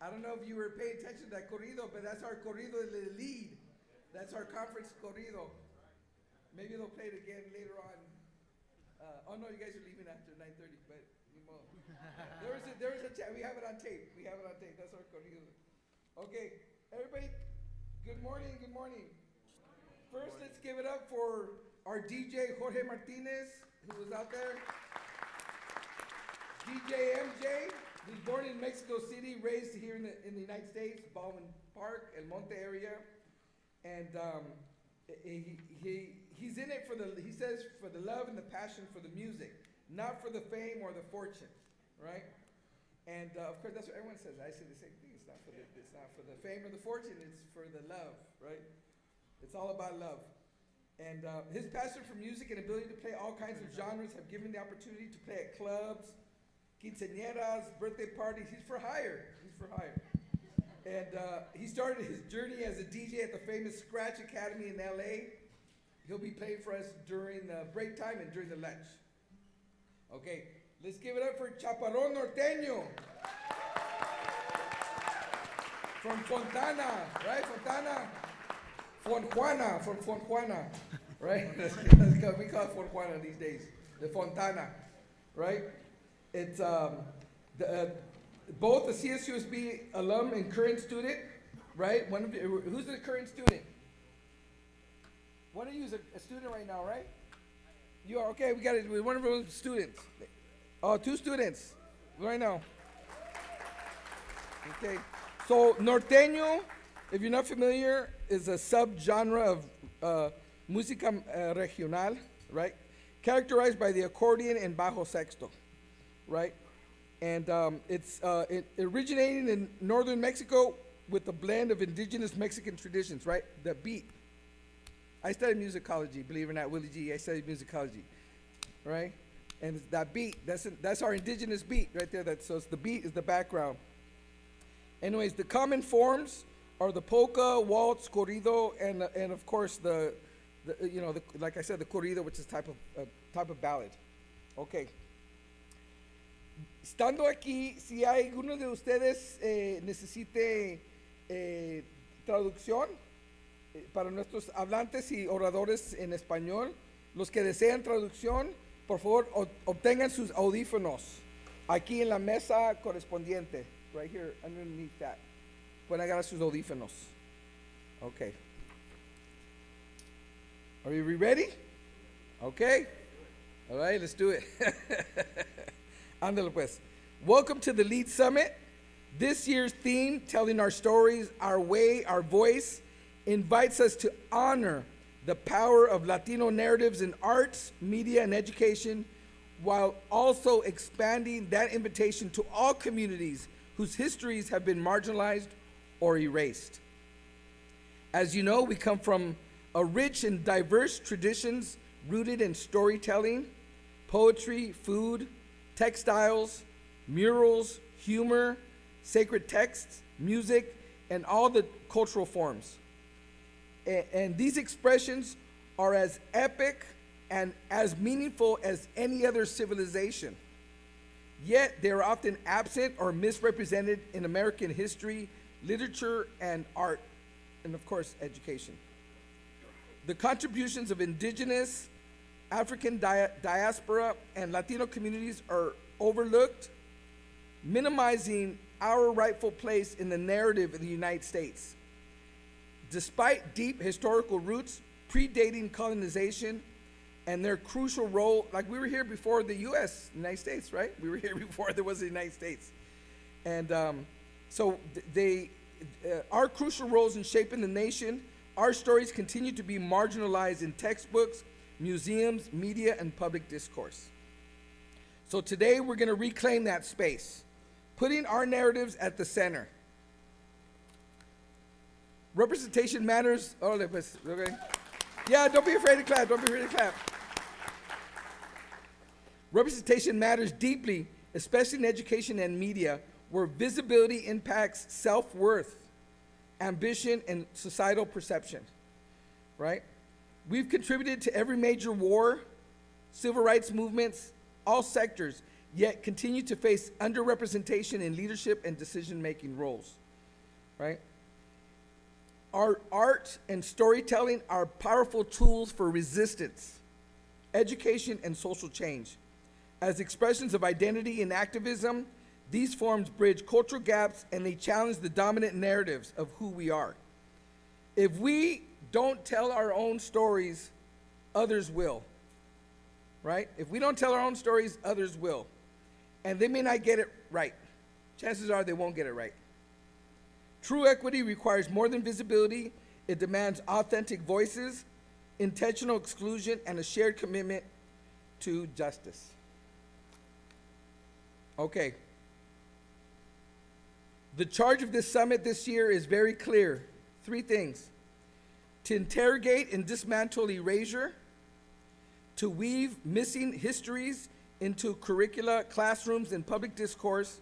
I don't know if you were paying attention to that corrido, but that's our corrido de lead. That's our conference corrido. Maybe they'll play it again later on. Oh no, you guys are leaving after 9:30, but there was a chat. We have it on tape. We have it on tape. That's our corrido. Okay, everybody. Good morning. Good morning. First, let's give it up for our DJ Jorge Martinez, who was out there. DJ MJ, who's born in Mexico City, raised here in the United States, Baldwin Park, El Monte area, and he's in it he says for the love and the passion for the music, not for the fame or the fortune, right? And of course, that's what everyone says. I say the same thing. It's not for the fame or the fortune. It's for the love, right? It's all about love. And his passion for music and ability to play all kinds of genres have given him the opportunity to play at clubs, quinceañeras, birthday parties. He's for hire. And he started his journey as a DJ at the famous Scratch Academy in LA. He'll be playing for us during the break time and during the lunch. Okay, let's give it up for Chaparrón Norteño. From Fontana, right? From Juana, right? We call it Juana these days. The Fontana, right? It's both a CSUSB alum and current student, right? Who's the current student? One of you is a student right now, right? You are, okay, we got it. We're one of those students. Oh, 2 students right now. Okay, so Norteño, if you're not familiar, is a subgenre of música regional, right? Characterized by the accordion and bajo sexto, right? And it originating in northern Mexico with a blend of indigenous Mexican traditions, right? The beat. I studied musicology, believe it or not, Willie G. I studied musicology, right? And it's that beat, that's our indigenous beat right there. So it's the beat is the background. Anyways, the common forms are the polka, waltz, corrido, and of course like I said, the corrido, which is type of ballad. Okay. Estando aquí, si hay alguno de ustedes necesite traducción para nuestros hablantes y oradores en español, los que desean traducción, por favor, obtengan sus audífonos aquí en la mesa correspondiente, right here underneath that. Pueden agarrar sus audífonos. Okay. Are we ready? Okay. All right, let's do it. Ándale pues. Welcome to the Lead Summit. This year's theme, Telling Our Stories, Our Way, Our Voice, invites us to honor the power of Latino narratives in arts, media, and education, while also expanding that invitation to all communities whose histories have been marginalized or erased. As you know, we come from a rich and diverse traditions rooted in storytelling, poetry, food, textiles, murals, humor, sacred texts, music, and all the cultural forms. And these expressions are as epic and as meaningful as any other civilization. Yet they are often absent or misrepresented in American history, literature, and art, and of course, education. The contributions of indigenous, African diaspora, and Latino communities are overlooked, minimizing our rightful place in the narrative of the United States. Despite deep historical roots predating colonization and their crucial role, like we were here before the U.S., United States, right? We were here before there was the United States. And our crucial roles in shaping the nation, our stories continue to be marginalized in textbooks, museums, media, and public discourse. So today we're going to reclaim that space, putting our narratives at the center. Representation matters. Oh, okay. Yeah, don't be afraid to clap. Representation matters deeply, especially in education and media, where visibility impacts self-worth, ambition, and societal perception, right? We've contributed to every major war, civil rights movements, all sectors, yet continue to face underrepresentation in leadership and decision-making roles, right? Our art and storytelling are powerful tools for resistance, education, and social change. As expressions of identity and activism, these forms bridge cultural gaps and they challenge the dominant narratives of who we are. If we don't tell our own stories, others will, right? If we don't tell our own stories, others will. And they may not get it right. Chances are they won't get it right. True equity requires more than visibility. It demands authentic voices, intentional exclusion, and a shared commitment to justice. Okay. The charge of this summit this year is very clear. 3 things: to interrogate and dismantle erasure, to weave missing histories into curricula, classrooms, and public discourse,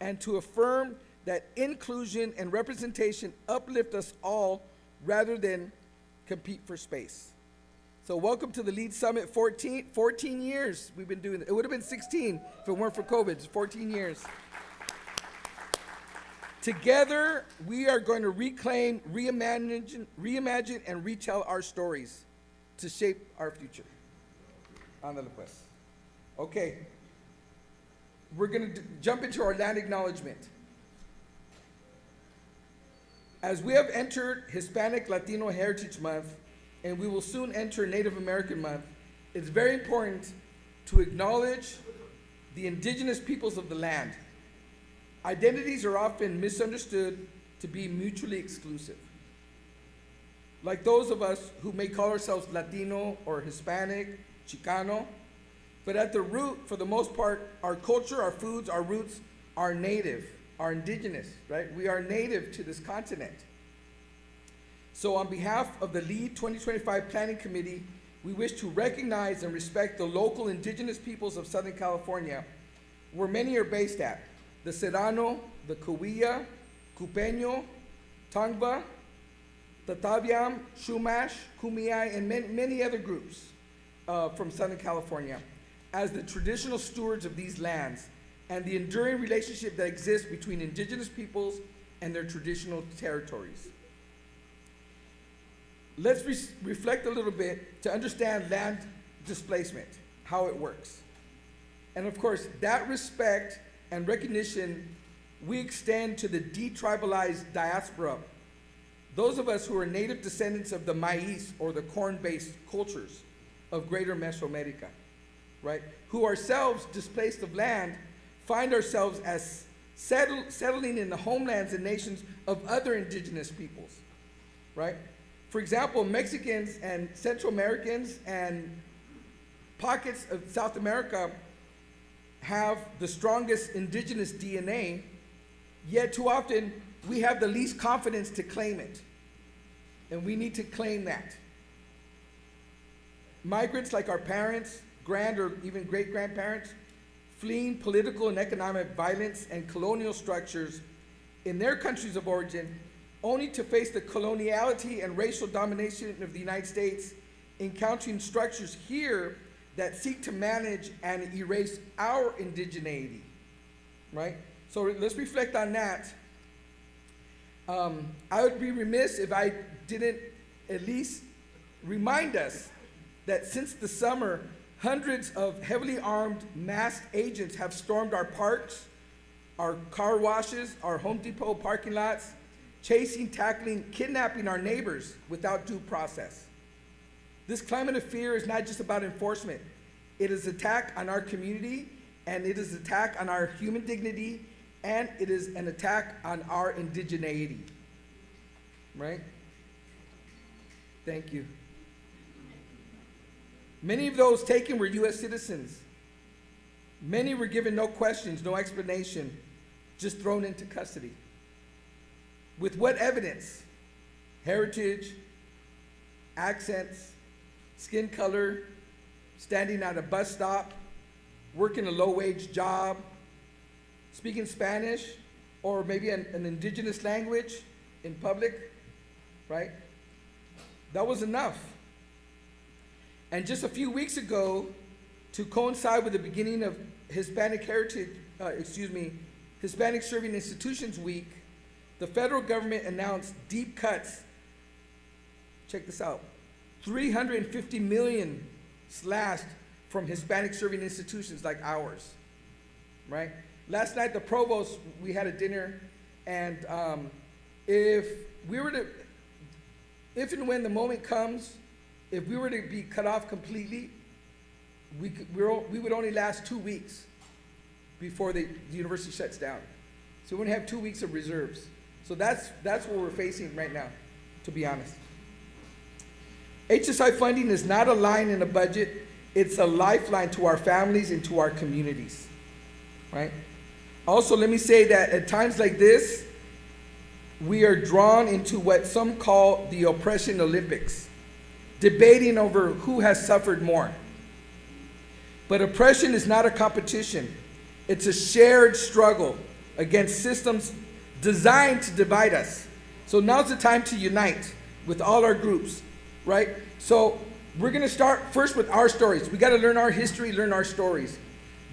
and to affirm that inclusion and representation uplift us all rather than compete for space. So welcome to the LEAD Summit 14 years we've been doing it. It would have been 16 if it weren't for COVID. It's 14 years. Together, we are going to reclaim, reimagine, and retell our stories to shape our future. Ándale pues. Okay. We're going to jump into our land acknowledgement. As we have entered Hispanic Latino Heritage Month, and we will soon enter Native American Month, it's very important to acknowledge the indigenous peoples of the land. Identities are often misunderstood to be mutually exclusive. Like those of us who may call ourselves Latino or Hispanic, Chicano, but at the root, for the most part, our culture, our foods, our roots are native, are indigenous, right? We are native to this continent. So on behalf of the LEAD 2025 Planning Committee, we wish to recognize and respect the local indigenous peoples of Southern California, where many are based at: the Serrano, the Cahuilla, Cupeño, Tongva, Tataviam, Chumash, Kumeyaay, and many other groups from Southern California, as the traditional stewards of these lands and the enduring relationship that exists between indigenous peoples and their traditional territories. Let's reflect a little bit to understand land displacement, how it works. And of course, that respect and recognition we extend to the detribalized diaspora, those of us who are native descendants of the maize or the corn-based cultures of greater Mesoamerica, right? Who ourselves, displaced of land, find ourselves as settling in the homelands and nations of other indigenous peoples, right? For example, Mexicans and Central Americans and pockets of South America have the strongest indigenous DNA, yet too often we have the least confidence to claim it. And we need to claim that. Migrants like our parents, grand or even great-grandparents, fleeing political and economic violence and colonial structures in their countries of origin, only to face the coloniality and racial domination of the United States, encountering structures here that seek to manage and erase our indigeneity, right? So let's reflect on that. I would be remiss if I didn't at least remind us that since the summer, hundreds of heavily armed masked agents have stormed our parks, our car washes, our Home Depot parking lots, chasing, tackling, kidnapping our neighbors without due process. This climate of fear is not just about enforcement. It is an attack on our community, and it is an attack on our human dignity, and it is an attack on our indigeneity. Right? Thank you. Many of those taken were U.S. citizens. Many were given no questions, no explanation, just thrown into custody. With what evidence? Heritage, accents, skin color, standing at a bus stop, working a low-wage job, speaking Spanish, or maybe an indigenous language in public, right? That was enough. And just a few weeks ago, To coincide with the beginning of Hispanic Hispanic Serving Institutions Week, the federal government announced deep cuts. Check this out. 350 million slashed from Hispanic serving institutions like ours, right? Last night, the provost, we had a dinner, and if and when the moment comes, if we were to be cut off completely, we would only last 2 weeks before the university shuts down. So we only have 2 weeks of reserves. So that's what we're facing right now, to be honest. HSI funding is not a line in a budget. It's a lifeline to our families and to our communities, right? Also, let me say that at times like this, we are drawn into what some call the oppression Olympics, debating over who has suffered more. But oppression is not a competition. It's a shared struggle against systems designed to divide us. So now's the time to unite with all our groups, right? So we're going to start first with our stories. We got to learn our history, learn our stories.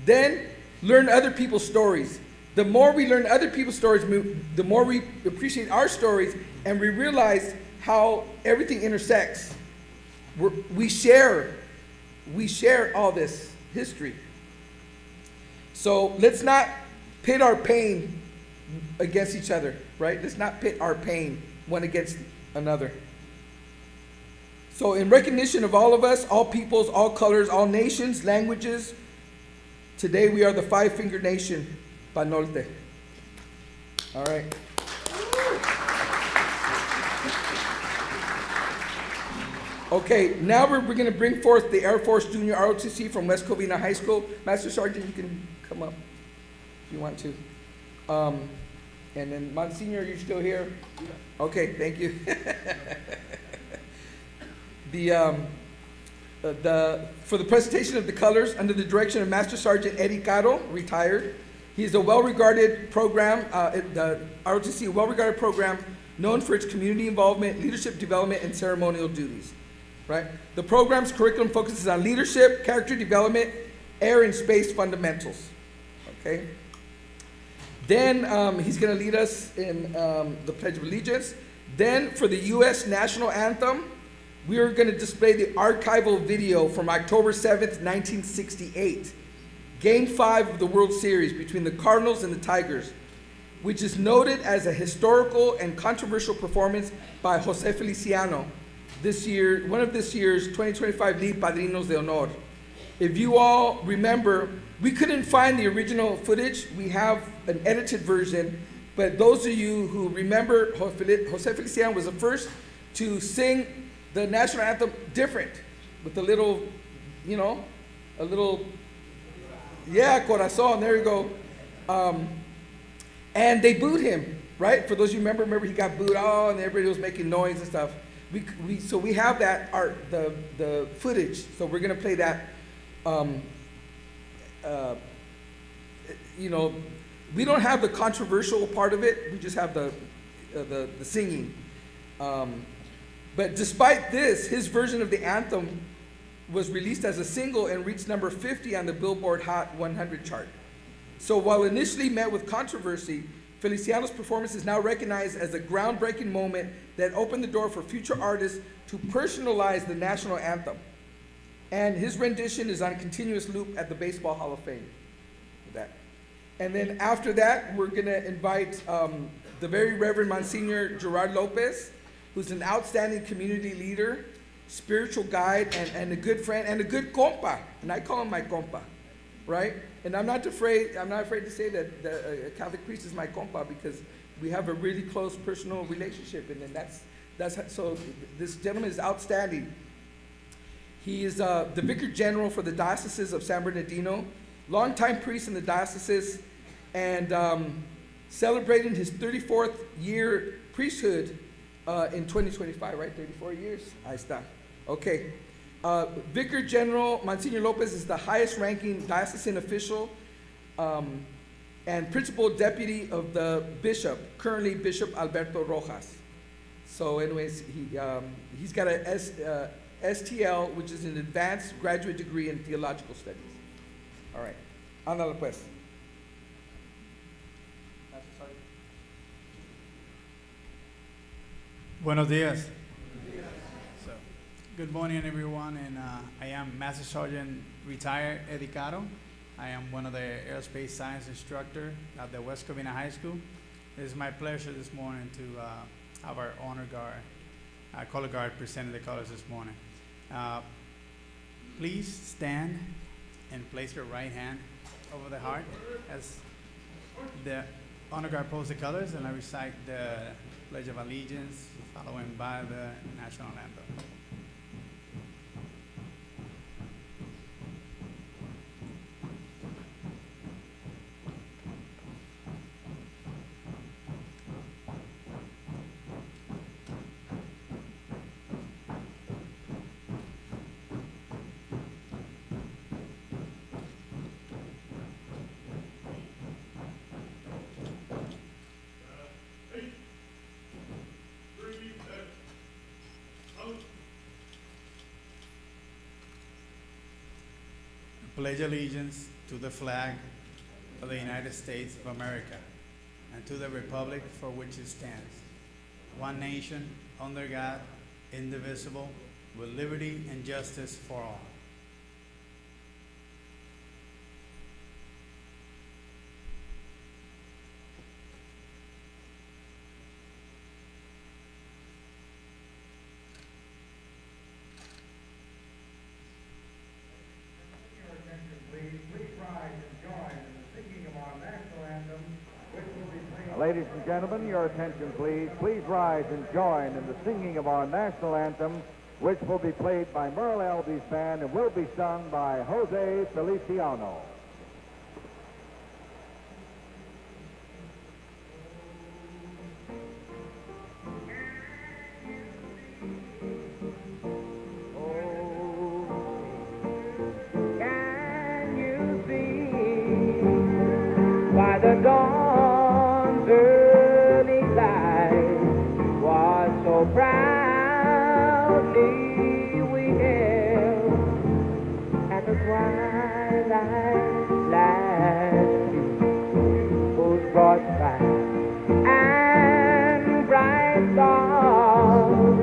Then learn other people's stories. The more we learn other people's stories, the more we appreciate our stories, and we realize how everything intersects. We share all this history. So let's not pit our pain against each other, right? Let's not pit our pain one against another. So in recognition of all of us, all peoples, all colors, all nations, languages, today we are the Five-Finger Nation, Panorte. All right. Okay, now we're going to bring forth the Air Force Junior ROTC from West Covina High School. Master Sergeant, you can come up if you want to. And then Monsignor, you're still here? Yeah. Okay, thank you. For the presentation of the colors, under the direction of Master Sergeant Eddie Caro, retired. He is a well-regarded program, the ROTC, a well-regarded program known for its community involvement, leadership development, and ceremonial duties. Right? The program's curriculum focuses on leadership, character development, air and space fundamentals. Okay? Then he's going to lead us in the Pledge of Allegiance. Then for the U.S. National Anthem, we are going to display the archival video from October 7th, 1968, Game 5 of the World Series between the Cardinals and the Tigers, which is noted as a historical and controversial performance by Jose Feliciano, one of this year's 2025 League Padrinos de Honor. If you all remember, we couldn't find the original footage. We have an edited version, but those of you who remember, Jose Feliciano was the first to sing the national anthem different, with a little, corazón, there you go. And they booed him, right? For those of you who remember he got booed, and everybody was making noise and stuff. So we have that the footage. So we're gonna play that. We don't have the controversial part of it. We just have the singing. But despite this, his version of the anthem was released as a single and reached number 50 on the Billboard Hot 100 chart. So while initially met with controversy, Feliciano's performance is now recognized as a groundbreaking moment that opened the door for future artists to personalize the national anthem. And his rendition is on continuous loop at the Baseball Hall of Fame. And then after that, we're going to invite the very Reverend Monsignor Gerard Lopez, who's an outstanding community leader, spiritual guide, and a good friend, and a good compa. And I call him my compa, right? And I'm not afraid to say that a Catholic priest is my compa, because we have a really close personal relationship, and then so this gentleman is outstanding. He is the Vicar General for the Diocese of San Bernardino, longtime priest in the diocese, and celebrating his 34th year priesthood in 2025, right? 34 years? Ahí está. Okay. Vicar General Monsignor Lopez is the highest ranking diocesan official and principal deputy of the bishop, currently Bishop Alberto Rojas. So anyways, he's got a STL, which is an advanced graduate degree in theological studies. All right. Ándale pues. Buenos dias. So, good morning, everyone, and I am Master Sergeant retired Eddie Caro. I am one of the aerospace science instructor at the West Covina High School. It is my pleasure this morning to have our honor guard, color guard, presenting the colors this morning. Please stand and place your right hand over the heart as the honor guard pulls the colors, and I recite the Pledge of Allegiance, following by the national anthem. Pledge allegiance to the flag of the United States of America and to the republic for which it stands, one nation, under God, indivisible, with liberty and justice for all. Ladies and gentlemen, your attention please. Please rise and join in the singing of our national anthem, which will be played by Merle Alby's band and will be sung by Jose Feliciano. Can you see by the dawn's early light was so proudly we hailed, and the twilight flashed whose broad stripes and bright stars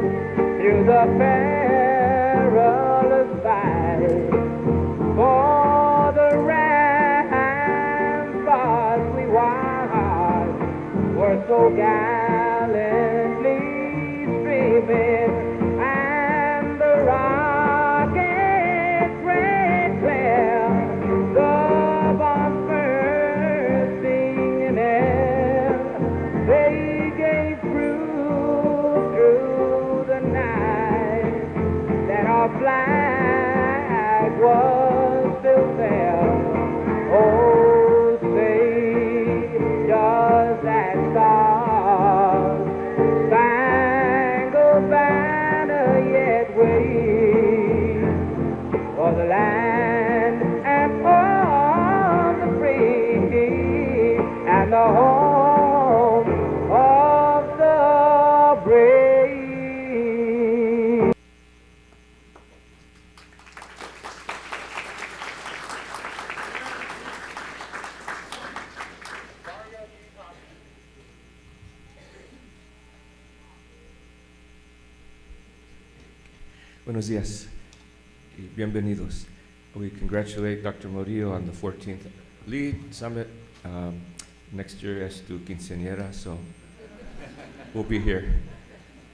through the perilous fight for the ramparts we watched were so gallantly streaming, and the rockets red glare, the bombs bursting in air. They gave proof through the night that our flag was still there. Oh, say, does that star-spangled banner yet wave for the land and for the free and the home of the brave? Buenos días y bienvenidos. We congratulate Dr. Murillo on the 14th LEAD Summit. Next year es tu quinceañera, so we'll be here.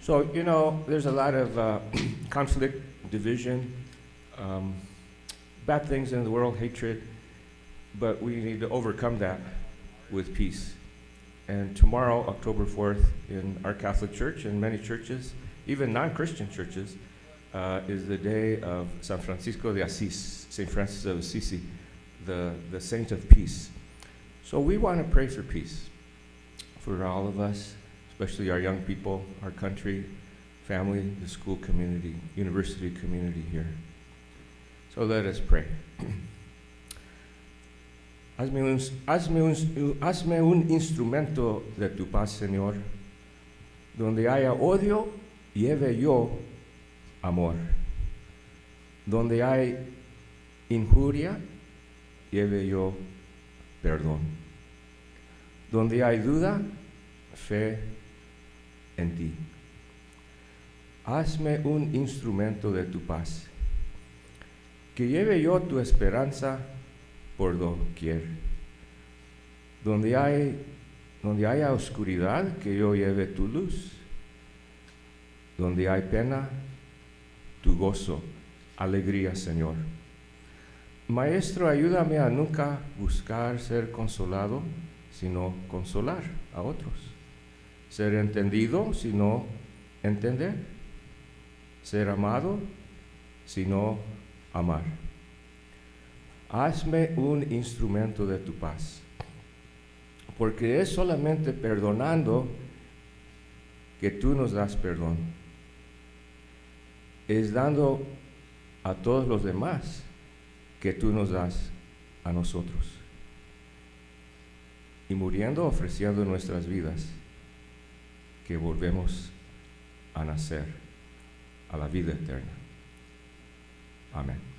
So, you know, there's a lot of conflict, division, bad things in the world, hatred, but we need to overcome that with peace. And tomorrow, October 4th, in our Catholic Church and many churches, even non-Christian churches, is the day of San Francisco de Asís, St. Francis of Assisi, the saint of peace. So we want to pray for peace for all of us, especially our young people, our country, family, the school community, university community here. So let us pray. Hazme un instrumento de tu paz, Señor. Donde haya odio, lleve yo amor. Donde hay injuria, lleve yo perdón. Donde hay duda, fe en ti. Hazme un instrumento de tu paz, que lleve yo tu esperanza por doquier. Donde haya oscuridad, que yo lleve tu luz. Donde hay pena, tu gozo, alegría, Señor. Maestro, ayúdame a nunca buscar ser consolado, sino consolar a otros. Ser entendido, sino entender. Ser amado, sino amar. Hazme un instrumento de tu paz, porque es solamente perdonando que tú nos das perdón. Es dando a todos los demás que tú nos das a nosotros. Y muriendo, ofreciendo nuestras vidas, que volvemos a nacer a la vida eterna. Amén.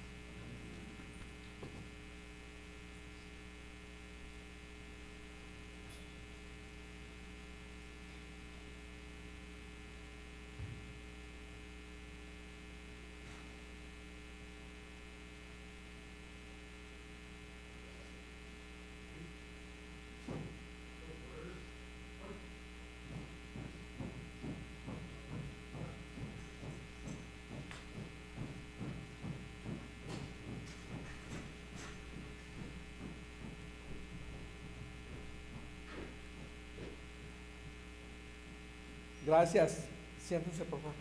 Gracias. Siéntense, por favor.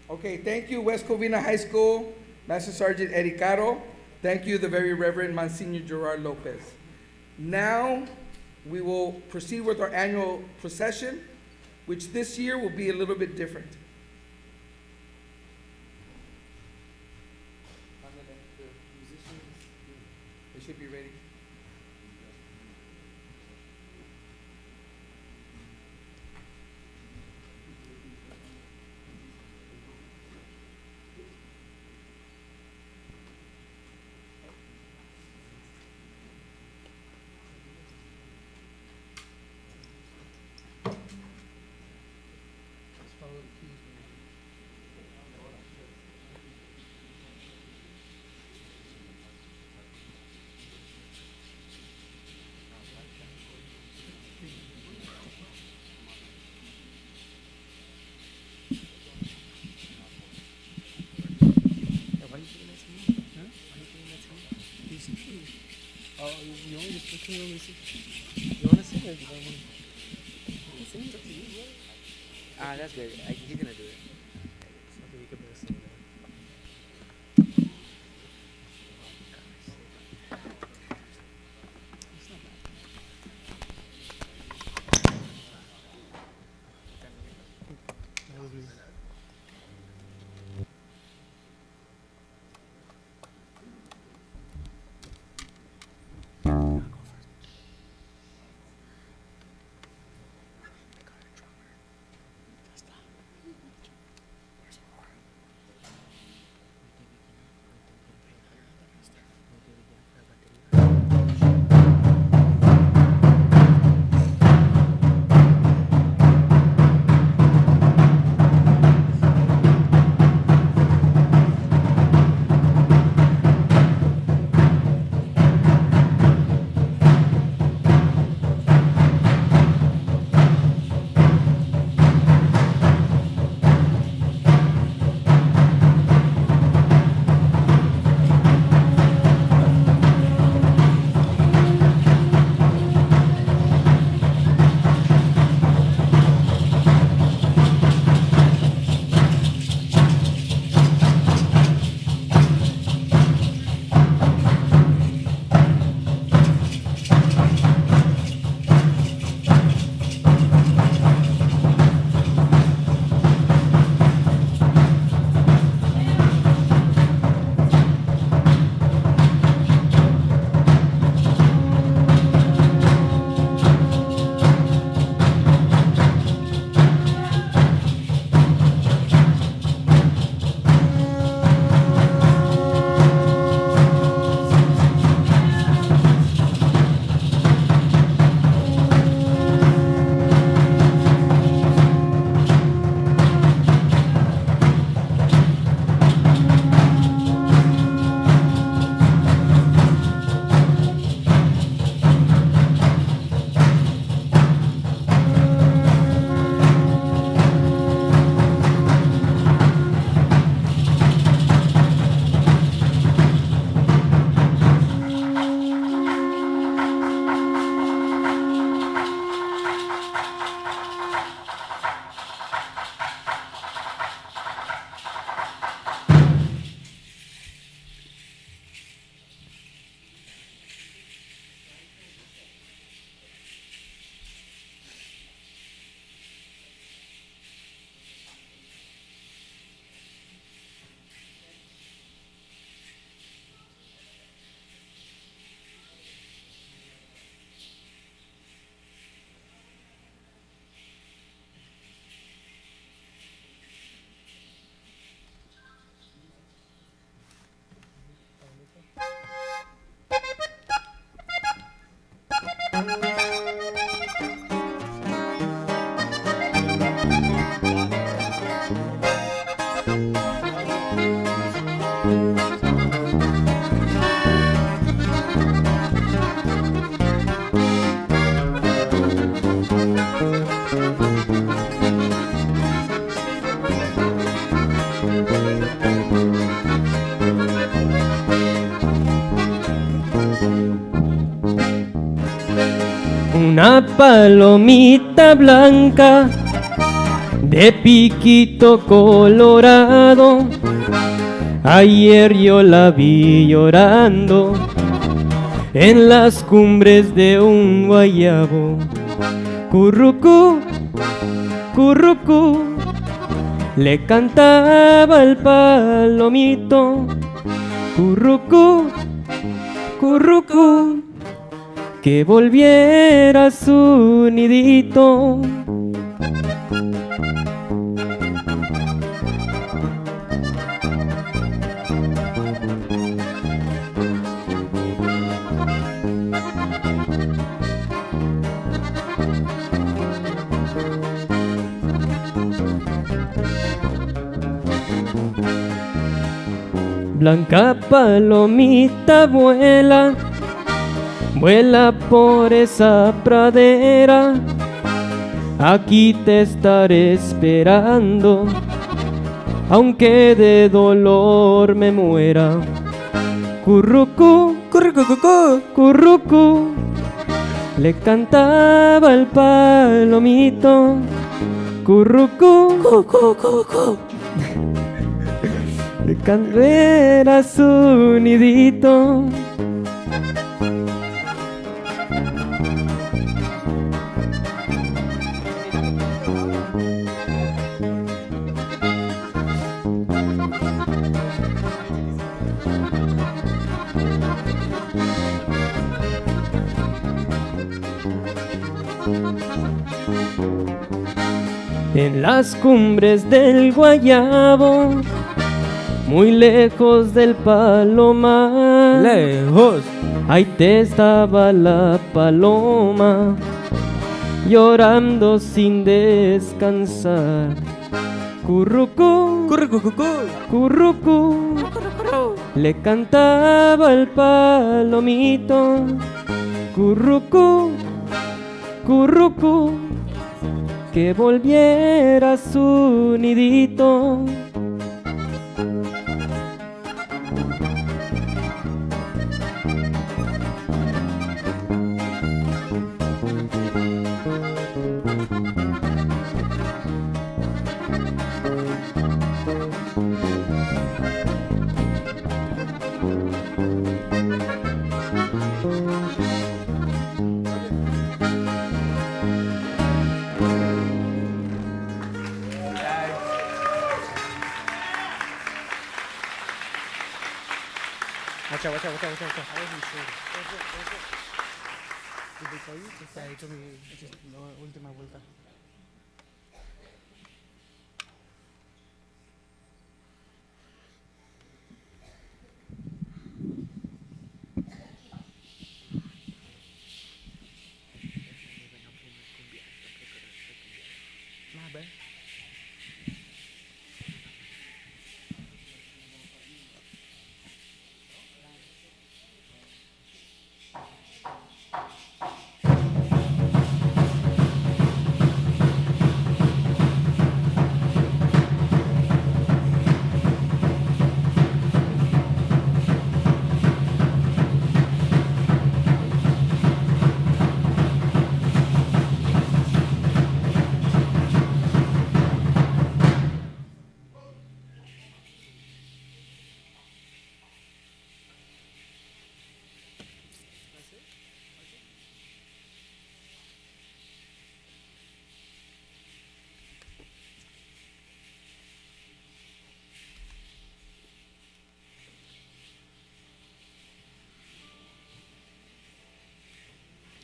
Okay, thank you, West Covina High School, Master Sergeant Eddie Caro. Thank you, the very Reverend Monsignor Gerard Lopez. Now, we will proceed with our annual procession, which this year will be a little bit different. They should be ready. Ah, that's good. He's gonna do it. una palomita blanca de piquito colorado. Ayer yo la vi llorando en las cumbres de un guayabo. Currucú, currucú, le cantaba el palomito. Currucú, currucú, que volviera a su nidito. Blanca palomita vuela, vuela por esa pradera. Aquí te estaré esperando, aunque de dolor me muera. Currucú, currucú, currucú, le cantaba el palomito. Currucú, cu, cu, cu, cu. Era su nidito. En las cumbres del guayabo, muy lejos del palomar, lejos, ahí te estaba la paloma, llorando sin descansar. Currucú, currucú, currucú, le cantaba el palomito. Currucú, currucú, que volviera a su nidito. Guacha, guacha, guacha, guacha, guacha. Desde ahí se ha hecho mi última vuelta. Más, ¿ves?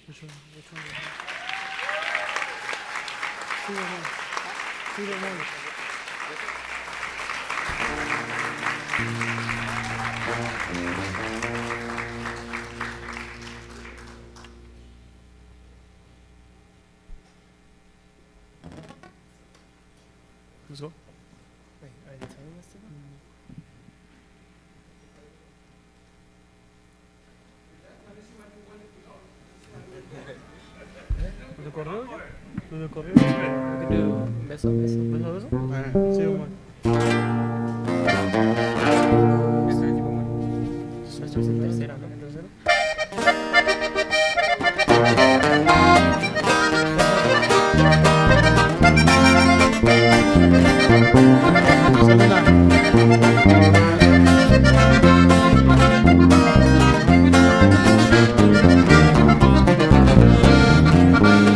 Which one? Which one? See the one. Let's go. Wait, are you telling us to go? ¿Lo de correo ya? ¿Lo de correo? We can do beso, beso. ¿Beso, beso? Alright, see you one. Este es el último one. Esta es la tercera, ¿no? ¿El tercero?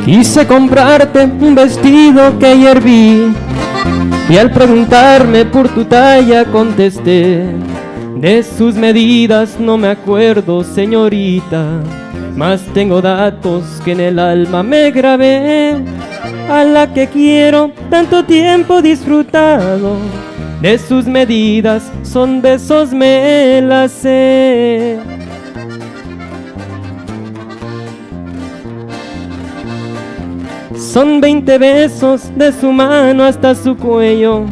Quise comprarte un vestido que ayer vi y al preguntarme por tu talla contesté: de sus medidas no me acuerdo, señorita, mas tengo datos que en el alma me grabé. A la que quiero tanto tiempo disfrutado, de sus medidas son besos me las sé. Son 20 besos de su mano hasta su cuello,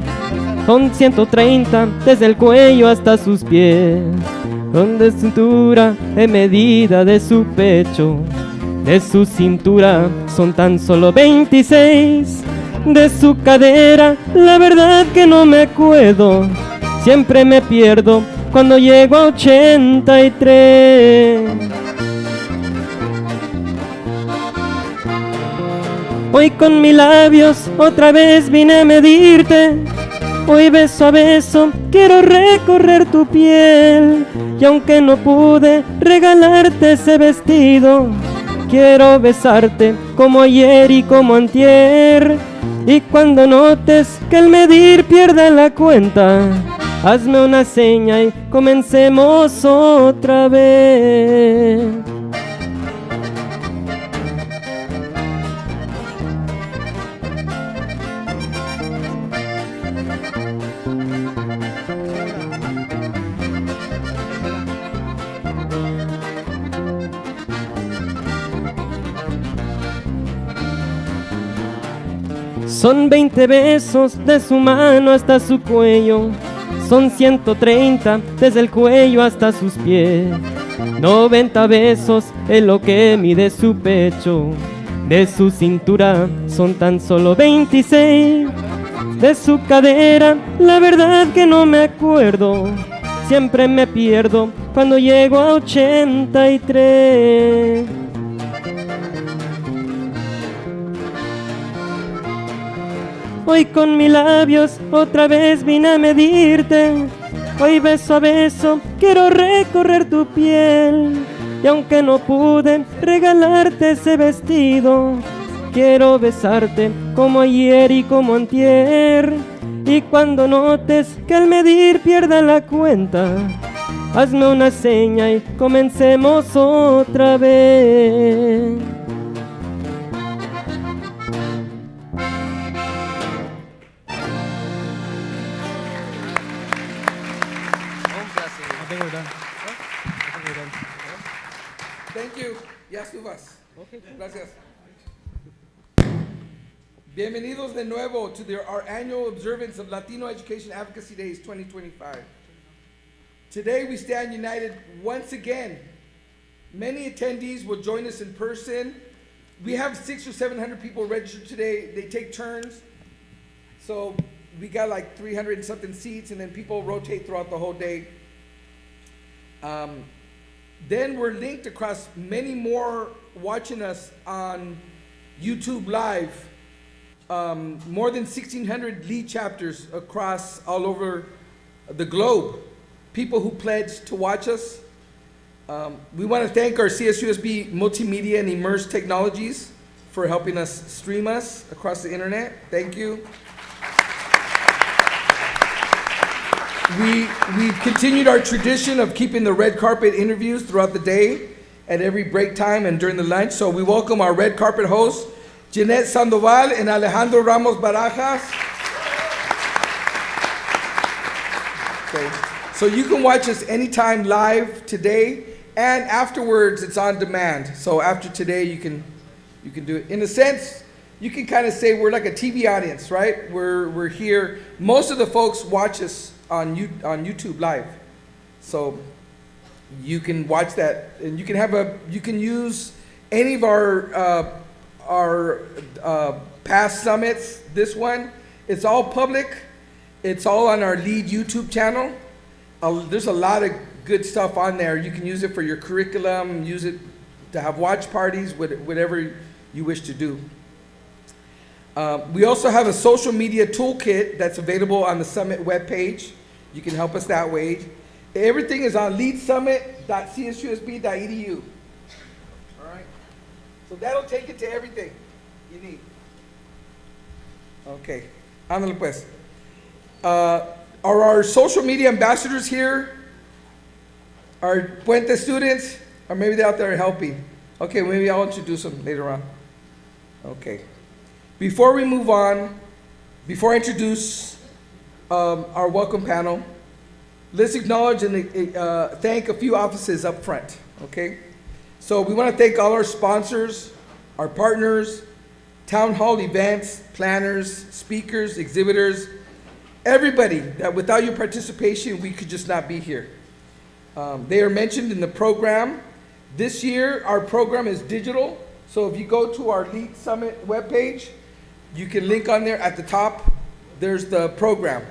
son 130 desde el cuello hasta sus pies, son de cintura en medida de su pecho, de su cintura son tan solo 26, de su cadera la verdad que no me acuerdo, siempre me pierdo cuando llego a 83. Hoy con mis labios otra vez vine a medirte, hoy beso a beso quiero recorrer tu piel, y aunque no pude regalarte ese vestido, quiero besarte como ayer y como antier. Y cuando notes que el medir pierda la cuenta, hazme una seña y comencemos otra vez. Son 20 besos de su mano hasta su cuello, son 130 desde el cuello hasta sus pies, 90 besos es lo que mide su pecho, de su cintura son tan solo 26, de su cadera la verdad que no me acuerdo, siempre me pierdo cuando llego a 83. Hoy con mis labios otra vez vine a medirte, hoy beso a beso quiero recorrer tu piel, y aunque no pude regalarte ese vestido, quiero besarte como ayer y como antier. Y cuando notes que al medir pierda la cuenta, hazme una seña y comencemos otra vez. Thank you. Ya estuvas. Gracias. Bienvenidos de nuevo to our annual observance of Latino Education Advocacy Days 2025. Today we stand united once again. Many attendees will join us in person. We have 600 or 700 people registered today. They take turns. So we got like 300 and something seats, and then people rotate throughout the whole day. Then we're linked across many more watching us on YouTube Live. More than 1,600 lead chapters across all over the globe. People who pledged to watch us. We want to thank our CSUSB Multimedia and Immerse Technologies for helping us stream us across the internet. Thank you. We've continued our tradition of keeping the red carpet interviews throughout the day at every break time and during the lunch. So we welcome our red carpet hosts, Jeanette Sandoval and Alejandro Ramos Barajas. Okay. So you can watch us anytime live today, and afterwards it's on demand. So after today you can do it. In a sense, you can kind of say we're like a TV audience, right? We're here. Most of the folks watch us on YouTube Live, so you can watch that, and you can use any of our past summits. This one, it's all public. It's all on our lead YouTube channel. There's a lot of good stuff on there. You can use it for your curriculum, use it to have watch parties, whatever you wish to do. We also have a social media toolkit that's available on the Summit webpage. You can help us that way. Everything is on leadsummit.csusb.edu. All right? So that'll take you to everything you need. Okay. Ándale pues. Are our social media ambassadors here? Our Puente students? Or maybe they're out there helping. Okay, maybe I'll introduce them later on. Okay. Before we move on, before I introduce our welcome panel, let's acknowledge and thank a few offices up front, okay? So we want to thank all our sponsors, our partners, town hall events, planners, speakers, exhibitors, everybody that without your participation, we could just not be here. They are mentioned in the program. This year, our program is digital. So if you go to our Lead Summit webpage, you can link on there at the top. There's the program.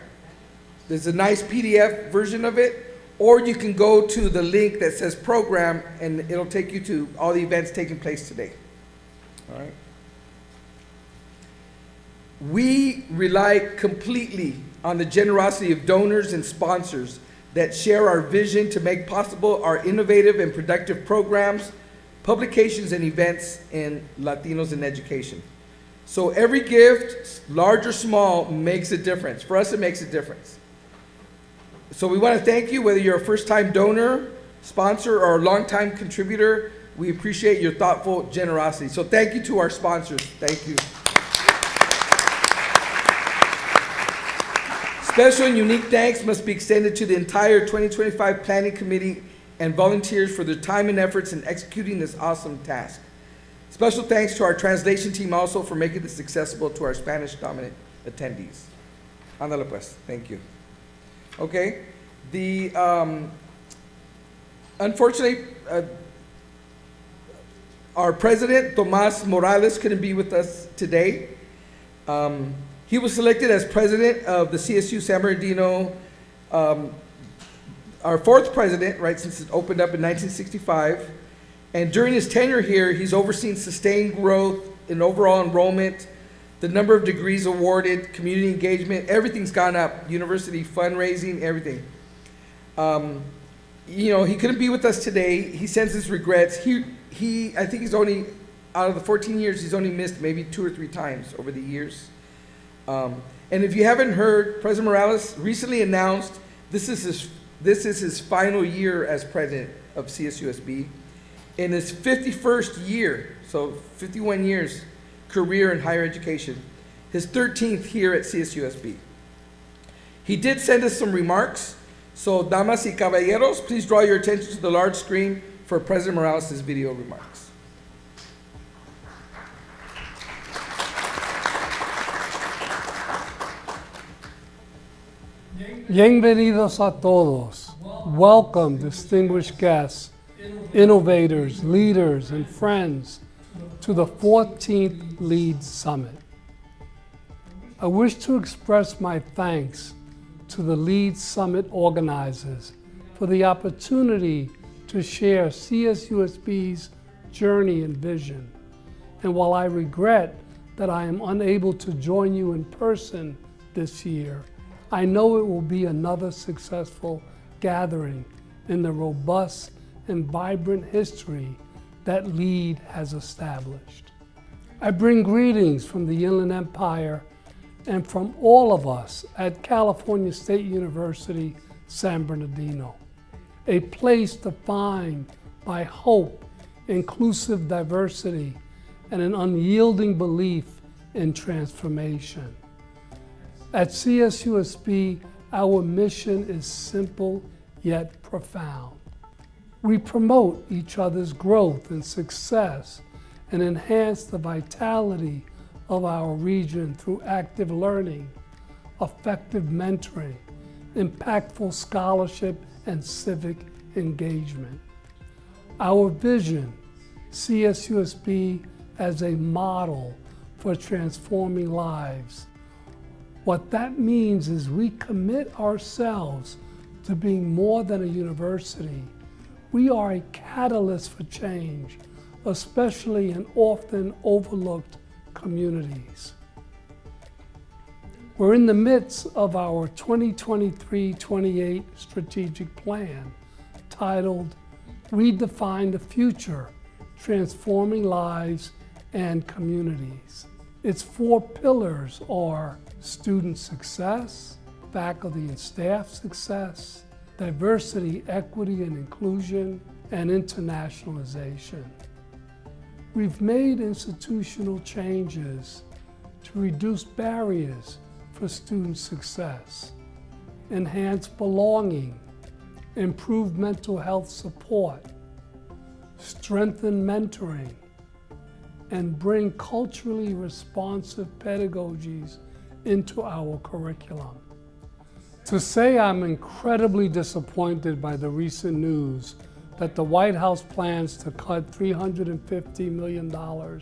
There's a nice PDF version of it, or you can go to the link that says program, and it'll take you to all the events taking place today. All right. We rely completely on the generosity of donors and sponsors that share our vision to make possible our innovative and productive programs, publications, and events in Latinos in education. So every gift, large or small, makes a difference. For us, it makes a difference. So we want to thank you, whether you're a first-time donor, sponsor, or a long-time contributor. We appreciate your thoughtful generosity. So thank you to our sponsors. Thank you. Special and unique thanks must be extended to the entire 2025 Planning Committee and volunteers for their time and efforts in executing this awesome task. Special thanks to our translation team also for making this accessible to our Spanish-dominant attendees. Ándale pues, thank you. Okay, unfortunately, our president, Tomas Morales, couldn't be with us today. He was selected as president of the CSU San Bernardino, our fourth president, right, since it opened up in 1965. And during his tenure here, he's overseen sustained growth in overall enrollment, the number of degrees awarded, community engagement, everything's gone up, university fundraising, everything. You know, he couldn't be with us today. He sends his regrets. I think he's only, out of the 14 years, he's only missed maybe 2 or 3 times over the years. And if you haven't heard, President Morales recently announced this is his final year as president of CSUSB. In his 51st year, so 51 years, career in higher education, his 13th here at CSUSB. He did send us some remarks, so damas y caballeros, please draw your attention to the large screen for President Morales' video remarks. Bienvenidos a todos. Welcome, distinguished guests, innovators, leaders, and friends to the 14th LEAD Summit. I wish to express my thanks to the LEAD Summit organizers for the opportunity to share CSUSB's journey and vision. And while I regret that I am unable to join you in person this year, I know it will be another successful gathering in the robust and vibrant history that LEAD has established. I bring greetings from the Inland Empire and from all of us at California State University, San Bernardino, a place defined by hope, inclusive diversity, and an unyielding belief in transformation. At CSUSB, our mission is simple yet profound. We promote each other's growth and success and enhance the vitality of our region through active learning, effective mentoring, impactful scholarship, and civic engagement. Our vision, CSUSB as a model for transforming lives. What that means is we commit ourselves to being more than a university. We are a catalyst for change, especially in often overlooked communities. We're in the midst of our 2023-28 strategic plan titled Redefine the Future, Transforming Lives and Communities. Its 4 pillars are student success, faculty and staff success, diversity, equity and inclusion, and internationalization. We've made institutional changes to reduce barriers for student success, enhance belonging, improve mental health support, strengthen mentoring, and bring culturally responsive pedagogies into our curriculum. To say I'm incredibly disappointed by the recent news that the White House plans to cut $350 million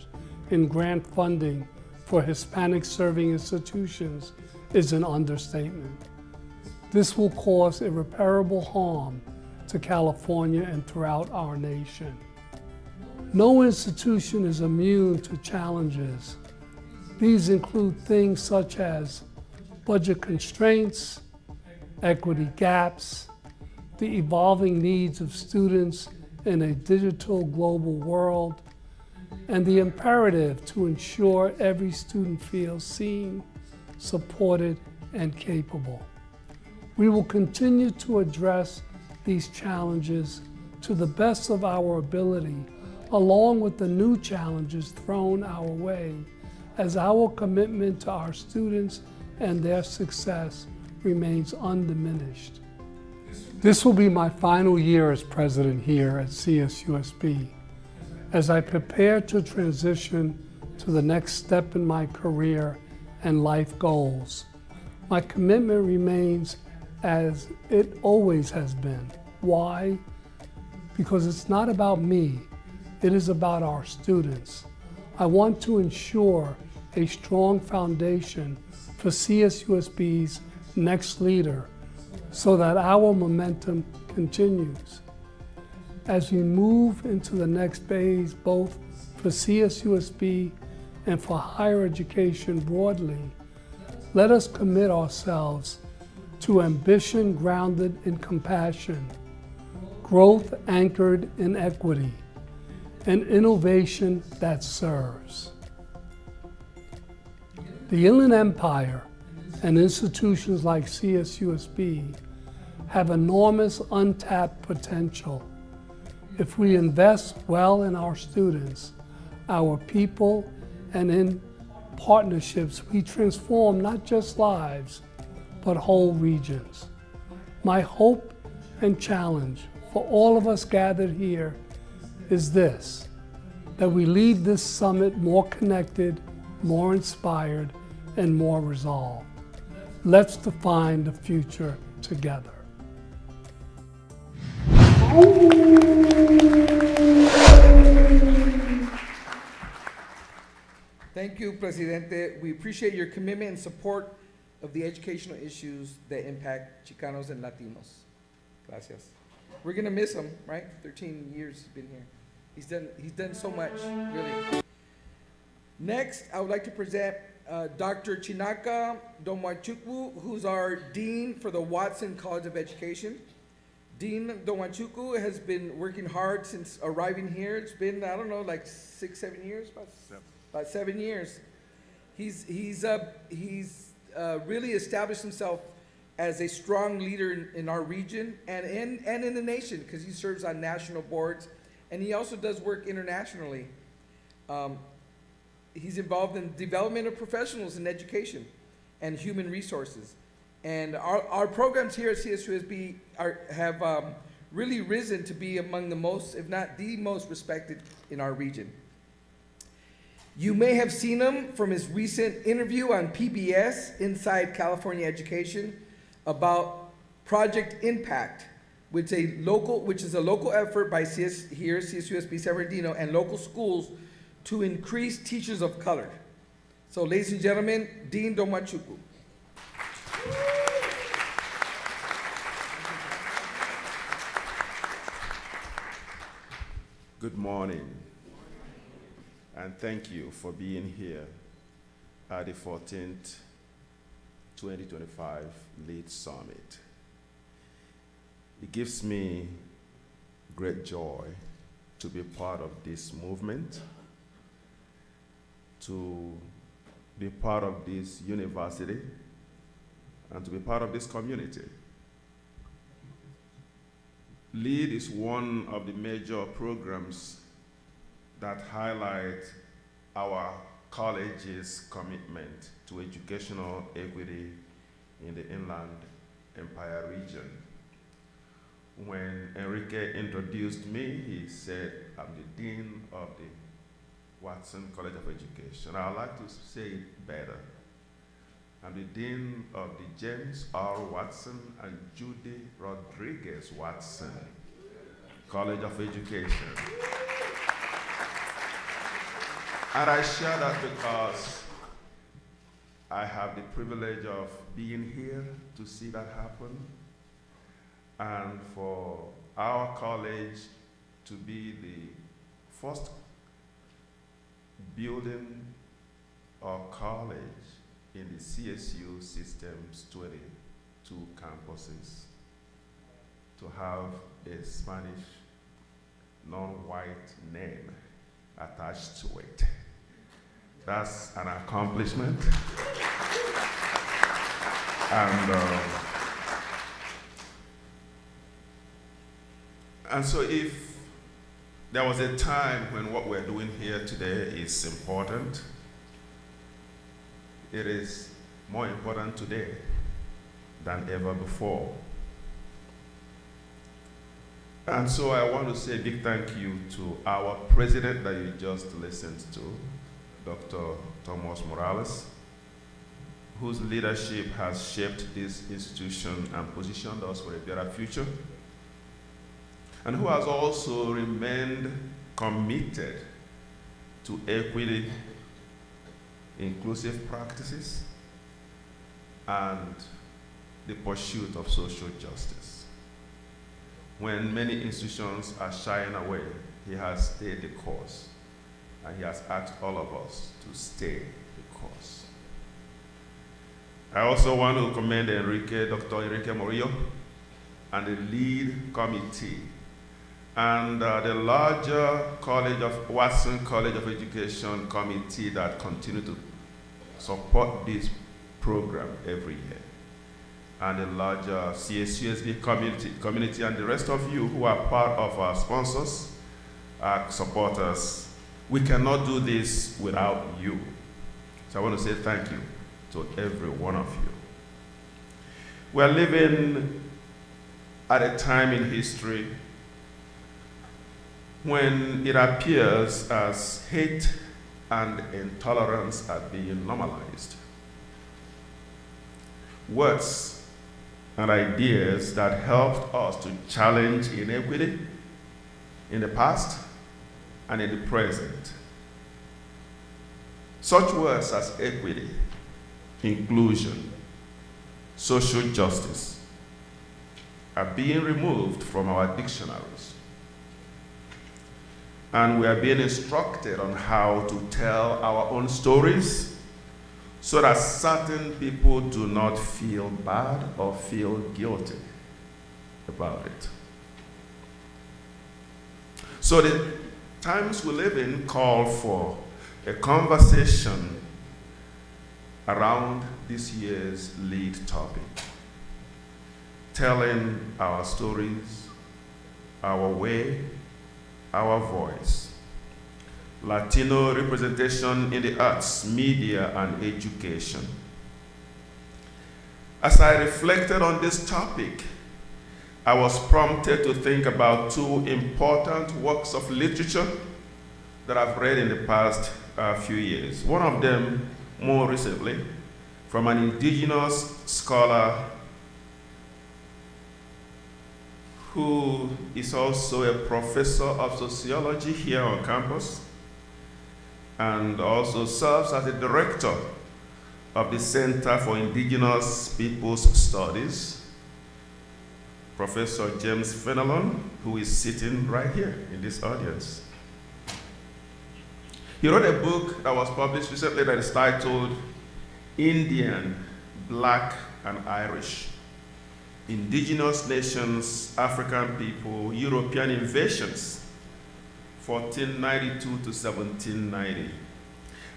in grant funding for Hispanic serving institutions is an understatement. This will cause irreparable harm to California and throughout our nation. No institution is immune to challenges. These include things such as budget constraints, equity gaps, the evolving needs of students in a digital global world, and the imperative to ensure every student feels seen, supported, and capable. We will continue to address these challenges to the best of our ability, along with the new challenges thrown our way, as our commitment to our students and their success remains undiminished. This will be my final year as president here at CSUSB. As I prepare to transition to the next step in my career and life goals, my commitment remains as it always has been. Why? Because it's not about me, it is about our students. I want to ensure a strong foundation for CSUSB's next leader so that our momentum continues. As we move into the next phase, both for CSUSB and for higher education broadly, let us commit ourselves to ambition grounded in compassion, growth anchored in equity, and innovation that serves. The Inland Empire and institutions like CSUSB have enormous untapped potential. If we invest well in our students, our people, and in partnerships, we transform not just lives, but whole regions. My hope and challenge for all of us gathered here is this, that we leave this summit more connected, more inspired, and more resolved. Let's define the future together. Thank you, Presidente. We appreciate your commitment and support of the educational issues that impact Chicanos and Latinos. Gracias. We're gonna miss him, right? 13 years he's been here. He's done so much, really. Next, I would like to present Dr. Chinaka Domwachukwu, who's our Dean for the Watson College of Education. Dean Domwachukwu has been working hard since arriving here. It's been, I don't know, like 6, 7 years? About 7 years. He's really established himself as a strong leader in our region and in the nation, because he serves on national boards, and he also does work internationally. He's involved in development of professionals in education and human resources. And our programs here at CSUSB have really risen to be among the most, if not the most respected in our region. You may have seen him from his recent interview on PBS, Inside California Education, about Project Impact, which is a local effort by CSUSB San Bernardino and local schools to increase teachers of color. So, ladies and gentlemen, Dean Domwachukwu. Good morning, and thank you for being here at the 14th 2025 Lead Summit. It gives me great joy to be part of this movement, to be part of this university, and to be part of this community. LEAD is one of the major programs that highlight our college's commitment to educational equity in the Inland Empire region. When Enrique introduced me, he said, I'm the Dean of the Watson College of Education. I'd like to say it better. I'm the Dean of the James R. Watson and Judy Rodriguez Watson College of Education. And I share that because I have the privilege of being here to see that happen, and for our college to be the first building or college in the CSU system's 22 campuses to have a Spanish non-white name attached to it. That's an accomplishment. And so if there was a time when what we're doing here today is important, it is more important today than ever before. And so I want to say a big thank you to our president that you just listened to, Dr. Thomas Morales, whose leadership has shaped this institution and positioned us for a better future, and who has also remained committed to equity, inclusive practices, and the pursuit of social justice. When many institutions are shying away, he has stayed the course, and he has asked all of us to stay the course. I also want to commend Dr. Enrique Murillo, and the LEAD committee, and the larger Watson College of Education committee that continue to support this program every year, and the larger CSUSB community, and the rest of you who are part of our sponsors, our supporters. We cannot do this without you. So I want to say thank you to every one of you. We are living at a time in history when it appears as hate and intolerance are being normalized. Words and ideas that helped us to challenge inequity in the past and in the present. Such words as equity, inclusion, social justice are being removed from our dictionaries. And we are being instructed on how to tell our own stories so that certain people do not feel bad or feel guilty about it. So the times we live in call for a conversation around this year's lead topic, telling our stories, our way, our voice. Latino representation in the arts, media, and education. As I reflected on this topic, I was prompted to think about two important works of literature that I've read in the past few years. One of them, more recently, from an indigenous scholar who is also a professor of sociology here on campus, and also serves as the director of the Center for Indigenous Peoples Studies, Professor James Fenelon, who is sitting right here in this audience. He wrote a book that was published recently that is titled Indian black and Irish, indigenous nations, African people, European invasions, 1492 to 1790.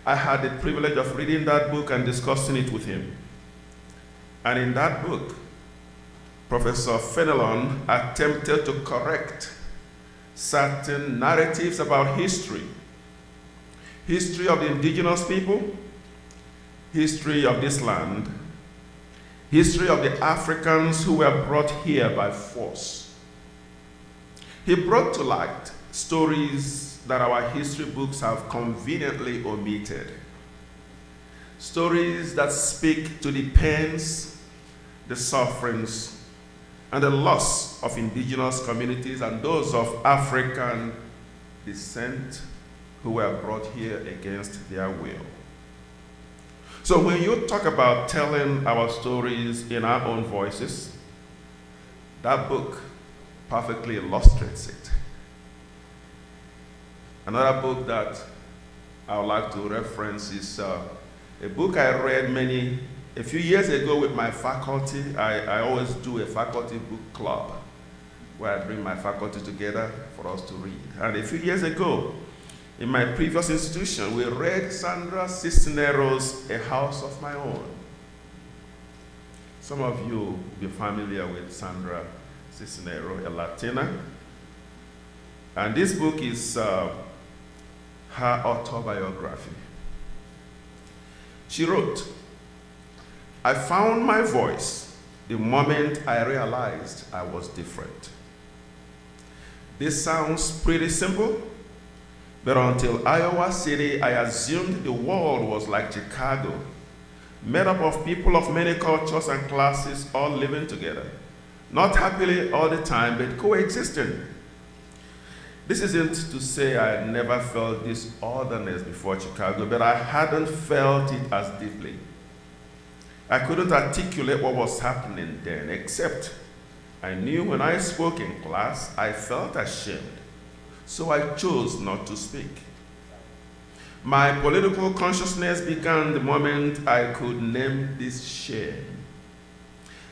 I had the privilege of reading that book and discussing it with him. And in that book, Professor Fenelon attempted to correct certain narratives about history. History of the indigenous people, history of this land, history of the Africans who were brought here by force. He brought to light stories that our history books have conveniently omitted. Stories that speak to the pains, the sufferings, and the loss of indigenous communities and those of African descent who were brought here against their will. So when you talk about telling our stories in our own voices, that book perfectly illustrates it. Another book that I would like to reference is a book I read a few years ago with my faculty. I always do a faculty book club where I bring my faculty together for us to read. And a few years ago, in my previous institution, we read Sandra Cisneros' A House of My Own. Some of you will be familiar with Sandra Cisneros, a Latina. And this book is her autobiography. She wrote, "I found my voice the moment I realized I was different. This sounds pretty simple, but until Iowa City, I assumed the world was like Chicago, made up of people of many cultures and classes all living together, not happily all the time, but coexisting. This isn't to say I had never felt this otherness before Chicago, but I hadn't felt it as deeply. I couldn't articulate what was happening then, except I knew when I spoke in class, I felt ashamed, so I chose not to speak. My political consciousness began the moment I could name this shame.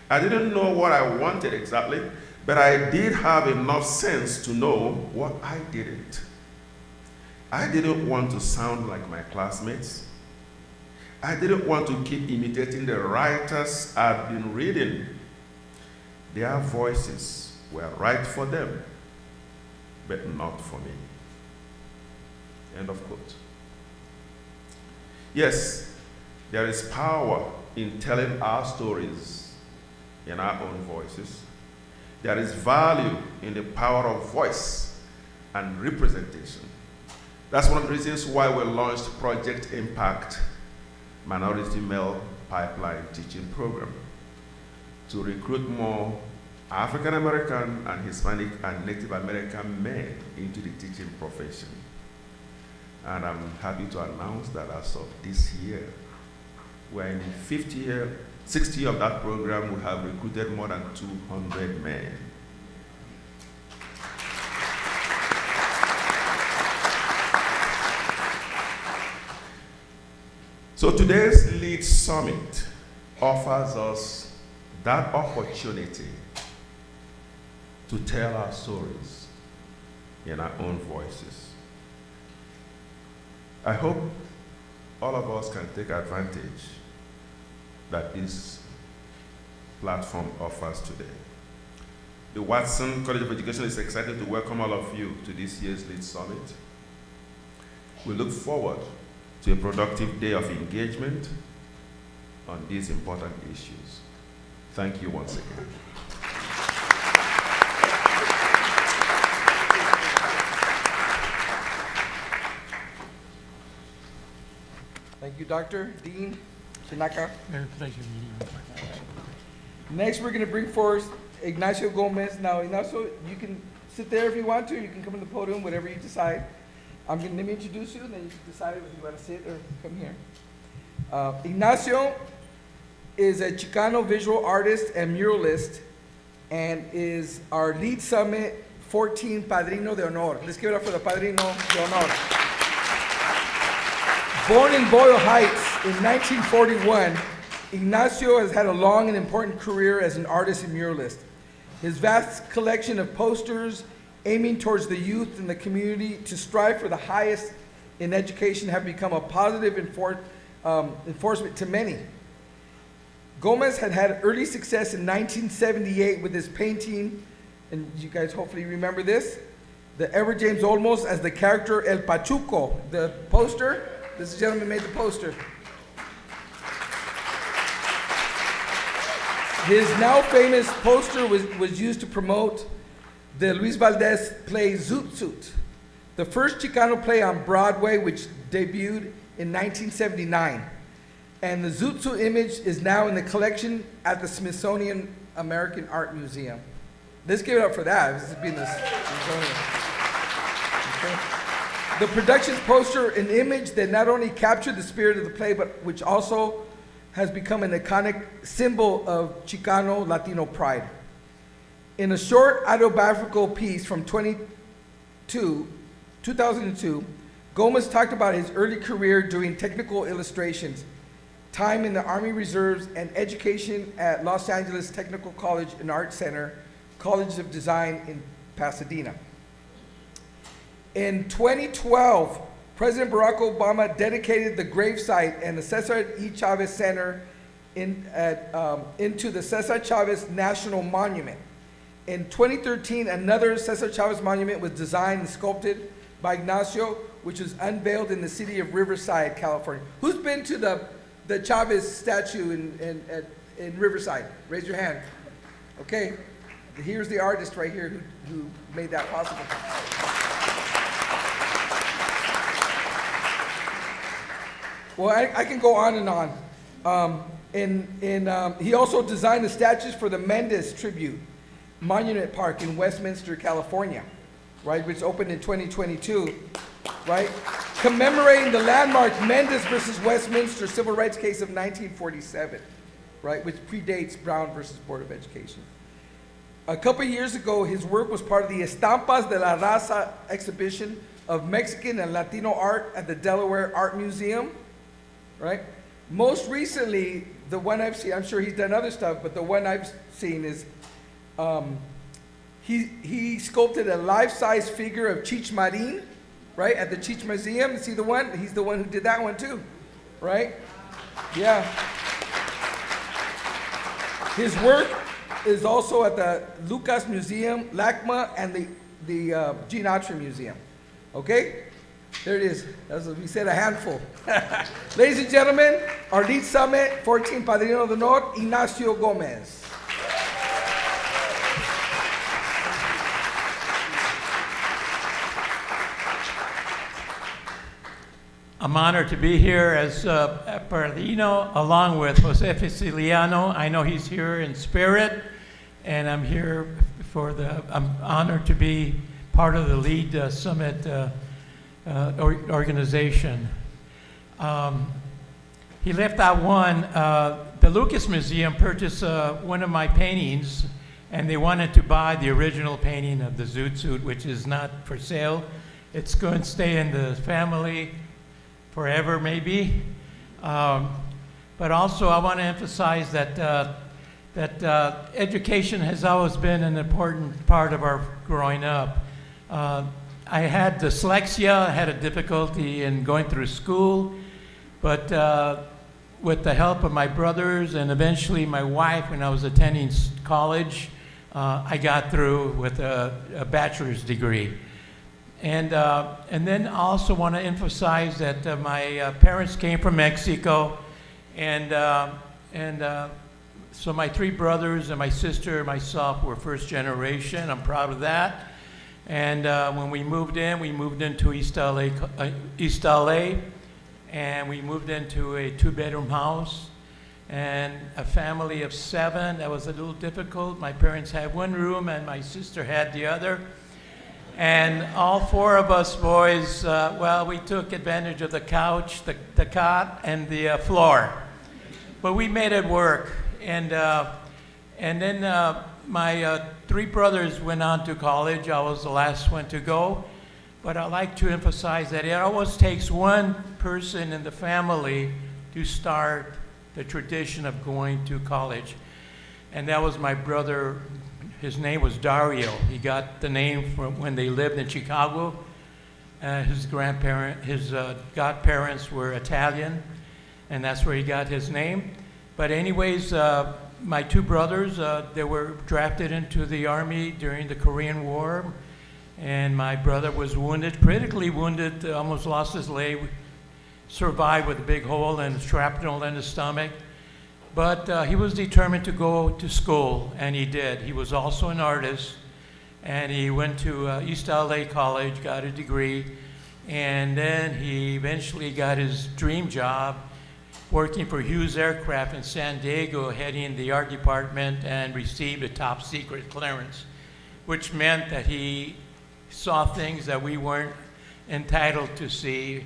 I didn't know what I wanted exactly, but I did have enough sense to know what I didn't. I didn't want to sound like my classmates. I didn't want to keep imitating the writers I'd been reading. Their voices were right for them, but not for me." End of quote. Yes, there is power in telling our stories in our own voices. There is value in the power of voice and representation. That's one of the reasons why we launched Project Impact, Minority Male Pipeline Teaching Program, to recruit more African American and Hispanic and Native American men into the teaching profession. And I'm happy to announce that as of this year, we're in the 6th year of that program. We have recruited more than 200 men. So today's Lead Summit offers us that opportunity to tell our stories in our own voices. I hope all of us can take advantage that this platform offers today. The Watson College of Education is excited to welcome all of you to this year's Lead Summit. We look forward to a productive day of engagement on these important issues. Thank you once again. Thank you, Dr. Dean Shinaka. Pleasure meeting you. Next, we're going to bring forth Ignacio Gomez. Now, Ignacio, you can sit there if you want to. You can come to the podium, whatever you decide. Let me introduce you, and then you can decide if you want to sit or come here. Ignacio is a Chicano visual artist and muralist, and is our Lead Summit 14 Padrino de Honor. Let's give it up for the Padrino de Honor. Born in Boyle Heights in 1941, Ignacio has had a long and important career as an artist and muralist. His vast collection of posters aiming towards the youth and the community to strive for the highest in education have become a positive enforcement to many. Gomez had early success in 1978 with his painting, and you guys hopefully remember this, the Edward James Olmos as the character El Pachuco. The poster, this gentleman made the poster. His now famous poster was used to promote the Luis Valdez play Zoot Suit, the first Chicano play on Broadway, which debuted in 1979. And the Zoot Suit image is now in the collection at the Smithsonian American Art Museum. Let's give it up for that. This has been the Smithsonian. Okay. The production's poster, an image that not only captured the spirit of the play, but which also has become an iconic symbol of Chicano Latino pride. In a short autobiographical piece from 2002, Gomez talked about his early career doing technical illustrations, time in the Army Reserves, and education at Los Angeles Technical College and Art Center, College of Design in Pasadena. In 2012, President Barack Obama dedicated the gravesite and the Cesar E. Chavez Center into the Cesar Chavez National Monument. In 2013, another Cesar Chavez monument was designed and sculpted by Ignacio, which was unveiled in the city of Riverside, California. Who's been to the Chavez statue in Riverside? Raise your hand. Okay, here's the artist right here who made that possible. Well, I can go on and on. He also designed the statues for the Mendes Tribute Monument Park in Westminster, California, right, which opened in 2022, right, commemorating the landmark Mendes versus Westminster civil rights case of 1947, right, which predates Brown versus Board of Education. A couple years ago, his work was part of the Estampas de la Raza exhibition of Mexican and Latino art at the Delaware Art Museum, right? Most recently, the one I've seen, I'm sure he's done other stuff, but the one I've seen is he sculpted a life-size figure of Cheech Marin, right, at the Cheech Museum. See the one? He's the one who did that one too, right? Yeah. His work is also at the Lucas Museum, LACMA, and the Gene Autry Museum. Okay? There it is. As we said, a handful. Ladies and gentlemen, our lead summit, 14 Padrino de Honor, Ignacio Gomez. I'm honored to be here as Padrino, along with Jose Ficiliano. I know he's here in spirit, and I'm here I'm honored to be part of the Lead Summit organization. He left out one. The Lucas Museum purchased one of my paintings, and they wanted to buy the original painting of the Zoot Suit, which is not for sale. It's going to stay in the family forever, maybe. But also, I want to emphasize that education has always been an important part of our growing up. I had dyslexia, I had a difficulty in going through school, but with the help of my brothers and eventually my wife when I was attending college, I got through with a bachelor's degree. And then I also want to emphasize that my parents came from Mexico, and so my three brothers and my sister and myself were first generation. I'm proud of that. And when we moved into East LA, and we moved into a 2-bedroom house and a family of 7. That was a little difficult. My parents had one room and my sister had the other. And all 4 of us boys, we took advantage of the couch, the cot, and the floor. But we made it work. And then my 3 brothers went on to college. I was the last one to go. But I like to emphasize that it always takes one person in the family to start the tradition of going to college. And that was my brother. His name was Dario. He got the name from when they lived in Chicago. His godparents were Italian, and that's where he got his name. But anyways, my two brothers, they were drafted into the Army during the Korean War, and my brother was wounded, critically wounded, almost lost his leg, survived with a big hole and shrapnel in his stomach. But he was determined to go to school, and he did. He was also an artist, and he went to East LA College, got a degree, and then he eventually got his dream job working for Hughes Aircraft in San Diego, heading the art department, and received a top secret clearance, which meant that he saw things that we weren't entitled to see.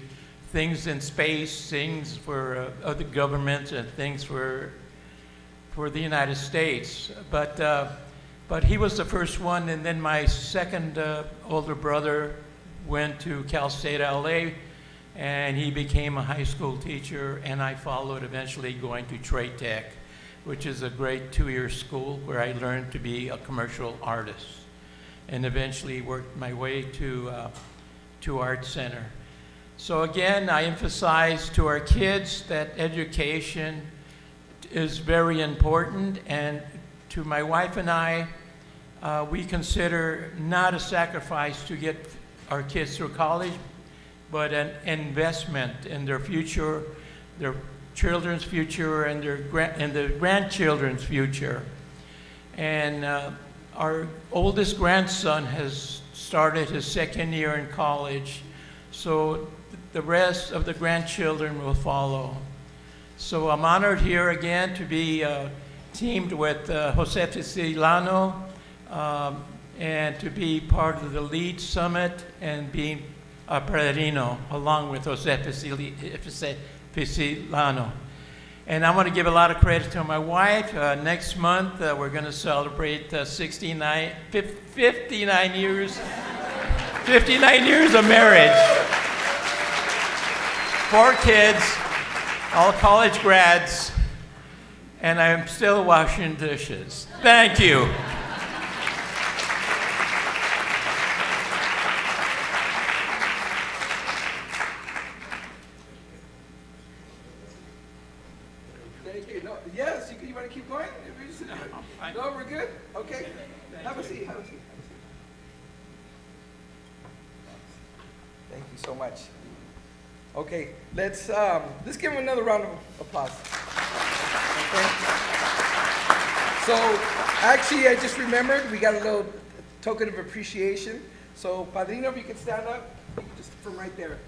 Things in space, things for other governments, and things for the United States. But he was the first one, and then my second older brother went to Cal State LA, and he became a high school teacher, and I followed, eventually going to Trade Tech, which is a great 2-year school where I learned to be a commercial artist, and eventually worked my way to Art Center. So again, I emphasize to our kids that education is very important, and to my wife and I, we consider not a sacrifice to get our kids through college, but an investment in their future, their children's future, and their grandchildren's future. And our oldest grandson has started his second year in college, so the rest of the grandchildren will follow. So I'm honored here again to be teamed with Jose Ficilano and to be part of the LEAD Summit and being a padrino along with Jose Ficilano. And I want to give a lot of credit to my wife. Next month we're going to celebrate 59 years of marriage. 4 kids, all college grads, and I'm still washing dishes. Thank you. Thank you. No, yes, you want to keep going? No, we're good? Okay. Have a seat. Thank you so much. Okay, let's give him another round of applause. Okay. So, actually, I just remembered we got a little token of appreciation. So, Padrino, if you could stand up, just from right there.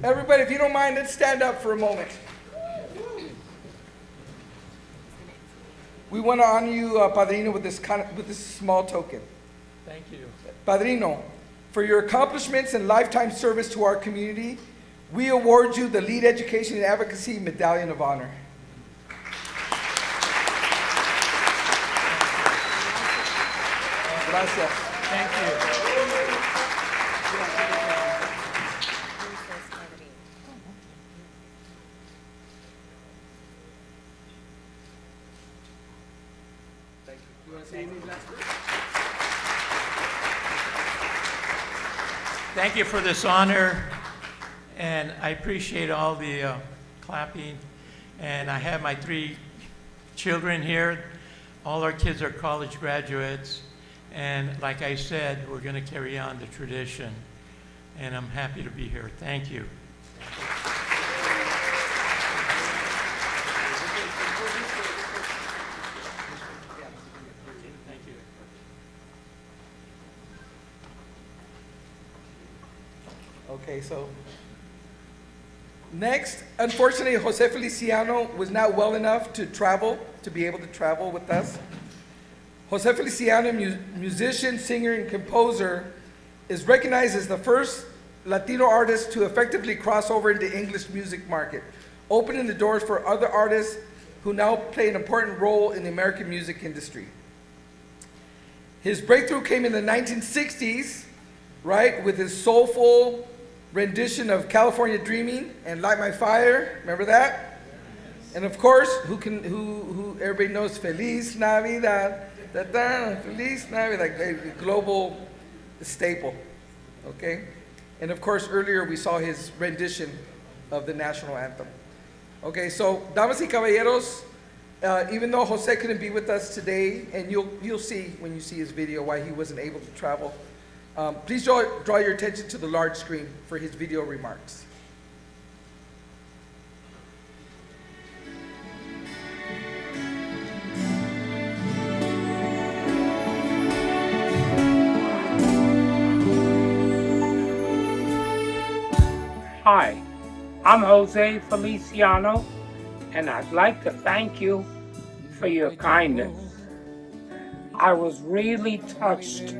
Everybody, if you don't mind, let's stand up for a moment. We want to honor you, Padrino, with this small token. Thank you. Padrino, for your accomplishments and lifetime service to our community, we award you the LEAD Education and Advocacy Medallion of Honor. Gracias. Thank you. You want to say anything last word? Thank you for this honor, and I appreciate all the clapping. And I have my 3 children here. All our kids are college graduates, and like I said, we're going to carry on the tradition, and I'm happy to be here. Thank you. Thank you. Okay, so next, unfortunately, Jose Feliciano was not well enough to be able to travel with us. Jose Feliciano, musician, singer, and composer, is recognized as the first Latino artist to effectively cross over into the English music market, opening the doors for other artists who now play an important role in the American music industry. His breakthrough came in the 1960s, right, with his soulful rendition of California Dreaming and Light My Fire. Remember that? And of course, who everybody knows, Feliz Navidad, da-da, Feliz Navidad, like a global staple, okay? And of course, earlier we saw his rendition of the national anthem. Okay, so, damas y caballeros, even though Jose couldn't be with us today, and you'll see when you see his video why he wasn't able to travel, please draw your attention to the large screen for his video remarks. Hi, I'm Jose Feliciano, and I'd like to thank you for your kindness. I was really touched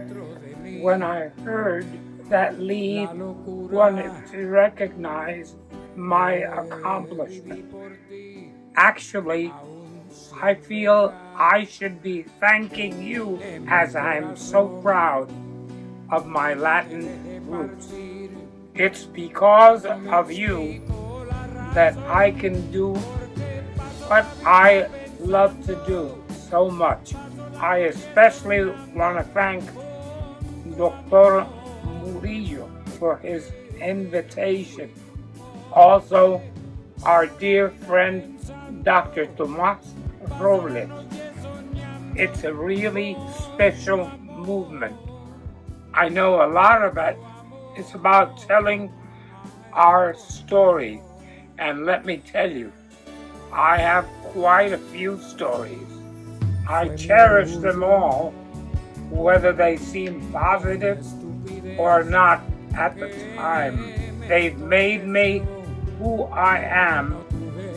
when I heard that Lee wanted to recognize my accomplishment. Actually, I feel I should be thanking you, as I'm so proud of my Latin roots. It's because of you that I can do what I love to do so much. I especially want to thank Dr. Murillo for his invitation. Also, our dear friend, Dr. Tomas Robles. It's a really special movement. I know a lot of it. It's about telling our story. And let me tell you, I have quite a few stories. I cherish them all, whether they seem positive or not at the time. They've made me who I am,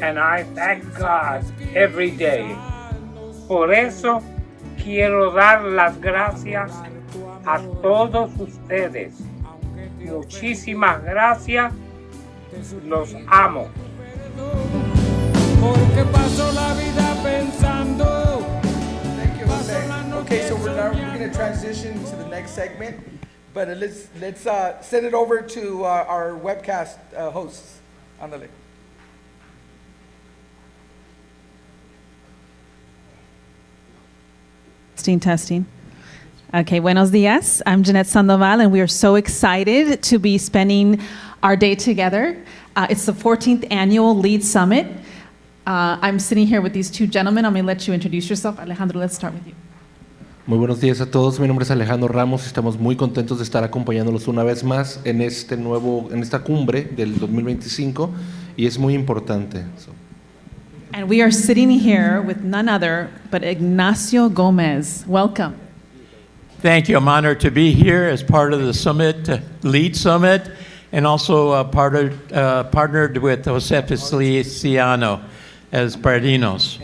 and I thank God every day. Por eso quiero dar las gracias a todos ustedes. Muchísimas gracias. Los amo. Thank you, Jose. Okay, so we're going to transition to the next segment, but let's send it over to our webcast hosts. Ándale. Testing. Okay, buenos dias. I'm Jeanette Sandoval, and we are so excited to be spending our day together. It's the 14th annual LEAD Summit. I'm sitting here with these two gentlemen. I'm going to let you introduce yourself. Alejandro, let's start with you. Muy buenos días a todos. Mi nombre es Alejandro Ramos y estamos muy contentos de estar acompañándolos una vez más en esta cumbre del 2025 y es muy importante. And we are sitting here with none other but Ignacio Gomez. Welcome. Thank you. I'm honored to be here as part of the summit, LEAD Summit, and also partnered with Jose Feliciano as padrinos.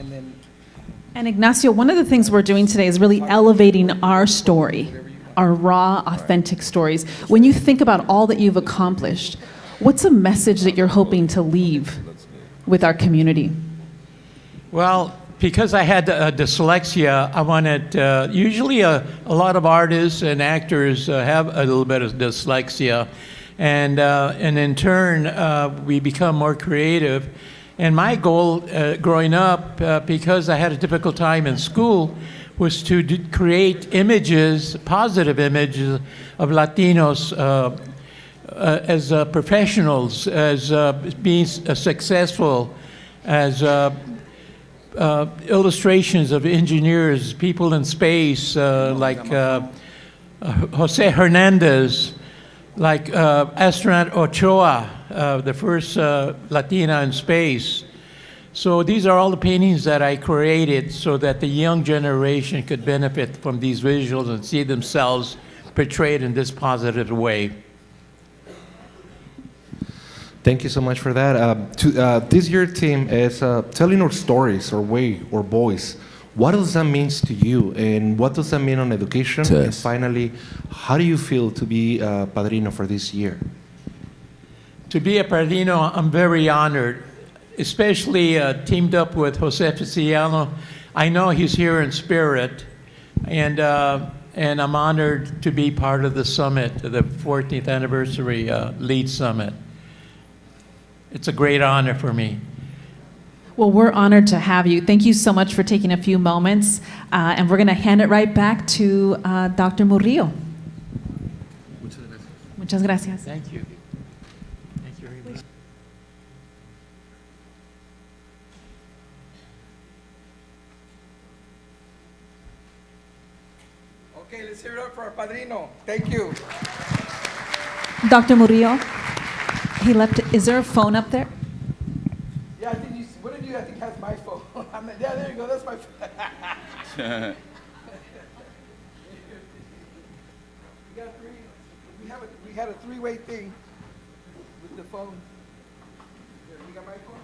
And Ignacio, one of the things we're doing today is really elevating our story, our raw, authentic stories. When you think about all that you've accomplished, what's a message that you're hoping to leave with our community? Well, because I had dyslexia, I wanted, usually a lot of artists and actors have a little bit of dyslexia, and in turn, we become more creative. And my goal growing up, because I had a difficult time in school, was to create images, positive images of Latinos as professionals, as being successful, as illustrations of engineers, people in space, like Jose Hernandez, like astronaut Ochoa, the first Latina in space. So these are all the paintings that I created so that the young generation could benefit from these visuals and see themselves portrayed in this positive way. Thank you so much for that. This year's theme is telling our stories, our way, our voice. What does that mean to you, and what does that mean on education? And finally, how do you feel to be a padrino for this year? To be a padrino, I'm very honored, especially teamed up with Jose Feliciano. I know he's here in spirit, and I'm honored to be part of the summit, the 14th anniversary LEAD Summit. It's a great honor for me. Well, we're honored to have you. Thank you so much for taking a few moments, and we're going to hand it right back to Dr. Murillo. Muchas gracias. Thank you. Thank you very much. Okay, let's hear it up for our padrino. Thank you. Dr. Murillo, he left. Is there a phone up there? Yeah, I think one of you, I think, has my phone. Yeah, there you go. That's my phone. We had a three-way thing with the phone. Here, you got my phone?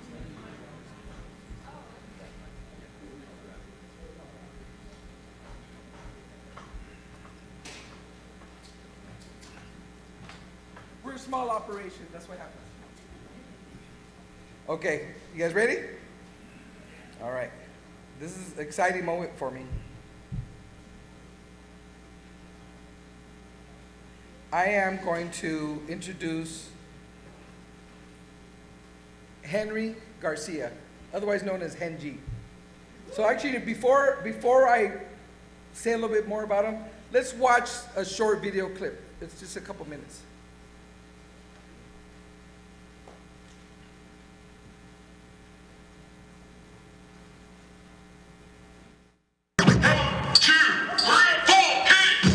We're a small operation. That's what happens. Okay, you guys ready? All right. This is an exciting moment for me. I am going to introduce Henry Garcia, otherwise known as Henji. So actually, before I say a little bit more about him, let's watch a short video clip. It's just a couple minutes.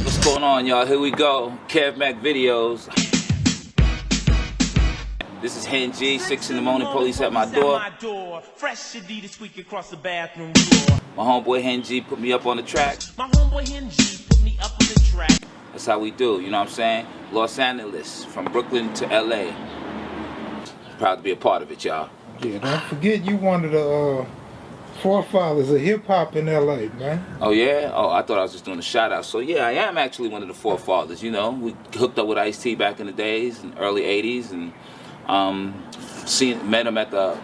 What's going on, y'all? Here we go. Kev Mac Videos. This is Hen G, 6 in the morning, police at my door. Fresh Adidas squeak across the bathroom floor. My homeboy Hen G put me up on the track. My homeboy Hen G put me up on the track. That's how we do, you know what I'm saying? Los Angeles, from Brooklyn to LA. Proud to be a part of it, y'all. Yeah, don't forget you one of the forefathers of hip-hop in LA, man. Oh, yeah? Oh, I thought I was just doing a shout-out. So, yeah, I am actually one of the forefathers, you know. We hooked up with Ice-T back in the days, in the early 80s, and met him at the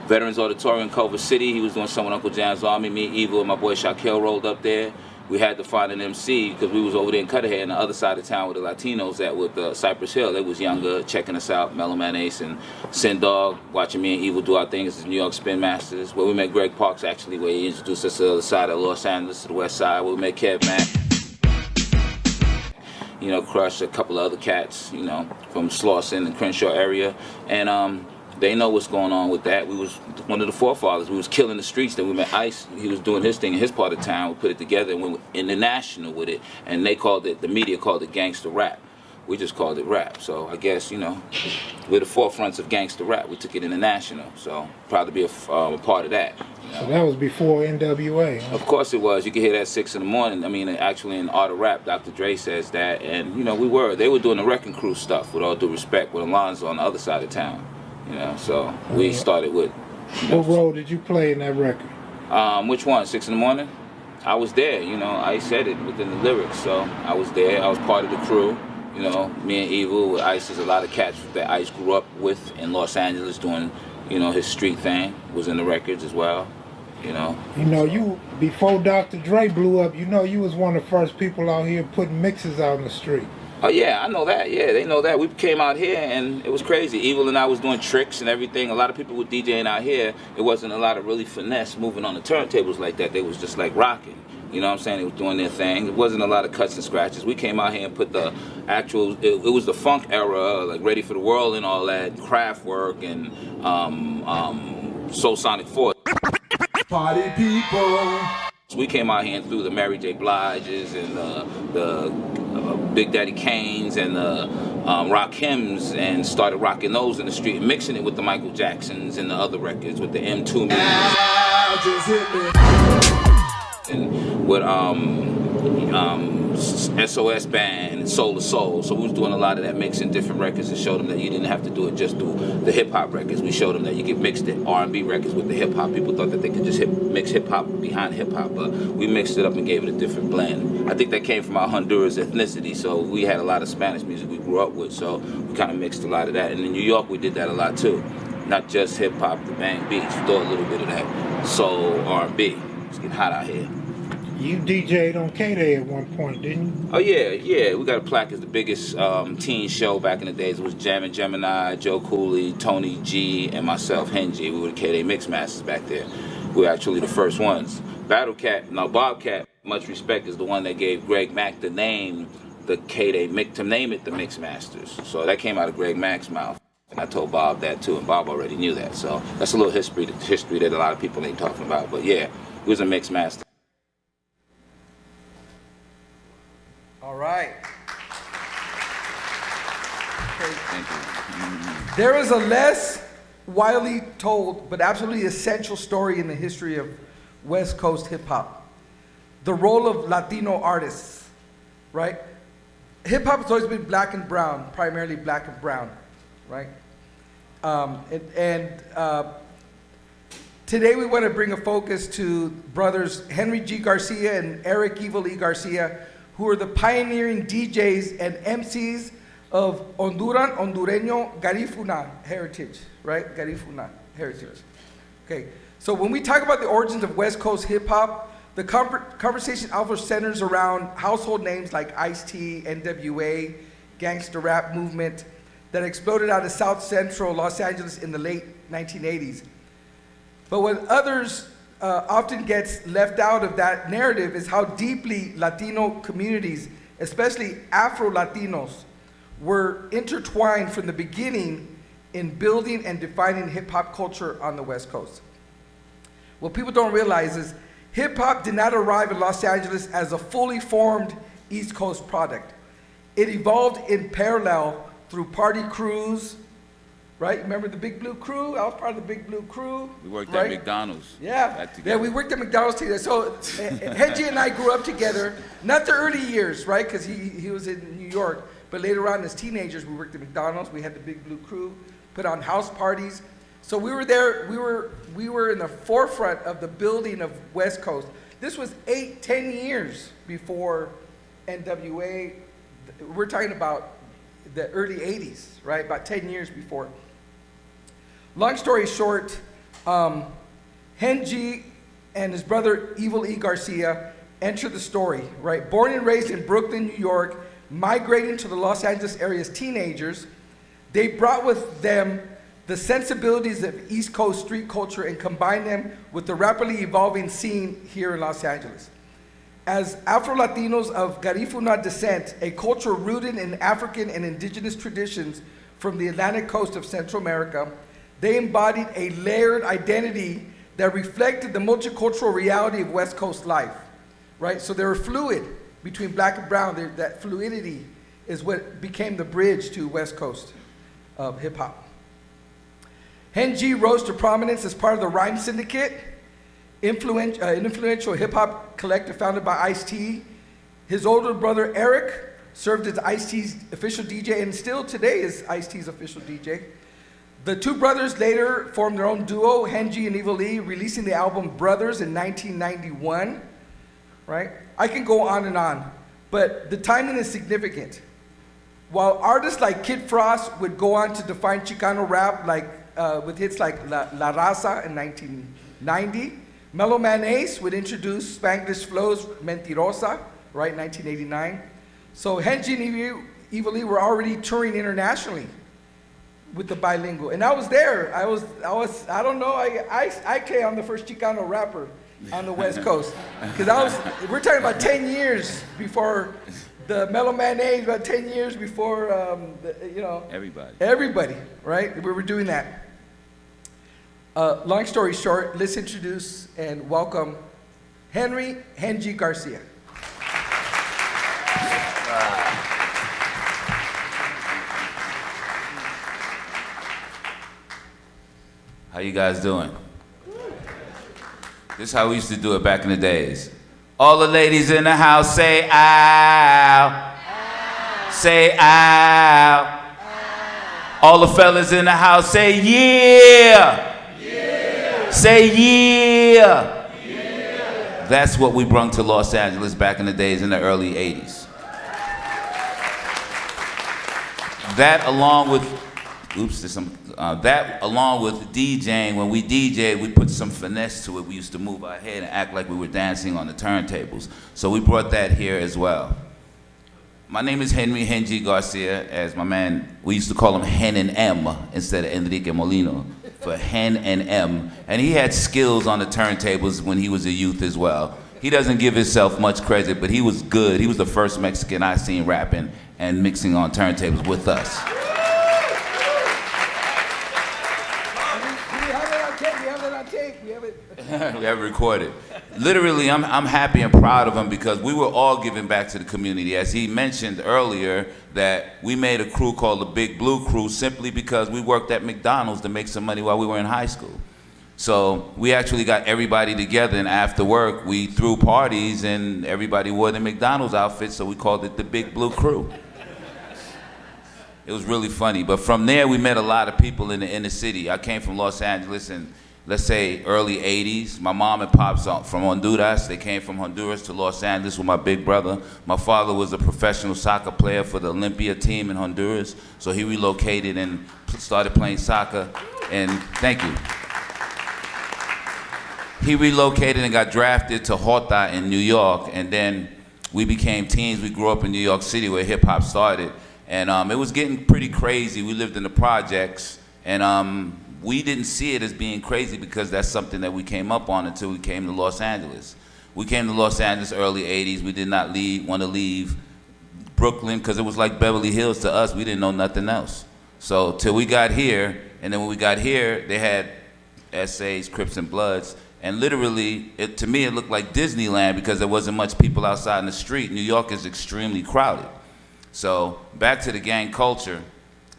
Veterans Auditorium in Culver City. He was doing something with Uncle Jam's Army. Me, Evil, and my boy Shaquille rolled up there. We had to find an MC because we was over there in Cudahy on the other side of town with the Latinos at with Cypress Hill. They was younger, checking us out, Mellow Man Ace and Sin Dog, watching me and Evil do our things as New York Spin Masters. Where we met Greg Parks, actually, where he introduced us to the other side of Los Angeles, to the west side, where we met Kev Mac. You know, Crush, a couple of other cats, you know, from Slauson and Crenshaw area. And they know what's going on with that. We was one of the forefathers. We was killing the streets. Then we met Ice. He was doing his thing in his part of town. We put it together and went international with it. And they called it, the media called it gangster rap. We just called it rap. So I guess, you know, we're the forefronts of gangster rap. We took it international. So proud to be a part of that. You know? So that was before NWA. Huh? Of course it was. You can hear that at 6 in the morning. I mean, actually in Art of Rap, Dr. Dre says that. And, you know, they were doing the Wrecking Crew stuff, with all due respect, with Alonzo on the other side of town. You know, so we started with. What role did you play in that record? Which one? 6 in the morning? I was there, you know, I said it within the lyrics, so I was there. I was part of the crew. You know, me and Evil with Ice, there's a lot of cats that Ice grew up with in Los Angeles doing, you know, his street thing, was in the records as well, you know. You know, you, before Dr. Dre blew up, you know, you was one of the first people out here putting mixes out in the street. Oh yeah, I know that, yeah, they know that. We came out here and it was crazy. Evil and I was doing tricks and everything. A lot of people were DJing out here. It wasn't a lot of really finesse moving on the turntables like that. They was just like rocking. You know what I'm saying? They was doing their thing. It wasn't a lot of cuts and scratches. We came out here and put the actual, it was the funk era, like Ready for the World and all that, Kraftwerk and Soul Sonic Force. Party people. So we came out here and threw the Mary J. Bliges and the Big Daddy Kanes and the Rakims and started rocking those in the street and mixing it with the Michael Jacksons and the other records with the M2 music. And with SOS Band and Soul to Soul. So we was doing a lot of that, mixing different records and showed them that you didn't have to do it just through the hip-hop records. We showed them that you could mix the R&B records with the hip-hop. People thought that they could just mix hip-hop behind hip-hop, but we mixed it up and gave it a different blend. I think that came from our Honduras ethnicity, so we had a lot of Spanish music we grew up with, so we kind of mixed a lot of that. And in New York, we did that a lot too. Not just hip-hop, the bang beats, throw a little bit of that soul, R&B. It's getting hot out here. You DJ'd on K-Day at one point, didn't you? Oh yeah. We got a plaque as the biggest teen show back in the days. It was Jammin' Gemini, Joe Cooley, Tony G, and myself, Henji. We were the K-Day Mix Masters back there. We were actually the first ones. Bobcat, much respect, is the one that gave Greg Mack the name, the K-Day Mix, to name it the Mix Masters. So that came out of Greg Mack's mouth. And I told Bob that too, and Bob already knew that. So that's a little history that a lot of people ain't talking about. But yeah, he was a Mix Master. All right. Thank you. There is a less widely told but absolutely essential story in the history of West Coast hip hop. The role of Latino artists, right? Hip hop has always been black and brown, primarily black and brown, right? Today we want to bring a focus to brothers Henry G. Garcia and Eric Evil E. Garcia, who are the pioneering DJs and MCs of Hondureño Garifuna heritage, right? Garifuna heritage. Okay, so when we talk about the origins of West Coast hip hop, the conversation also centers around household names like Ice-T, NWA, gangster rap movement that exploded out of South Central Los Angeles in the late 1980s. But what others often gets left out of that narrative is how deeply Latino communities, especially Afro-Latinos, were intertwined from the beginning in building and defining hip-hop culture on the West Coast. What people don't realize is hip-hop did not arrive in Los Angeles as a fully formed East Coast product. It evolved in parallel through party crews, right? Remember the Big Blue Crew? I was part of the Big Blue Crew. We worked right? at McDonald's. Yeah, we worked at McDonald's together. So Henji and I grew up together, not the early years, right? Because he was in New York, but later on as teenagers, we worked at McDonald's. We had the Big Blue Crew, put on house parties. So we were there, we were in the forefront of the building of West Coast. This was 8-10 years before NWA. We're talking about the early 80s, right? About 10 years before. Long story short, Henji and his brother Evil E. Garcia enter the story, right? Born and raised in Brooklyn, New York, migrating to the Los Angeles area as teenagers, they brought with them the sensibilities of East Coast street culture and combined them with the rapidly evolving scene here in Los Angeles. As Afro-Latinos of Garifuna descent, a culture rooted in African and indigenous traditions from the Atlantic coast of Central America, they embodied a layered identity that reflected the multicultural reality of West Coast life, right? So they were fluid between black and brown. That fluidity is what became the bridge to West Coast hip hop. Henji rose to prominence as part of the Rhyme Syndicate, an influential hip hop collective founded by Ice-T. His older brother Eric served as Ice-T's official DJ and still today is Ice-T's official DJ. The two brothers later formed their own duo, Henji and Evil E, releasing the album Brothers in 1991, right? I can go on, but the timing is significant. While artists like Kid Frost would go on to define Chicano rap with hits like La Raza in 1990, Mellow Man Ace would introduce Spanglish Flow's Mentirosa, right, 1989. So Henji and Evil E were already touring internationally with the bilingual. And I was there. I don't know, I came on the first Chicano rapper on the West Coast. Because we're talking about 10 years before the Mellow Man Ace, about 10 years before, everybody, right? We were doing that. Long story short, let's introduce and welcome Henji Garcia. How you guys doing? This is how we used to do it back in the days. All the ladies in the house say ow. Say ow. All the fellas in the house say yeah. Say yeah. That's what we brought to Los Angeles back in the days in the early 80s. That along with Oops, there's some, that along with DJing, when we DJed, we put some finesse to it. We used to move our head and act like we were dancing on the turntables. So we brought that here as well. My name is Henry Henji Garcia, as my man, we used to call him Hen and M instead of Enrique Molino, for Hen and M. And he had skills on the turntables when he was a youth as well. He doesn't give himself much credit, but he was good. He was the first Mexican I seen rapping and mixing on turntables with us. We have it recorded. Literally, I'm happy and proud of him because we were all giving back to the community. As he mentioned earlier, that we made a crew called the Big Blue Crew simply because we worked at McDonald's to make some money while we were in high school. So we actually got everybody together, and after work, we threw parties, and everybody wore the McDonald's outfits, so we called it the Big Blue Crew. It was really funny. But from there, we met a lot of people in the inner city. I came from Los Angeles in, let's say, early 80s. My mom and pops are from Honduras. They came from Honduras to Los Angeles with my big brother. My father was a professional soccer player for the Olympia team in Honduras, so he relocated and started playing soccer. And thank you. He relocated and got drafted to Horta in New York, and then we became teens. We grew up in New York City where hip-hop started, and it was getting pretty crazy. We lived in the projects, and we didn't see it as being crazy because that's something that we came up on until we came to Los Angeles. We came to Los Angeles early 80s. We did not want to leave Brooklyn because it was like Beverly Hills to us. We didn't know nothing else. So till we got here, and then when we got here, they had SAs, Crips and Bloods, and literally, to me, it looked like Disneyland because there wasn't much people outside in the street. New York is extremely crowded. So back to the gang culture,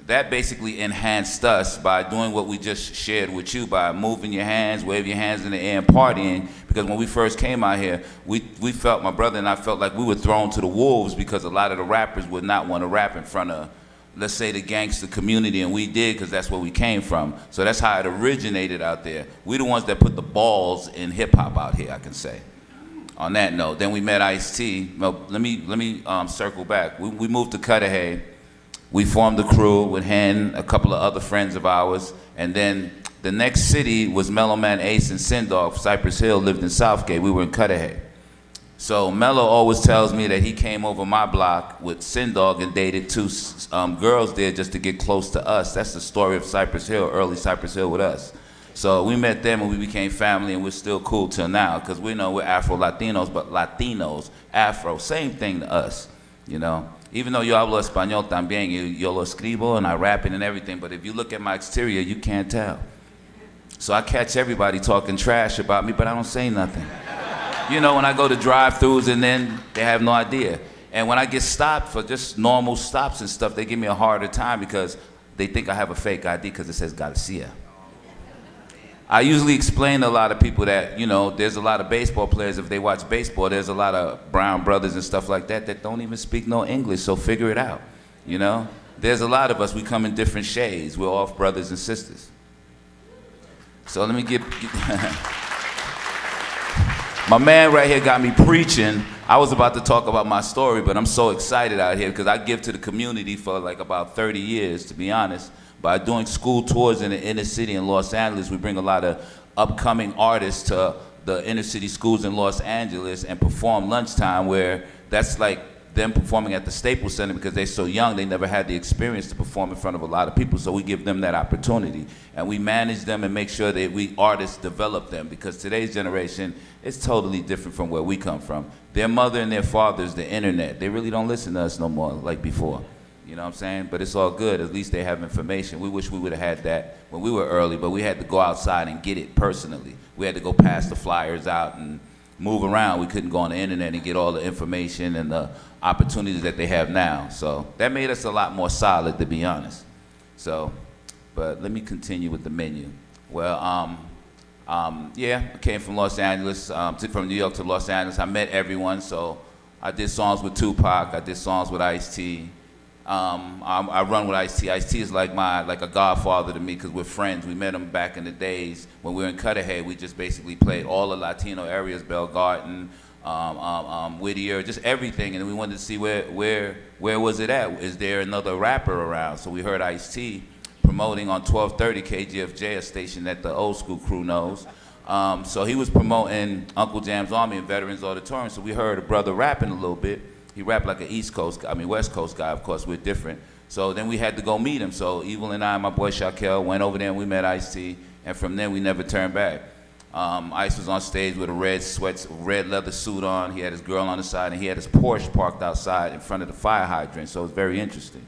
that basically enhanced us by doing what we just shared with you, by moving your hands, wave your hands in the air and partying, because when we first came out here, we felt, my brother and I felt like we were thrown to the wolves because a lot of the rappers would not want to rap in front of, let's say, the gangster community, and we did because that's where we came from. So that's how it originated out there. We the ones that put the balls in hip-hop out here, I can say. On that note, then we met Ice-T. Well, let me circle back. We moved to Cudahy. We formed a crew with Hen, a couple of other friends of ours, and then the next city was Mellow Man Ace and Sindog. Cypress Hill lived in Southgate. We were in Cudahy. So Mello always tells me that he came over my block with Sindog and dated two girls there just to get close to us. That's the story of Cypress Hill, early Cypress Hill with us. So we met them and we became family, and we're still cool till now because we know we're Afro-Latinos, but Latinos, Afro, same thing to us, you know. Even though yo hablo español también, yo lo escribo and I rap it and everything, but if you look at my exterior, you can't tell. So I catch everybody talking trash about me, but I don't say nothing. You know, when I go to drive-thrus and then they have no idea. And when I get stopped for just normal stops and stuff, they give me a harder time because they think I have a fake ID because it says Garcia. I usually explain to a lot of people that, you know, there's a lot of baseball players, if they watch baseball, there's a lot of brown brothers and stuff like that that don't even speak no English, so figure it out, you know? There's a lot of us, we come in different shades. We're all brothers and sisters. So let me get my man right here got me preaching. I was about to talk about my story, but I'm so excited out here because I give to the community for like about 30 years, to be honest. By doing school tours in the inner city in Los Angeles, we bring a lot of upcoming artists to the inner city schools in Los Angeles and perform lunchtime, where that's like them performing at the Staples Center because they're so young, they never had the experience to perform in front of a lot of people, so we give them that opportunity. And we manage them and make sure that we artists develop them, because today's generation is totally different from where we come from. Their mother and their father is the internet. They really don't listen to us no more like before. You know what I'm saying? But it's all good. At least they have information. We wish we would have had that when we were early, but we had to go outside and get it personally. We had to go pass the flyers out and move around. We couldn't go on the internet and get all the information and the opportunities that they have now. So that made us a lot more solid, to be honest. So, but let me continue with the menu. Well, yeah, I came from Los Angeles, from New York to Los Angeles. I met everyone, so I did songs with Tupac. I did songs with Ice-T. I run with Ice-T. Ice-T is like a godfather to me because we're friends. We met him back in the days when we were in Cudahy. We just basically played all the Latino areas, Bell Garden, Whittier, just everything. And we wanted to see where was it at? Is there another rapper around? So we heard Ice-T promoting on 1230 KGFJ, a station that the old school crew knows. So he was promoting Uncle Jam's Army and Veterans Auditorium. So we heard a brother rapping a little bit. He rapped like an West Coast guy. Of course, we're different. So then we had to go meet him. So Evil and I, my boy Shaquille, went over there and we met Ice-T. And from then we never turned back. Ice was on stage with a red leather suit on. He had his girl on the side, and he had his Porsche parked outside in front of the fire hydrant. So it was very interesting.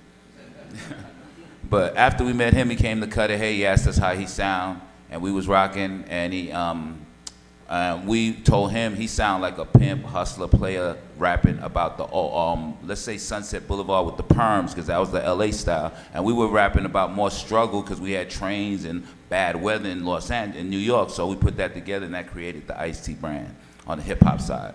But after we met him, he came to Cutter Hay. He asked us how he sound, and we was rocking. And we told him he sounded like a pimp, hustler, player, rapping about the, let's say Sunset Boulevard with the perms, because that was the LA style. And we were rapping about more struggle because we had trains and bad weather in Los Angeles, in New York. So we put that together, and that created the Ice-T brand on the hip hop side.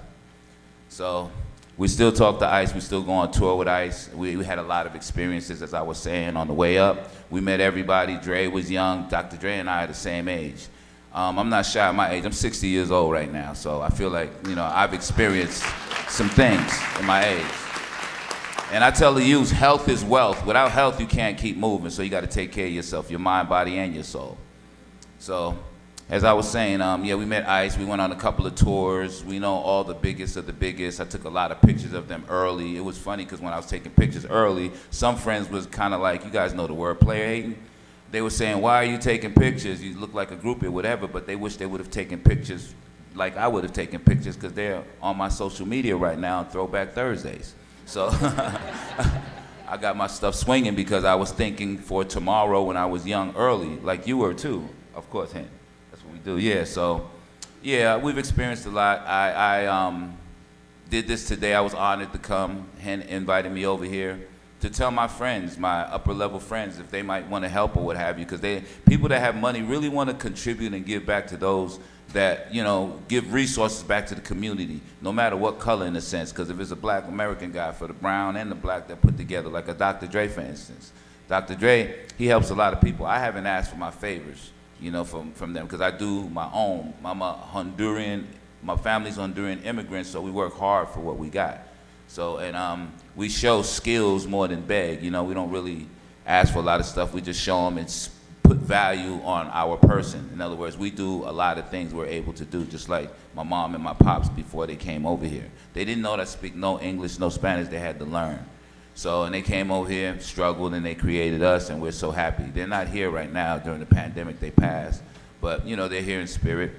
So we still talk to Ice. We still go on tour with Ice. We had a lot of experiences, as I was saying, on the way up. We met everybody. Dre was young. Dr. Dre and I are the same age. I'm not shy of my age. I'm 60 years old right now, so I feel like, I've experienced some things in my age. And I tell the youth, health is wealth. Without health, you can't keep moving, so you got to take care of yourself, your mind, body, and your soul. So, as I was saying, we met Ice. We went on a couple of tours. We know all the biggest of the biggest. I took a lot of pictures of them early. It was funny because when I was taking pictures early, some friends was kind of like, you guys know the word player hating. They were saying, why are you taking pictures? You look like a groupie or whatever, but they wish they would have taken pictures like I would have taken pictures because they're on my social media right now on Throwback Thursdays. So I got my stuff swinging because I was thinking for tomorrow when I was young early, like you were too. Of course, Hen. That's what we do. Yeah, so, yeah, we've experienced a lot. I did this today. I was honored to come. Hen invited me over here to tell my friends, my upper level friends, if they might want to help or what have you, because people that have money really want to contribute and give back to those that, give resources back to the community, no matter what color in a sense, because if it's a black American guy, for the brown and the black that put together, like a Dr. Dre, for instance. Dr. Dre, he helps a lot of people. I haven't asked for my favors, from them, because I do my own. I'm a Honduran, my family's Honduran immigrants, so we work hard for what we got. So, and we show skills more than beg. We don't really ask for a lot of stuff. We just show them and put value on our person. In other words, we do a lot of things we're able to do, just like my mom and my pops before they came over here. They didn't know that I speak no English, no Spanish. They had to learn. So, and they came over here, struggled, and they created us, and we're so happy. They're not here right now. During the pandemic, they passed. But, they're here in spirit.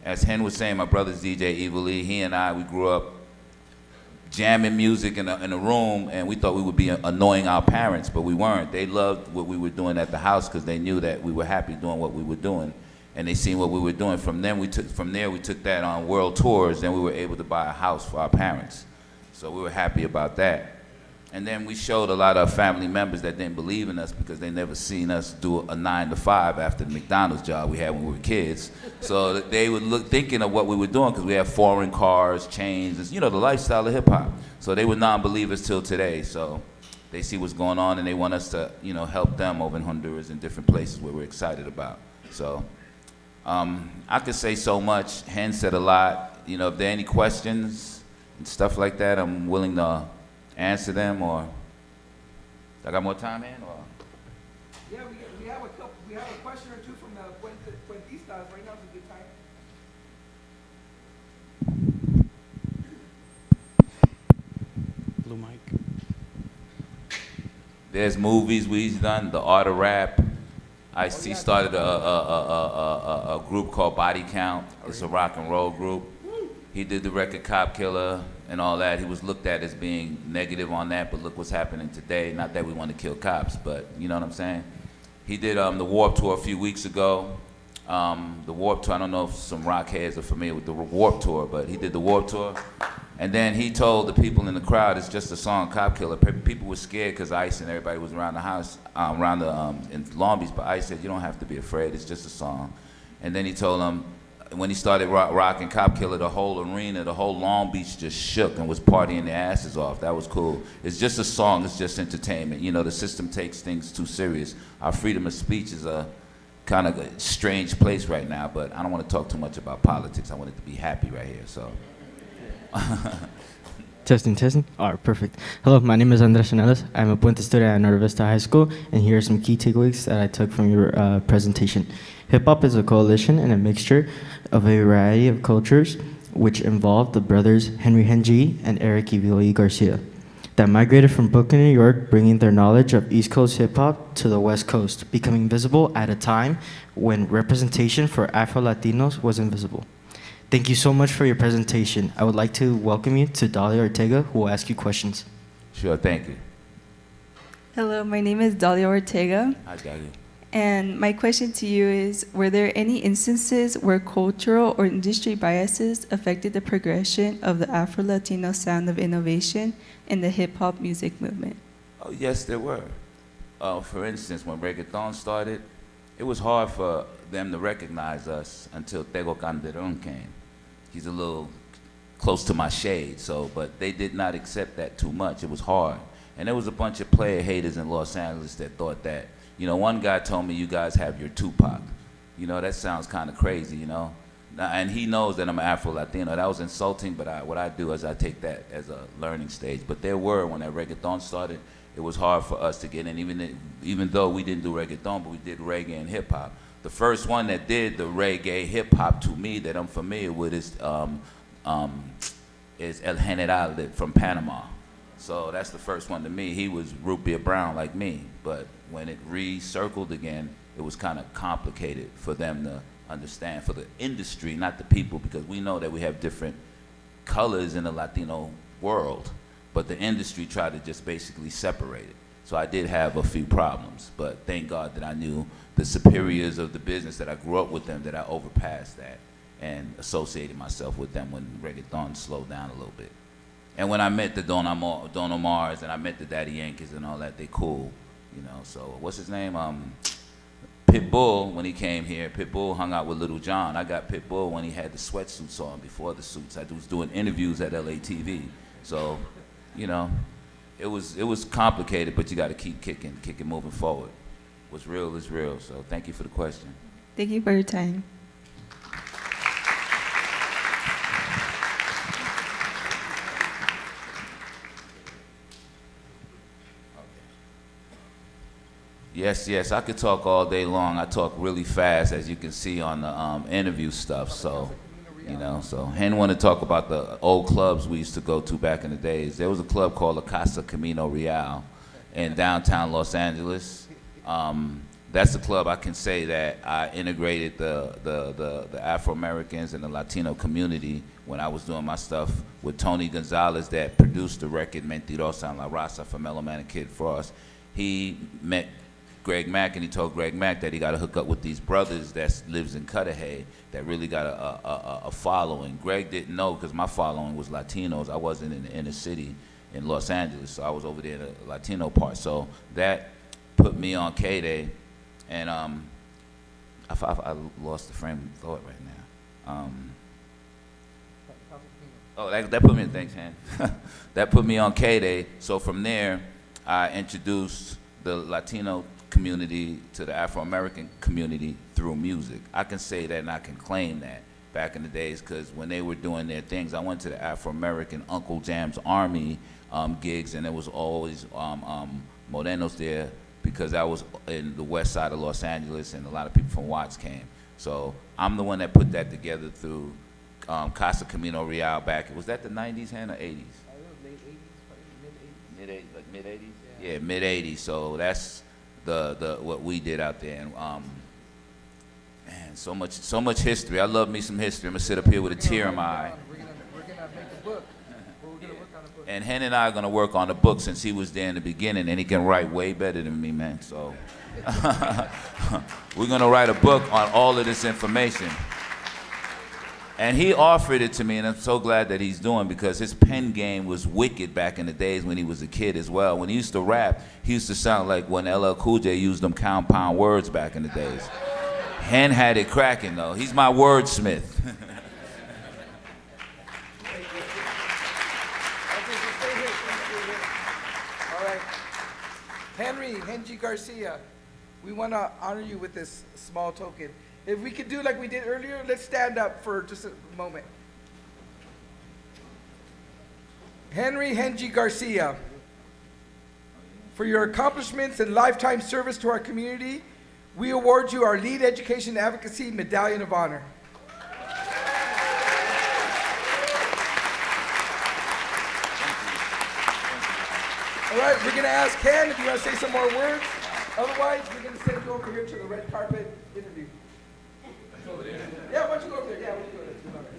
As Hen was saying, my brother's DJ Evil E. He and I, we grew up jamming music in a room, and we thought we would be annoying our parents, but we weren't. They loved what we were doing at the house because they knew that we were happy doing what we were doing, and they seen what we were doing. From there, we took that on world tours, and we were able to buy a house for our parents. So we were happy about that. And then we showed a lot of family members that didn't believe in us because they never seen us do a 9 to 5 after the McDonald's job we had when we were kids. So they would look thinking of what we were doing because we had foreign cars, chains, the lifestyle of hip hop. So they were non-believers till today. So they see what's going on and they want us to, help them over in Honduras and different places where we're excited about. So I could say so much. Hen said a lot. If there are any questions and stuff like that, I'm willing to answer them, or I got more time in, or? Yeah, we have a question or two from the Cuentistas. Right now is a good time. Blue mic. There's movies we've done, The Art of Rap. Ice-T started a group called Body Count. It's a rock and roll group. He did the record Cop Killer and all that. He was looked at as being negative on that, but look what's happening today. Not that we want to kill cops, but you know what I'm saying? He did the Warped Tour a few weeks ago. The Warped Tour, I don't know if some rock heads are familiar with the Warped Tour, but he did the Warped Tour. And then he told the people in the crowd, it's just a song, Cop Killer. People were scared because Ice and everybody was around the house, in Long Beach, but Ice said, you don't have to be afraid, it's just a song. And then he told them, when he started rocking Cop Killer, the whole arena, the whole Long Beach just shook and was partying their asses off. That was cool. It's just a song, it's just entertainment. The system takes things too serious. Our freedom of speech is a kind of a strange place right now, but I don't want to talk too much about politics. I want it to be happy right here, so. Testing, testing. All right, perfect. Hello, my name is Andres Chanales. I'm a Puente student at Norte Vista High School, and here are some key takeaways that I took from your presentation. Hip-hop is a coalition and a mixture of a variety of cultures which involved the brothers Henry Henji and Eric Ivoli Garcia that migrated from Brooklyn, New York, bringing their knowledge of East Coast hip-hop to the West Coast, becoming visible at a time when representation for Afro-Latinos was invisible. Thank you so much for your presentation. I would like to welcome you to Dalia Ortega, who will ask you questions. Sure, thank you. Hello, my name is Dalia Ortega. Hi, Dalia. And my question to you is, were there any instances where cultural or industry biases affected the progression of the Afro-Latino sound of innovation in the hip-hop music movement? Oh, yes, there were. For instance, when reggaeton started, it was hard for them to recognize us until Tego Calderon came. He's a little close to my shade, but they did not accept that too much. It was hard. And there was a bunch of player haters in Los Angeles that thought that, one guy told me, you guys have your Tupac. That sounds kind of crazy, And he knows that I'm Afro-Latino. That was insulting, but what I do is I take that as a learning stage. But there were, when that reggaeton started, it was hard for us to get in, even though we didn't do reggaeton, but we did reggae and hip-hop. The first one that did the reggae hip-hop to me that I'm familiar with is El General from Panama. So that's the first one to me. He was root beer brown like me, but when it recircled again, it was kind of complicated for them to understand, for the industry, not the people, because we know that we have different colors in the Latino world, but the industry tried to just basically separate it. So I did have a few problems, but thank God that I knew the superiors of the business, that I grew up with them, that I overpassed that and associated myself with them when reggaeton slowed down a little bit. And when I met the Don Omars and I met the Daddy Yankees and all that, they cool, So what's his name? Pitbull, when he came here, Pitbull hung out with Little John. I got Pitbull when he had the sweatsuits on before the suits. I was doing interviews at LATV. So, it was complicated, but you got to keep kicking moving forward. What's real is real. So thank you for the question. Thank you for your time. Yes, I could talk all day long. I talk really fast, as you can see on the interview stuff. So, so Hen want to talk about the old clubs we used to go to back in the days. There was a club called La Casa Camino Real in downtown Los Angeles. That's the club I can say that I integrated the Afro-Americans and the Latino community when I was doing my stuff with Tony Gonzalez that produced the record Mentirosa and La Raza for Mellow Man and Kid Frost. He met Greg Mack, and he told Greg Mack that he got to hook up with these brothers that lives in Cudahy that really got a following. Greg didn't know, because my following was Latinos. I wasn't in the inner city in Los Angeles, so I was over there in the Latino part. So that put me on K-Day, and I lost the frame of thought right now. That put me in, thanks, Han. That put me on K-Day. So from there, I introduced the Latino community to the Afro-American community through music. I can say that and I can claim that back in the days, because when they were doing their things, I went to the Afro-American Uncle Jam's Army gigs, and there was always Morenos there, because I was in the west side of Los Angeles and a lot of people from Watts came. So I'm the one that put that together through Casa Camino Real back. Was that the 90s, Han, or 80s? Mid-80s? Yeah, mid-80s. So that's the what we did out there. And man, so much history. I love me some history. I'm gonna sit up here with a tear in my eye. We're gonna make a book. We're gonna work on a book. And Hen and I are gonna work on the book, since he was there in the beginning, and he can write way better than me, man. So we're gonna write a book on all of this information. And he offered it to me, and I'm so glad that he's doing, because his pen game was wicked back in the days when he was a kid as well. When he used to rap, he used to sound like when LL Cool J used them compound words back in the days. Hen had it cracking, though. He's my wordsmith. All right. Henry Garcia, we want to honor you with this small token. If we could do like we did earlier, let's stand up for just a moment. Henry Henji Garcia. For your accomplishments and lifetime service to our community, we award you our Lead Education Advocacy Medallion of Honor. All right, we're going to ask Ken if you want to say some more words. Otherwise, we're going to send you over here to the red carpet interview. Yeah, why don't you go over there? Yeah, why don't you go over there?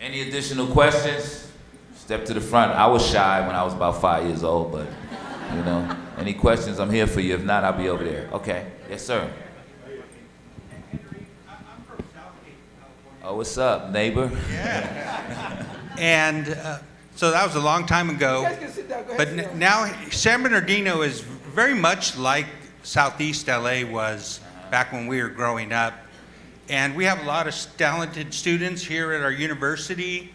Any additional questions? Step to the front. I was shy when I was about 5 years old, but, you know, any questions, I'm here for you. If not, I'll be over there. Okay. Yes, sir. Oh, what's up, neighbor? Yeah. And so that was a long time ago. You guys can sit down. Go ahead, But sit down. now San Bernardino is very much like Southeast LA was back when we were growing up. And we have a lot of talented students here at our university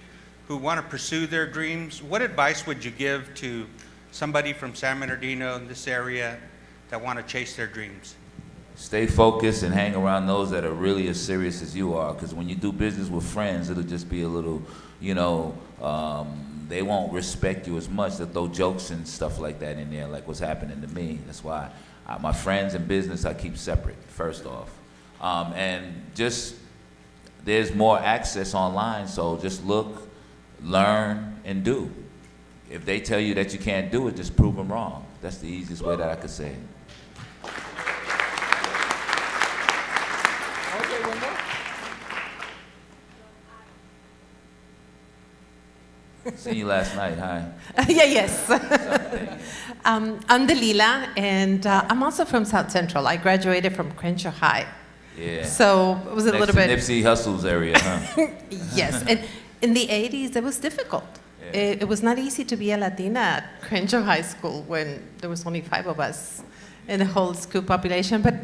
who want to pursue their dreams. What advice would you give to somebody from San Bernardino in this area that want to chase their dreams? Stay focused and hang around those that are really as serious as you are, because when you do business with friends, it'll just be a little, you know, they won't respect you as much. They'll throw jokes and stuff like that in there, like what's happening to me. That's why my friends and business I keep separate, first off. And just, there's more access online, so just look, learn, and do. If they tell you that you can't do it, just prove them wrong. That's the easiest way that I could say it. Okay, one more. Seen you last night, hi. Yes. I'm Delila, and I'm also from South Central. I graduated from Crenshaw High. Yeah. So it was a little bit. Nipsey Hussle's area, huh? Yes, and in the 80s, it was difficult. Yeah. It was not easy to be a Latina at Crenshaw High School when there was only 5 of us in the whole school population. But,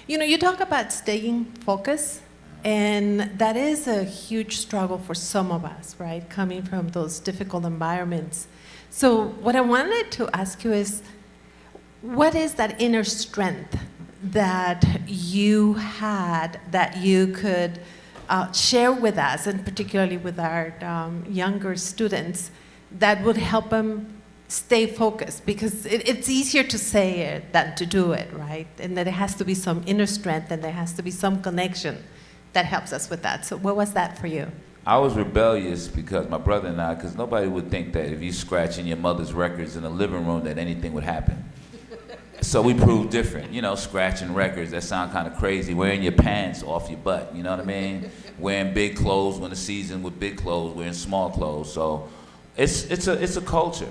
you know, you talk about staying focused, and that is a huge struggle for some of us, right? Coming from those difficult environments. So what I wanted to ask you is, what is that inner strength that you had that you could share with us, and particularly with our younger students, that would help them stay focused? Because it's easier to say it than to do it, right? And that it has to be some inner strength, and there has to be some connection that helps us with that. So what was that for you? I was rebellious because my brother and I, because nobody would think that if you scratching your mother's records in the living room that anything would happen. So we proved different, you know, scratching records, that sound kind of crazy, wearing your pants off your butt, you know what I mean? Wearing big clothes when the season with big clothes, wearing small clothes. So it's a culture,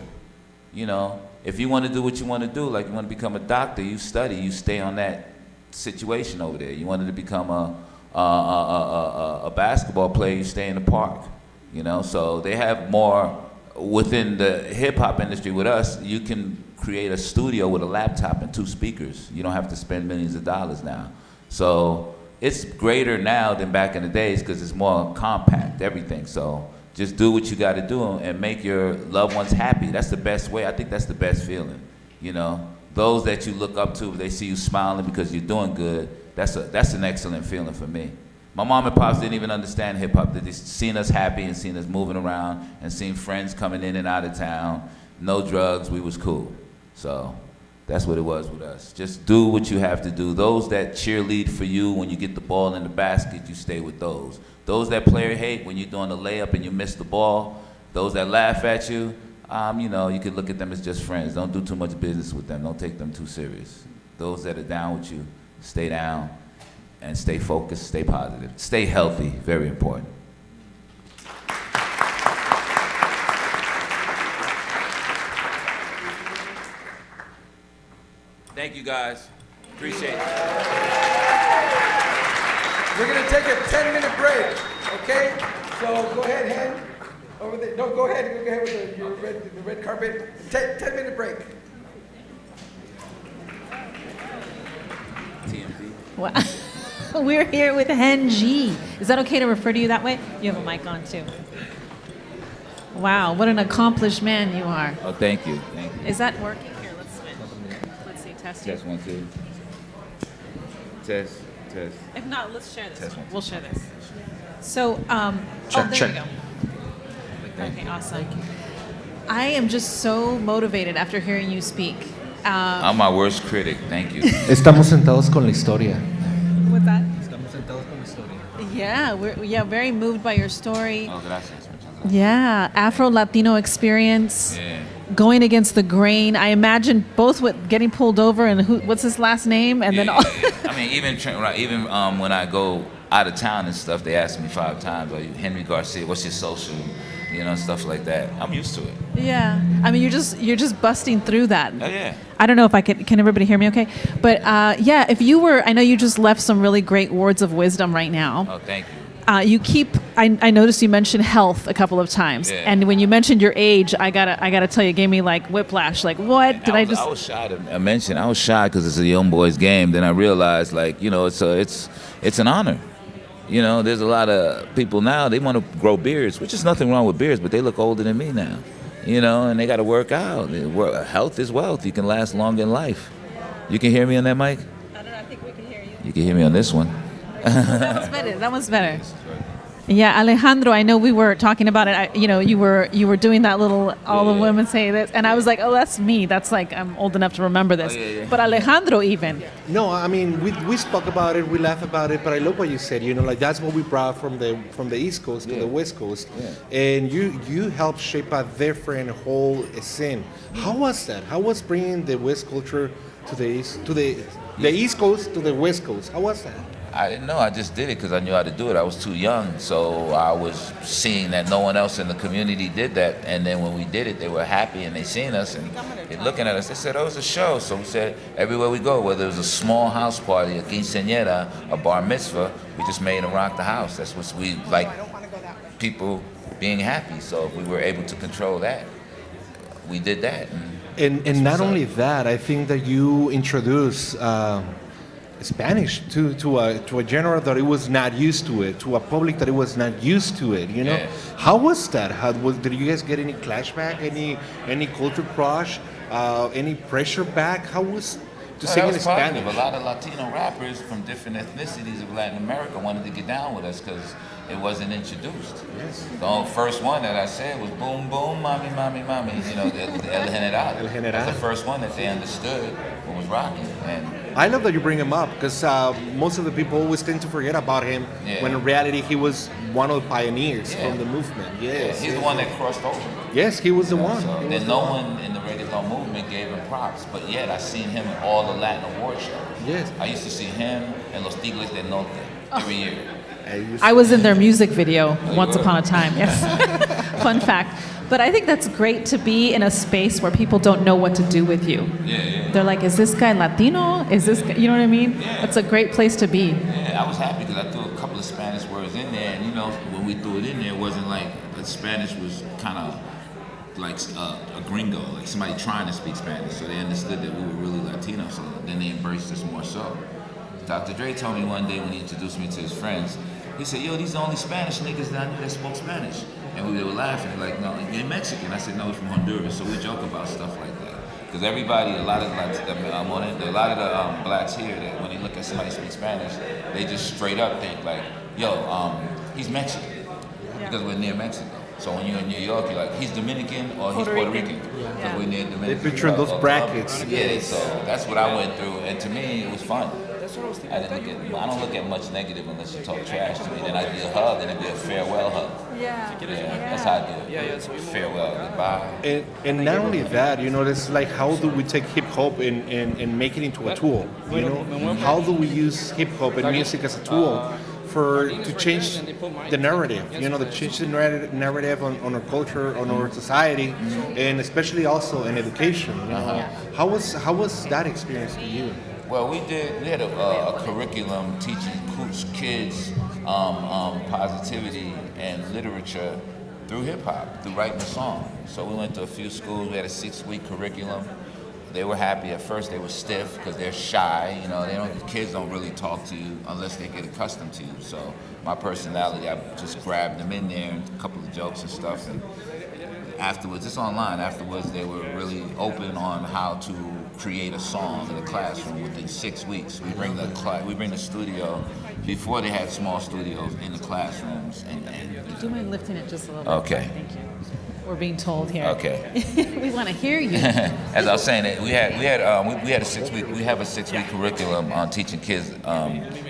you know. If you want to do what you want to do, like you want to become a doctor, you study, you stay on that situation over there. You wanted to become a basketball player, you stay in the park, you know. So they have more within the hip hop industry. With us, you can create a studio with a laptop and 2 speakers. You don't have to spend millions of dollars now. So it's greater now than back in the days because it's more compact, everything. So just do what you got to do and make your loved ones happy. That's the best way. I think that's the best feeling, you know. Those that you look up to, they see you smiling because you're doing good, that's an excellent feeling for me. My mom and pops didn't even understand hip hop. They just seen us happy and seen us moving around and seen friends coming in and out of town. No drugs, we was cool. So that's what it was with us. Just do what you have to do. Those that cheerlead for you when you get the ball in the basket, you stay with those. Those that player hate when you're doing the layup and you miss the ball, those that laugh at you, you know, you could look at them as just friends. Don't do too much business with them. Don't take them too serious. Those that are down with you, stay down and stay focused, stay positive. Stay healthy, very important. Thank you guys, appreciate it. We're gonna take a 10-minute break, okay? So go ahead, Hen, over there. No, go ahead with the red carpet. 10-minute break. Wow. We're here with Hen G. Is that okay to refer to you that way? You have a mic on too. Wow, what an accomplished man you are. Oh, thank you, thank you. Is that working? Here, let's switch. Let's see, test you. Test 1, 2. Test. If not, let's share this. Test one. We'll share this. So, Check, there check. we go. Okay, awesome. I am just so motivated after hearing you speak. I'm my worst critic. Thank you. Estamos sentados con la historia. What's that? Estamos sentados con la historia. Yeah, we're very moved by your story. Oh, gracias. Yeah, Afro-Latino experience. Yeah. Going against the grain. I imagine both with getting pulled over and what's his last name, and then all. I mean, even when I go out of town and stuff, they ask me 5 times, "Are you Henry Garcia? What's your social?" You know, stuff like that. I'm used to it. Yeah, I mean, you're just busting through that. Oh yeah. I don't know if I can everybody hear me okay? But yeah, if you were, I know you just left some really great words of wisdom right now. Oh, thank you. You keep. I noticed you mentioned health a couple of times, Yeah. and when you mentioned your age, I gotta tell you, it gave me like whiplash. Like, what did I just? I was shy to mention. I was shy because it's a young boys' game. Then I realized, like, you know, it's an honor. You know, there's a lot of people now, they want to grow beards, which is nothing wrong with beards, but they look older than me now. You know, and they got to work out. Health is wealth. You can last long in life. You can hear me on that mic? I don't know. I think we can hear you. You can hear me on this one. That was better. That was better. Yeah, Alejandro, I know we were talking about it. You were doing that little all the women say this, and I was like, oh, that's me. That's like I'm old enough to remember this. But Alejandro even. No, I mean we spoke about it, we laugh about it, but I love what you said. You know, like that's what we brought from the East Coast to the West Coast, and you helped shape a different whole scene. How was that? How was bringing the West culture to the East East Coast to the West Coast? How was that? I didn't know. I just did it because I knew how to do it. I was too young, so I was seeing that no one else in the community did that. And then when we did it, they were happy and they seen us and they looking at us. They said, "Oh, it's a show." So we said, everywhere we go, whether it was a small house party, a quinceañera, a bar mitzvah, we just made them rock the house. That's what we like. People being happy. So if we were able to control that, we did that. And not only that, I think that you introduced Spanish to a genre that it was not used to it, to a public that it was not used to it. You know, how was that? Did you guys get any clashback, any culture crush, any pressure back? How was to sing in Spanish? A lot of Latino rappers from different ethnicities of Latin America wanted to get down with us because it wasn't introduced. Yes. The first one that I said was "Boom Boom, Mami Mami Mami." You know, El General. El General. That's the first one that they understood what was rocking. And I love that you bring him up because most of the people always tend to forget about him when in reality he was one of the pioneers from the movement. Yes, he's the one that crossed over. Yes, he was the one. So then no one in the reggaeton movement gave him props, but yet I seen him in all the Latin award shows. Yes, I used to see him and Los Tigres del Norte every year. I was in their music video once upon a time. Yes. Fun fact. But I think that's great to be in a space where people don't know what to do with you. They're like, is this guy Latino? Is this guy, you know what I mean? It's a great place to be. Yeah, I was happy because I threw a couple of Spanish words in there, and you know, when we threw it in there, it wasn't like the Spanish was kind of like a gringo, like somebody trying to speak Spanish, so they understood that we were really Latino, so then they embraced us more so. Dr. Dre told me one day when he introduced me to his friends, he said, "Yo, these are the only Spanish niggas that I knew that spoke Spanish." And we were laughing, like, "No, you're Mexican." I said, "No, we're from Honduras." So we joke about stuff like that. Because everybody, a lot of the blacks here, that when they look at somebody speak Spanish, they just straight up think like, "Yo, he's Mexican," because we're near Mexico. So when you're in New York, you're like, he's Dominican or he's Puerto Rican. Because we're near Dominican. They picture those brackets. Yeah, so that's what I went through. And to me, it was fun. I don't look at much negative unless you talk trash to me. Then I'd be a hug and it'd be a farewell hug. Yeah, that's how I do it. Farewell, goodbye. And not only that, you know, it's like how do we take hip hop and make it into a tool? You know, how do we use hip hop and music as a tool to change the narrative? You know, to change the narrative on our culture, on our society, and especially also in education. You know? How was that experience for you? Well, we had a curriculum teaching kids positivity and literature through hip hop, through writing a song. So we went to a few schools. We had a 6-week curriculum. They were happy. At first, they were stiff because they're shy. You know, kids don't really talk to you unless they get accustomed to you. So my personality, I just grabbed them in there and a couple of jokes and stuff. And afterwards, it's online. Afterwards, they were really open on how to create a song in the classroom within 6 weeks. We bring the studio. Before they had small studios in the classrooms. Do you mind lifting it just a little bit? Okay. Thank you. we're being told here. Okay. We want to hear you. As I was saying, we have a 6-week curriculum on teaching kids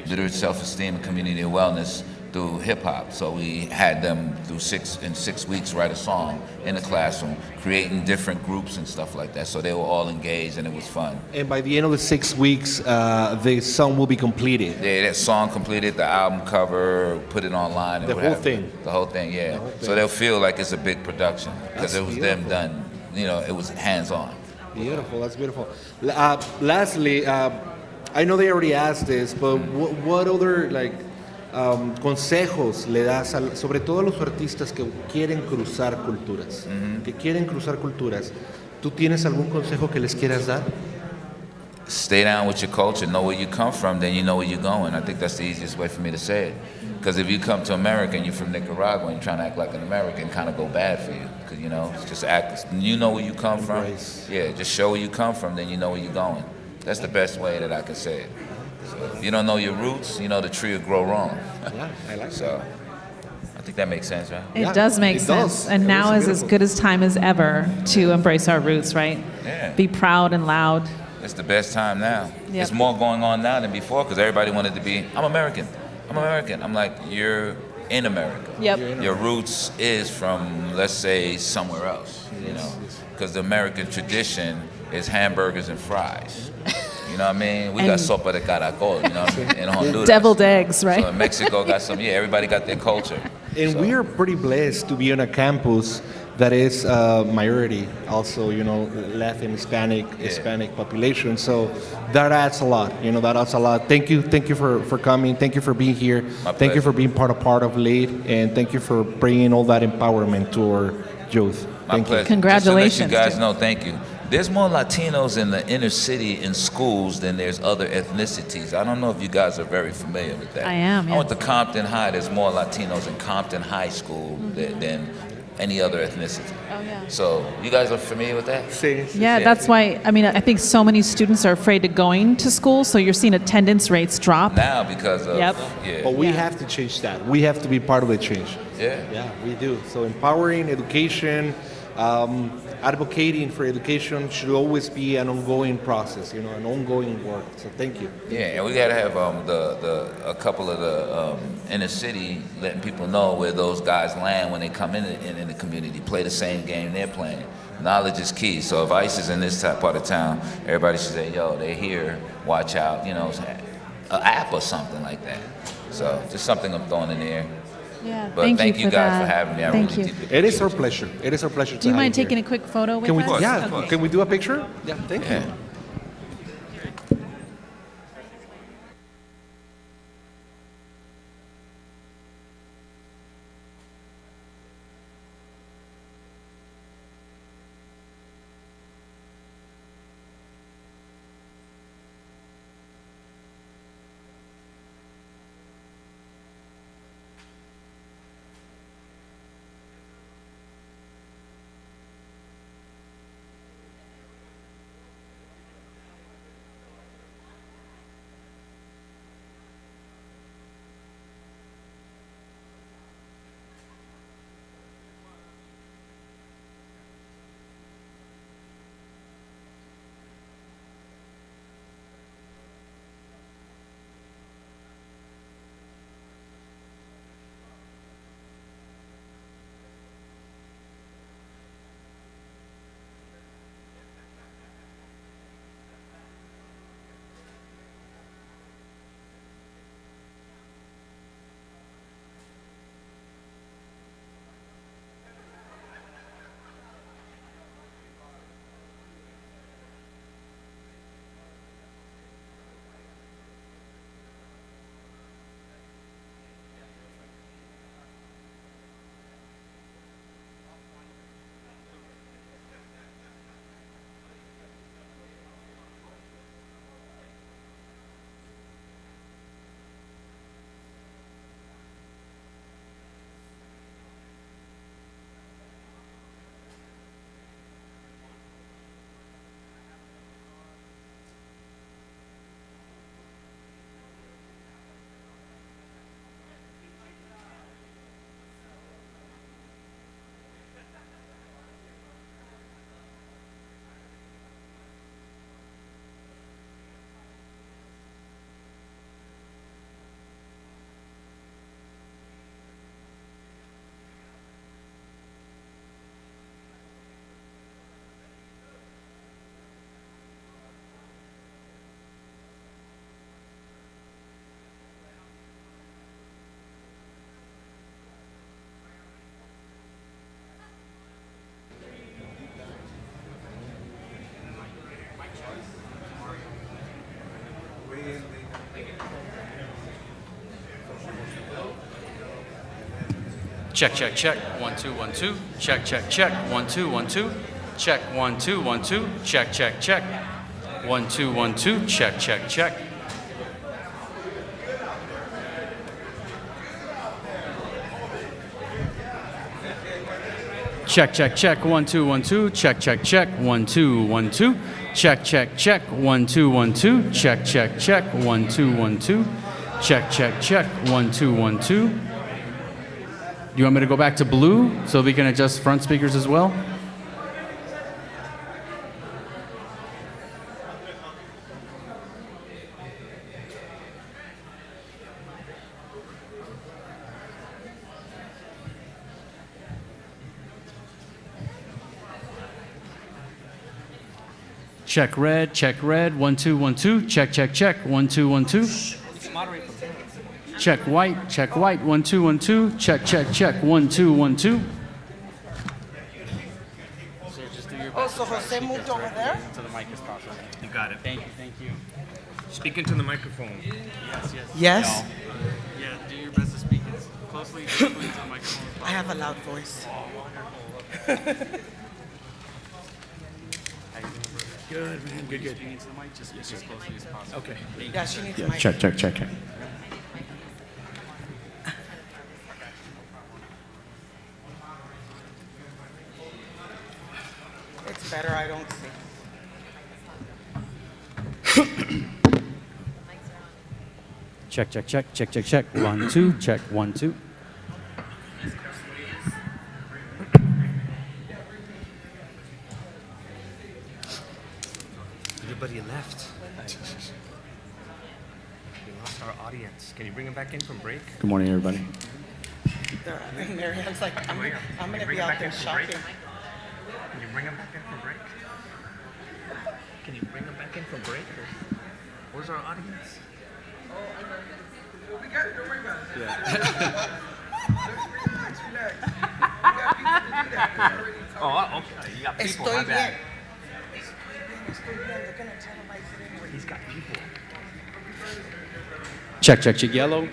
literacy, self-esteem, and community wellness through hip hop. So we had them in 6 weeks write a song in the classroom, creating different groups and stuff like that. So they were all engaged and it was fun. And by the end of the 6 weeks, the song will be completed. Yeah, that song completed, the album cover, put it online. And The what whole have you. thing. The whole thing, yeah. The whole So thing. they'll feel like it's a big production because That's it was them beautiful. done. You know, it was hands-on. Beautiful, that's beautiful. Lastly, I know they already asked this, but what other consejos le das, sobre todo a los artistas que quieren cruzar culturas? ¿Tú tienes algún consejo que les quieras dar? Stay down with your culture, know where you come from, then you know where you're going. I think that's the easiest way for me to say it. Because if you come to America and you're from Nicaragua and you're trying to act like an American, kind of go bad for you. Because, you know, just act, you know where you come from. Yeah, just show where you come from, then you know where you're going. That's the best way that I can say it. So if you don't know your roots, you know the tree will grow wrong. Yeah, I like so, I think that makes sense, right? It does make sense. And now is as good as time as ever to embrace our roots, right? Yeah. Be proud and loud. It's the best time now. Yep. It's more going on now than before because everybody wanted to be, I'm American. I'm American. I'm like, you're in America. Yep. Your roots is from, let's say, somewhere else, you know, because the American tradition is hamburgers and fries. You know what I mean? We got And- sopa de caracol, you know what I mean? In Honduras. Deviled eggs, right? So in Mexico got some, everybody got their culture. And we are pretty blessed to be on a campus that is majority, also, you know, Latin, Hispanic population. So that adds a lot, you know, that adds a lot. Thank you for coming. Thank you for being here. Thank you for being part of LEAD. And thank you for bringing all that empowerment to our youth. My Thank pleasure. you. Congratulations, Just to let you guys too. know, thank you. There's more Latinos in the inner city in schools than there's other ethnicities. I don't know if you guys are very familiar with that. I am, I yeah. went to Compton High. There's more Latinos in Compton High School than any other ethnicity. Oh, yeah. So you guys are familiar with that? Yeah, that's why, I mean, I think so many students are afraid of going to school, so you're seeing attendance rates drop. Now because of, Yep. yeah. But we have to change that. We have to be part of the change. Yeah. Yeah, we do. So empowering education, advocating for education should always be an ongoing process, you know, an ongoing work. So thank you. Yeah, and we got to have a couple of the inner city letting people know where those guys land when they come in the community, play the same game they're playing. Knowledge is key. So if ICE is in this part of town, everybody should say, yo, they're here, watch out, you know, an app or something like that. So just something I'm throwing in the air. Yeah, But thank you for guys that. for having me. I Thank really you. did. It is our pleasure. It is our pleasure Do you to mind have you taking here. a quick photo with Can we? us? Yeah. Okay. Can we do a picture? Yeah. Thank you. Check, check, check. 1, 2, 1, 2. Check, check, check. 1, 2, 1, 2. Check, 1, 2, 1, 2. Check, check, check. 1, 2, 1, 2. Check, check, check. Check, check, check. 1, 2, 1, 2. Check, check, check. 1, 2, 1, 2. Check, check, check. 1, 2, 1, 2. Check, check, check. 1, 2, 1, 2. Check, check, check. 1, 2, 1, 2. Do you want me to go back to blue so we can adjust front speakers as well? Check red, check red. 1, 2, 1, 2. Check, check, check. 1, 2, 1, 2. Check white, check white. 1, 2, 1, 2. Check, check, check. 1, 2, 1, 2. Oh, so Jose moved over there? To the mic as possible. You got it. Thank you, thank you. Speak into the microphone. Yes, yes. Yes? No. Yeah, do your best to speak as closely to the microphone. I have a loud voice. Good, man. Good, good. Speaking into the mic, just speak as closely as possible. Okay. Yeah, she needs a Yeah, mic. check, check, check, check. It's better I don't see. Check, check, check, check, check, check. 1, 2, check, 1, 2. Everybody left. We lost our audience. Can you bring them back in from break? Good morning, everybody. Marianne's like, I'm going to be out there shopping. Can you bring them back in from break? Can you bring them back in from break? Where's our audience? We got it, don't worry about it. Yeah. Relax, relax. We got people to do that. We already told Oh, okay. You got people. Estoy My bad. bien. Estoy bien. They're going to televise it anyway. He's got people. Check, check, check. Yellow.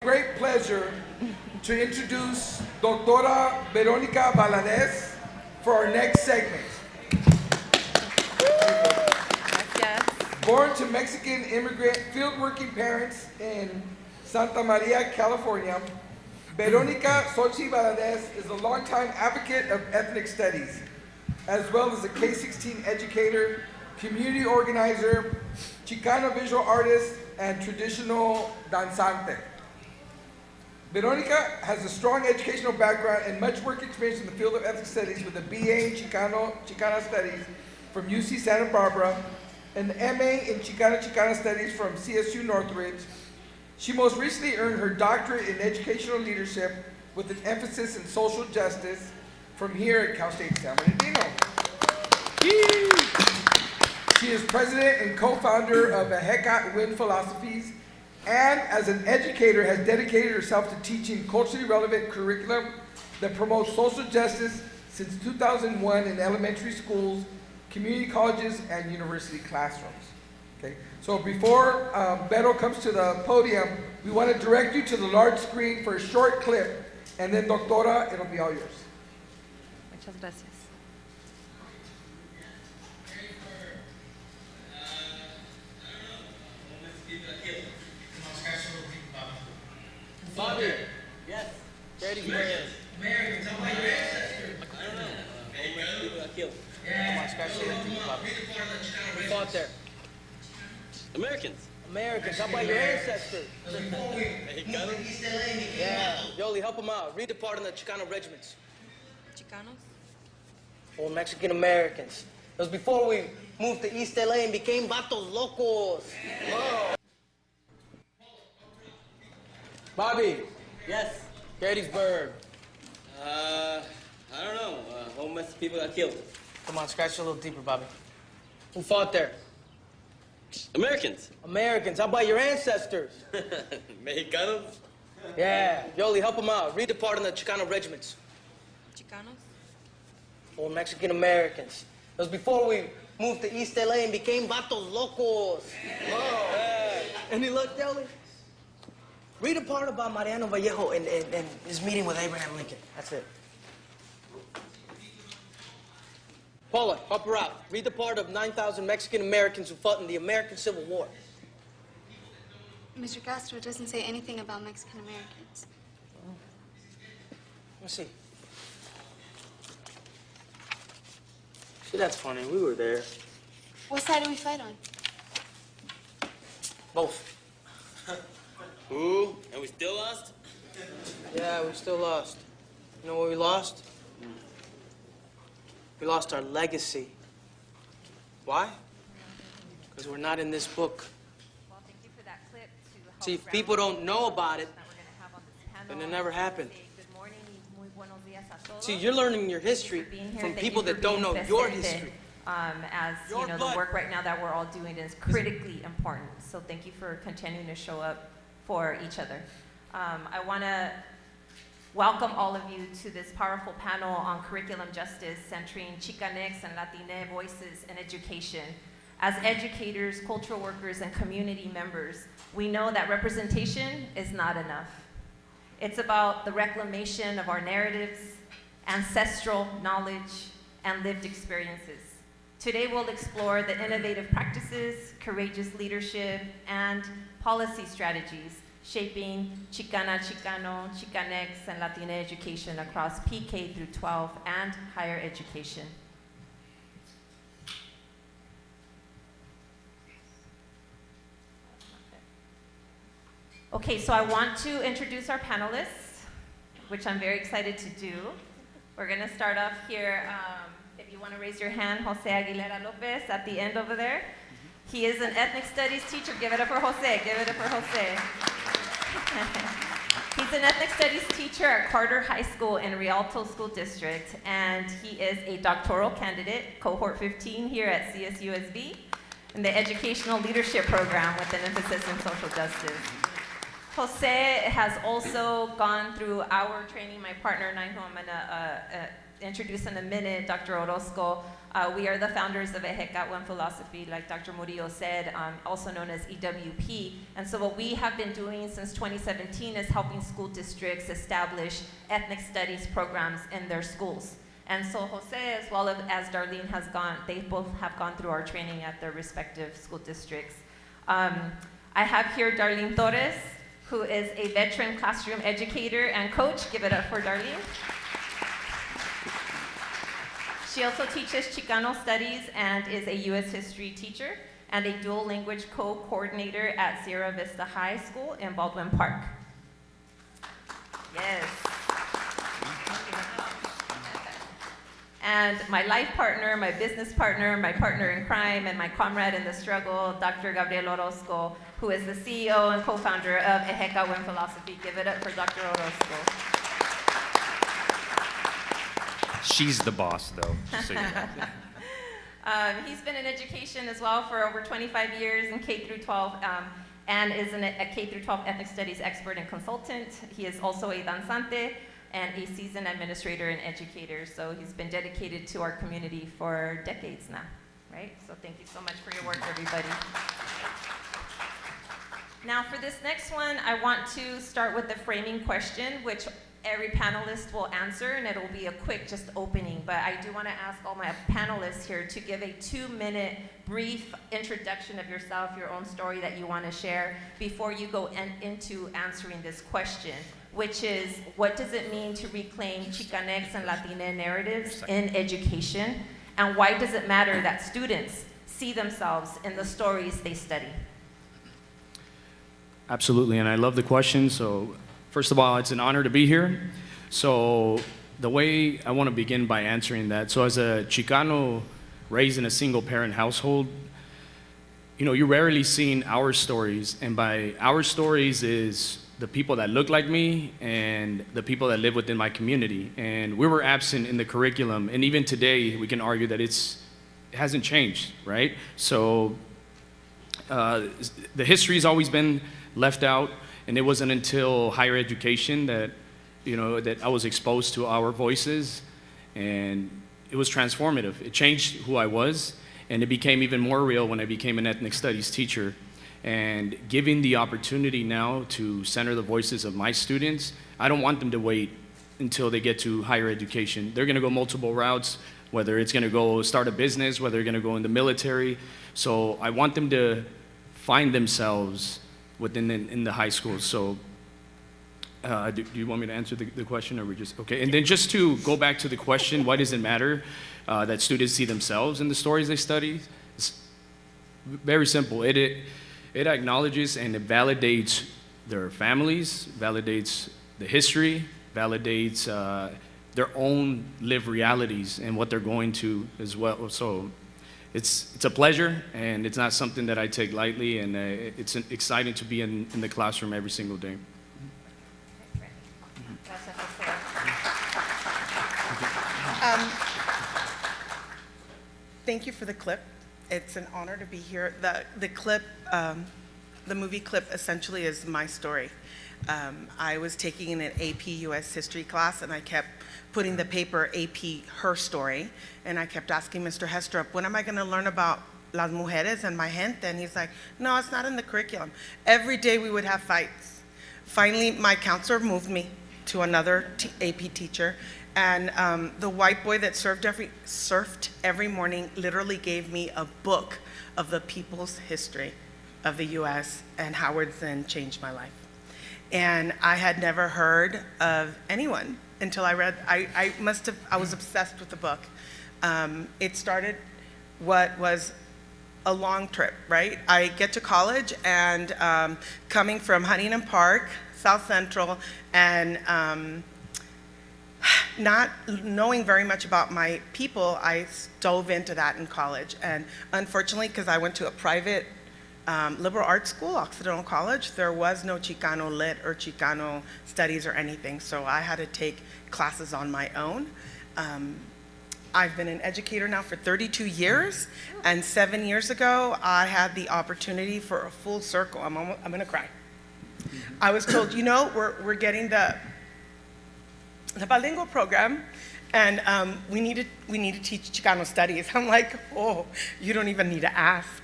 Great pleasure to introduce Doctora Veronica Valadez for our next segment. Born to Mexican immigrant field-working parents in Santa Maria, California, Veronica Xochitl Valadez is a longtime advocate of ethnic studies, as well as a K-16 educator, community organizer, Chicano visual artist, and traditional danzante. Veronica has a strong educational background and much work experience in the field of ethnic studies with a BA in Chicana Studies from UC Santa Barbara, an MA in Chicana Studies from CSU Northridge. She most recently earned her doctorate in educational leadership with an emphasis in social justice from here at Cal State San Bernardino. She is president and co-founder of Aheca Win Philosophies, and as an educator has dedicated herself to teaching culturally relevant curriculum that promotes social justice since 2001 in elementary schools, community colleges, and university classrooms. Okay, so before Beto comes to the podium, we want to direct you to the large screen for a short clip, and then Doctora, it'll be all yours. Muchas gracias. Bobby. Yes. Americans. Americans. How about your ancestors? I don't know. Homeless people got killed. Come on, scratch your head, Bobby. We fought there. Americans. Americans. How about your ancestors? Mexicanos. Yeah. Yoli, help them out. Read the part on the Chicano regiments. Chicanos? Or Mexican Americans. It was before we moved to East LA and became vatos locos. Whoa. Bobby. Yes. Gettysburg. I don't know. Homeless people got killed. Come on, scratch a little deeper, Bobby. Who fought there? Americans. Americans. How about your ancestors? Mexicanos. Yeah. Yoli, help them out. Read the part on the Chicano regiments. Chicanos? Or Mexican Americans. It was before we moved to East LA and became vatos locos. Whoa. Any luck, Yoli? Read a part about Mariano Vallejo and his meeting with Abraham Lincoln. That's it. Paula, help her out. Read the part of 9,000 Mexican Americans who fought in the American Civil War. Mr. Castro doesn't say anything about Mexican Americans. Let me see. See, that's funny. We were there. What side do we fight on? Both. Ooh, and we still lost? Yeah, we still lost. You know what we lost? We lost our legacy. Why? Because we're not in this book. Well, thank you for that clip to help See, if people don't know about it, then it never happened. Good morning y muy buenos días a todos. See, you're learning your history from people that don't know your history. As you know, the work right now that we're all doing is critically important. So thank you for continuing to show up for each other. I want to welcome all of you to this powerful panel on curriculum justice centering Chicanx and Latinx voices in education. As educators, cultural workers, and community members, we know that representation is not enough. It's about the reclamation of our narratives, ancestral knowledge, and lived experiences. Today we'll explore the innovative practices, courageous leadership, and policy strategies shaping Chicana, Chicano, Chicanx, and Latina education across PK through 12 and higher education. Okay, so I want to introduce our panelists, which I'm very excited to do. We're gonna start off here. If you want to raise your hand, Jose Aguilera Lopez at the end over there. He is an ethnic studies teacher. Give it up for Jose. Give it up for Jose. He's an ethnic studies teacher at Carter High School in Rialto School District, and he is a doctoral candidate, cohort 15 here at CSUSB, in the Educational Leadership Program with an emphasis in social justice. Jose has also gone through our training. My partner and I, who I'm going to introduce in a minute, Dr. Orozco. We are the founders of EJECAT One Philosophy, like Dr. Murillo said, also known as EWP. And so what we have been doing since 2017 is helping school districts establish ethnic studies programs in their schools. And so Jose, as well as Darlene has gone, they both have gone through our training at their respective school districts. I have here Darlene Torres, who is a veteran classroom educator and coach. Give it up for Darlene. She also teaches Chicano studies and is a U.S. history teacher and a dual language co-coordinator at Sierra Vista High School in Baldwin Park. Yes. And my life partner, my business partner, my partner in crime, and my comrade in the struggle, Dr. Gabriel Orozco, who is the CEO and co-founder of EJECAT One Philosophy. Give it up for Dr. Orozco. She's the boss, though. So you know. He's been in education as well for over 25 years in K through 12, and is a K through 12 ethnic studies expert and consultant. He is also a danzante and a seasoned administrator and educator. So he's been dedicated to our community for decades now, right? So thank you so much for your work, everybody. Now for this next one, I want to start with the framing question, which every panelist will answer, and it'll be a quick just opening, but I do want to ask all my panelists here to give a 2-minute brief introduction of yourself, your own story that you want to share before you go into answering this question, which is, what does it mean to reclaim Chicanx and Latina narratives in education, and why does it matter that students see themselves in the stories they study? Absolutely, and I love the question. So first of all, it's an honor to be here. So the way I want to begin by answering that, so as a Chicano raised in a single parent household, you know, you're rarely seeing our stories, and by our stories is the people that look like me and the people that live within my community. And we were absent in the curriculum, and even today we can argue that it hasn't changed, right? So the history's always been left out, and it wasn't until higher education that, you know, that I was exposed to our voices, and it was transformative. It changed who I was, and it became even more real when I became an ethnic studies teacher. And giving the opportunity now to center the voices of my students, I don't want them to wait until they get to higher education. They're gonna go multiple routes, whether it's gonna go start a business, whether they're gonna go in the military. So I want them to find themselves in the high schools. So do you want me to answer the question, or we just, okay? And then just to go back to the question, why does it matter that students see themselves in the stories they study? It's very simple. It acknowledges and it validates their families, validates the history, validates their own lived realities and what they're going to as well. So it's a pleasure, and it's not something that I take lightly, and it's exciting to be in the classroom every single day. Thank you for the clip. It's an honor to be here. The clip, the movie clip essentially is my story. I was taking an AP US history class, and I kept putting the paper AP her story, and I kept asking Mr. Hestrup, when am I going to learn about las mujeres and my gente? And he's like, no, it's not in the curriculum. Every day we would have fights. Finally, my counselor moved me to another AP teacher, and the white boy that surfed every morning literally gave me a book of the people's history of the US and Howard Zinn changed my life. And I had never heard of anyone until I read, I was obsessed with the book. It started what was a long trip, right? I get to college, and coming from Huntington Park, South Central, and not knowing very much about my people, I dove into that in college. And unfortunately, because I went to a private liberal arts school, Occidental College, there was no Chicano lit or Chicano studies or anything, so I had to take classes on my own. I've been an educator now for 32 years, and 7 years ago, I had the opportunity for a full circle. I'm gonna cry. I was told, you know, we're getting the bilingual program, and we need to teach Chicano studies. I'm like, oh, you don't even need to ask.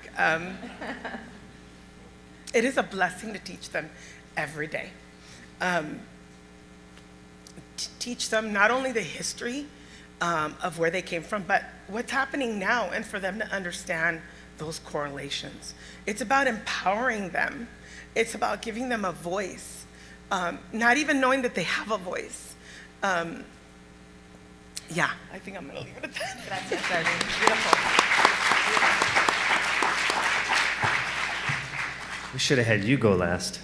It is a blessing to teach them every day. Teach them not only the history of where they came from, but what's happening now, and for them to understand those correlations. It's about empowering them. It's about giving them a voice, not even knowing that they have a voice. Yeah, I think I'm gonna leave it at that. Gracias, Darlene. Beautiful. We should have had you go last.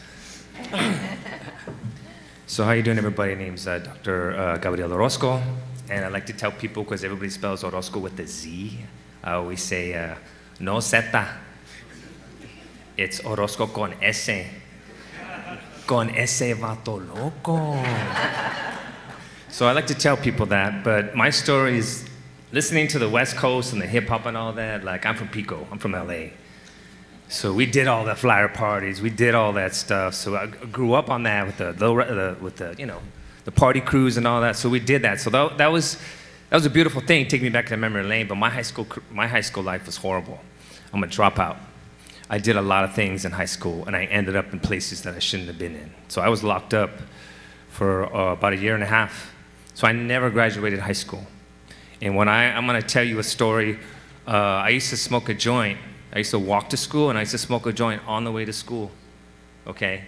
So how you doing, everybody? Name's Dr. Gabriel Orozco, and I like to tell people, because everybody spells Orozco with a Z, I always say, no zeta. It's Orozco con S. Con S, vato loco. So I like to tell people that, but my story is listening to the West Coast and the hip hop and all that. Like, I'm from Pico, I'm from LA. So we did all the flyer parties, we did all that stuff. So I grew up on that with the you know, the party crews and all that. So we did that. So that was a beautiful thing, taking me back to memory lane. But my high school life was horrible. I'm a dropout. I did a lot of things in high school, and I ended up in places that I shouldn't have been in. So I was locked up for about a year and a half. So I never graduated high school. And when I'm gonna tell you a story, I used to smoke a joint. I used to walk to school, and I used to smoke a joint on the way to school, okay?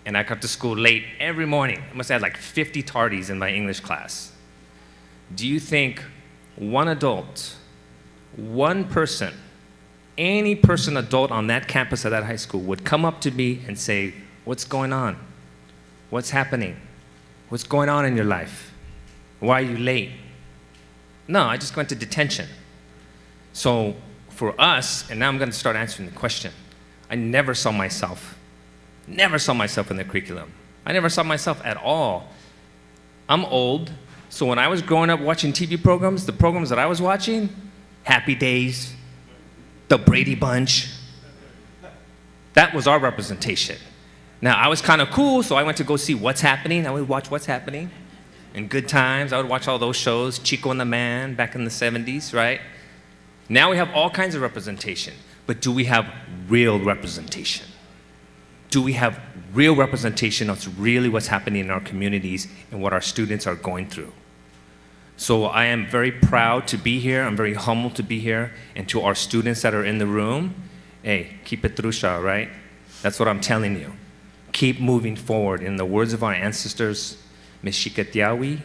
And I got to school late every morning. I must have had like 50 tardies in my English class. Do you think one adult, one person, any person adult on that campus of that high school would come up to me and say, what's going on? What's happening? What's going on in your life? Why are you late? No, I just went to detention. So for us, and now I'm going to start answering the question, I never saw myself in the curriculum. I never saw myself at all. I'm old, so when I was growing up watching TV programs, the programs that I was watching, Happy Days, The Brady Bunch, that was our representation. Now, I was kind of cool, so I went to go see What's Happening. I would watch What's Happening. In Good Times, I would watch all those shows, Chico and the Man back in the 70s, right? Now we have all kinds of representation, but do we have real representation? Do we have real representation of really what's happening in our communities and what our students are going through? So I am very proud to be here. I'm very humbled to be here. And to our students that are in the room, hey, keep it trucha, right? That's what I'm telling you. Keep moving forward. In the words of our ancestors, Meshikatiawi,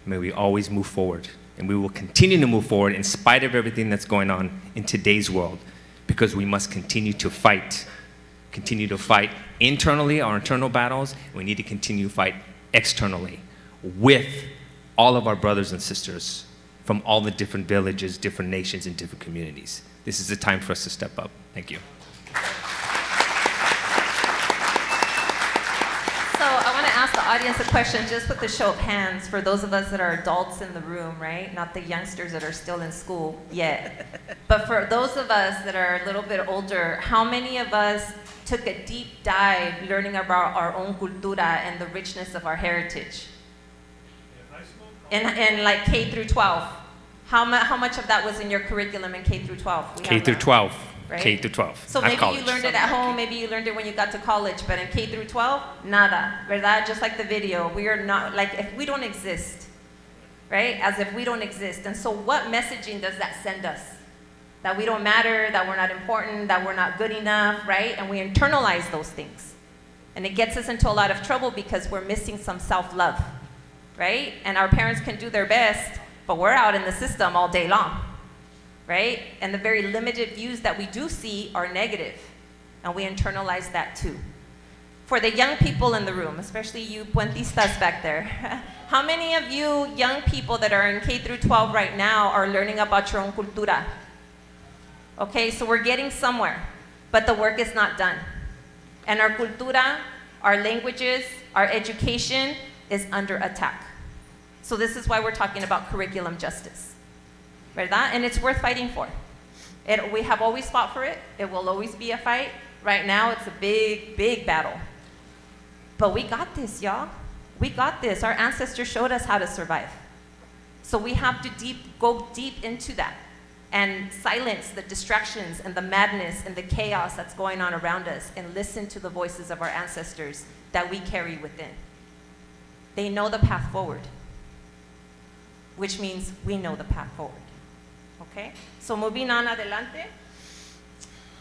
may we always move forward. And we will continue to move forward in spite of everything that's going on in today's world, because we must continue to fight internally, our internal battles, and we need to continue to fight externally with all of our brothers and sisters from all the different villages, different nations, and different communities. This is the time for us to step up. Thank you. So I want to ask the audience a question just with a show of hands for those of us that are adults in the room, right? Not the youngsters that are still in school yet. But for those of us that are a little bit older, how many of us took a deep dive learning about our own cultura and the richness of our heritage? In like K through 12. How much of that was in your curriculum in K through 12? K through 12. Right? K through 12. So maybe you learned it at home, maybe you learned it when you got to college, but in K through 12, nada, ¿verdad? Just like the video, we are not, like if we don't exist, right? As if we don't exist. And so what messaging does that send us? That we don't matter, that we're not important, that we're not good enough, right? And we internalize those things. And it gets us into a lot of trouble because we're missing some self-love, right? And our parents can do their best, but we're out in the system all day long. Right? And the very limited views that we do see are negative, and we internalize that too. For the young people in the room, especially you puentistas back there, how many of you young people that are in K through 12 right now are learning about your own cultura? Okay, so we're getting somewhere, but the work is not done. And our cultura, our languages, our education is under attack. So this is why we're talking about curriculum justice. ¿Verdad? And it's worth fighting for. We have always fought for it. It will always be a fight, Right now, it's a big, big battle. But we got this, y'all. We got this. Our ancestors showed us how to survive. So we have to go deep into that and silence the distractions and the madness and the chaos that's going on around us and listen to the voices of our ancestors that we carry within. They know the path forward, which means we know the path forward. Okay? So moving on adelante.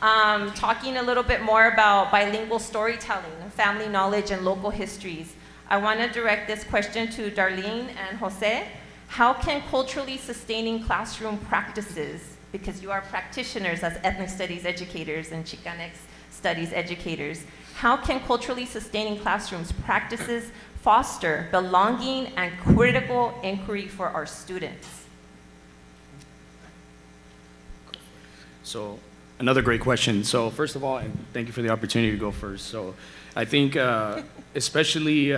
Talking a little bit more about bilingual storytelling, family knowledge, and local histories. I want to direct this question to Darlene and Jose. How can culturally sustaining classroom practices, because you are practitioners as ethnic studies educators and Chicanx studies educators, how can culturally sustaining classrooms practices foster belonging and critical inquiry for our students? So another great question. So first of all, and thank you for the opportunity to go first. So I think especially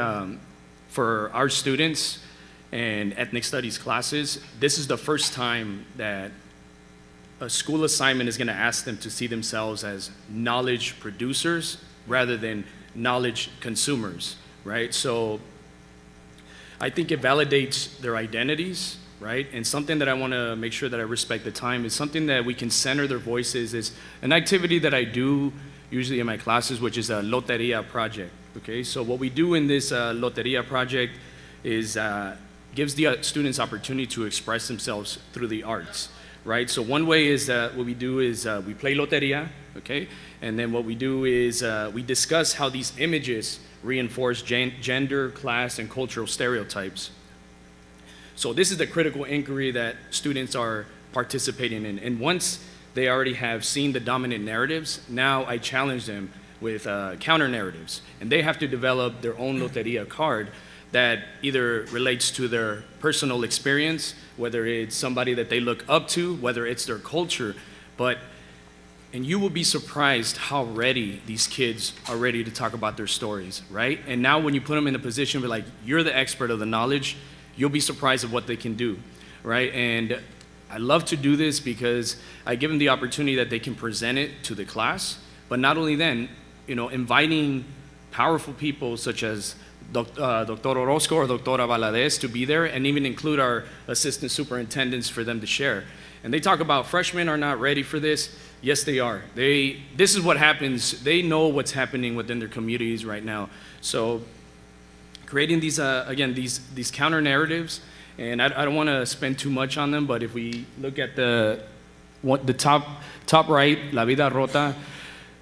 for our students and ethnic studies classes, this is the first time that a school assignment is going to ask them to see themselves as knowledge producers rather than knowledge consumers, right? So I think it validates their identities, right? And something that I want to make sure that I respect the time is something that we can center their voices is an activity that I do usually in my classes, which is a Loteria project, okay? So what we do in this Loteria project is gives the students opportunity to express themselves through the arts, right? So one way is what we do is we play Loteria, okay? And then what we do is we discuss how these images reinforce gender, class, and cultural stereotypes. So this is the critical inquiry that students are participating in. And once they already have seen the dominant narratives, now I challenge them with counter narratives. And they have to develop their own Loteria card that either relates to their personal experience, whether it's somebody that they look up to, whether it's their culture, and you will be surprised how ready these kids are ready to talk about their stories, right? And now when you put them in a position where like, you're the expert of the knowledge, you'll be surprised at what they can do, right? And I love to do this because I give them the opportunity that they can present it to the class, but not only then, you know, inviting powerful people such as Dr. Orozco or Doctora Valadez to be there and even include our assistant superintendents for them to share. And they talk about freshmen are not ready for this. Yes, they are. This is what happens. They know what's happening within their communities right now. So creating these, again, these counter narratives, and I don't want to spend too much on them, but if we look at the top right, La Vida Rota,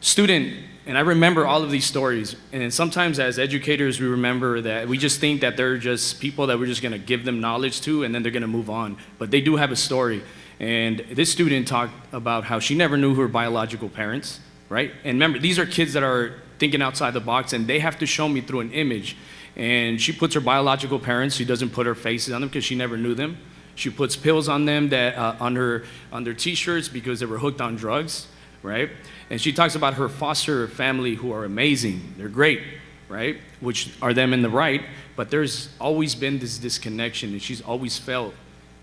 student, and I remember all of these stories, and sometimes as educators, we remember that we just think that they're just people that we're just gonna give them knowledge to, and then they're gonna move on. But they do have a story. And this student talked about how she never knew her biological parents, right? And remember, these are kids that are thinking outside the box, and they have to show me through an image. And she puts her biological parents, she doesn't put her faces on them because she never knew them. She puts pills on them that on their t-shirts because they were hooked on drugs, right? And she talks about her foster family who are amazing. They're great, right? Which are them in the right, but there's always been this disconnection and she's always felt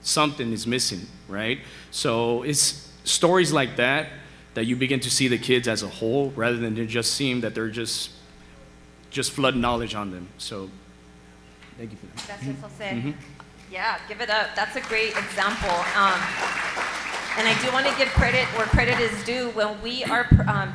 something is missing, right? So it's stories like that that you begin to see the kids as a whole rather than they just seem that they're just flood knowledge on them. So thank you for that. Gracias, Jose. Mm-hmm. Yeah, give it up. That's a great example. And I do want to give credit where credit is due. When we are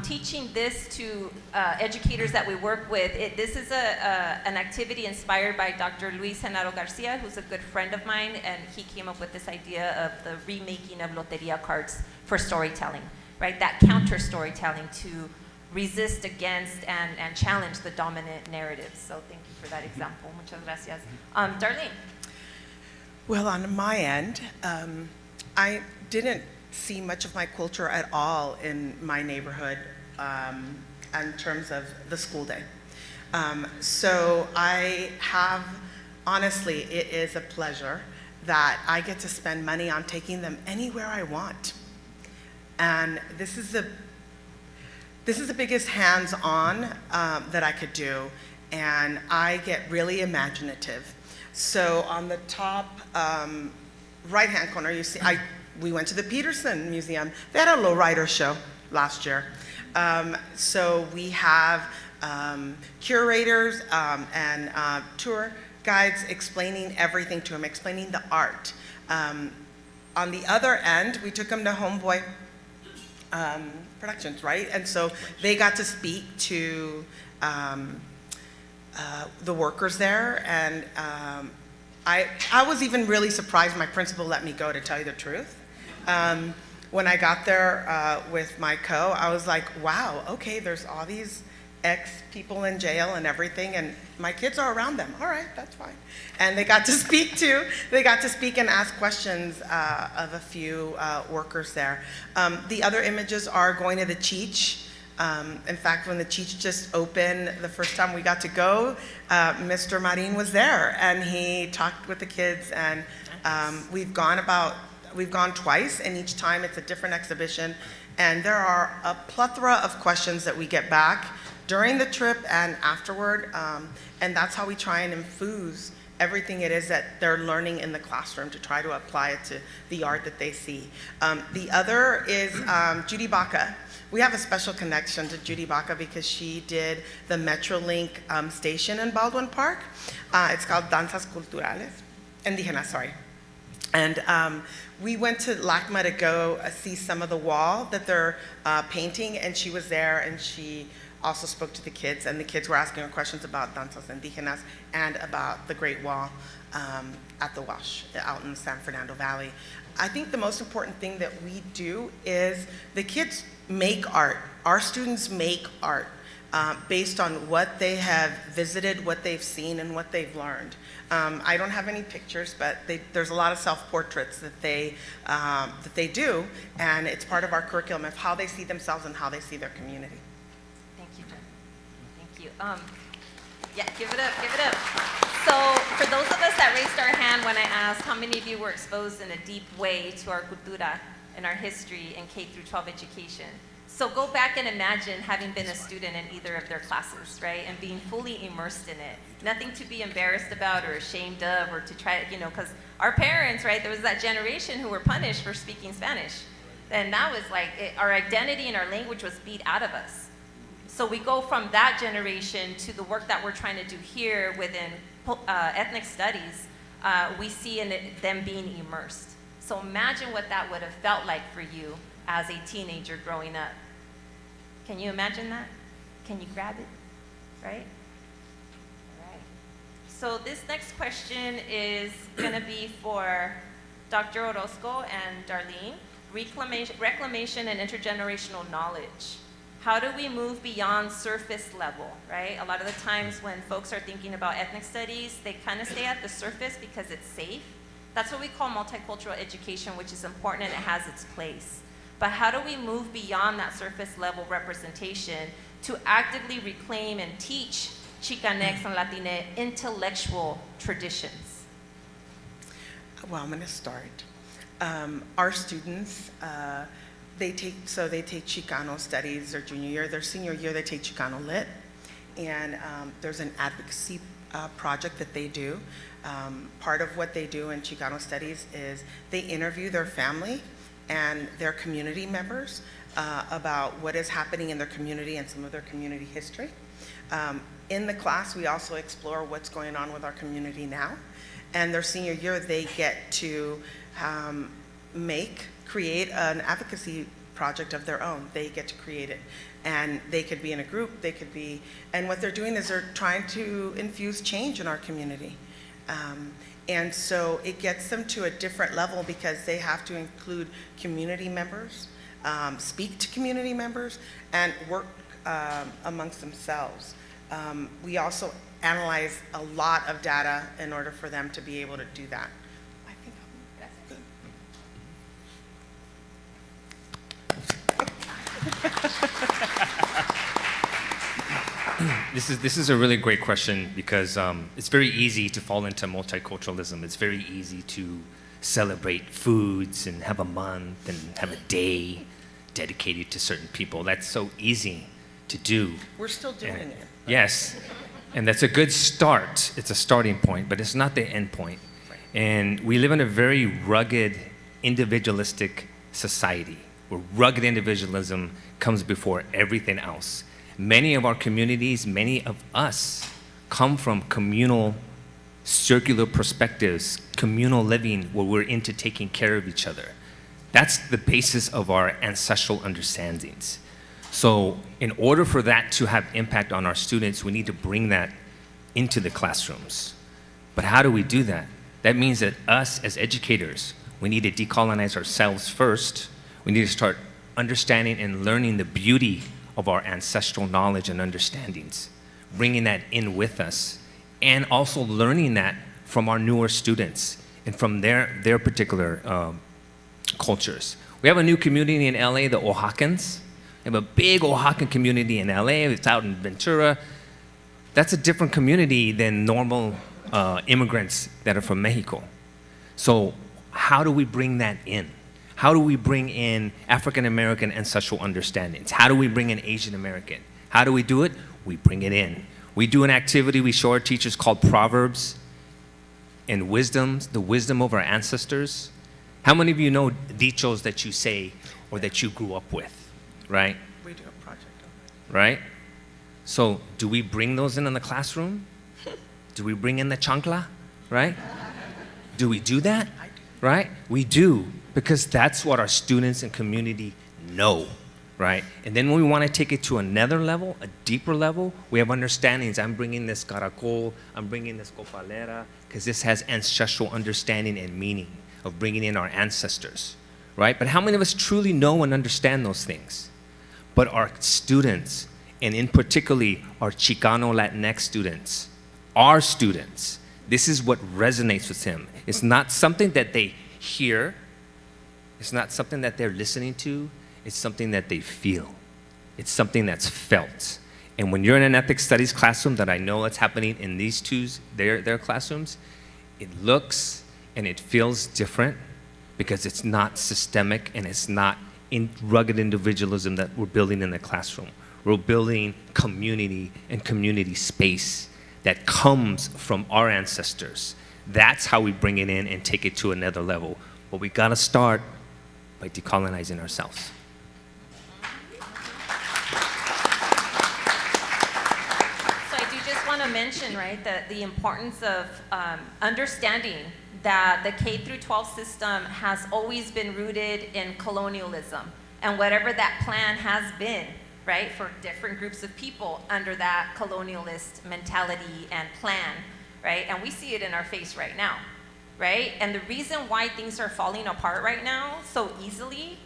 teaching this to educators that we work with, this is an activity inspired by Dr. Luis Genaro Garcia, who's a good friend of mine, and he came up with this idea of the remaking of Loteria cards for storytelling, right? That counter storytelling to resist against and challenge the dominant narratives. So thank you for that example. Muchas gracias. Darlene. Well, on my end, I didn't see much of my culture at all in my neighborhood in terms of the school day. So I have, honestly, it is a pleasure that I get to spend money on taking them anywhere I want. And this is the biggest hands-on that I could do, and I get really imaginative. So on the top right-hand corner, you see, we went to the Peterson Museum. They had a lowrider show last year. So we have curators and tour guides explaining everything to them, explaining the art. On the other end, we took them to Homeboy Productions, right? And so they got to speak to the workers there, and I was even really surprised my principal let me go, to tell you the truth. When I got there with my co, I was like, wow, okay, there's all these ex-people in jail and everything, and my kids are around them. All right, that's fine. And they got to speak and ask questions of a few workers there. The other images are going to the Cheech. In fact, when the Cheech just opened, the first time we got to go, Mr. Marin was there, and he talked with the kids, and we've gone twice, and each time it's a different exhibition, and there are a plethora of questions that we get back during the trip and afterward, and that's how we try and infuse everything it is that they're learning in the classroom to try to apply it to the art that they see. The other is Judy Baca. We have a special connection to Judy Baca because she did the Metrolink station in Baldwin Park. It's called Danzas Culturales, Indígenas, sorry. And we went to LACMA to go see some of the wall that they're painting, and she was there, and she also spoke to the kids, and the kids were asking her questions about Danzas Indígenas and about the Great Wall at the Wash out in the San Fernando Valley. I think the most important thing that we do is the kids make art. Our students make art based on what they have visited, what they've seen, and what they've learned. I don't have any pictures, but there's a lot of self-portraits that they do, and it's part of our curriculum of how they see themselves and how they see their community. Thank you, Jen. Thank you. Yeah, give it up, give it up. So for those of us that raised our hand when I asked how many of you were exposed in a deep way to our cultura and our history in K through 12 education. So go back and imagine having been a student in either of their classes, right? And being fully immersed in it. Nothing to be embarrassed about or ashamed of or to try, because our parents, right, there was that generation who were punished for speaking Spanish. And that was like, our identity and our language was beat out of us. So we go from that generation to the work that we're trying to do here within ethnic studies. We see in it, them being immersed. So imagine what that would have felt like for you as a teenager growing up. Can you imagine that? Can you grab it? Right? All right. So this next question is going to be for Dr. Orozco and Darlene. Reclamation and intergenerational knowledge. How do we move beyond surface level, right? A lot of the times when folks are thinking about ethnic studies, they kind of stay at the surface because it's safe. That's what we call multicultural education, which is important and it has its place. But how do we move beyond that surface level representation to actively reclaim and teach Chicanx and Latinx intellectual traditions? Well, I'm going to start. Our students, they take Chicano studies their junior year. Their senior year, they take Chicano Lit. And there's an advocacy project that they do. Part of what they do in Chicano studies is they interview their family and their community members about what is happening in their community and some of their community history. In the class, we also explore what's going on with our community now. And their senior year, they get to create an advocacy project of their own. They get to create it. And they could be in a group, and what they're doing is they're trying to infuse change in our community. And so it gets them to a different level because they have to include community members, speak to community members, and work amongst themselves. We also analyze a lot of data in order for them to be able to do that. I think This is a really great question because it's very easy to fall into multiculturalism. It's very easy to celebrate foods and have a month and have a day dedicated to certain people. That's so easy to do. We're still doing it. Yes, and that's a good start. It's a starting point, but it's not the end point. And we live in a very rugged, individualistic society. where rugged individualism comes before everything else. Many of our communities, many of us come from communal, circular perspectives, communal living, where we're into taking care of each other. That's the basis of our ancestral understandings. So in order for that to have impact on our students, we need to bring that into the classrooms. But how do we do that? That means that us as educators, we need to decolonize ourselves first. We need to start understanding and learning the beauty of our ancestral knowledge and understandings, bringing that in with us, and also learning that from our newer students and from their particular cultures. We have a new community in LA, the Oaxacans. We have a big Oaxacan community in LA. It's out in Ventura. That's a different community than normal immigrants that are from Mexico. So how do we bring that in? How do we bring in African American ancestral understandings? How do we bring in Asian American? How do we do it? We bring it in. We do an activity we show our teachers called Proverbs and Wisdoms, the wisdom of our ancestors. How many of you know dichos that you say or that you grew up with, right? We do a project on Right? So do we bring those in the classroom? Do we bring in the chancla, right? Do we do that, right? We do, because that's what our students and community know, right? And then when we want to take it to another level, a deeper level, we have understandings. I'm bringing this caracol, I'm bringing this copalera, because this has ancestral understanding and meaning of bringing in our ancestors, right? But how many of us truly know and understand those things? But our students, and in particularly our Chicano Latinx students, our students, this is what resonates with them. It's not something that they hear. It's not something that they're listening to. It's something that they feel. It's something that's felt. And when you're in an ethnic studies classroom, that I know that's happening in these their classrooms, it looks and it feels different because it's not systemic and it's not rugged individualism that we're building in the classroom. We're building community and community space that comes from our ancestors. That's how we bring it in and take it to another level. But we gotta start by decolonizing ourselves. So I do just want to mention, right, that the importance of understanding that the K through 12 system has always been rooted in colonialism, and whatever that plan has been, right, for different groups of people under that colonialist mentality and plan, right? And we see it in our face right now, right? And the reason why things are falling apart right now so easily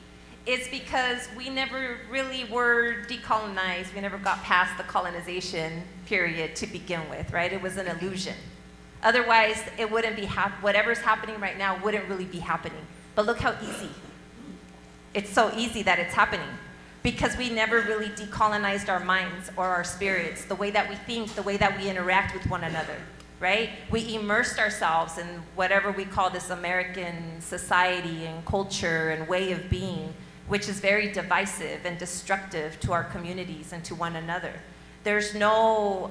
is because we never really were decolonized. We never got past the colonization period to begin with, right? It was an illusion. Otherwise, it wouldn't be whatever's happening right now wouldn't really be happening. But look how easy. It's so easy that it's happening, because we never really decolonized our minds or our spirits, the way that we think, the way that we interact with one another, right? We immersed ourselves in whatever we call this American society and culture and way of being, which is very divisive and destructive to our communities and to one another. There's no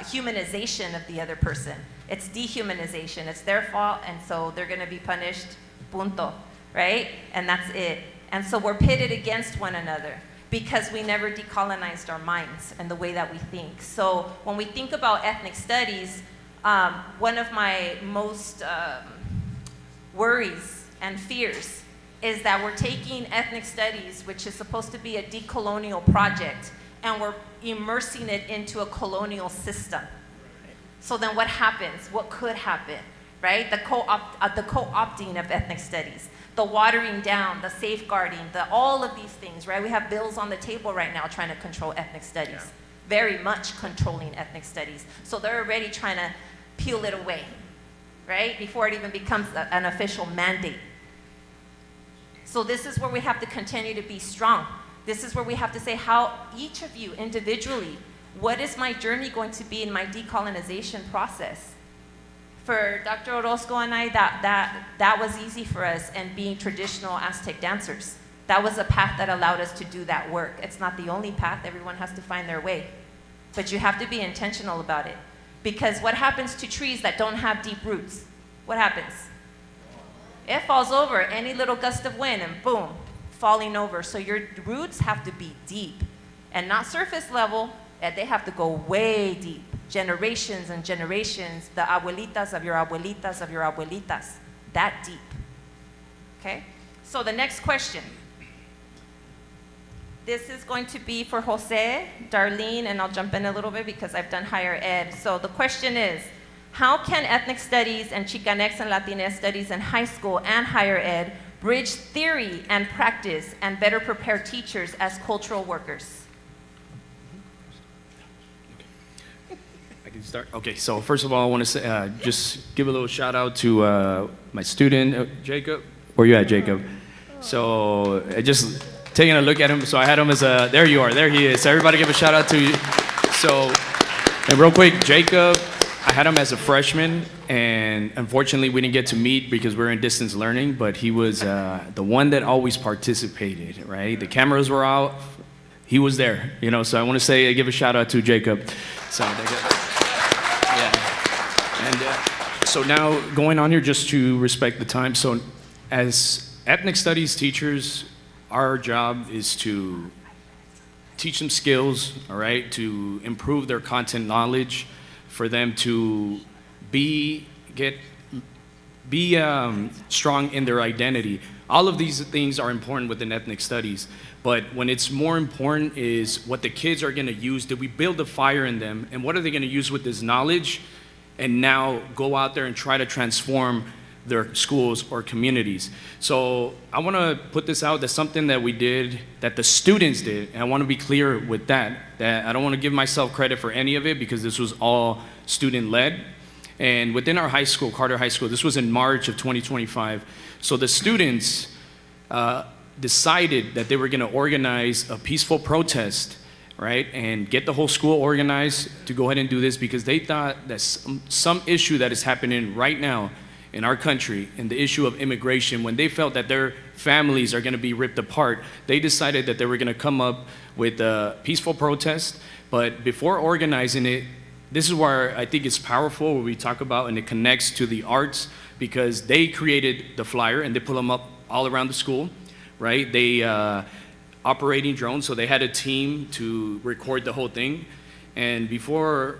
humanization of the other person. It's dehumanization. It's their fault, and so they're gonna be punished, punto, right? And that's it. And so we're pitted against one another, because we never decolonized our minds and the way that we think. So when we think about ethnic studies, one of my most worries and fears is that we're taking ethnic studies, which is supposed to be a decolonial project, and we're immersing it into a colonial system. So then what happens? What could happen, right? The co-opting of ethnic studies, the watering down, the safeguarding, all of these things, right? We have bills on the table right now trying to control ethnic studies, very much controlling ethnic studies. So they're already trying to peel it away, right? Before it even becomes an official mandate. So this is where we have to continue to be strong. This is where we have to say how each of you individually, what is my journey going to be in my decolonization process? For Dr. Orozco and I, that was easy for us, and being traditional Aztec dancers. That was a path that allowed us to do that work. It's not the only path. Everyone has to find their way. But you have to be intentional about it. Because what happens to trees that don't have deep roots? What happens? It falls over any little gust of wind and boom, falling over. So your roots have to be deep and not surface level, and they have to go way deep. Generations and generations, the abuelitas of your abuelitas of your abuelitas, that deep. Okay? So the next question. This is going to be for Jose, Darlene, and I'll jump in a little bit because I've done higher ed. So the question is, how can ethnic studies and Chicanx and Latinx studies in high school and higher ed bridge theory and practice and better prepare teachers as cultural workers? I can start. Okay, so first of all, I want to say, just give a little shout out to my student, Jacob. Where you at, Jacob? So just taking a look at him. So I had him as a, there you are, there he is. So everybody give a shout out to you. So, and real quick, Jacob, I had him as a freshman, and unfortunately we didn't get to meet because we're in distance learning, but he was the one that always participated, right? The cameras were out, he was there, you know, so I want to say, give a shout out to Jacob. So, yeah. And so now going on here just to respect the time. So as ethnic studies teachers, our job is to teach them skills, all right, to improve their content knowledge, for them to be strong in their identity. All of these things are important within ethnic studies, but when it's more important is what the kids are gonna use. Did we build a fire in them, and what are they gonna use with this knowledge, and now go out there and try to transform their schools or communities. So I wanna put this out, that's something that we did, that the students did, and I wanna be clear with that I don't wanna give myself credit for any of it because this was all student-led. And within our high school, Carter High School, this was in March of 2025, so the students decided that they were gonna organize a peaceful protest, right, and get the whole school organized to go ahead and do this because they thought that some issue that is happening right now in our country, and the issue of immigration, when they felt that their families are gonna be ripped apart, they decided that they were gonna come up with a peaceful protest. But before organizing it, this is where I think it's powerful, where we talk about, and it connects to the arts, because they created the flyer and they put them up all around the school, right? They operating drones, so they had a team to record the whole thing. And before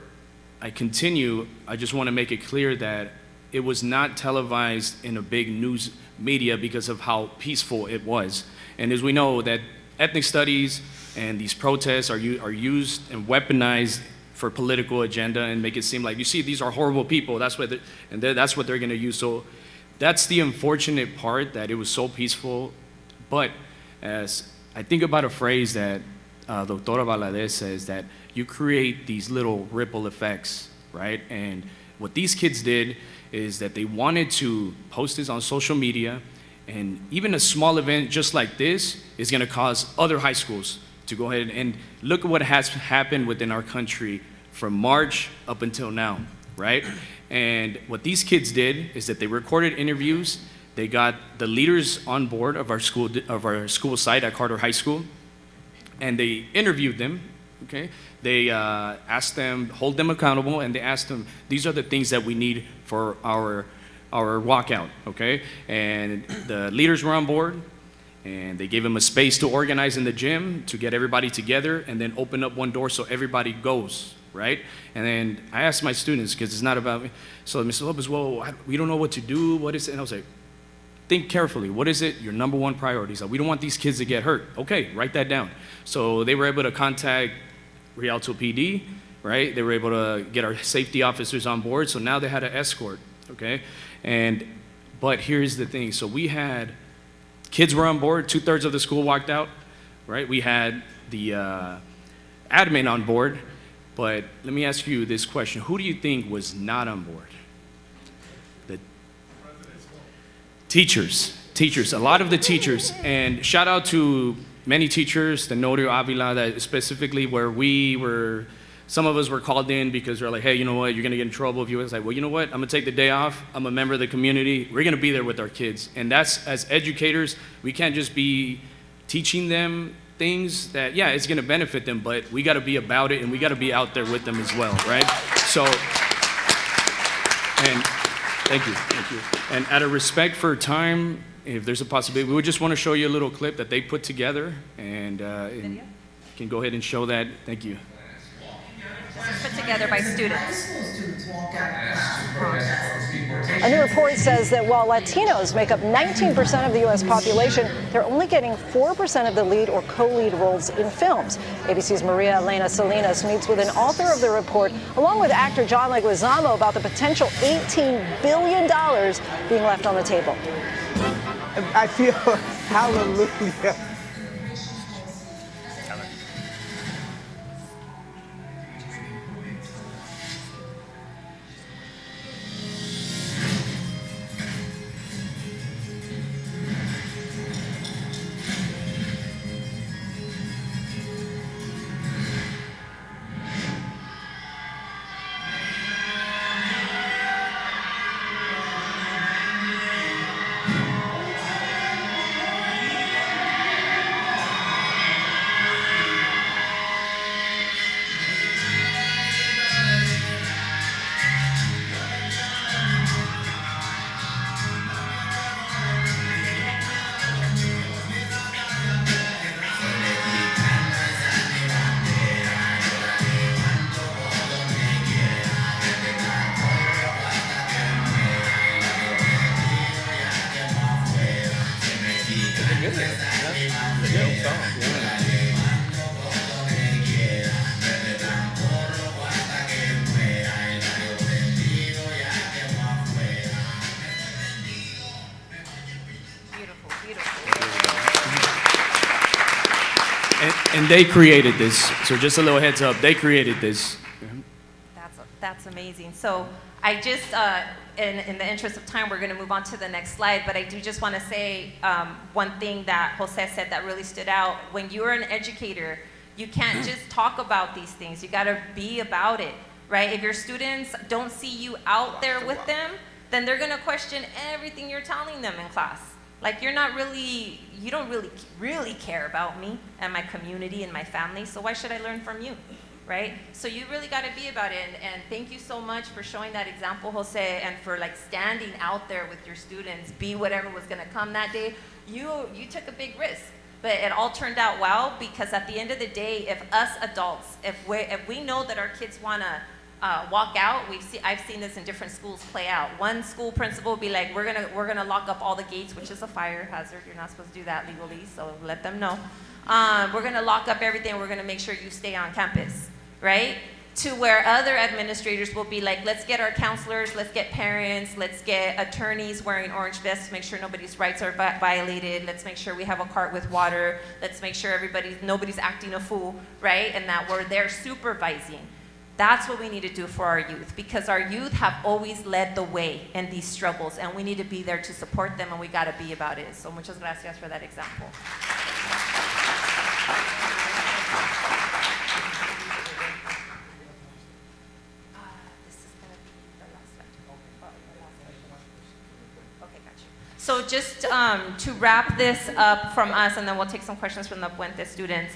I continue, I just wanna make it clear that it was not televised in a big news media because of how peaceful it was. And as we know that ethnic studies and these protests are used and weaponized for political agenda and make it seem like, you see, these are horrible people, that's what that's what they're gonna use. So that's the unfortunate part, that it was so peaceful. But as I think about a phrase that Doctora Valadez says, that you create these little ripple effects, right? And what these kids did is that they wanted to post this on social media, and even a small event just like this is gonna cause other high schools to go ahead and look at what has happened within our country from March up until now, right? And what these kids did is that they recorded interviews, they got the leaders on board of our school site at Carter High School, and they interviewed them, okay? They asked them, hold them accountable, and they asked them, these are the things that we need for our walkout, okay? And the leaders were on board, and they gave them a space to organize in the gym, to get everybody together, and then open up one door so everybody goes, right? And then I asked my students, because it's not about me, so Mr. Lopez, well, we don't know what to do, what is it? And I was like, think carefully, what is it, your number one priority? So we don't want these kids to get hurt. Okay, write that down. So they were able to contact Rialto PD, right? They were able to get our safety officers on board, so now they had an escort, okay? But here's the thing, so we had, kids were on board, 2/3 of the school walked out, right? We had the admin on board, but let me ask you this question, who do you think was not on board? The teachers, a lot of the teachers, and shout out to many teachers, the Norio Avila, that specifically where we were, some of us were called in because they're like, hey, you know what, you're gonna get in trouble if you was like, well, you know what, I'm gonna take the day off, I'm a member of the community, we're gonna be there with our kids. And that's, as educators, we can't just be teaching them things that, yeah, it's gonna benefit them, but we gotta be about it and we gotta be out there with them as well, right? So, and thank you. And out of respect for time, if there's a possibility, we would just want to show you a little clip that they put together, and you can go ahead and show that. Thank you. This is put together by students. A new report says that while Latinos make up 19% of the U.S. population, they're only getting 4% of the lead or co-lead roles in films. ABC's Maria Elena Salinas meets with an author of the report, along with actor John Leguizamo, about the potential $18 billion being left on the table. I feel hallelujah. And they created this. So just a little heads up, they created this. That's amazing. So I just, in the interest of time, we're going to move on to the next slide, but I do just want to say one thing that Jose said that really stood out. When you're an educator, you can't just talk about these things. You got to be about it, right? If your students don't see you out there with them, then they're going to question everything you're telling them in class. Like you don't really care about me and my community and my family, so why should I learn from you, right? So you really got to be about it, and thank you so much for showing that example, Jose, and for like standing out there with your students, be whatever was gonna come that day. You took a big risk, but it all turned out well, because at the end of the day, if us adults, if we know that our kids wanna walk out, I've seen this in different schools play out. One school principal will be like, we're gonna lock up all the gates, which is a fire hazard. You're not supposed to do that legally, so let them know. We're gonna lock up everything. We're gonna make sure you stay on campus, right? To where other administrators will be like, let's get our counselors, let's get parents, let's get attorneys wearing orange vests to make sure nobody's rights are violated. Let's make sure we have a cart with water. Let's make sure nobody's acting a fool, right? And that we're there supervising. That's what we need to do for our youth, because our youth have always led the way in these struggles, and we need to be there to support them, and we got to be about it. So muchas gracias for that example. So just to wrap this up from us, and then we'll take some questions from the Puente students.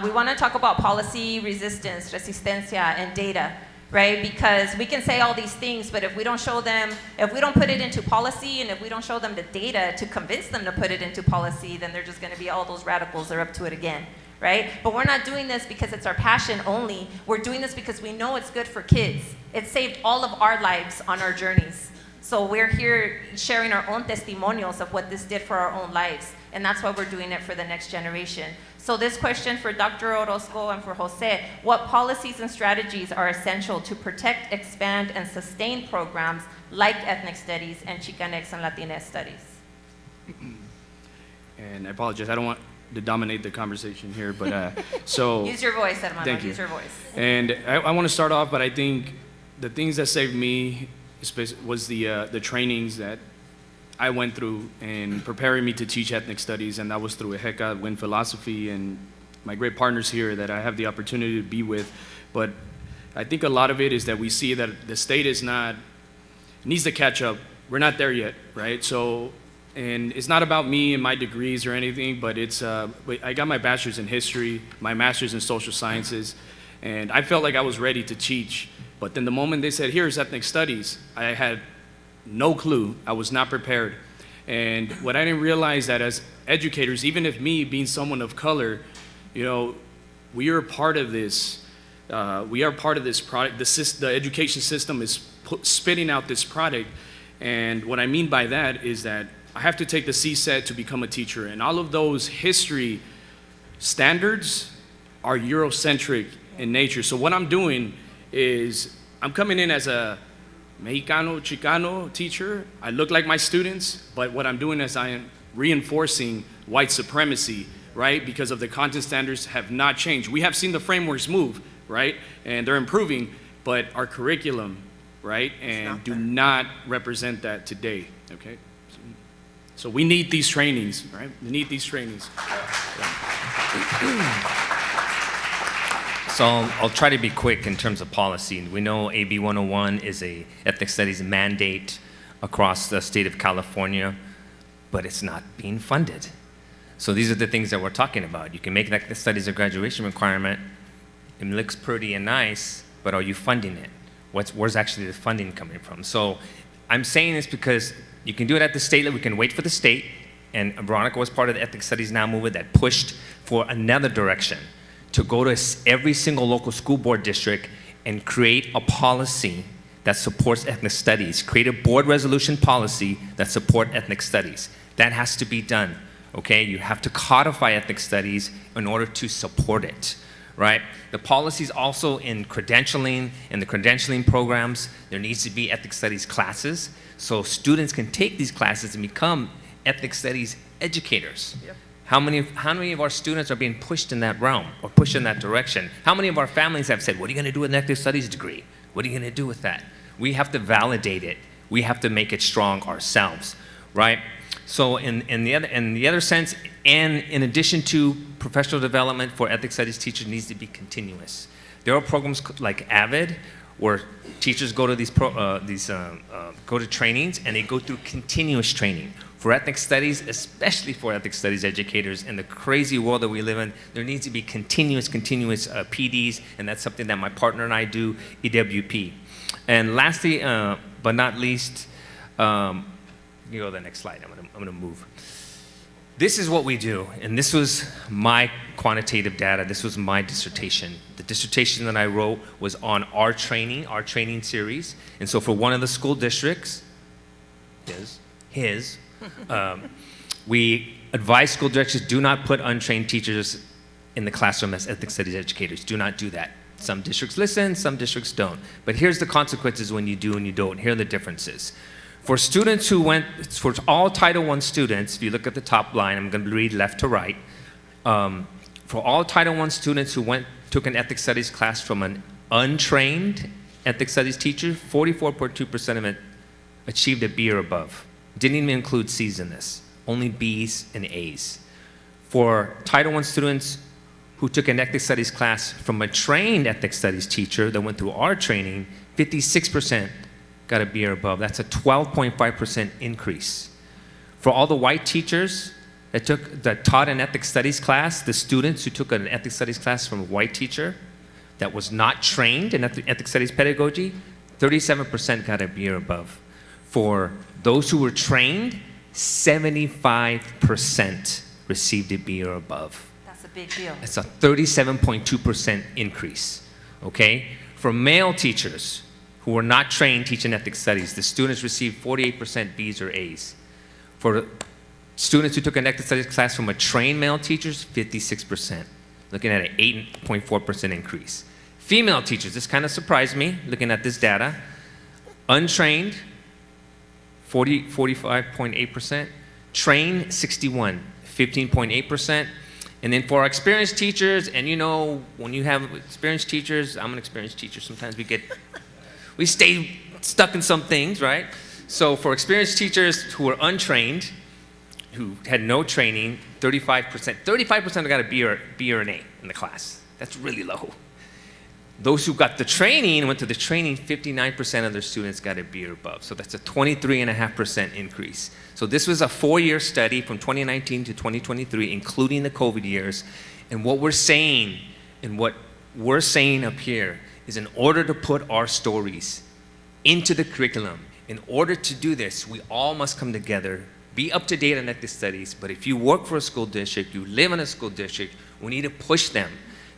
We want to talk about policy resistance, resistencia, and data, right? Because we can say all these things, but if we don't show them, if we don't put it into policy, and if we don't show them the data to convince them to put it into policy, then they're just going to be all those radicals, they're up to it again, right? But we're not doing this because it's our passion only. We're doing this because we know it's good for kids. It saved all of our lives on our journeys. So we're here sharing our own testimonials of what this did for our own lives. And that's why we're doing it for the next generation. So this question for Dr. Orozco and for Jose: what policies and strategies are essential to protect, expand, and sustain programs like ethnic studies and Chicanx and Latinx studies? And I apologize, I don't want to dominate the conversation here, but so... Use your voice, hermano, thank you. Use your voice. And I want to start off, but I think the things that saved me was the trainings that I went through in preparing me to teach ethnic studies, and that was through EJECA, WIN Philosophy, and my great partners here that I have the opportunity to be with. But I think a lot of it is that we see that the state needs to catch up. We're not there yet, right? So, and it's not about me and my degrees or anything, but it's, I got my bachelor's in history, my master's in social sciences, and I felt like I was ready to teach. But then the moment they said, here's ethnic studies, I had no clue. I was not prepared. And what I didn't realize that as educators, even if me being someone of color, you know, we are part of this. We are part of this product. The education system is spitting out this product. And what I mean by that is that I have to take the CSET to become a teacher. And all of those history standards are Eurocentric in nature. So what I'm doing is I'm coming in as a Mexicano, Chicano teacher. I look like my students, but what I'm doing is I am reinforcing white supremacy, right? Because of the content standards have not changed. We have seen the frameworks move, right? And they're improving, but our curriculum, right? And do not represent that today, okay? So we need these trainings, right? We need these trainings. So I'll try to be quick in terms of policy. We know AB 101 is a ethnic studies mandate across the state of California, but it's not being funded. So these are the things that we're talking about. You can make ethnic studies a graduation requirement. It looks pretty and nice, but are you funding it? Where's actually the funding coming from? So I'm saying this because you can do it at the state level. We can wait for the state, and Veronica was part of the Ethnic Studies Now movement that pushed for another direction, to go to every single local school board district and create a policy that supports ethnic studies, create a board resolution policy that support ethnic studies. That has to be done, okay? You have to codify ethnic studies in order to support it, right? The policies also in credentialing, in the credentialing programs, there needs to be ethnic studies classes so students can take these classes and become ethnic studies educators. Yep. How many of our students are being pushed in that realm or pushed in that direction? How many of our families have said, what are you going to do with an ethnic studies degree? What are you going to do with that? We have to validate it. We have to make it strong ourselves, right? So in the other sense, and in addition to professional development for ethnic studies teachers needs to be continuous. There are programs like AVID where teachers go to go to trainings and they go through continuous training. For ethnic studies, especially for ethnic studies educators, in the crazy world that we live in, there needs to be continuous PDs, and that's something that my partner and I do, EWP. And lastly, but not least, you go to the next slide, I'm gonna move. This is what we do, and this was my quantitative data, this was my dissertation. The dissertation that I wrote was on our training series, and so for one of the school districts, we advise school directors do not put untrained teachers in the classroom as ethnic studies educators. Do not do that. Some districts listen, some districts don't. But here's the consequences when you do and you don't. Here are the differences. For students who went, for all Title I students, if you look at the top line, I'm going to read left to right. For all Title I students who took an ethnic studies class from an untrained ethnic studies teacher, 44.2% of it achieved a B or above. Didn't even include C's in this, only B's and A's. For Title I students who took an ethnic studies class from a trained ethnic studies teacher that went through our training, 56% got a B or above. That's a 12.5% increase. For all the white teachers that taught an ethnic studies class, the students who took an ethnic studies class from a white teacher that was not trained in ethnic studies pedagogy, 37% got a B or above. For those who were trained, 75% received a B or above. That's a big deal. That's a 37.2% increase, okay? For male teachers who were not trained teaching ethnic studies, the students received 48% B's or A's. For students who took an ethnic studies class from a trained male teachers, 56%, looking at an 8.4% increase. Female teachers, this kind of surprised me, looking at this data. Untrained, 45.8%, trained 61, 15.8%, and then for our experienced teachers, and you know, when you have experienced teachers, I'm an experienced teacher, sometimes we stay stuck in some things, right? So for experienced teachers who were untrained, who had no training, 35% got a B or an A in the class. That's really low. Those who got the training and went to the training, 59% of their students got a B or above. So that's a 23.5% increase. So this was a 4-year study from 2019 to 2023, including the COVID years. And what we're saying up here is in order to put our stories into the curriculum, in order to do this, we all must come together be up to date on ethnic studies, but if you work for a school district, you live in a school district, we need to push them,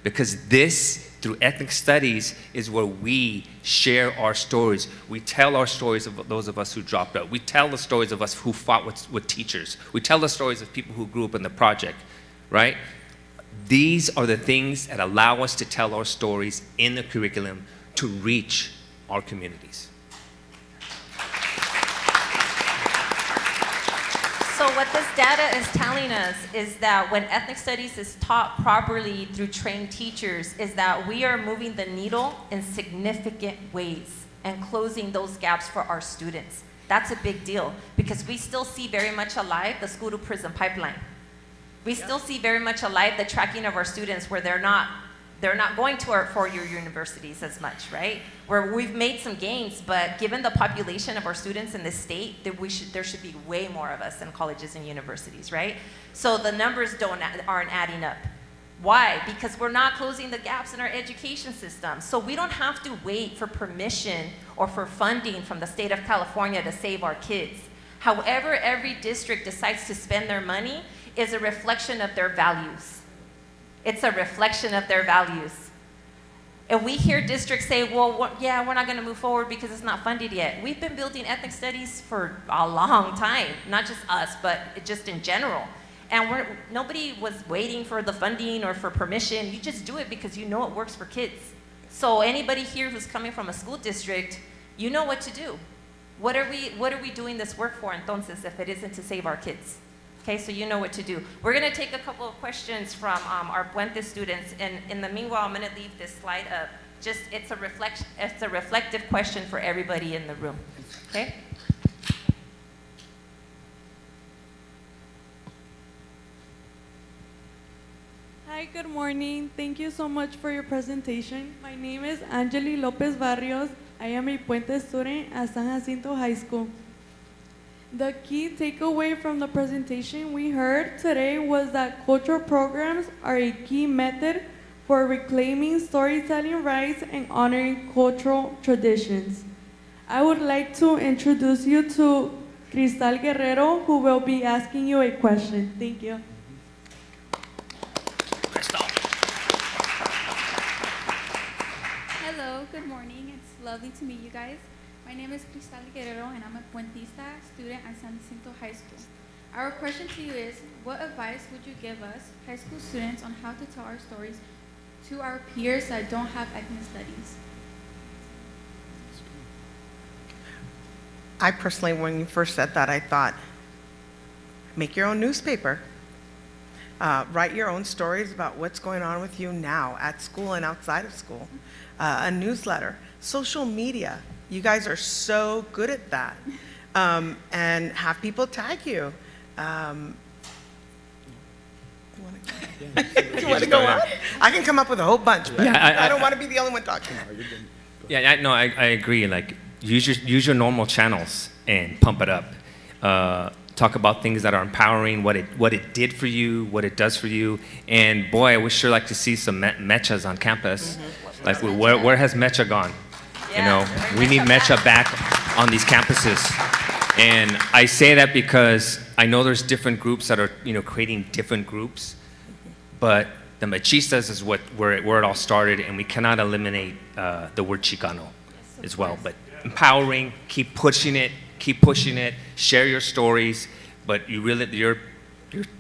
because this, through ethnic studies, is where we share our stories. We tell our stories of those of us who dropped out. We tell the stories of us who fought with teachers. We tell the stories of people who grew up in the project, right? These are the things that allow us to tell our stories in the curriculum to reach our communities. So what this data is telling us is that when ethnic studies is taught properly through trained teachers, is that we are moving the needle in significant ways and closing those gaps for our students. That's a big deal, because we still see very much alive the school to prison pipeline. We still see very much alive the tracking of our students where they're not going to our four-year universities as much, right? Where we've made some gains, but given the population of our students in this state, that there should be way more of us in colleges and universities, right? So the numbers aren't adding up. Why? Because we're not closing the gaps in our education system. So we don't have to wait for permission or for funding from the state of California to save our kids. However, every district decides to spend their money is a reflection of their values. It's a reflection of their values. And we hear districts say, well, yeah, we're not going to move forward because it's not funded yet. We've been building ethnic studies for a long time, not just us, but just in general. And nobody was waiting for the funding or for permission. You just do it because you know it works for kids. So anybody here who's coming from a school district, you know what to do. What are we doing this work for, entonces, if it isn't to save our kids? Okay, so you know what to do. We're going to take a couple of questions from our Puente students, and in the meanwhile, I'm going to leave this slide up. It's a reflective question for everybody in the room. Okay? Hi, good morning. Thank you so much for your presentation. My name is Angeli Lopez Barrios. I am a Puente student at San Jacinto High School. The key takeaway from the presentation we heard today was that cultural programs are a key method for reclaiming storytelling rights and honoring cultural traditions. I would like to introduce you to Cristal Guerrero, who will be asking you a question. Thank you. Hello, good morning. It's lovely to meet you guys. My name is Cristal Guerrero, and I'm a Puentista student at San Jacinto High School. Our question to you is, what advice would you give us, high school students, on how to tell our stories to our peers that don't have ethnic studies? I personally, when you first said that, I thought, make your own newspaper. Write your own stories about what's going on with you now at school and outside of school. A newsletter, social media. You guys are so good at that. And have people tag you. You want to go on? I can come up with a whole bunch, but Yeah, I don't want to be the only one talking. Yeah, I agree. Like, use your normal channels and pump it up. Talk about things that are empowering, what it did for you, what it does for you. And boy, I would sure like to see some mechas on campus. Mm-hmm. Like, where has mecha gone? You know, we need mecha back on these campuses. And I say that because I know there's different groups that are, creating different groups, but the machistas is where it all started, and we cannot eliminate the word Chicano as well. But empowering, keep pushing it, share your stories, but your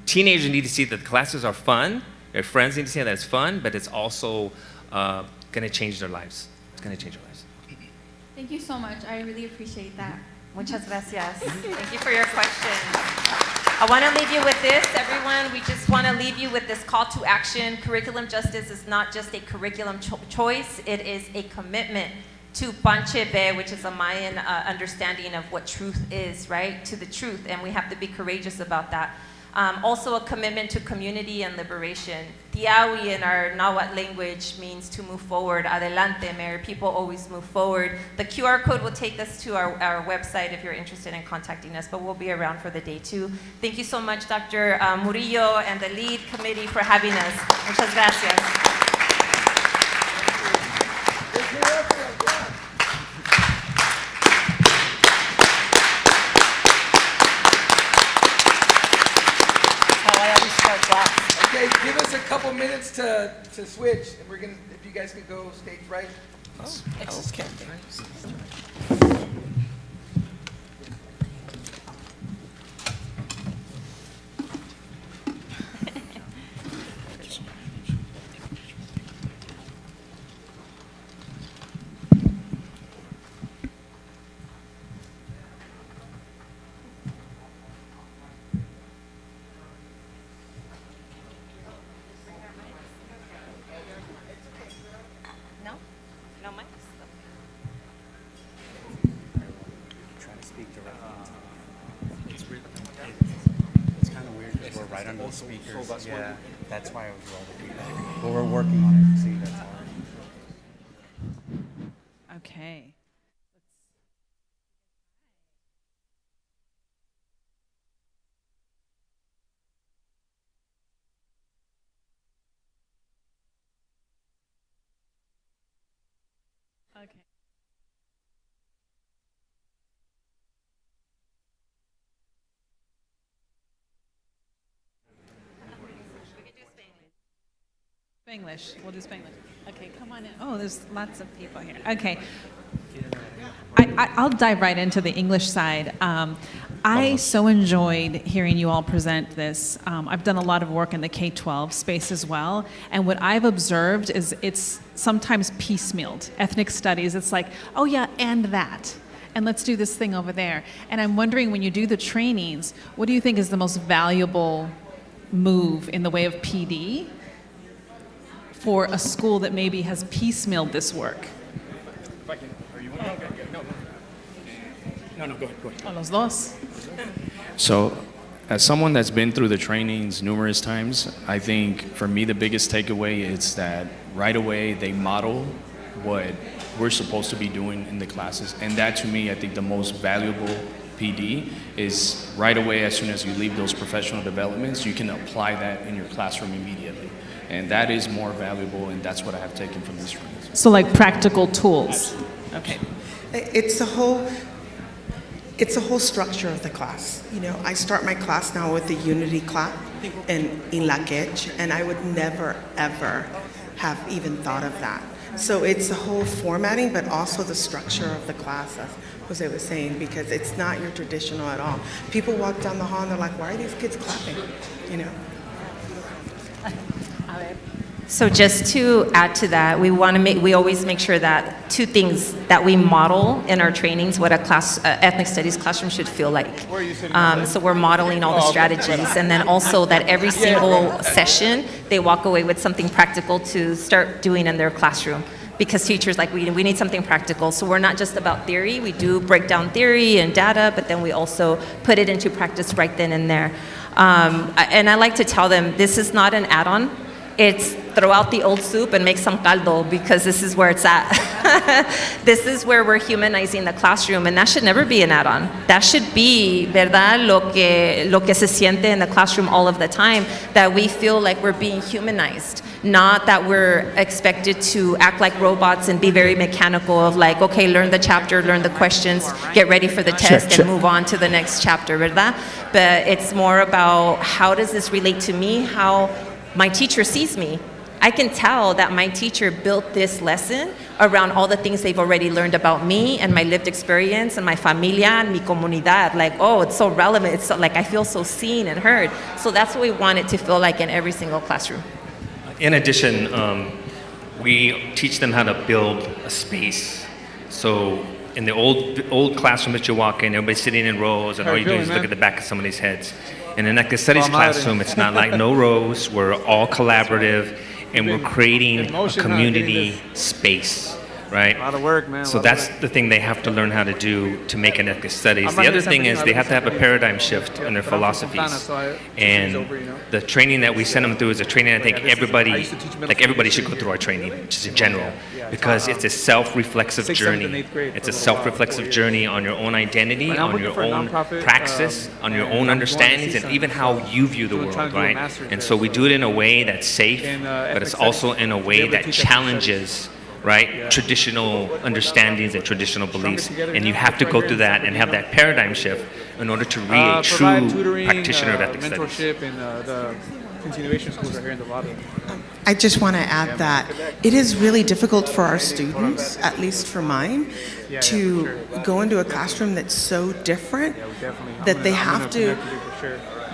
teenagers need to see that the classes are fun, your friends need to see that it's fun, but it's also gonna change their lives. It's gonna change their lives. Thank you so much. I really appreciate that. Muchas gracias. Thank you for your question. I want to leave you with this, everyone. We just want to leave you with this call to action. Curriculum justice is not just a curriculum choice. It is a commitment to Panchebe, which is a Mayan understanding of what truth is, right? To the truth, and we have to be courageous about that. Also a commitment to community and liberation. Tiawi in our Nahuatl language means to move forward. Adelante, Mayor. People always move forward. The QR code will take us to our website if you're interested in contacting us, but we'll be around for the day too. Thank you so much, Dr. Murillo and the LEAD committee for having us. Muchas gracias. Hey, give us a couple minutes to switch, and we're gonna, if you guys could go stage right. Okay. No? No mics? Try to speak directly. It's weird. It's kind of weird because we're right under the speakers. Yeah, that's why I was rather do that. But we're working on it. See, that's all. Okay. Okay. Spanglish. We'll do Spanglish. Okay, come on in. Oh, there's lots of people here. Okay. I'll dive right into the English side. I so enjoyed hearing you all present this. I've done a lot of work in the K-12 space as well, and what I've observed is it's sometimes piecemealed. Ethnic studies, it's like, oh yeah, and that. And let's do this thing over there. And I'm wondering, when you do the trainings, what do you think is the most valuable move in the way of PD for a school that maybe has piecemealed this work? If I can, are you okay? No, go ahead. Oh, los dos. So, as someone that's been through the trainings numerous times, I think for me the biggest takeaway is that right away they model what we're supposed to be doing in the classes. And that, to me, I think the most valuable PD is right away, as soon as you leave those professional developments, you can apply that in your classroom immediately. And that is more valuable, and that's what I have taken from these trainings. So like practical tools. Okay. It's a whole structure of the class. You know, I start my class now with the unity clap in La Quech, and I would never, ever have even thought of that. So it's the whole formatting, but also the structure of the class, as Jose was saying, because it's not your traditional at all. People walk down the hall and they're like, why are these kids clapping? You know? So just to add to that, we always make sure that two things that we model in our trainings, what a ethnic studies classroom should feel like. So we're modeling all the strategies, and then also that every single session, they walk away with something practical to start doing in their classroom. Because teachers, like, we need something practical. So we're not just about theory. We do break down theory and data, but then we also put it into practice right then and there. And I like to tell them, this is not an add-on. It's throw out the old soup and make some caldo, because this is where it's at. This is where we're humanizing the classroom, and that should never be an add-on. That should be, ¿verdad? Lo que se siente in the classroom all of the time, that we feel like we're being humanized, not that we're expected to act like robots and be very mechanical of like, okay, learn the chapter, learn the questions, get ready for the test, and move on to the next chapter, ¿verdad? But it's more about, how does this relate to me? How my teacher sees me. I can tell that my teacher built this lesson around all the things they've already learned about me and my lived experience and my familia and mi comunidad. Like, oh, it's so relevant. It's so, like, I feel so seen and heard. So that's what we want it to feel like in every single classroom. In addition, we teach them how to build a space. So in the old classroom that you walk in, everybody's sitting in rows, and all you do is look at the back of somebody's heads. And in ethnic studies classroom, it's not like no rows. We're all collaborative, and we're creating a community space, right? A lot of work, man. So that's the thing they have to learn how to do to make an ethnic studies. The other thing is they have to have a paradigm shift in their philosophies. And the training that we send them through is a training I think everybody should go through our training, just in general, because it's a self-reflexive journey. It's a self-reflexive journe on your own identity, on your own praxis, on your own understandings, and even how you view the world, right? And so we do it in a way that's safe, but it's also in a way that challenges, right, traditional understandings and traditional beliefs. And you have to go through that and have that paradigm shift in order to be a true practitioner of ethnic studies. Mentorship and continuation schools are here in Novato. I just want to add that it is really difficult for our students, at least for mine, to go into a classroom that's so different that they have to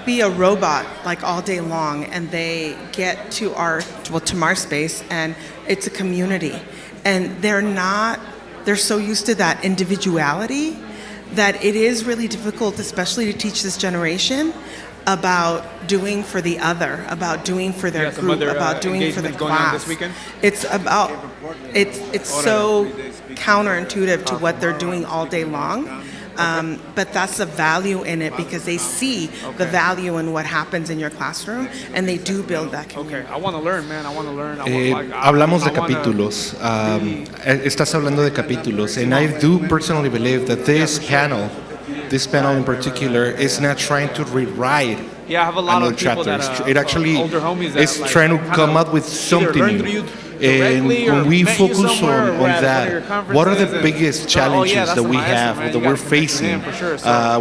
be a robot like all day long, and they get to our space, and it's a community, and they're so used to that individuality that it is really difficult, especially to teach this generation about doing for the other, about doing for their group, about doing for the class. It's about, it's so counterintuitive to what they're doing all day long. But that's the value in it, because they see the value in what happens in your classroom, and they do build that community. I want to learn, man. I want to learn. Hablamos de capítulos. Estás hablando de capítulos, and I do personally believe that this panel in particular, is not trying to rewrite I have a lot another of people chapter. that, It actually older homies that, is trying to come up with something new. And when we focus on that, what are the biggest challenges that we have, that we're facing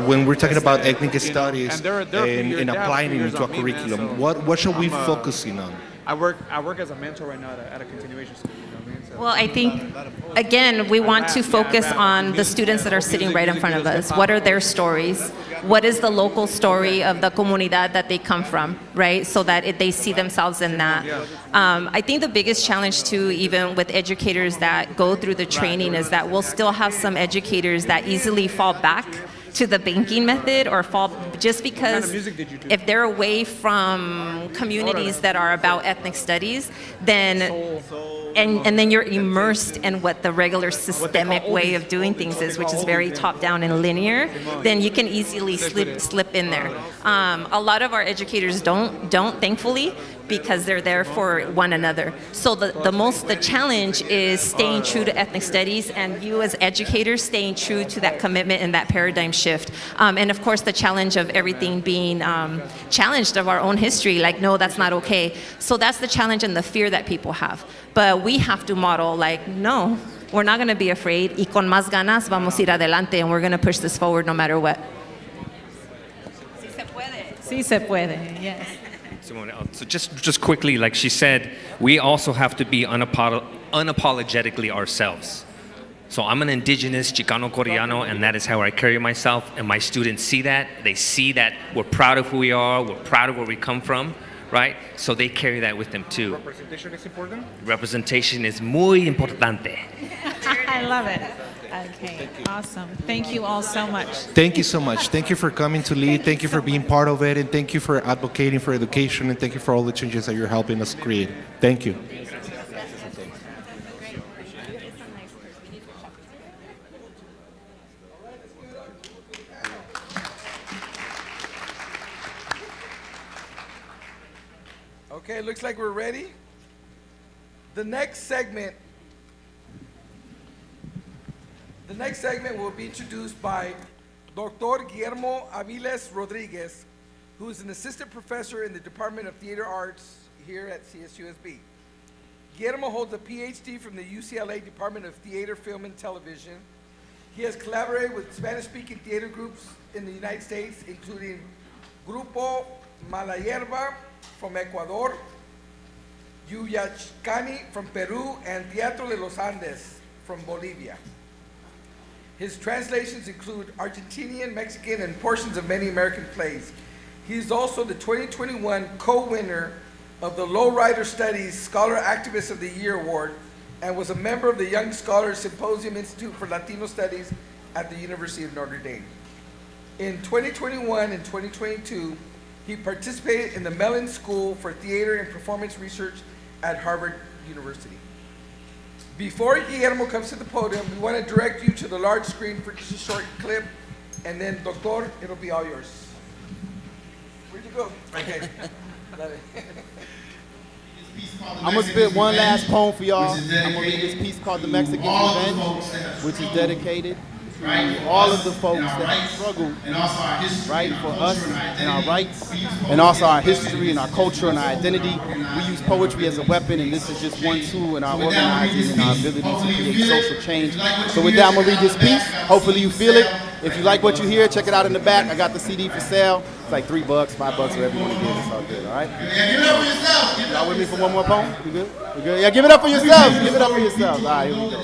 when we're talking about ethnic studies and applying it into a curriculum? What should we be focusing on? I work as a mentor right now at a continuation school. Well, I think, again, we want to focus on the students that are sitting right in front of us. What are their stories? What is the local story of the comunidad that they come from, right? So that they see themselves in that. I think the biggest challenge, too, even with educators that go through the training, is that we'll still have some educators that easily fall back to the banking method, or fall just because if they're away from communities that are about ethnic studies, then and then you're immersed in what the regular systemic way of doing things is, which is very top down and linear, then you can easily slip in there. A lot of our educators don't thankfully, because they're there for one another. So the challenge is staying true to ethnic studies, and you as educators staying true to that commitment and that paradigm shift. And of course the challenge of everything being challenged, of our own history, like, no, that's not okay. So that's the challenge and the fear that people have. But we have to model, like, no, we're not gonna be afraid, y con más ganas vamos a ir adelante, and we're gonna push this forward no matter what. Sí se puede. Sí se puede, yes. So just quickly, like she said, we also have to be unapologetically ourselves. So I'm an indigenous Chicano Coreano, and that is how I carry myself, and my students see that. They see that we're proud of who we are, we're proud of where we come from, right? So they carry that with them too. Representation is important? Representation is muy importante. I love it. Okay, awesome. Thank you all so much. Thank you so much. Thank you for coming to LEAD. Thank you for being part of it. And thank you for advocating for education. And thank you for all the changes that you're helping us create. Thank you. Okay, looks like we're ready. The next segment will be introduced by Dr. Guillermo Aviles Rodriguez, who is an assistant professor in the Department of Theater Arts here at CSUSB. Guillermo holds a PhD from the UCLA Department of Theater, Film, and Television. He has collaborated with Spanish-speaking theater groups in the United States, including Grupo Malayerba from Ecuador, Yuyachcani from Peru, and Teatro de los Andes from Bolivia. His translations include Argentinian, Mexican, and portions of many American plays. He is also the 2021 co-winner of the Lowrider Studies Scholar Activist of the Year Award, and was a member of the Young Scholars Symposium Institute for Latino Studies at the University of Notre Dame. In 2021 and 2022, he participated in the Mellon School for Theater and Performance Research at Harvard University. Before Guillermo comes to the podium, we want to direct you to the large screen for just a short clip, and then, Doctor, it'll be all yours. Where'd you go? Okay. Love it. I'm gonna spit one last poem for y'all. I'm gonna read this piece called The Mexican Revenge, which is dedicated to all of the folks that struggle, right, for us and our rights, and also our history and our culture and our identity. We use poetry as a weapon, and this is just one tool in our organizing and our ability to create social change. So with that, I'm gonna read this piece. Hopefully you feel it. If you like what you hear, check it out in the back. I got the CD for sale. It's like $3, $5, whatever you want to give. It's all good, all right? Give it up for yourselves. Y'all with me for one more poem? You good? You good? Yeah, give it up for yourselves. Give it up for yourselves. All right, here we go.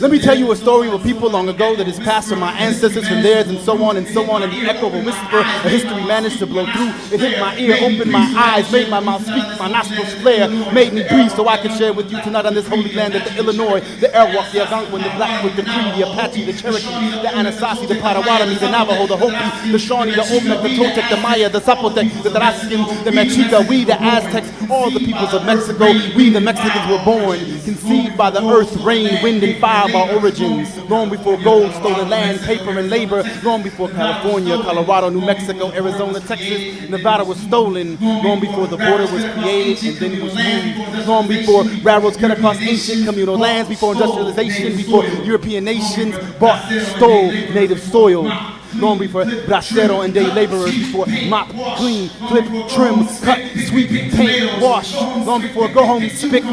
Let me tell you a story of people long ago that is passed from my ancestors, from theirs, and so on, and the echo of a whisper of history managed to blow through. It hit my ear, opened my eyes, made my mouth speak, my nostrils flare, made me breathe so I could share with you tonight on this holy land that the Illinois, the Arawak, the Algonquin, the Blackfoot, the Cree, the Apache, the Cherokee, the Anasazi, the Potawatomi, the Navajo, the Hopi, the Shawnee, the Olmec, the Toltec, the Maya, the Zapotec, the Tarascan, the Mexica, we the Aztecs, all the peoples of Mexico, we the Mexicans were born, conceived by the earth, rain, wind, and fire of our origins, long before gold, stolen land, paper, and labor, long before California, Colorado, New Mexico, Arizona, Texas, Nevada was stolen, long before the border was created and then was moved, long before railroads cut across ancient communal lands, before industrialization, before European nations bought, stole native soil. Long before bracero and day laborers, before mop, clean, flip, trim, cut, sweep, paint, wash. Long before go home, pick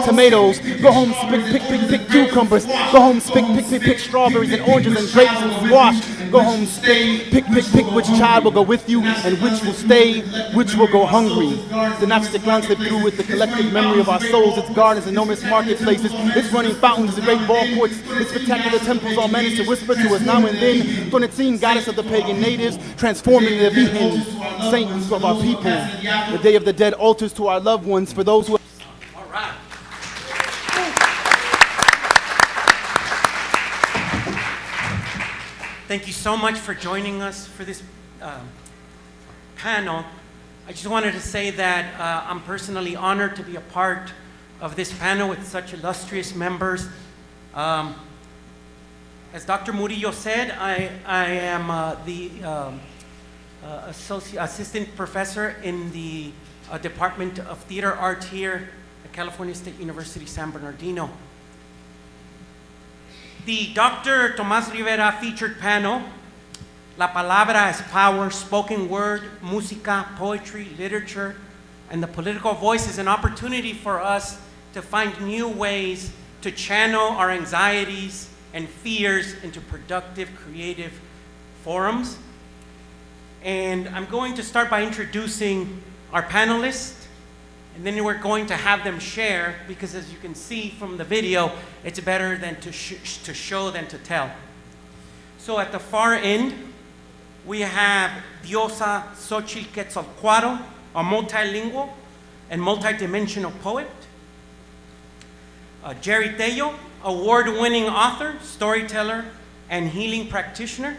tomatoes. Go home, pick cucumbers. Go home, pick strawberries and oranges and grapes and squash. Go home, pick which child will go with you and which will stay, which will go hungry. The Gnostic glance slip through with the collective memory of our souls, its gardens, enormous marketplaces, its running fountains, the great ball courts, its spectacular temples all managed to whisper to us now and then. Tonetsin, goddess of the pagan natives, transforming the Virgen, saints of our people. The Day of the Dead altars to our loved ones for those who... All right. Thank you so much for joining us for this panel. I just wanted to say that I'm personally honored to be a part of this panel with such illustrious members. As Dr. Murillo said, I am the assistant professor in the Department of Theater Art here at California State University, San Bernardino. The Dr. Tomás Rivera featured panel, La Palabra as Power, Spoken Word, Música, Poetry, Literature, and the Political Voice is an opportunity for us to find new ways to channel our anxieties and fears into productive, creative forums. And I'm going to start by introducing our panelists, and then we're going to have them share, because as you can see from the video, it's better than to show than to tell. So at the far end, we have Diosa Xochitl Quetzalcoatl, a multilingual and multidimensional poet. Jerry Tello, award-winning author, storyteller, and healing practitioner.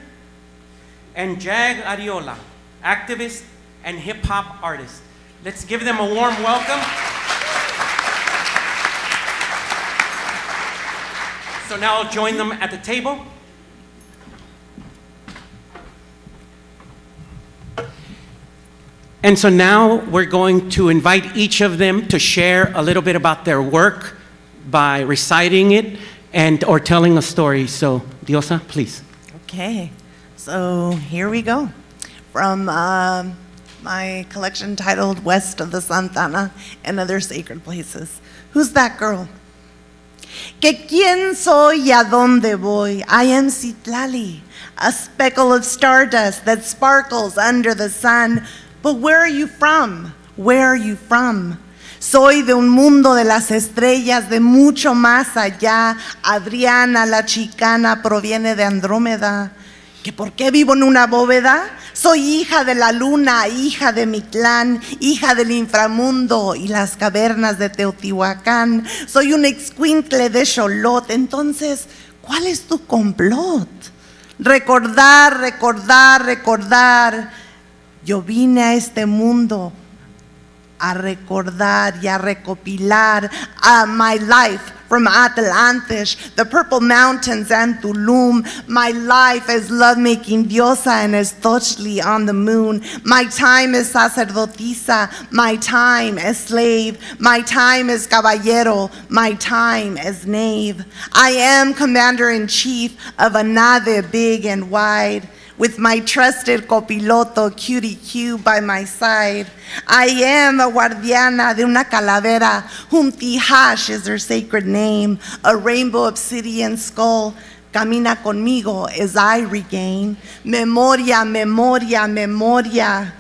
And Jag Ariola, activist and hip-hop artist. Let's give them a warm welcome. So now I'll join them at the table. And so now we're going to invite each of them to share a little bit about their work by reciting it and or telling a story. So Diosa, please. Okay, so here we go. From my collection titled West of the Santa Ana and Other Sacred Places. Who's that girl? Que quién soy y a dónde voy? I am Citlali, a speckle of stardust that sparkles under the sun. But where are you from? Where are you from? Soy de un mundo de las estrellas, de mucho más allá. Adriana la chicana proviene de Andrómeda. ¿Que por qué vivo en una bóveda? Soy hija de la luna, hija de mi clan, hija del inframundo y las cavernas de Teotihuacán. Soy un excuincle de Xolot. Entonces, ¿cuál es tu complot? Recordar, recordar, recordar. Yo vine a este mundo a recordar y a recopilar my life from Atlantis, the Purple Mountains and Tulum. My life as lovemaking diosa and as Xochitl on the moon. My time as sacerdotisa, my time as slave, my time as caballero, my time as knave. I am commander-in-chief of a nave big and wide, with my trusted copiloto Cutie Q by my side. I am a guardiana de una calavera, whom Tihash is her sacred name, a rainbow obsidian skull, Camina conmigo as I regain. Memoria, memoria, memoria.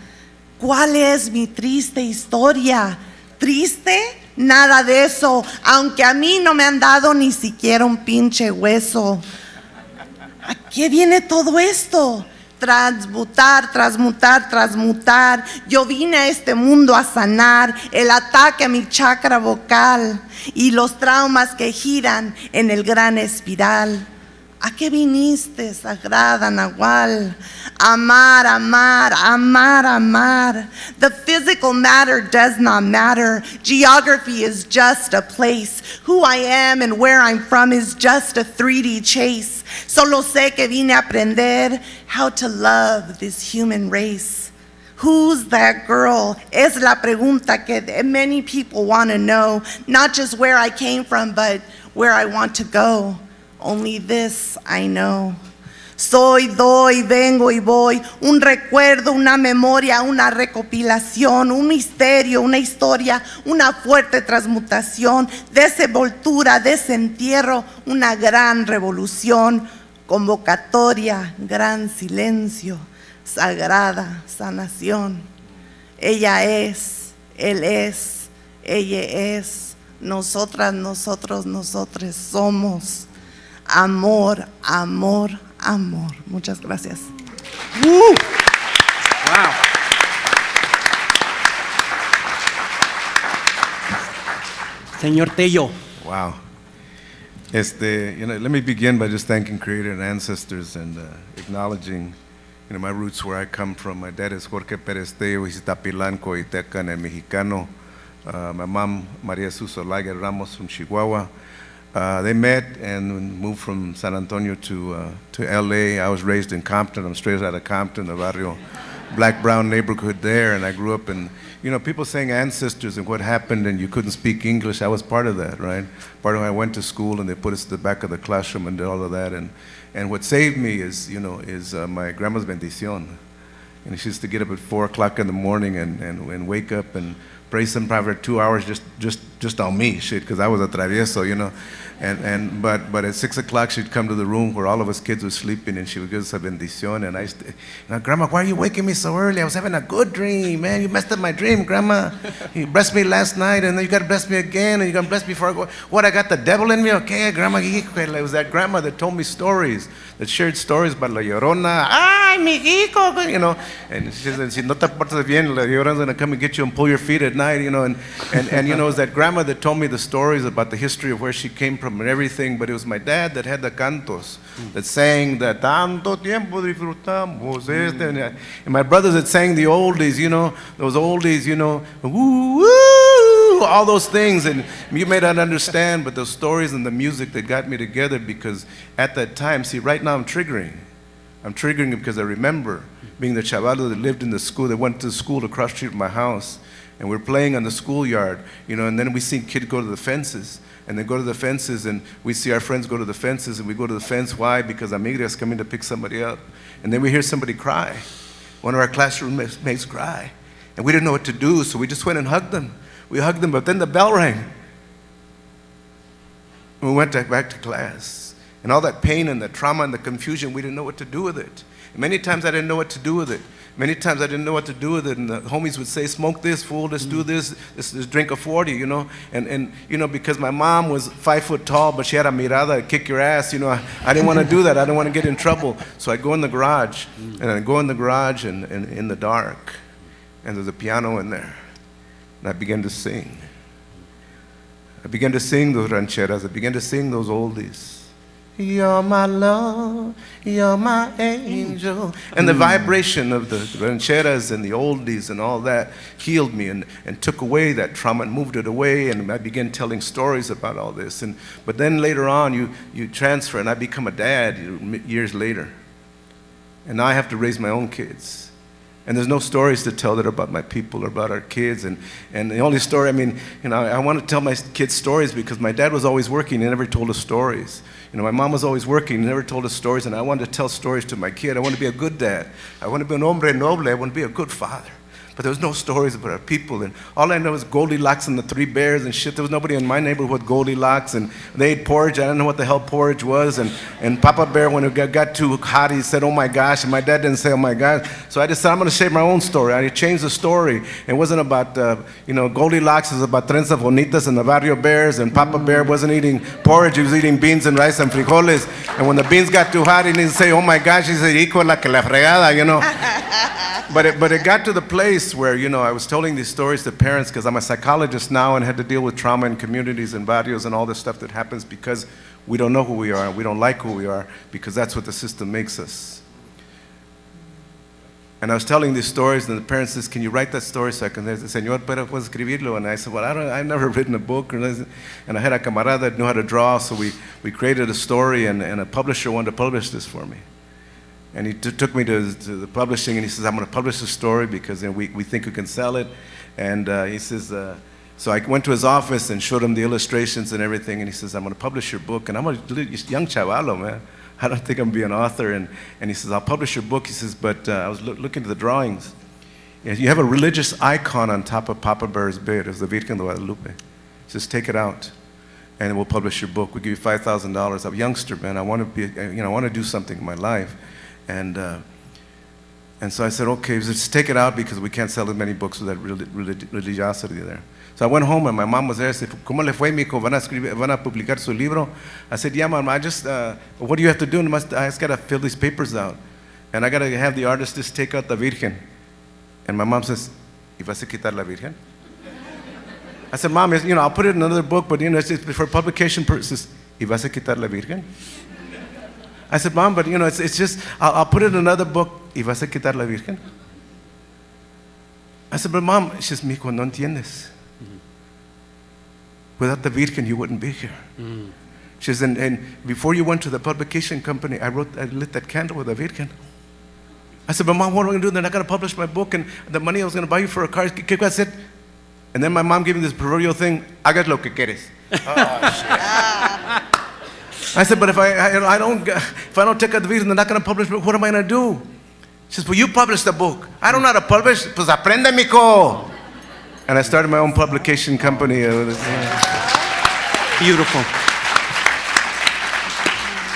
¿Cuál es mi triste historia? ¿Triste? Nada de eso, aunque a mí no me han dado ni siquiera un pinche hueso. ¿A qué viene todo esto? Transmutar, transmutar, transmutar. Yo vine a este mundo a sanar el ataque a mi chakra vocal y los traumas que giran en el gran espiral. ¿A qué viniste, sagrada Nahual? Amar, amar, amar, amar. The physical matter does not matter. Geography is just a place. Who I am and where I'm from is just a 3D chase. Solo sé que vine a aprender how to love this human race. Who's that girl? Es la pregunta que many people want to know. Not just where I came from, but where I want to go. Only this I know. Soy, doy, vengo y voy, un recuerdo, una memoria, una recopilación, un misterio, una historia, una fuerte transmutación, desenvoltura, desentierro, una gran revolución, convocatoria, gran silencio, sagrada sanación. Ella es, él es, ella es, nosotras, nosotros, nosotres somos. Amor, amor, amor. Muchas gracias. Wow. Señor Tello. Wow. Let me begin by just thanking Creator and ancestors and acknowledging, my roots where I come from. My dad is Jorge Pérez Tello. He's Tapilanco, Itecan, and Mexicano. My mom, Maria Susolaga Ramos from Chihuahua. They met and moved from San Antonio to LA. I was raised in Compton. I'm straight out of Compton, the barrio, black-brown neighborhood there, and I grew up in, people saying ancestors and what happened and you couldn't speak English. I was part of that, right? Part of when I went to school and they put us at the back of the classroom and did all of that. And what saved me is, my grandma's bendición. And she used to get up at 4 o'clock in the morning and wake up and pray some probably for 2 hours just on me, because I was a travieso, But at 6 o'clock she'd come to the room where all of us kids were sleeping and she would give us a bendición. And I used to, Grandma, why are you waking me so early? I was having a good dream, man. You messed up my dream, Grandma. You blessed me last night and then you got to bless me again and you're going to bless me before I go. What, I got the devil in me? Okay, Grandma. It was that grandma that told me stories, that shared stories about La Llorona. Ay, mi hijo, And she said, si no te portas bien, La Llorona's going to come and get you and pull your feet at night, And it was that grandma that told me the stories about the history of where she came from and everything, but it was my dad that had the cantos, that sang the tanto tiempo disfrutamos and my brothers that sang the oldies, those oldies, woo, woo, all those things, and you may not understand, but those stories and the music that got me together, because at that time, see, right now I'm triggering because I remember being the chavalo that lived in the school, that went to school across the street from my house, and we're playing on the schoolyard, and then we see kids go to the fences, and they go to the fences, and we see our friends go to the fences, and we go to the fence. Why? Because Amigria's coming to pick somebody up. And then we hear somebody cry. One of our classroom mates cry. And we didn't know what to do, so we just went and hugged them. We hugged them, but then the bell rang. And we went back to class. And all that pain and the trauma and the confusion, we didn't know what to do with it. And many times I didn't know what to do with it. Many times I didn't know what to do with it, and the homies would say, smoke this, fool, let's do this drink a 40, And because my mom was 5 foot tall, but she had a mirada, I'd kick your ass, I didn't want to do that. I didn't want to get in trouble. So I'd go in the garage, and I'd go in the garage and in the dark, and there's a piano in there, and I began to sing. I began to sing those rancheras. I began to sing those oldies. You're my love, you're my angel. And the vibration of the rancheras and the oldies and all that healed me and took away that trauma and moved it away, and I began telling stories about all this. But then later on, you transfer, and I become a dad years later. And now I have to raise my own kids. And there's no stories to tell that are about my people or about our kids. And the only story, I want to tell my kids stories because my dad was always working. He never told us stories. My mom was always working. He never told us stories. And I wanted to tell stories to my kid. I want to be a good dad. I want to be un hombre noble. I want to be a good father. But there was no stories about our people. And all I know is Goldilocks and the Three Bears and shit. There was nobody in my neighborhood with Goldilocks. And they ate porridge. I didn't know what the hell porridge was. And Papa Bear, when it got too hot, he said, oh my gosh. And my dad didn't say, oh my gosh. So I decided I'm going to shape my own story. I changed the story. It wasn't about, Goldilocks. It was about Trenzas Bonitas and the Barrio Bears. And Papa Bear wasn't eating porridge. He was eating beans and rice and frijoles. And when the beans got too hot, he didn't say, oh my gosh. He said, hijo la que la fregada, But it got to the place where, I was telling these stories to parents because I'm a psychologist now and had to deal with trauma in communities and barrios and all this stuff that happens because we don't know who we are and we don't like who we are because that's what the system makes us. And I was telling these stories and the parents says, can you write that story so I can, Señor, pero puedo escribirlo? And I said, well, I've never written a book. And I had a camarada that knew how to draw, so we created a story and a publisher wanted to publish this for me. And he took me to the publishing, and he says, I'm going to publish the story because we think we can sell it. And he says, so I went to his office and showed him the illustrations and everything, and he says, I'm going to publish your book. And I'm a young chavalo, man. I don't think I'm going to be an author. And he says, I'll publish your book. He says, but I was looking at the drawings. You have a religious icon on top of Papa Bear's bed. It's the Virgen de Guadalupe. He says, take it out, and we'll publish your book. We'll give you $5,000. I'm a youngster, man. I want to be, I want to do something in my life. And so I said, okay, just take it out because we can't sell as many books with that religiosity there. So I went home and my mom was there. I said, ¿Cómo le fue, mijo? ¿Van a publicar su libro? I said, yeah, Mom, what do you have to do? I just got to fill these papers out. And I got to have the artist just take out the Virgen. And my mom says, ¿Y vas a quitar la Virgen? I said, Mom, I'll put it in another book, but it's for publication purposes. ¿Y vas a quitar la Virgen? I said, Mom, but it's just, I'll put it in another book. ¿Y vas a quitar la Virgen? I said, but Mom, she says, mijo, no entiendes. Without the Virgen, you wouldn't be here. She says, and before you went to the publication company, I lit that candle with the Virgen. I said, but Mom, what am I going to do? They're not going to publish my book, and the money I was going to buy you for a car. I said, and then my mom gave me this proverbial thing, hagas lo que quieres. Oh, shit. I said, but if I don't take out the Virgen, they're not going to publish it. What am I going to do? She says, well, you publish the book. I don't know how to publish. Pues aprende, mijo. And I started my own publication company. Beautiful.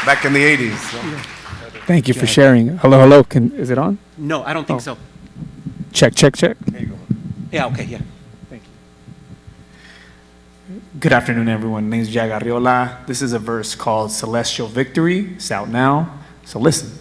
Back in the 80s. So. Thank you for sharing. Hello, hello. Is it on? No, I don't think so. Check, check, check. There you go. Yeah, okay, yeah. Thank you. Good afternoon, everyone. My name is Jag Arriola. This is a verse called Celestial Victory. It's out now. So listen.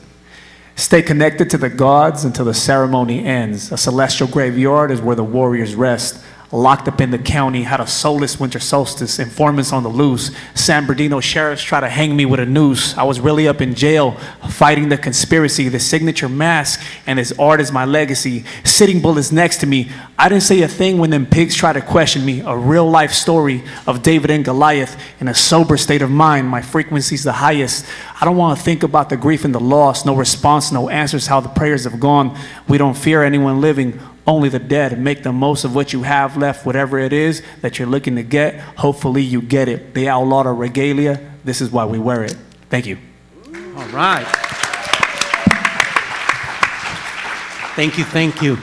Stay connected to the gods until the ceremony ends. A celestial graveyard is where the warriors rest. Locked up in the county, had a soulless winter solstice, informants on the loose. San Bernardino sheriffs try to hang me with a noose. I was really up in jail, fighting the conspiracy, the signature mask, and his art is my legacy. Sitting bullets next to me, I didn't say a thing when them pigs tried to question me. A real life story of David and Goliath. In a sober state of mind, my frequency's the highest. I don't want to think about the grief and the loss. No response, no answers, how the prayers have gone. We don't fear anyone living, only the dead. Make the most of what you have left, whatever it is that you're looking to get. Hopefully you get it. They outlawed our regalia. This is why we wear it. Thank you. All right. Thank you, thank you.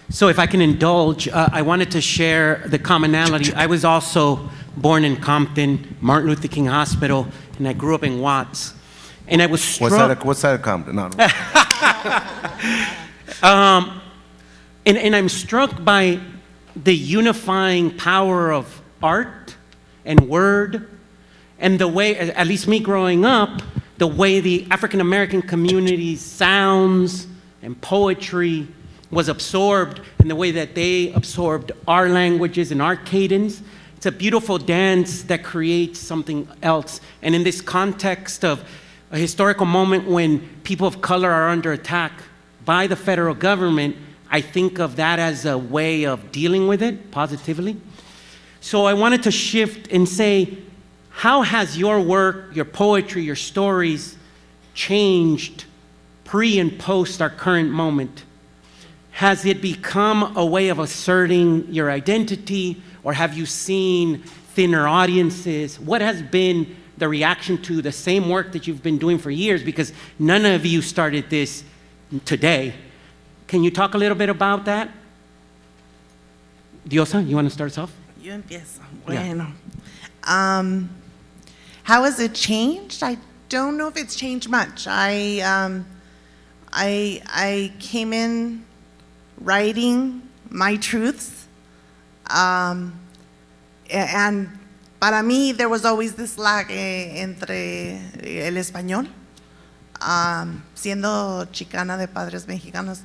So if I can indulge, I wanted to share the commonality. I was also born in Compton, Martin Luther King Hospital, and I grew up in Watts. And I was struck. What's that Compton? No. And I'm struck by the unifying power of art and word, and the way, at least me growing up, the way the African American community's sounds and poetry was absorbed, and the way that they absorbed our languages and our cadence. It's a beautiful dance that creates something else. And in this context of a historical moment when people of color are under attack by the federal government, I think of that as a way of dealing with it positively. So I wanted to shift and say, how has your work, your poetry, your stories changed pre and post our current moment? Has it become a way of asserting your identity, or have you seen thinner audiences? What has been the reaction to the same work that you've been doing for years? Because none of you started this today. Can you talk a little bit about that? Diosa, you want to start us off? Yo empiezo. Yeah. Bueno. How has it changed? I don't know if it's changed much. I came in writing my truths, and para mí there was always this lag entre el español, siendo chicana de padres mexicanos,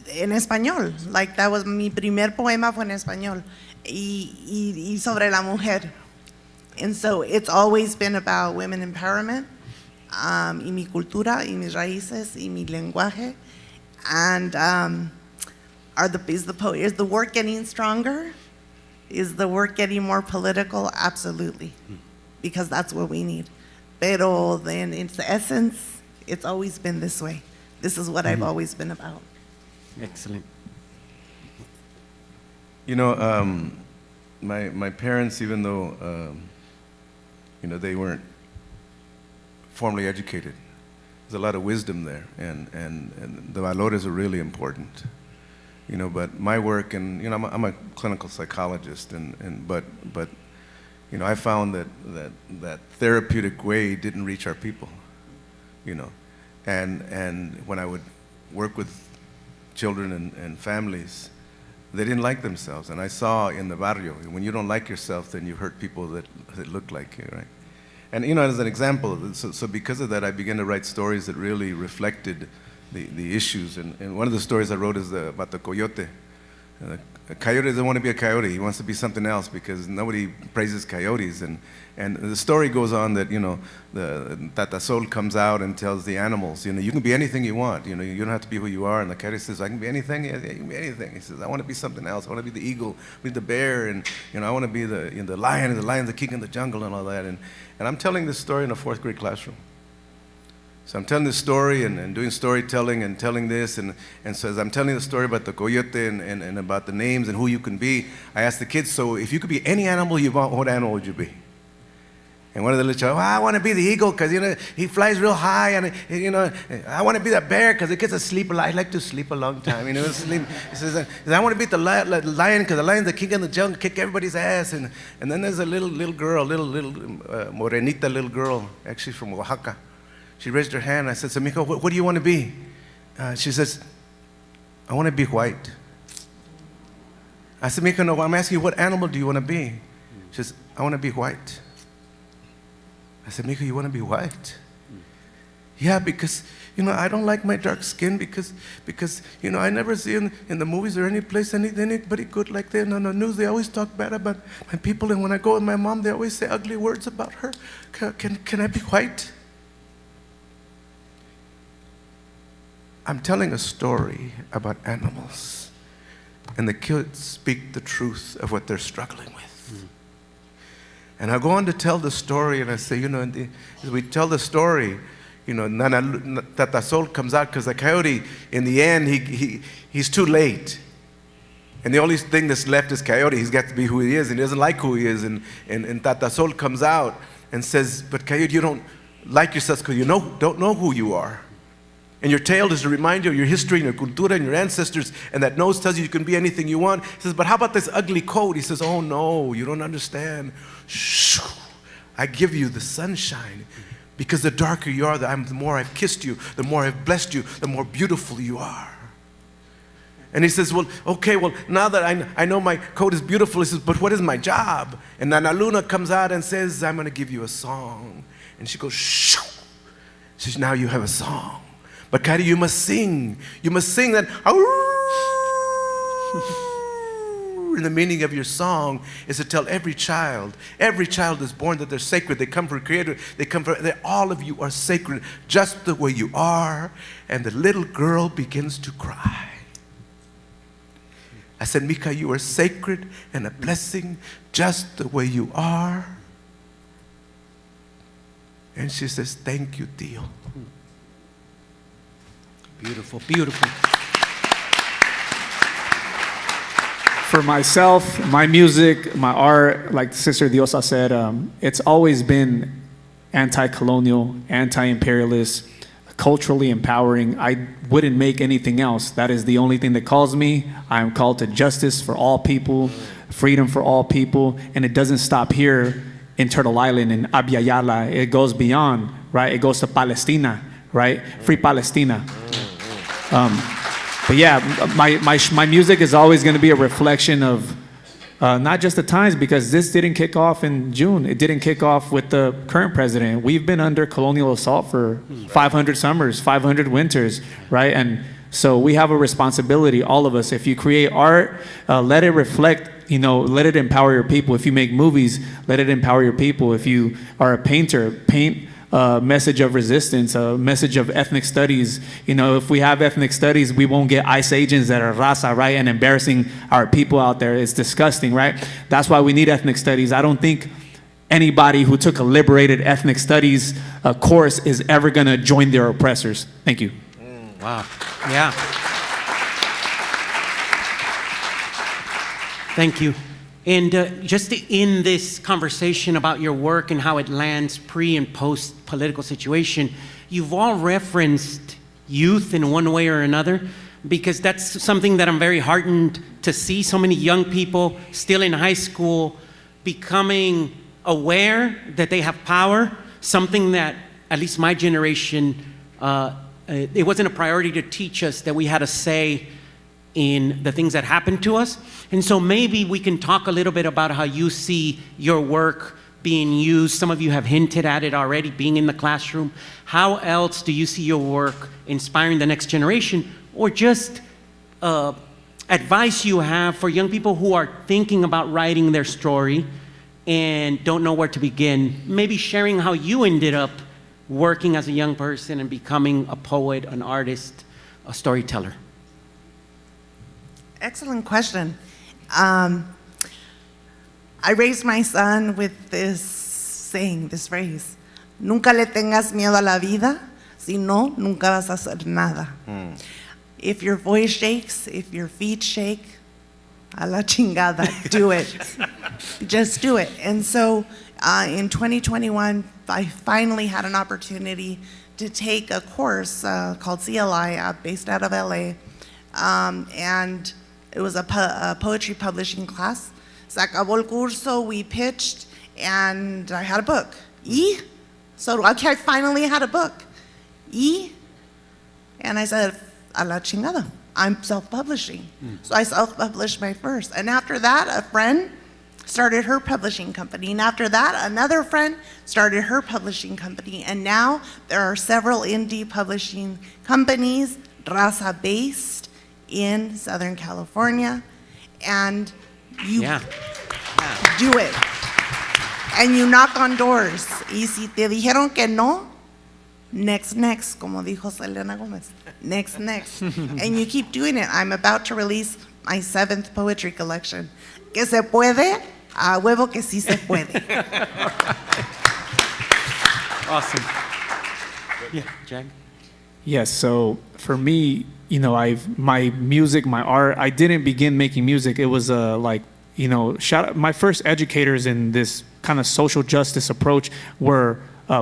en español. Like that was mi primer poema fue en español y sobre la mujer. And so it's always been about women empowerment, y mi cultura, y mis raíces, y mi lenguaje. And is the work getting stronger? Is the work getting more political? Absolutely, because that's what we need. Pero then in the essence, it's always been this way. This is what I've always been about. Excellent. You know, my parents, even though, you know, they weren't formally educated, there's a lot of wisdom there, and the valores are really important. You know, but my work, and you know, I'm a clinical psychologist, but you know, I found that therapeutic way didn't reach our people. You know, and when I would work with children and families, they didn't like themselves, and I saw in the barrio, when you don't like yourself, then you hurt people that look like you, right? And you know, as an example, so because of that, I began to write stories that really reflected the issues. And one of the stories I wrote is about the coyote. A coyote doesn't want to be a coyote. He wants to be something else because nobody praises coyotes. And the story goes on that, you know, the Tatasol comes out and tells the animals, you know, you can be anything you want. You know, you don't have to be who you are. And the coyote says, I can be anything. Yeah, you can be anything. He says, I want to be something else. I want to be the eagle, be the bear, and you know, I want to be the lion, and the lion's the king of the jungle and all that. And I'm telling this story in a 4th grade classroom. So I'm telling this story and doing storytelling and telling this, and so as I'm telling the story about the coyote and about the names and who you can be, I asked the kids, so if you could be any animal you want, what animal would you be? And one of the little children, I want to be the eagle because, you know, he flies real high, and, you know, I want to be the bear because it gets to sleep a lot. I like to sleep a long time, you know, sleep. He says, I want to be the lion because the lion's the king of the jungle, kick everybody's ass. And then there's a little girl, morenita little girl, actually from Oaxaca. She raised her hand. I said, so, Miko, what do you want to be? She says, I want to be white. I said, Miko, no, I'm asking you, what animal do you want to be? She says, I want to be white. I said, Miko, you want to be white? Yeah, because, you know, I don't like my dark skin because you know, I never see in the movies or any place anybody good like that. On the news, they always talk bad about my people. And when I go with my mom, they always say ugly words about her. Can I be white? I'm telling a story about animals, and the kids speak the truth of what they're struggling with. And I go on to tell the story, and I say, you know, as we tell the story, you know, Tatasol comes out because the coyote, in the end, he's too late. And the only thing that's left is coyote. He's got to be who he is, and he doesn't like who he is. And Tatasol comes out and says, but coyote, you don't like yourself because you don't know who you are. And your tail is to remind you of your history and your cultura and your ancestors, and that nose tells you can be anything you want. He says, but how about this ugly coat? He says, oh no, you don't understand. Shh, I give you the sunshine, because the darker you are, the more I've kissed you, the more I've blessed you, the more beautiful you are. And he says, well, okay, well, now that I know my coat is beautiful, he says, but what is my job? And Nana Luna comes out and says, I'm going to give you a song. And she goes, shh. She says, now you have a song. But Kari, you must sing. You must sing that. And the meaning of your song is to tell every child is born that they're sacred. They come from a creator. All of you are sacred just the way you are. And the little girl begins to cry. I said, Mika, you are sacred and a blessing just the way you are. And she says, thank you, Tio. Beautiful, beautiful. For myself, my music, my art, like Sister Diosa said, it's always been anti-colonial, anti-imperialist, culturally empowering. I wouldn't make anything else. That is the only thing that calls me. I am called to justice for all people, freedom for all people, and it doesn't stop here in Turtle Island, in Abya Yala. It goes beyond, right? It goes to Palestina, right? Free Palestina. But yeah, my music is always going to be a reflection of not just the times, because this didn't kick off in June. It didn't kick off with the current president. We've been under colonial assault for 500 summers, 500 winters, right? And so we have a responsibility, all of us. If you create art, let it reflect, let it empower your people. If you make movies, let it empower your people. If you are a painter, paint a message of resistance, a message of ethnic studies. If we have ethnic studies, we won't get ICE agents that are raza, right, and embarrassing our people out there. It's disgusting, right? That's why we need ethnic studies. I don't think anybody who took a liberated ethnic studies course is ever going to join their oppressors. Thank you. Wow. Yeah. Thank you. And just to end this conversation about your work and how it lands pre and post political situation, you've all referenced youth in one way or another, because that's something that I'm very heartened to see. So many young people still in high school becoming aware that they have power, something that at least my generation, it wasn't a priority to teach us that we had a say in the things that happened to us. And so maybe we can talk a little bit about how you see your work being used. Some of you have hinted at it already, being in the classroom. How else do you see your work inspiring the next generation, or just advice you have for young people who are thinking about writing their story and don't know where to begin? Maybe sharing how you ended up working as a young person and becoming a poet, an artist, a storyteller. Excellent question. I raised my son with this saying, this phrase: nunca le tengas miedo a la vida, si no, nunca vas a hacer nada. If your voice shakes, if your feet shake, a la chingada, do it. Just do it. And so in 2021, I finally had an opportunity to take a course called CLI, based out of LA. And it was a poetry publishing class. Se acabó el curso, we pitched, and I had a book. So okay, I finally had a book. And I said, a la chingada, I'm self-publishing. So I self-published my first. And after that, a friend started her publishing company. And after that, another friend started her publishing company. And now there are several indie publishing companies, raza-based, in Southern California. And you do it. And you knock on doors. Y si te dijeron que no, next, como dijo Selena Gomez. Next. And you keep doing it. I'm about to release my 7th poetry collection. Que se puede, a huevo que sí se puede. Awesome. Yeah, Jack? Yes, so for me, my music, my art, I didn't begin making music. It was my first educators in this kind of social justice approach were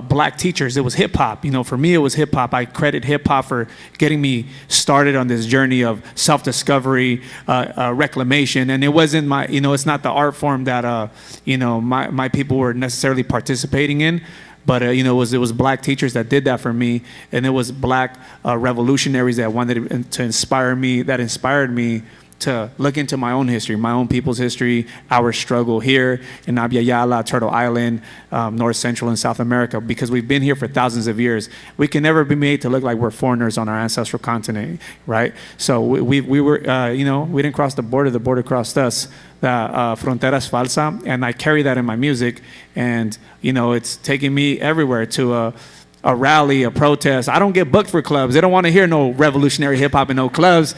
black teachers. It was hip hop. For me, it was hip hop. I credit hip hop for getting me started on this journey of self-discovery, reclamation. And it wasn't it's not the art form that, my people were necessarily participating in. But it was black teachers that did that for me, and it was black revolutionaries that wanted to inspire me, that inspired me to look into my own history, my own people's history, our struggle here in Abya Yala, Turtle Island, North Central and South America, because we've been here for thousands of years. We can never be made to look like we're foreigners on our ancestral continent, right? So we were, we didn't cross the border crossed us. Frontera es falsa, and I carry that in my music, and it's taking me everywhere to a rally, a protest. I don't get booked for clubs. They don't want to hear no revolutionary hip hop in no clubs,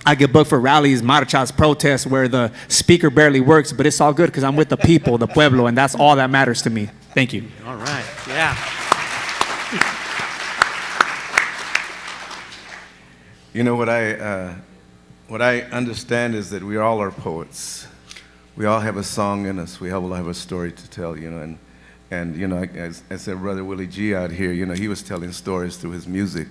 I get booked for rallies, marchas, protests where the speaker barely works, but it's all good because I'm with the people, the pueblo, and that's all that matters to me. Thank you. All right, yeah. What I understand is that we all are poets. We all have a song in us. We all have a story to tell, and And, you know, as I said, Brother Willie G out here, you know, he was telling stories through his music.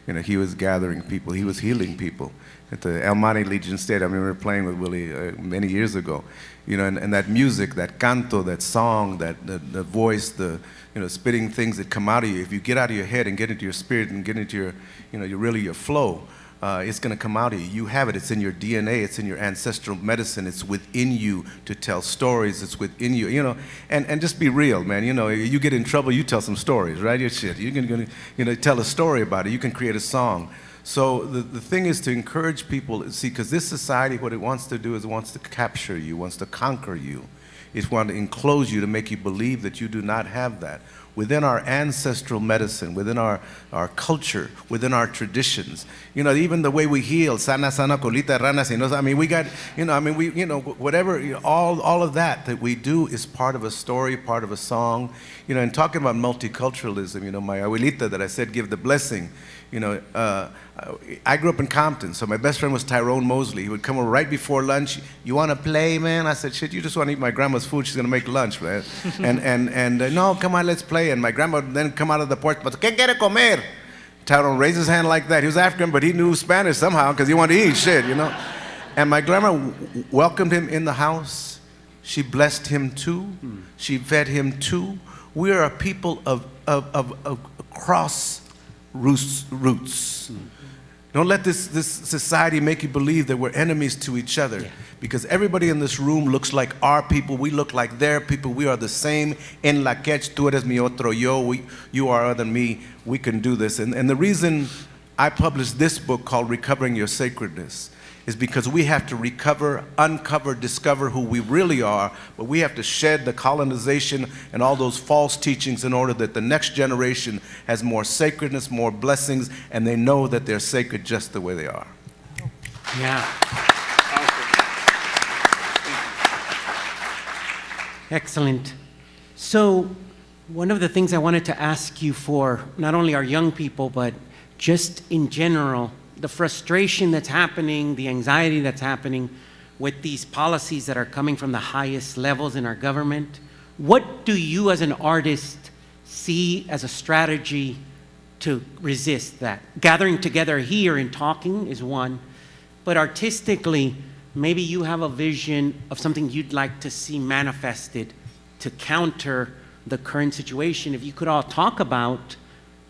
You know, he was gathering people. He was healing people. At the El Monte Legion State, I remember playing with Willie many years ago. You know, and that music, that canto, that song, the voice, the, you know, spitting things that come out of you, if you get out of your head and get into your spirit and get into your, you know, your flow, it's going to come out of you. You have it. It's in your DNA. It's in your ancestral medicine. It's within you to tell stories. It's within you, you know. And just be real, man. You know, you get in trouble, you tell some stories, right? Your shit. You can, you know, tell a story about it. You can create a song. So the thing is to encourage people, see, because this society, what it wants to do is it wants to capture you, wants to conquer you. It wants to enclose you to make you believe that you do not have that. Within our ancestral medicine, within our culture, within our traditions, you know, even the way we heal, sana sana colita rana, I mean, we got, you know, I mean, we, you know, whatever, you know, all of that we do is part of a story, part of a song, you know. And talking about multiculturalism, you know, my abuelita that I said give the blessing, you know, I grew up in Compton, so my best friend was Tyrone Mosley. He would come over right before lunch. You want to play, man? I said, shit, you just want to eat my grandma's food. She's going to make lunch, man. and no, come on, let's play. And my grandma would then come out of the porch, but ¿qué quiere comer? Tyrone raised his hand like that. He was African, but he knew Spanish somehow because he wanted to eat shit, you know. And my grandma welcomed him in the house. She blessed him too. She fed him too. We are a people of cross roots. Don't let this society make you believe that we're enemies to each other. Because everybody in this room looks like our people. We look like their people. We are the same. En la quech, tú eres mi otro yo. You are other than me. We can do this. And the reason I published this book called Recovering Your Sacredness is because we have to recover, uncover, discover who we really are, but we have to shed the colonization and all those false teachings in order that the next generation has more sacredness, more blessings, and they know that they're sacred just the way they are. Yeah. Excellent. So, one of the things I wanted to ask you for, not only our young people, but just in general, the frustration that's happening, the anxiety that's happening with these policies that are coming from the highest levels in our government. What do you as an artist see as a strategy to resist that? Gathering together here and talking is one, but artistically, maybe you have a vision of something you'd like to see manifested to counter the current situation. If you could all talk about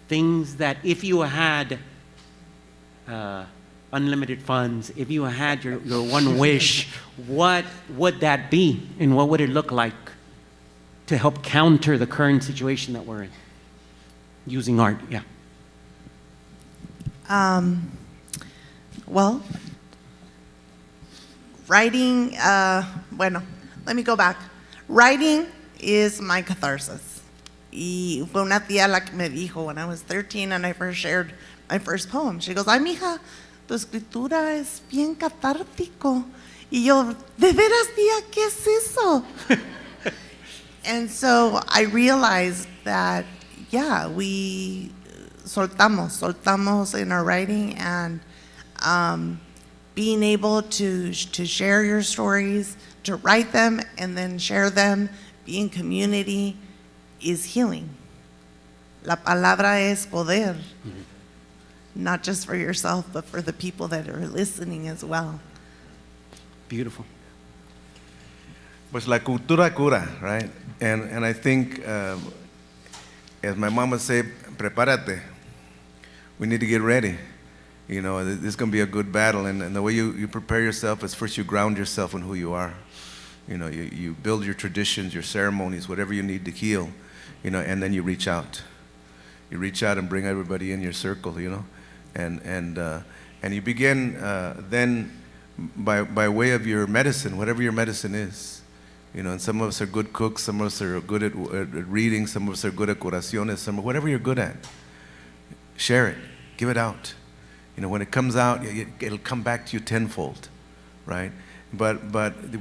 things that if you had unlimited funds, if you had your one wish, what would that be and what would it look like to help counter the current situation that we're in using art? Yeah. Well, writing, bueno, let me go back. Writing is my catharsis. Y fue una tía la que me dijo when I was 13 and I first shared my first poem. She goes, ay, mija, tu escritura es bien catártico. Y yo, ¿de veras, tía, qué es eso? And so I realized that, yeah, we soltamos in our writing, and being able to share your stories, to write them and then share them, be in community, is healing. La palabra es poder. Not just for yourself, but for the people that are listening as well. Beautiful. Pues la cultura cura, right? And I think, as my mom would say, prepárate. We need to get ready. You know, this is going to be a good battle. And the way you prepare yourself is first you ground yourself in who you are. You know, you build your traditions, your ceremonies, whatever you need to heal, you know, and then you reach out. You reach out and bring everybody in your circle, you know. And you begin then by way of your medicine, whatever your medicine is. You know, and some of us are good cooks, some of us are good at reading, some of us are good at curaciones, whatever you're good at. Share it, give it out. You know, when it comes out, it'll come back to you tenfold, right? But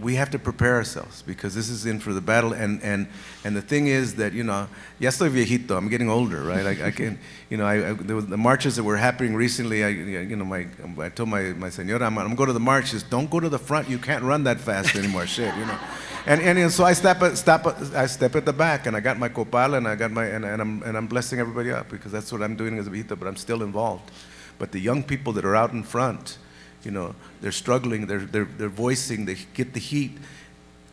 we have to prepare ourselves because this is in for the battle. And the thing is that, you know, ya estoy viejito, I'm getting older, right? I can, you know, there was the marches that were happening recently. I told my señora, I'm going to go to the marches. Don't go to the front. You can't run that fast anymore. Shit, you know. And so I step at the back, and I got my copal, and I got my and I'm blessing everybody up because that's what I'm doing as a viejito. But I'm still involved. But the young people that are out in front, you know, they're struggling, they're voicing, they get the heat,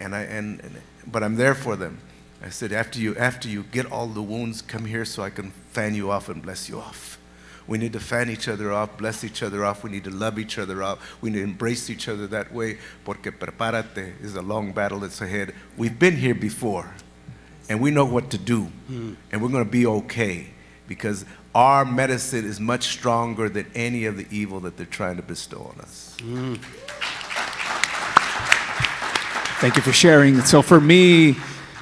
but I'm there for them. I said, after you get all the wounds, come here so I can fan you off and bless you off. We need to fan each other off, bless each other off. We need to love each other off. We need to embrace each other that way. Porque prepárate is a long battle that's ahead. We've been here before, and we know what to do, and we're going to be okay because our medicine is much stronger than any of the evil that they're trying to bestow on us. Thank you for sharing. So for me,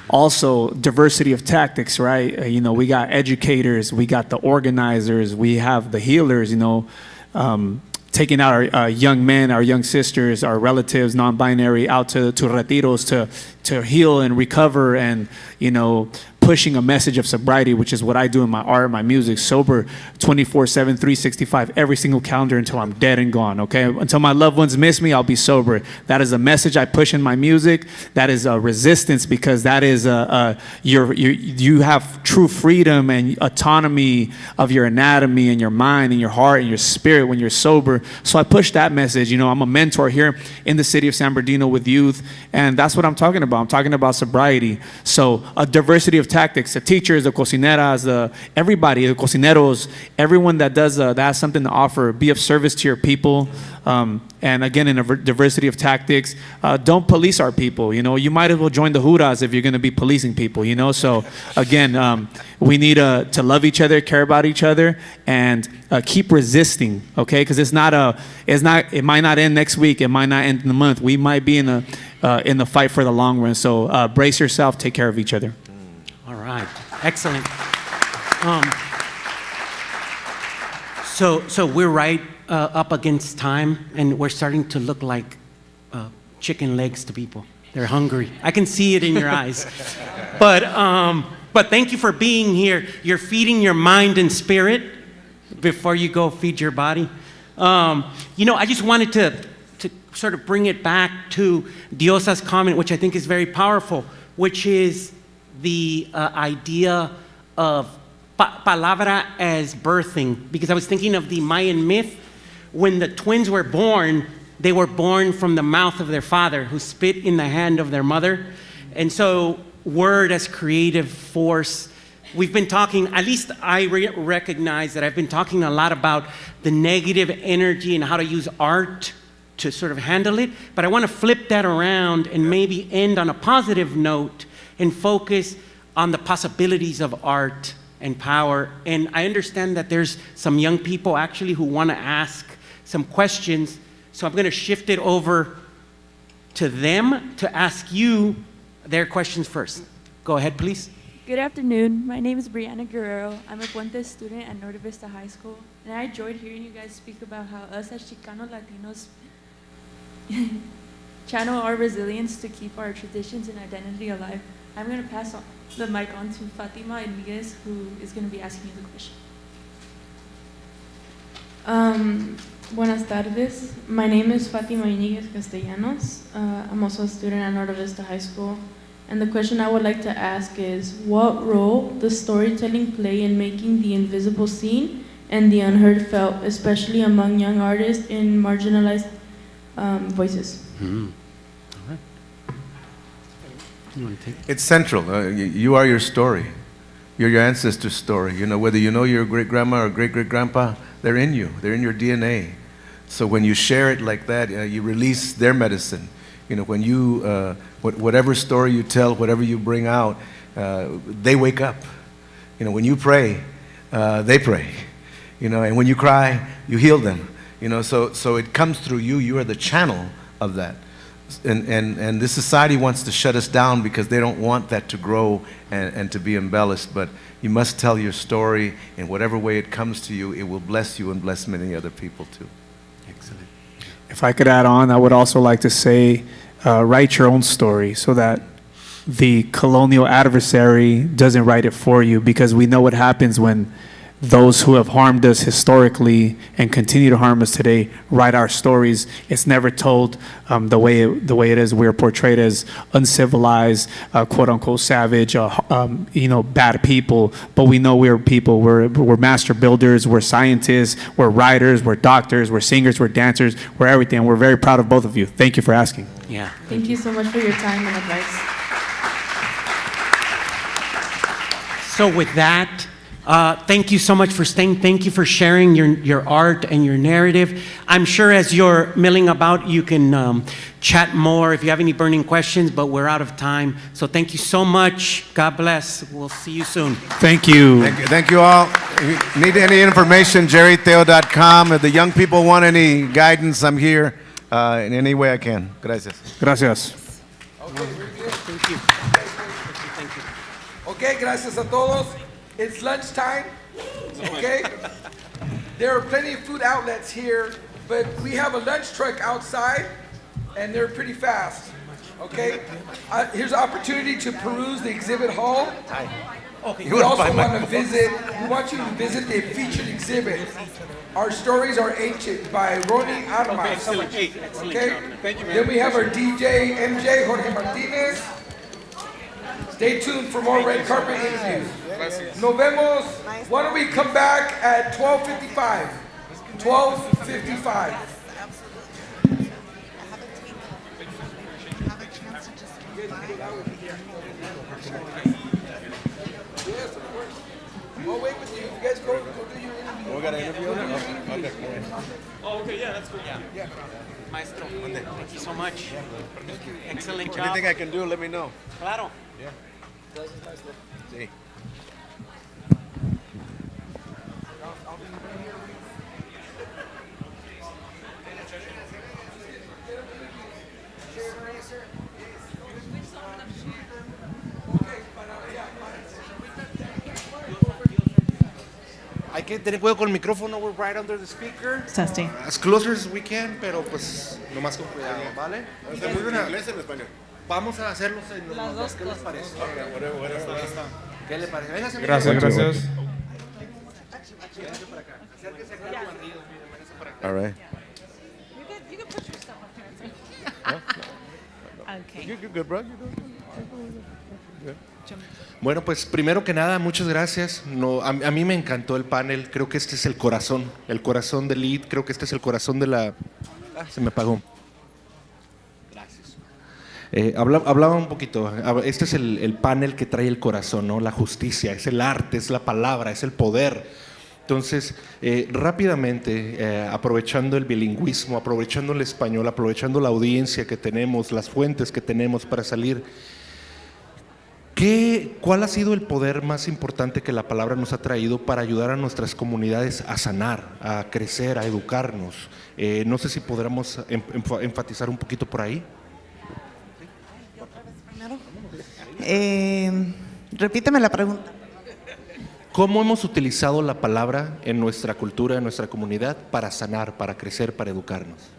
also diversity of tactics, right? You know, we got educators, we got the organizers, we have the healers, you know, taking out our young men, our young sisters, our relatives, non-binary, out to retiros to heal and recover and, you know, pushing a message of sobriety, which is what I do in my art, my music, sober 24/7, 365, every single calendar until I'm dead and gone, okay? Until my loved ones miss me, I'll be sober. That is a message I push in my music. That is a resistance because that is you have true freedom and autonomy of your anatomy and your mind and your heart and your spirit when you're sober. So I push that message. You know, I'm a mentor here in the city of San Bernardino with youth, and that's what I'm talking about. I'm talking about sobriety. So a diversity of tactics, the teachers, the cocineras, everybody, the cocineros, everyone that does that has something to offer, be of service to your people. And again, in a diversity of tactics, don't police our people. You know, you might as well join the Juras if you're going to be policing people. You know, so again, we need to love each other, care about each other, and keep resisting. Okay, because it might not end next week. It might not end in the month. We might be in the fight for the long run. So brace yourself. Take care of each other. All right, excellent. So we're right up against time, and we're starting to look like chicken legs to people. They're hungry. I can see it in your eyes. But thank you for being here. You're feeding your mind and spirit before you go feed your body. You know, I just wanted to sort of bring it back to Diosa's comment, which I think is very powerful, which is the idea of palabra as birthing, because I was thinking of the Mayan myth. When the twins were born, they were born from the mouth of their father, who spit in the hand of their mother. And so word as creative force. We've been talking, at least I recognize that I've been talking a lot about the negative energy and how to use art to sort of handle it, but I want to flip that around and maybe end on a positive note and focus on the possibilities of art and power. And I understand that there's some young people actually who want to ask some questions, so I'm going to shift it over to them to ask you their questions first. Go ahead, please. Good afternoon. My name is Brianna Guerrero. I'm a Puente student at Norte Vista High School, and I enjoyed hearing you guys speak about how us as Chicano Latinos channel our resilience to keep our traditions and identity alive. I'm going to pass the mic on to Fatima Enriquez, who is going to be asking you the question. Buenas tardes. My name is Fatima Iñiguez Castellanos. I'm also a student at Norte Vista High School. And the question I would like to ask is, what role does storytelling play in making the invisible seen and the unheard felt, especially among young artists in marginalized voices? Mm-hmm. All right. You want to take it? It's central. You are your story. You're your ancestor's story. You know, whether you know your great-grandma or great-great-grandpa, they're in you. They're in your DNA. So when you share it like that, you release their medicine. You know, when you, whatever story you tell, whatever you bring out, they wake up. You know, when you pray, they pray. You know, and when you cry, you heal them. You know, so it comes through you. You are the channel of that. And this society wants to shut us down because they don't want that to grow and to be embellished. But you must tell your story in whatever way it comes to you. It will bless you and bless many other people too. Excellent. If I could add on, I would also like to say, write your own story so that the colonial adversary doesn't write it for you, because we know what happens when those who have harmed us historically and continue to harm us today write our stories. It's never told the way it is. We're portrayed as uncivilized, quote unquote savage, bad people. But we know we're people. We're master builders. We're scientists. We're writers. We're doctors. We're singers. We're dancers. We're everything. We're very proud of both of you. Thank you for asking. Yeah. Thank you so much for your time and advice. So with that, thank you so much for staying. Thank you for sharing your art and your narrative. I'm sure as you're milling about, you can chat more if you have any burning questions, but we're out of time. So thank you so much. God bless. We'll see you soon. Thank you. Thank you all. If you need any information, jerryteo.com. If the young people want any guidance, I'm here in any way I can. Gracias. Gracias. Thank you. Okay, gracias a todos. It's lunchtime, okay? There are plenty of food outlets here, but we have a lunch truck outside, and they're pretty fast, okay? Here's an opportunity to peruse the exhibit hall. We also want to visit, we want you to visit the featured exhibit. Our Stories Are Ancient by Ronnie Armas, okay? Then we have our DJ, MJ, Jorge Martinez. Stay tuned for more red carpet interviews. Nos vemos. Why don't we come back at 12:55? 12:55. I'll wait with you. You guys go do your interview. We got an interview? Okay. Oh, okay, yeah, that's good. Yeah. Maestro, thank you so much. Excellent job. Anything I can do, let me know. Claro. Yeah. Sí. Hay que tener cuidado con el micrófono. We're right under the speaker. Testing. As closer as we can, pero pues nomás con cuidado, ¿vale? ¿En inglés o en español? Vamos a hacerlos en los dos. ¿Qué les parece? ¿Qué le parece? Véngase. Gracias. All right. You can put your stuff up there. Okay. You're good, bro. Good. Bueno, pues primero que nada, muchas gracias. A mí me encantó el panel. Creo que este es el corazón del lead. Creo que este es el corazón de la... se me apagó. Gracias. Hablaba un poquito. Este es el panel que trae el corazón, ¿no? La justicia, es el arte, es la palabra, es el poder. Entonces, rápidamente, aprovechando el bilingüismo, aprovechando el español, aprovechando la audiencia que tenemos, las fuentes que tenemos para salir, ¿cuál ha sido el poder más importante que la palabra nos ha traído para ayudar a nuestras comunidades a sanar, a crecer, a educarnos? No sé si podríamos enfatizar un poquito por ahí. Repíteme la pregunta. ¿Cómo hemos utilizado la palabra en nuestra cultura, en nuestra comunidad, para sanar, para crecer, para educarnos?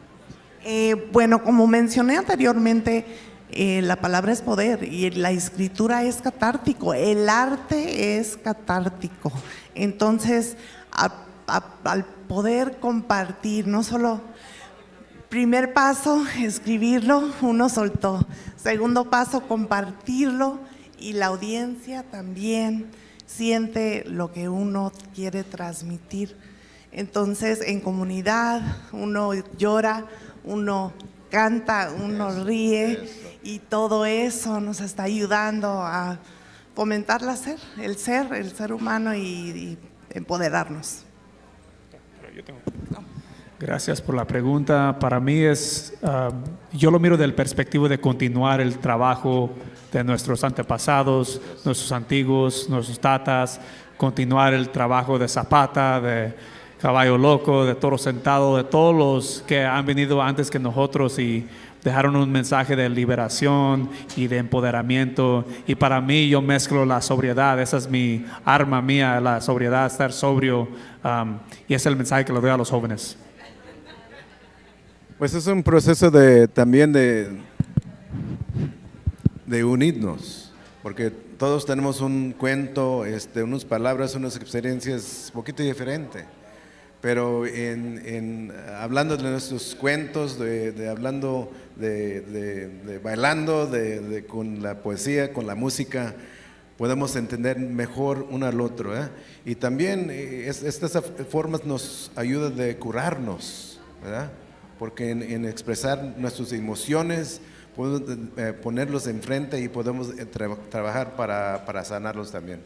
Bueno, como mencioné anteriormente, la palabra es poder y la escritura es catártico, el arte es catártico. Entonces, al poder compartir, no solo, primer paso, escribirlo, uno soltó. Segundo paso, compartirlo y la audiencia también siente lo que uno quiere transmitir. Entonces, en comunidad, uno llora, uno canta, uno ríe y todo eso nos está ayudando a fomentar el ser humano y empoderarnos. Gracias por la pregunta. Para mí yo lo miro del perspectiva de continuar el trabajo de nuestros antepasados, nuestros antiguos, nuestros tatas, continuar el trabajo de Zapata, de Caballo Loco, de Toro Sentado, de todos los que han venido antes que nosotros y dejaron un mensaje de liberación y de empoderamiento. Y para mí yo mezclo la sobriedad, esa es mi arma mía, la sobriedad, estar sobrio, y es el mensaje que le doy a los jóvenes. Pues es un proceso también de unirnos, porque todos tenemos un cuento, unas palabras, unas experiencias un poquito diferentes. Pero hablando de nuestros cuentos, hablando de bailando, con la poesía, con la música, podemos entender mejor uno al otro. Y también estas formas nos ayudan de curarnos, ¿verdad? Porque en expresar nuestras emociones, podemos ponerlos enfrente y podemos trabajar para sanarlos también.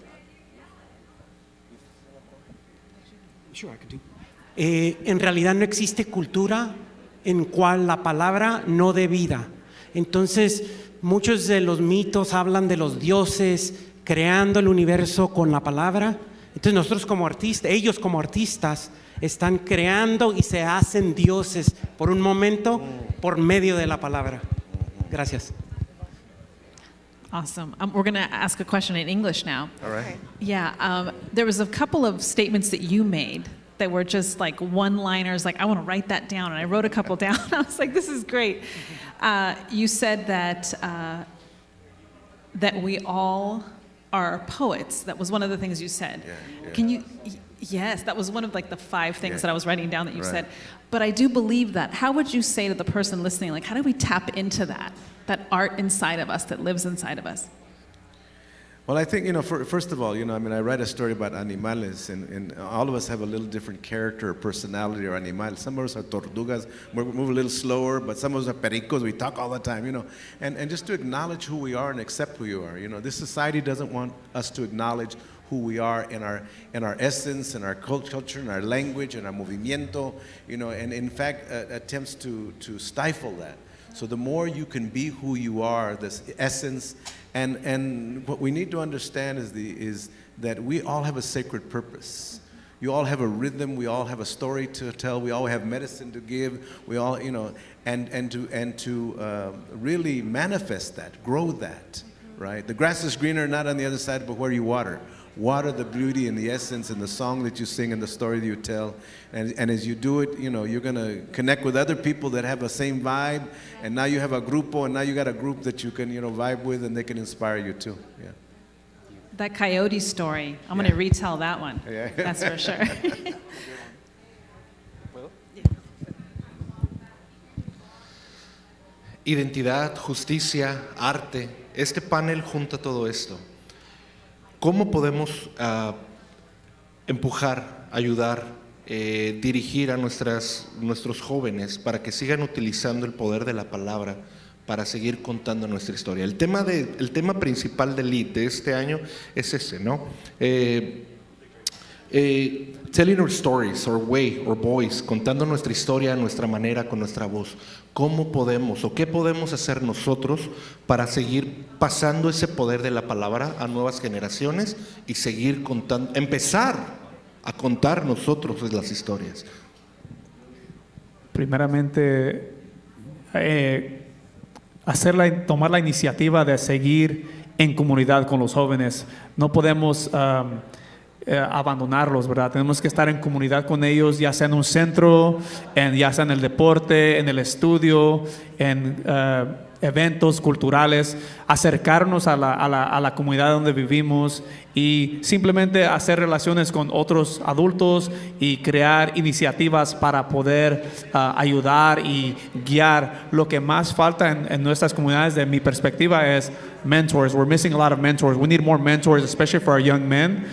Sure, I can do. En realidad no existe cultura en cual la palabra no dé vida. Entonces, muchos de los mitos hablan de los dioses creando el universo con la palabra. Entonces, nosotros como artistas, ellos como artistas, están creando y se hacen dioses por un momento por medio de la palabra. Gracias. Awesome. We're going to ask a question in English now. All right. Yeah, there was a couple of statements that you made that were just like one-liners, like, I want to write that down, and I wrote a couple down. I was like, this is great. You said that that we all are poets. That was one of the things you said. Yeah. Can you? Yes, that was one of like the 5 things that I was writing down that you Right. said. But I do believe that. How would you say to the person listening, like, how do we tap into that art inside of us, that lives inside of us? Well, I think, first of all, I write a story about animales, and all of us have a little different character or personality or animal. Some of us are tortugas, we move a little slower, but some of us are pericos, we talk all the time, And just to acknowledge who we are and accept who you are. This society doesn't want us to acknowledge who we are in our essence, in our culture, in our language, in our movimiento, and in fact attempts to stifle that. So the more you can be who you are, this essence, and what we need to understand is that we all have a sacred purpose. You all have a rhythm. We all have a story to tell. We all have medicine to give. We all, and to really manifest that, grow that, right? The grass is greener not on the other side, but where you water. Water the beauty and the essence and the song that you sing and the story that you tell. And as you do it, you're going to connect with other people that have the same vibe. And now you have a grupo, and now you got a group that you can, vibe with, and they can inspire you too. Yeah. That coyote story, I'm going to retell that one. Yeah. That's for sure. Identidad, justicia, arte. Este panel junta todo esto. ¿Cómo podemos empujar, ayudar, dirigir a nuestros jóvenes para que sigan utilizando el poder de la palabra para seguir contando nuestra historia? El tema principal del LEAD de este año es ese, ¿no? Telling our stories, our way, our voice, contando nuestra historia a nuestra manera, con nuestra voz. ¿Cómo podemos o qué podemos hacer nosotros para seguir pasando ese poder de la palabra a nuevas generaciones y seguir contando, empezar a contar nosotros las historias? Primeramente, tomar la iniciativa de seguir en comunidad con los jóvenes. No podemos abandonarlos, ¿verdad? Tenemos que estar en comunidad con ellos, ya sea en un centro, ya sea en el deporte, en el estudio, en eventos culturales, acercarnos a la comunidad donde vivimos y simplemente hacer relaciones con otros adultos y crear iniciativas para poder ayudar y guiar. Lo que más falta en nuestras comunidades, de mi perspectiva, es mentors. We're missing a lot of mentors. We need more mentors, especially for our young men.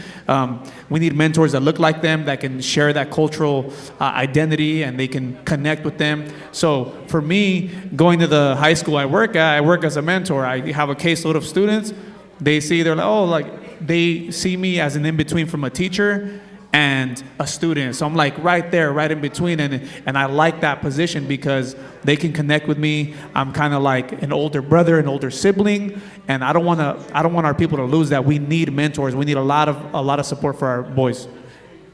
We need mentors that look like them, that can share that cultural identity, and they can connect with them. So for me, going to the high school I work at, I work as a mentor. I have a caseload of students. They see, they're like, they see me as an in-between from a teacher and a student. So I'm like right there, right in between, and I like that position because they can connect with me. I'm kind of like an older brother, an older sibling, and I don't want our people to lose that. We need mentors. We need a lot of support for our boys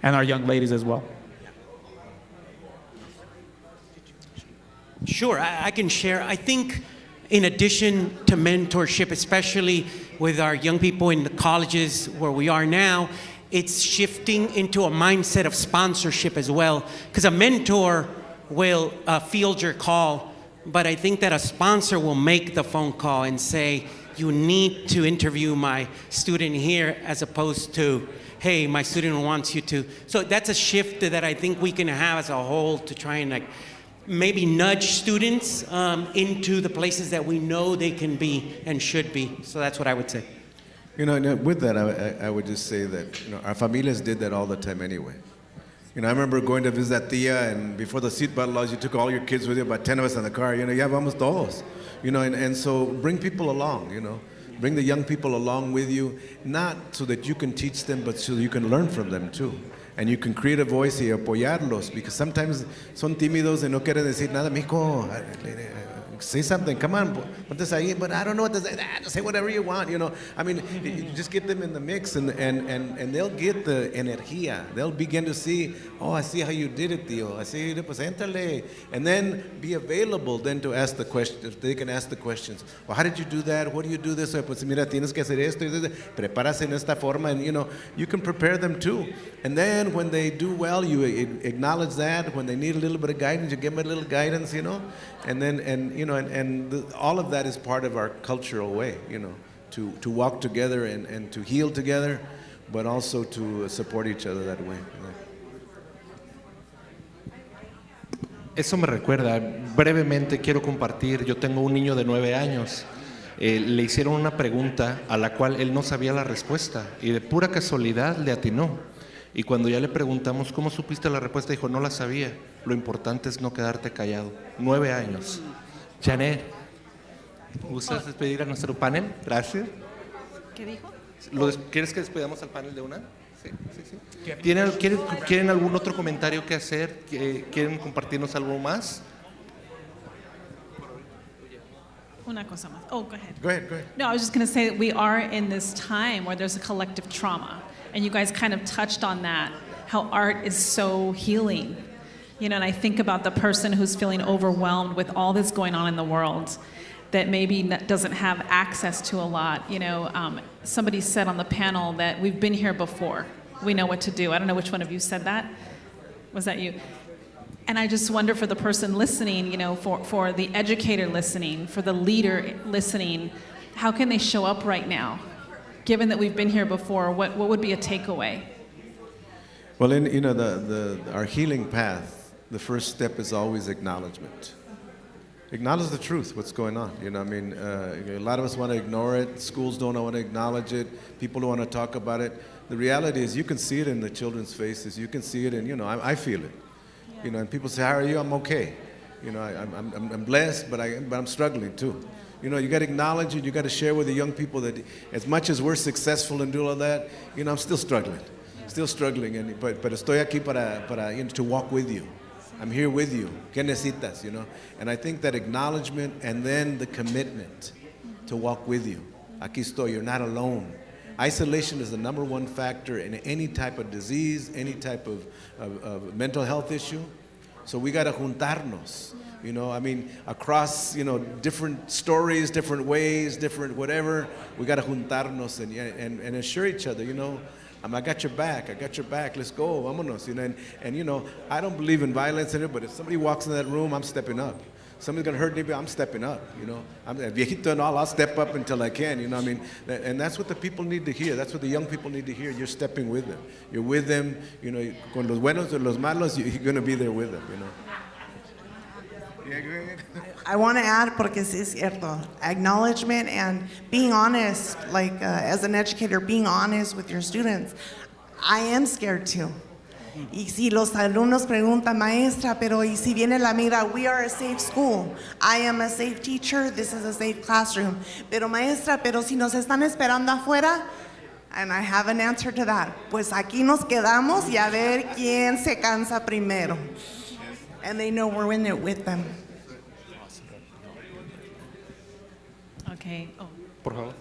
and our young ladies as well. Sure, I can share. I think in addition to mentorship, especially with our young people in the colleges where we are now, it's shifting into a mindset of sponsorship as well. Because a mentor will field your call, but I think that a sponsor will make the phone call and say, you need to interview my student here, as opposed to, hey, my student wants you to. So that's a shift that I think we can have as a whole to try and like maybe nudge students into the places that we know they can be and should be. So that's what I would say. You know, with that, I would just say that, our familias did that all the time anyway. I remember going to visit Tia, and before the seatbelt laws, you took all your kids with you, about 10 of us in the car, ya vamos todos. And so bring people along, Bring the young people along with you, not so that you can teach them, but so you can learn from them too. And you can create a voice y apoyarlos, because sometimes son tímidos y no quieren decir nada. Mijo, say something, come on, ponte ahí, but I don't know what to say. Say whatever you want, I mean, you just get them in the mix, and they'll get the energía. They'll begin to see, oh, I see how you did it, tío. I see, pues éntale. And then be available then to ask the questions. They can ask the questions. Well, how did you do that? What do you do this way? Pues mira, tienes que hacer esto. Prepárase en esta forma. And, you can prepare them too. And then when they do well, you acknowledge that. When they need a little bit of guidance, you give them a little guidance, And then, all of that is part of our cultural way, to walk together and to heal together, but also to support each other that way. Eso me recuerda, brevemente quiero compartir, yo tengo un niño de 9 años, le hicieron una pregunta a la cual él no sabía la respuesta y de pura casualidad le atinó. Y cuando ya le preguntamos, ¿cómo supiste la respuesta? Dijo, no la sabía. Lo importante es no quedarte callado. 9 años. Janet, ¿gustas despedir a nuestro panel? Gracias. ¿Qué dijo? ¿Quieres que despedamos al panel de una? Sí. ¿Quieren algún otro comentario que hacer? ¿Quieren compartirnos algo más? Una cosa más. Oh, go ahead. Go ahead. No, I was just going to say that we are in this time where there's a collective trauma. And you guys kind of touched on that, how art is so healing. And I think about the person who's feeling overwhelmed with all this going on in the world that maybe doesn't have access to a lot. Somebody said on the panel that we've been here before. We know what to do. I don't know which one of you said that. Was that you? And I just wonder for the person listening, for the educator listening, for the leader listening, how can they show up right now? Given that we've been here before, what would be a takeaway? Well, in our healing path, the first step is always acknowledgement. Acknowledge the truth, what's going on. A lot of us want to ignore it. Schools don't want to acknowledge it. People don't want to talk about it. The reality is, you can see it in the children's faces. You can see it, and I feel it. Yeah. And people say, "How are you?" I'm okay. I'm blessed, but I'm struggling too. You got to acknowledge it. You got to share with the young people that as much as we're successful in doing all that, I'm still struggling. Still struggling. But estoy aquí para to walk with you. I'm here with you. ¿Qué necesitas? And I think that acknowledgement and then the commitment to walk with you. Aquí estoy. You're not alone. Isolation is the number one factor in any type of disease, any type of mental health issue. So we got to juntarnos. Across, different stories, different ways, different whatever, we got to juntarnos and assure each other, I got your back, let's go, vámonos, and I don't believe in violence in it, but if somebody walks in that room, I'm stepping up. Somebody's going to hurt me, I'm stepping up, I'm viejito and all, I'll step up until I can, and that's what the people need to hear, that's what the young people need to hear, you're stepping with them. You're with them, con los buenos and los malos, you're going to be there with them, I want to add, porque sí es cierto, acknowledgement and being honest, like as an educator, being honest with your students. I am scared too. Y si los alumnos preguntan, maestra, pero y si viene la amiga, we are a safe school. I am a safe teacher, this is a safe classroom. Pero maestra, pero si nos están esperando afuera, and I have an answer to that. Pues aquí nos quedamos y a ver quién se cansa primero. And they know we're in it with them. Okay. Oh. Por favor.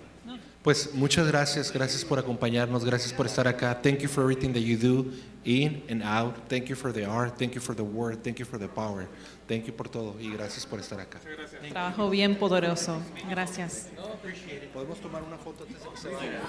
Pues muchas gracias por acompañarnos, gracias por estar acá. Thank you for everything that you do, in and out. Thank you for the art, thank you for the word, thank you for the power. Thank you por todo y gracias por estar acá. Trabajo bien poderoso. Gracias. Podemos tomar una foto antes de que se vaya.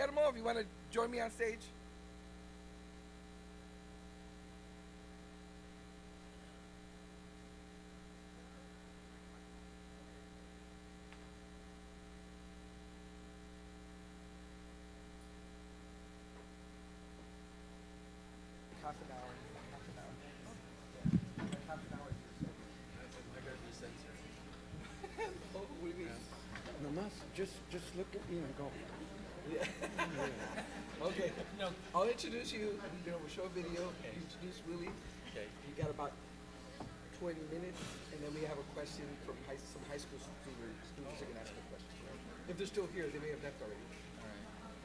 Guillermo, if you want to join me on stage. Half an hour. What do you mean? No más, just look at me and go. Okay, I'll introduce you, we'll show a video, introduce Willie. Okay. You got about 20 minutes, and then we have a question from some high school students are gonna ask a question, right? If they're still here, they may have left already.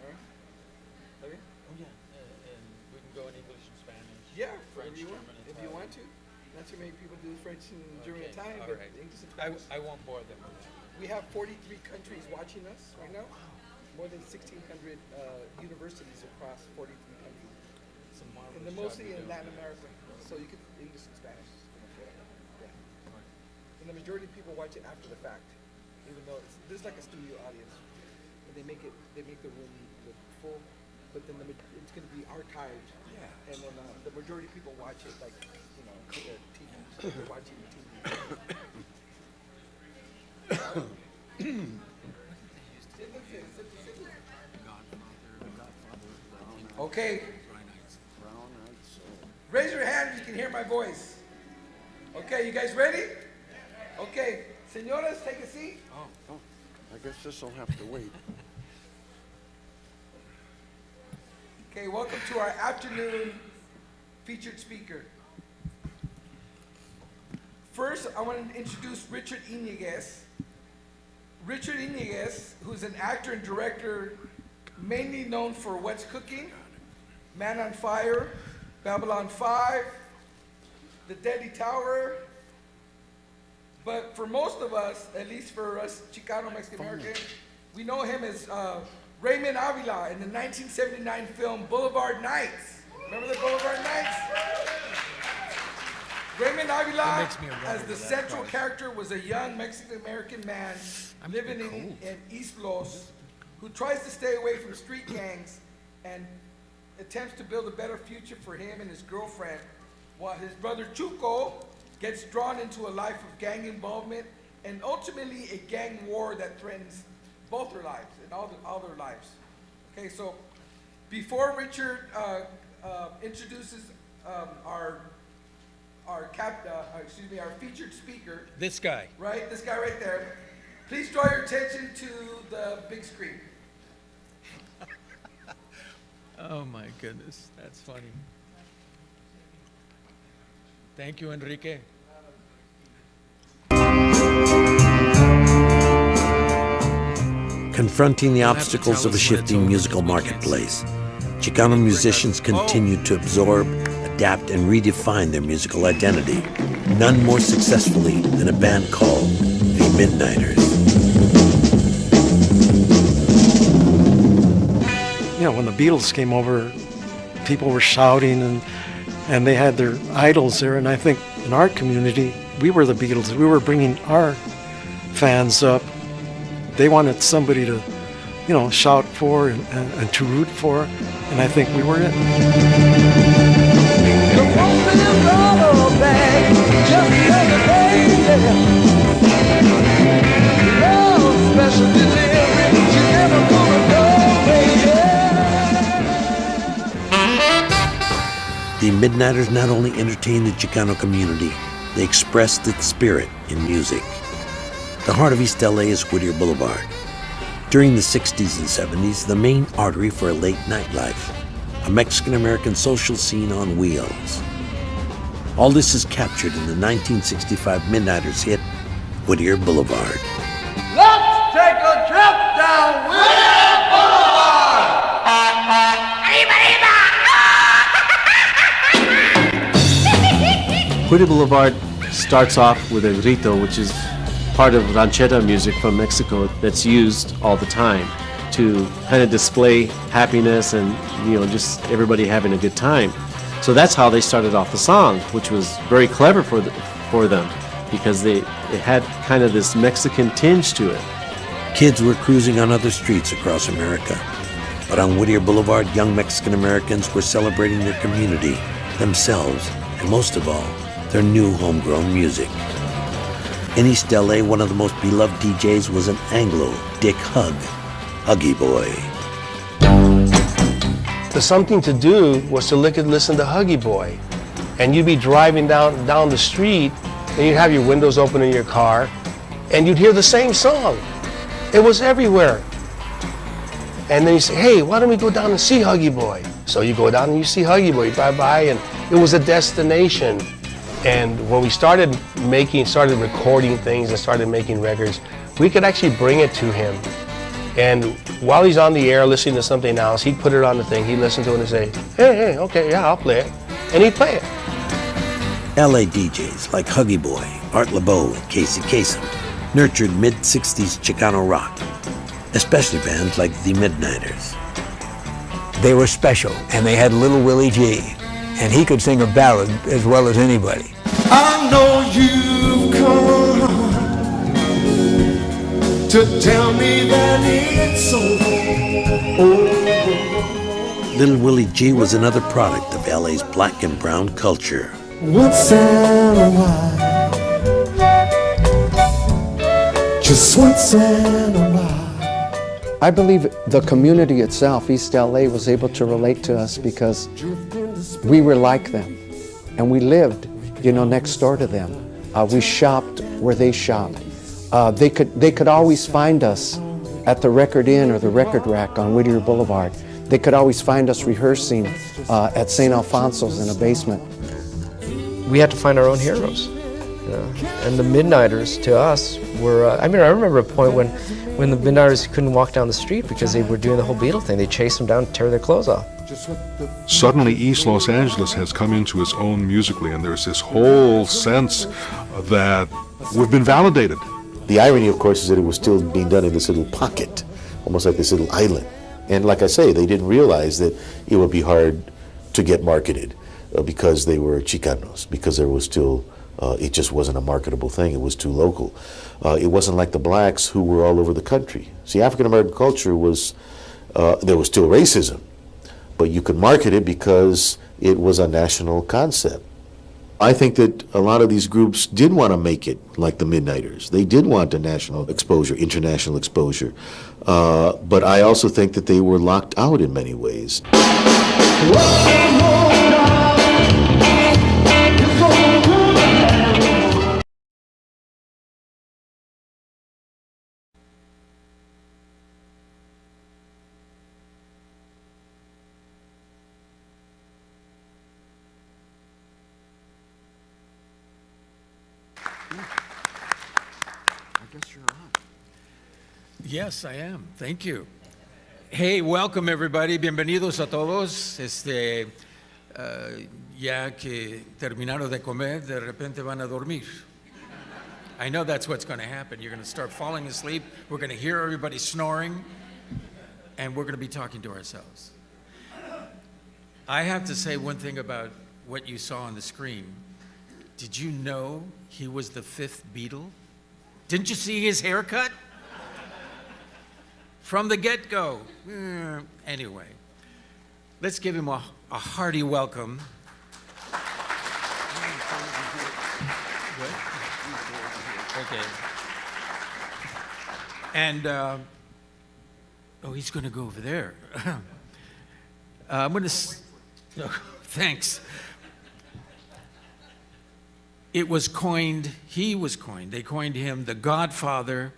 All right? Okay? Oh, yeah, and we can go in English and Spanish. Yeah, French, whatever you want, German, if you want to. Not too many people do French and German Okay, time, all but right. English and Spanish. I won't bore them with that. We have 43 countries watching us right now. More than 1,600 universities across 43 countries. Some marvelous And they're job mostly you're in doing. Latin America, so you can English and Spanish. Yeah. And the majority of people watch it after the fact, even though there's like a studio audience. And they make the room look full, but then it's going to be archived. Yeah. And then the majority of people watch it like, TV. They're watching the TV. Okay. Raise your hand if you can hear my voice. Okay, you guys ready? Okay, señoras, take a seat. Oh, I guess this will have to wait. Okay, welcome to our afternoon featured speaker. First, I want to introduce Richard Iñiguez. Richard Iñiguez, who's an actor and director mainly known for What's Cooking, Man on Fire, Babylon 5, The Deadly Tower. But for most of us, at least for us Chicano Mexican American, we know him as Raymond Avila in the 1979 film Boulevard Nights. Remember the Boulevard Nights? Raymond Avila, as the central character, was a young Mexican-American man living in East Los who tries to stay away from street gangs and attempts to build a better future for him and his girlfriend, while his brother Chuco gets drawn into a life of gang involvement and ultimately a gang war that threatens both their lives and all their lives. Okay, so before Richard introduces our featured speaker. This guy. Right, this guy right there. Please draw your attention to the big screen. Oh my goodness, that's funny. Thank you, Enrique. Confronting the obstacles of a shifting musical marketplace, Chicano musicians continue to absorb, adapt, and redefine their musical identity, none more successfully than a band called The Midnighters. You know, when the Beatles came over, people were shouting and they had their idols there. And I think in our community, we were the Beatles. We were bringing our fans up. They wanted somebody to, shout for and to root for. And I think we were it. The Midnighters not only entertained the Chicano community, they expressed its spirit in music. The heart of East LA is Whittier Boulevard. During the 60s and 70s, the main artery for a late nightlife, a Mexican-American social scene on wheels. All this is captured in the 1965 Midnighters hit, Whittier Boulevard. Let's take a trip down Whittier Boulevard! Whittier Boulevard starts off with a grito, which is part of ranchera music from Mexico that's used all the time to kind of display happiness and, just everybody having a good time. So that's how they started off the song, which was very clever for them because it had kind of this Mexican tinge to it. Kids were cruising on other streets across America, But on Whittier Boulevard, young Mexican Americans were celebrating their community, themselves, and most of all, their new homegrown music. In East LA, one of the most beloved DJs was an Anglo, Dick Hug, Huggy Boy. The something to do was to listen to Huggy Boy. And you'd be driving down the street, and you'd have your windows open in your car, and you'd hear the same song. It was everywhere. And then you say, hey, why don't we go down and see Huggy Boy? So you go down and you see Huggy Boy, you drive by, and it was a destination. And when we started recording things and started making records, we could actually bring it to him. And while he's on the air listening to something else, he'd put it on the thing, he'd listen to it and say, hey, okay, yeah, I'll play it. And he'd play it. LA DJs like Huggy Boy, Art LeBeau, and Casey Kasem nurtured mid-60s Chicano rock, especially bands like the Midnighters. They were special, and they had Little Willie G, and he could sing a ballad as well as anybody. I know you've come to tell me that it's over. Little Willie G was another product of LA's black and brown culture. Once and a while, just once and a while. I believe the community itself, East LA, was able to relate to us because we were like them, and we lived, next door to them. We shopped where they shopped. They could always find us at the Record Inn or the Record Rack on Whittier Boulevard. They could always find us rehearsing at St. Alfonso's in a basement. We had to find our own heroes. And the Midnighters, to us, were, I remember a point when the Midnighters couldn't walk down the street because they were doing the whole Beatle thing. They chased them down and tear their clothes off. Suddenly, East Los Angeles has come into its own musically, and there's this whole sense that we've been validated. The irony, of course, is that it was still being done in this little pocket, almost like this little island. And like I say, they didn't realize that it would be hard to get marketed because they were Chicanos, because there was still, it just wasn't a marketable thing. It was too local. It wasn't like the blacks who were all over the country. See, African American culture was, there was still racism, but you could market it because it was a national concept. I think that a lot of these groups did want to make it like the Midnighters. They did want a national exposure, international exposure. But I also think that they were locked out in many ways. Yes, I am. Thank you. Hey, welcome everybody. Bienvenidos a todos. Ya que terminaron de comer, de repente van a dormir. I know that's what's going to happen. You're going to start falling asleep. We're going to hear everybody snoring, and we're going to be talking to ourselves. I have to say one thing about what you saw on the screen. Did you know he was the fifth Beatle? Didn't you see his haircut? From the get-go. Anyway, let's give him a hearty welcome. Good? Okay. And, oh, he's going to go over there. I'm going to, no, thanks. It was coined, they coined him the godfather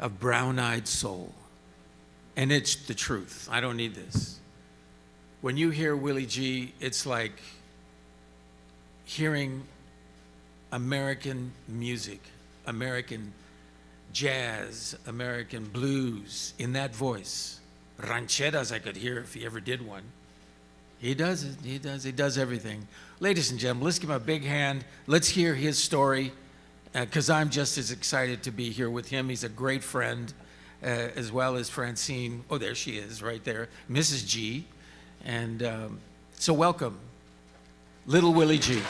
of brown-eyed soul. And it's the truth. I don't need this. When you hear Willie G, it's like hearing American music, American jazz, American blues in that voice. Rancheras I could hear if he ever did one. He does it, he does everything. Ladies and gentlemen, let's give him a big hand. Let's hear his story, because I'm just as excited to be here with him. He's a great friend. As well as Francine, oh, there she is, right there, Mrs. G. And so welcome, Little Willie G.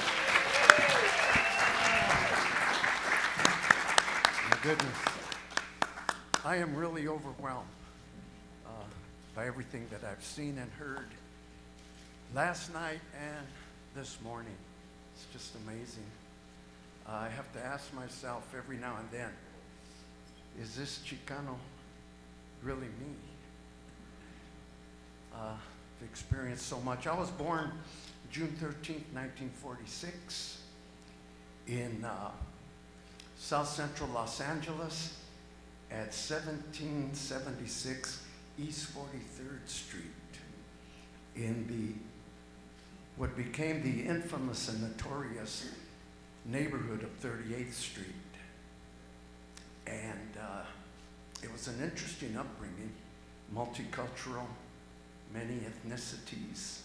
My goodness, I am really overwhelmed. by everything that I've seen and heard last night and this morning. It's just amazing. I have to ask myself every now and then, is this Chicano really me? I've experienced so much. I was born June 13th, 1946 in South Central Los Angeles at 1776 East 43rd Street in what became the infamous and notorious neighborhood of 38th Street. And it was an interesting upbringing, multicultural, many ethnicities.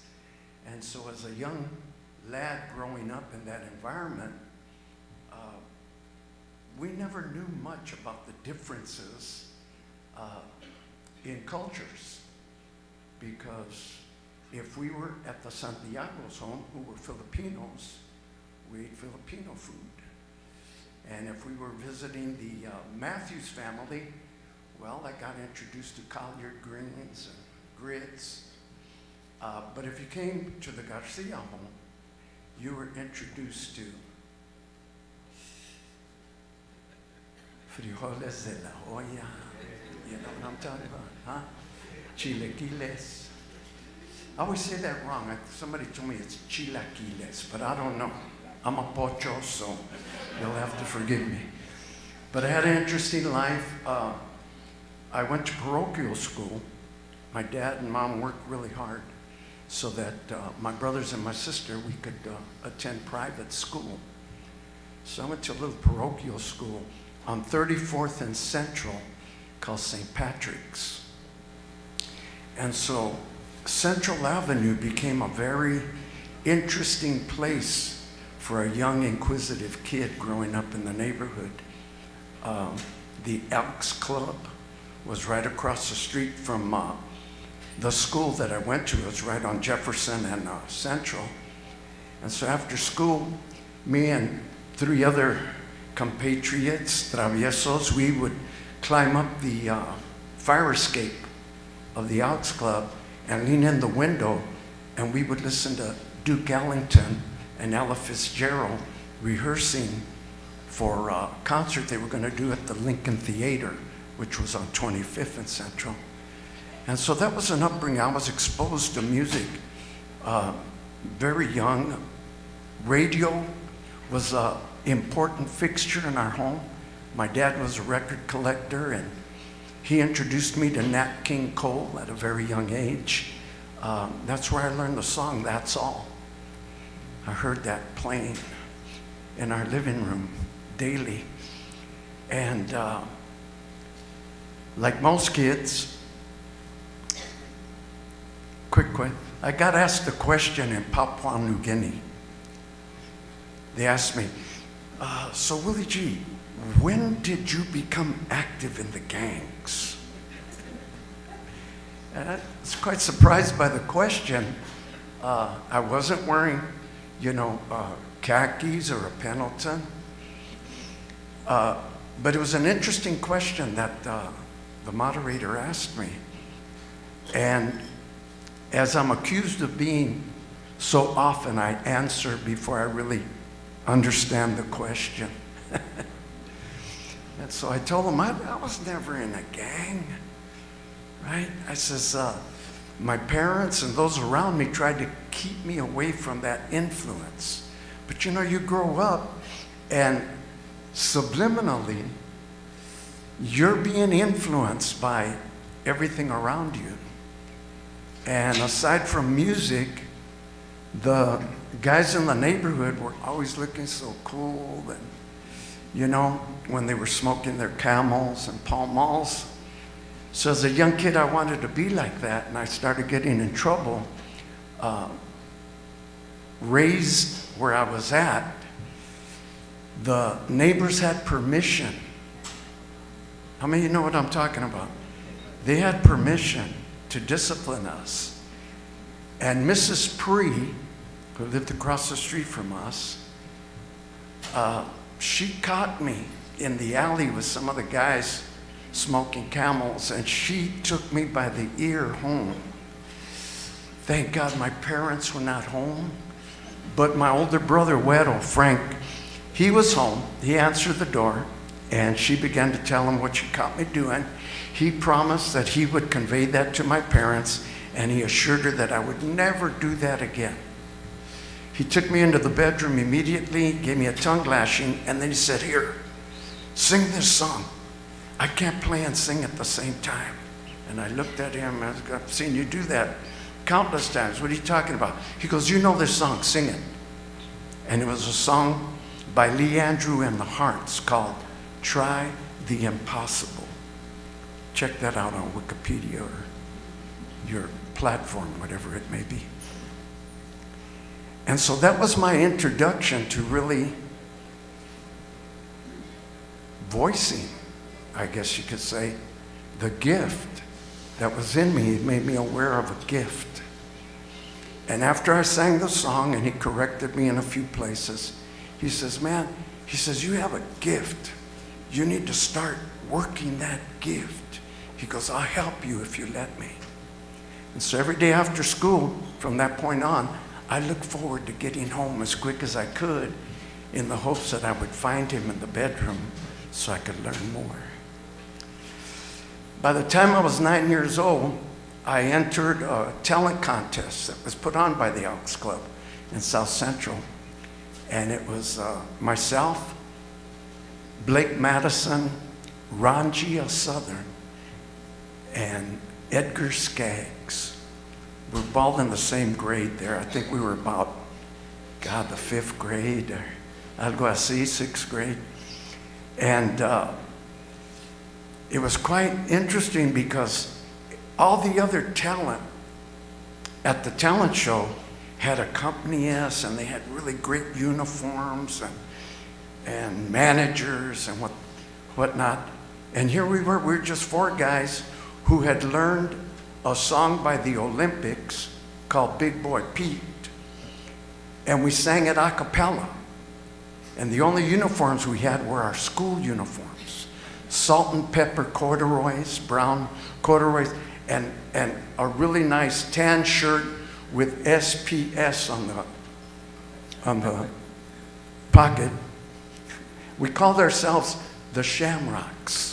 And so as a young lad growing up in that environment, we never knew much about the differences in cultures, because if we were at the Santiago's home, who were Filipinos, we ate Filipino food. And if we were visiting the Matthews family, well, I got introduced to collard greens and grits. But if you came to the Garcia home, you were introduced to frijoles de la olla. You know what I'm talking about, huh? Chilaquiles. I always say that wrong. Somebody told me it's chilaquiles, but I don't know. I'm a pocho, so you'll have to forgive me. But I had an interesting life. I went to parochial school. My dad and mom worked really hard so that my brothers and my sister, we could attend private school. So I went to a little parochial school on 34th and Central called St. Patrick's. And so Central Avenue became a very interesting place for a young, inquisitive kid growing up in the neighborhood. The Elks Club was right across the street from the school that I went to. It was right on Jefferson and Central. And so after school, me and 3 other compatriots, traviesos, we would climb up the fire escape of the Elks Club and lean in the window, and we would listen to Duke Ellington and Ella Fitzgerald rehearsing for a concert they were going to do at the Lincoln Theater, which was on 25th and Central. And so that was an upbringing. I was exposed to music very young. Radio was an important fixture in our home. My dad was a record collector, and he introduced me to Nat King Cole at a very young age. That's where I learned the song, That's All. I heard that playing in our living room daily. And like most kids, quick, I got asked a question in Papua New Guinea. They asked me, so Willie G, when did you become active in the gangs? And I was quite surprised by the question. I wasn't wearing, khakis or a Pendleton. But it was an interesting question that the moderator asked me. And as I'm accused of being so often, I answer before I really understand the question. And so I told him, I was never in a gang, right? I says, my parents and those around me tried to keep me away from that influence. But you grow up and subliminally, you're being influenced by everything around you. And aside from music, the guys in the neighborhood were always looking so cool, and when they were smoking their Camels and Pall Malls. So as a young kid, I wanted to be like that, and I started getting in trouble. Raised where I was at, the neighbors had permission. How many of you know what I'm talking about? They had permission to discipline us. And Mrs. Pree, who lived across the street from us, she caught me in the alley with some of the guys smoking Camels, and she took me by the ear home. Thank God my parents were not home, but my older brother, Weddle, Frank, he was home. He answered the door, and she began to tell him what she caught me doing. He promised that he would convey that to my parents, and he assured her that I would never do that again. He took me into the bedroom immediately, gave me a tongue lashing, and then he said, "Here, sing this song. I can't play and sing at the same time." And I looked at him, I've seen you do that countless times. What are you talking about? He goes, "You know this song, sing it." And it was a song by Lee Andrew and the Hearts called "Try the Impossible." Check that out on Wikipedia or your platform, whatever it may be. And so that was my introduction to really voicing, I guess you could say, the gift that was in me. It made me aware of a gift. And after I sang the song and he corrected me in a few places, he says, "Man," he says, "you have a gift. You need to start working that gift." He goes, "I'll help you if you let me." And so every day after school, from that point on, I looked forward to getting home as quick as I could in the hopes that I would find him in the bedroom so I could learn more. By the time I was 9 years old, I entered a talent contest that was put on by the Elks Club in South Central. And it was myself, Blake Madison, Ron G. Southern, and Edgar Skaggs. We were all in the same grade there. I think we were about, God, the 5th grade or algo así, 6th grade. And it was quite interesting because all the other talent at the talent show had accompanied us, and they had really great uniforms and managers and whatnot. And here we were just 4 guys who had learned a song by the Olympics called Big Boy Pete. And we sang it a cappella. And the only uniforms we had were our school uniforms. Salt and pepper corduroys, brown corduroys, and a really nice tan shirt with SPS on the pocket. We called ourselves the Shamrocks.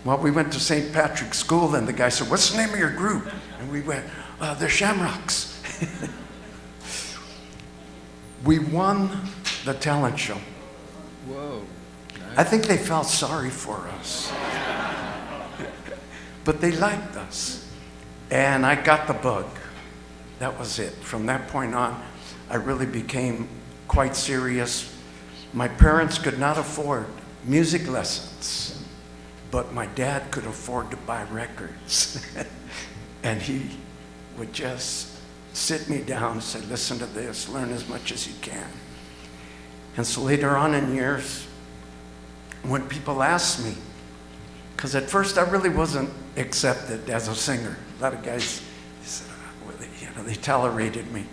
Well, we went to St. Patrick's School, and the guy said, "What's the name of your group?" And we went, "The Shamrocks." We won the talent show. Whoa. Nice. I think they felt sorry for us. But they liked us. And I got the bug. That was it. From that point on, I really became quite serious. My parents could not afford music lessons, but my dad could afford to buy records. And he would just sit me down and say, "Listen to this, learn as much as you can." And so later on in years, when people asked me, because at first I really wasn't accepted as a singer. A lot of guys, they tolerated me.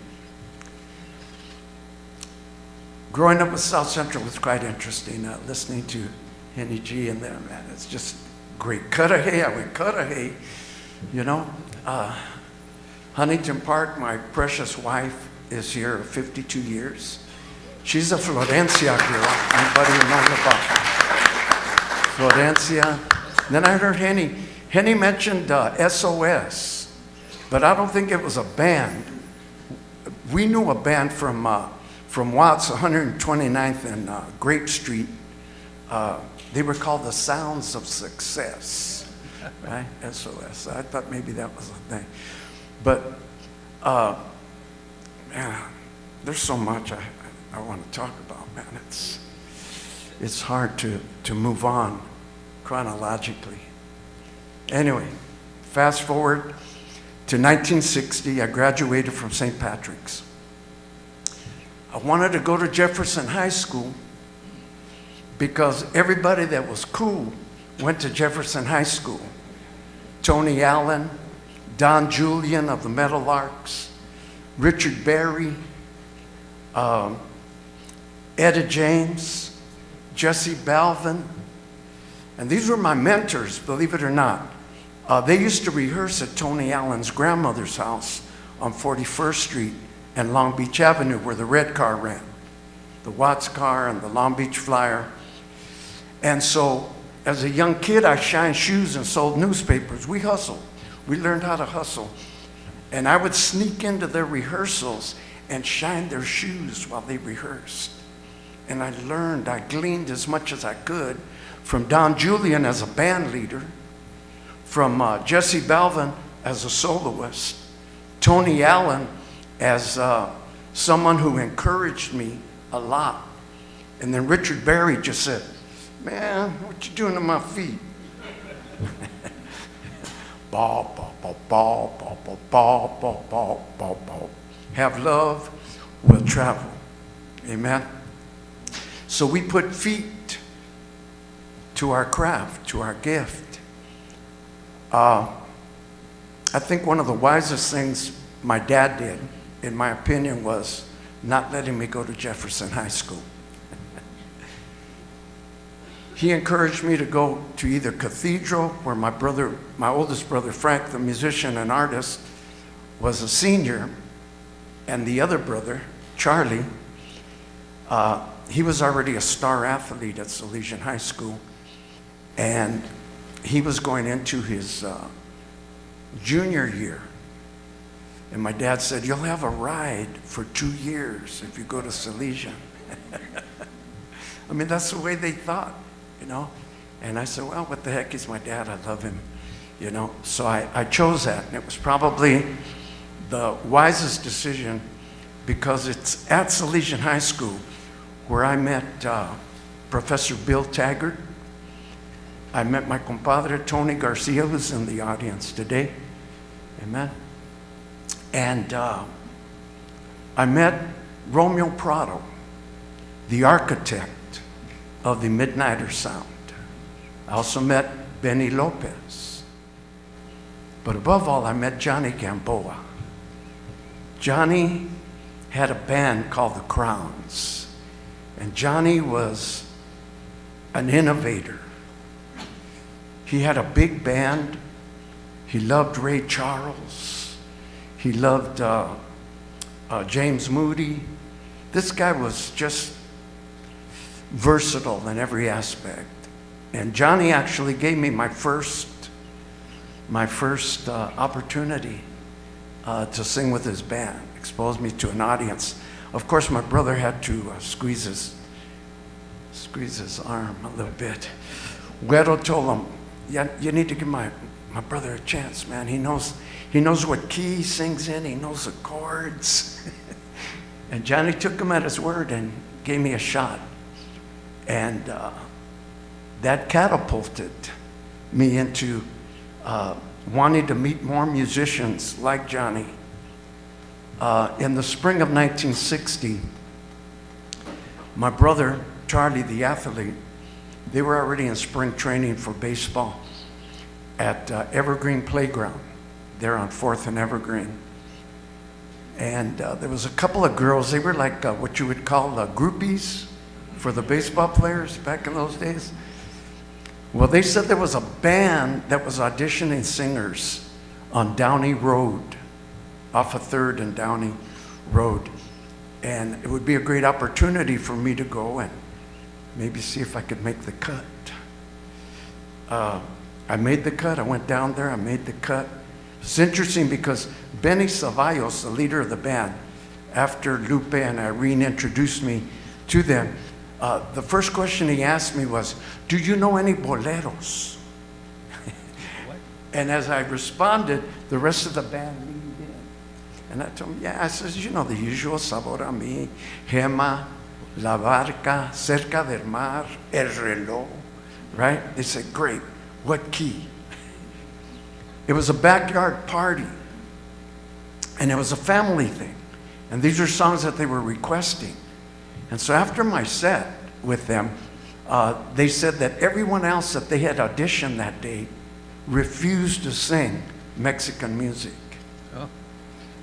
Growing up with South Central was quite interesting, listening to Henny G and them, man. It's just great. Cudahy, I went Cudahy, you know. Huntington Park, my precious wife, is here 52 years. She's a Florencia girl. Anybody who knows about Florencia? Then I heard Henny. Henny mentioned SOS, but I don't think it was a band. We knew a band from Watts, 129th and Grape Street. They were called the Sounds of Success, right? SOS. I thought maybe that was a thing. But, man, there's so much I want to talk about, man. It's hard to move on chronologically. Anyway, fast forward to 1960, I graduated from St. Patrick's. I wanted to go to Jefferson High School because everybody that was cool went to Jefferson High School. Tony Allen, Don Julian of the Meadowlarks, Richard Berry, Etta James, Jesse Balvin, And these were my mentors, believe it or not. They used to rehearse at Tony Allen's grandmother's house on 41st Street and Long Beach Avenue, where the red car ran, the Watts car and the Long Beach Flyer. And so as a young kid, I shined shoes and sold newspapers. We hustled. We learned how to hustle. And I would sneak into their rehearsals and shine their shoes while they rehearsed. And I learned, I gleaned as much as I could from Don Julian as a band leader, from Jesse Balvin as a soloist, Tony Allen as someone who encouraged me a lot. And then Richard Berry just said, man, what you doing to my feet? Ball, ball, ball, ball, ball, ball, ball, ball, ball, ball, ball. Have love, we'll travel. Amen? So we put feet to our craft, to our gift. I think one of the wisest things my dad did, in my opinion, was not letting me go to Jefferson High School. He encouraged me to go to either Cathedral, where my oldest brother Frank, the musician and artist, was a senior, and the other brother, Charlie, he was already a star athlete at Salesian High School, and he was going into his junior year. And my dad said, you'll have a ride for 2 years if you go to Salesian. I mean, that's the way they thought, you know. And I said, well, what the heck, he's my dad, I love him, you know. So I chose that, and it was probably the wisest decision, because it's at Salesian High School where I met Professor Bill Taggart. I met my compadre Tony Garcia, who's in the audience today. Amen. And I met Romeo Prado, the architect of the Midnighter sound. I also met Benny Lopez. But above all, I met Johnny Gamboa. Johnny had a band called the Crowns. And Johnny was an innovator. He had a big band. He loved Ray Charles. He loved James Moody. This guy was just versatile in every aspect. And Johnny actually gave me my first opportunity to sing with his band, exposed me to an audience. Of course, my brother had to squeeze his arm a little bit. Güero told him, yeah, you need to give my brother a chance, man. He knows what key he sings in. He knows the chords. And Johnny took him at his word and gave me a shot. And that catapulted me into wanting to meet more musicians like Johnny. In the spring of 1960, my brother, Charlie, the athlete, they were already in spring training for baseball at Evergreen Playground, there on 4th and Evergreen. And there was a couple of girls, they were like what you would call groupies for the baseball players back in those days. Well, they said there was a band that was auditioning singers on Downey Road, off of 3rd and Downey Road. And it would be a great opportunity for me to go and maybe see if I could make the cut. I made the cut. I went down there. I made the cut. It's interesting because Benny Ceballos, the leader of the band, after Lupe and Irene introduced me to them, the first question he asked me was, do you know any boleros? And as I responded, the rest of the band leaned in. And I told him, yeah. I says, you know the usual, Sabor a mí, Gema, La Barca, Cerca del Mar, El Reloj, right? They said, great. What key? It was a backyard party. And it was a family thing. And these are songs that they were requesting. And so after my set with them, they said that everyone else that they had auditioned that day refused to sing Mexican music. Oh.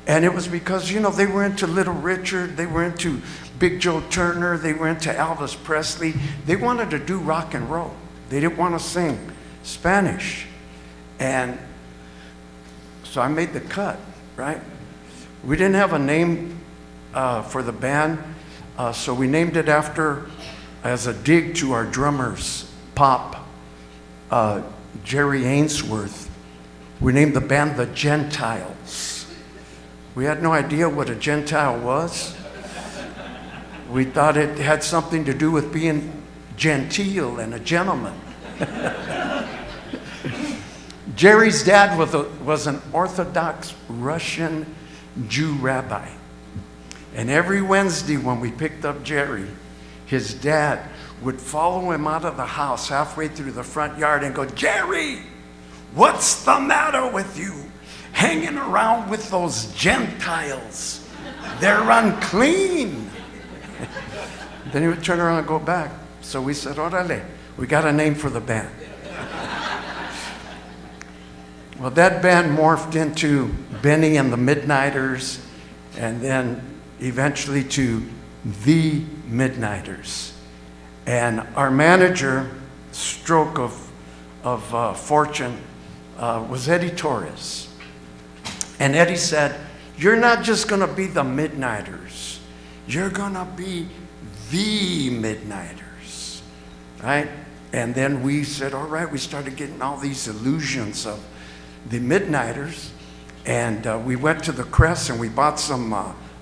And it was because, you know, they were into Little Richard, they were into Big Joe Turner, they were into Elvis Presley. They wanted to do rock and roll. They didn't want to sing Spanish. And so I made the cut, right? We didn't have a name for the band, so we named it after, as a dig to our drummer's pop, Jerry Ainsworth. We named the band the Gentiles. We had no idea what a Gentile was. We thought it had something to do with being genteel and a gentleman. Jerry's dad was an Orthodox Russian Jew rabbi. And every Wednesday when we picked up Jerry, his dad would follow him out of the house halfway through the front yard and go, "Jerry, what's the matter with you? Hanging around with those Gentiles. They're unclean." Then he would turn around and go back. So we said, "Orale, we got a name for the band." Well, that band morphed into Benny and the Midnighters, and then eventually to the Midnighters. And our manager, stroke of fortune, was Eddie Torres. And Eddie said, "You're not just going to be the Midnighters. You're going to be the Midnighters," right? And then we said, all right, we started getting all these illusions of the Midnighters. And we went to the Crest and we bought some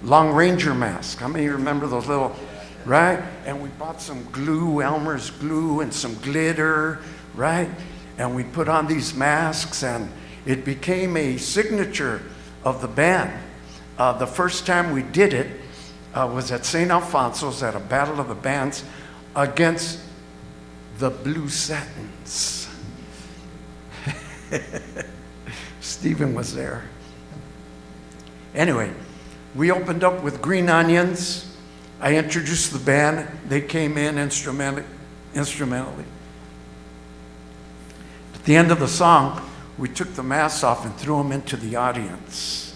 Long Ranger masks. How many of you remember those little, right? And we bought some glue, Elmer's glue, and some glitter, right? And we put on these masks, and it became a signature of the band. The first time we did it was at St. Alfonso's at a Battle of the Bands against the Blue Satins. Stephen was there. Anyway, we opened up with Green Onions. I introduced the band. They came in instrumentally. At the end of the song, we took the masks off and threw them into the audience.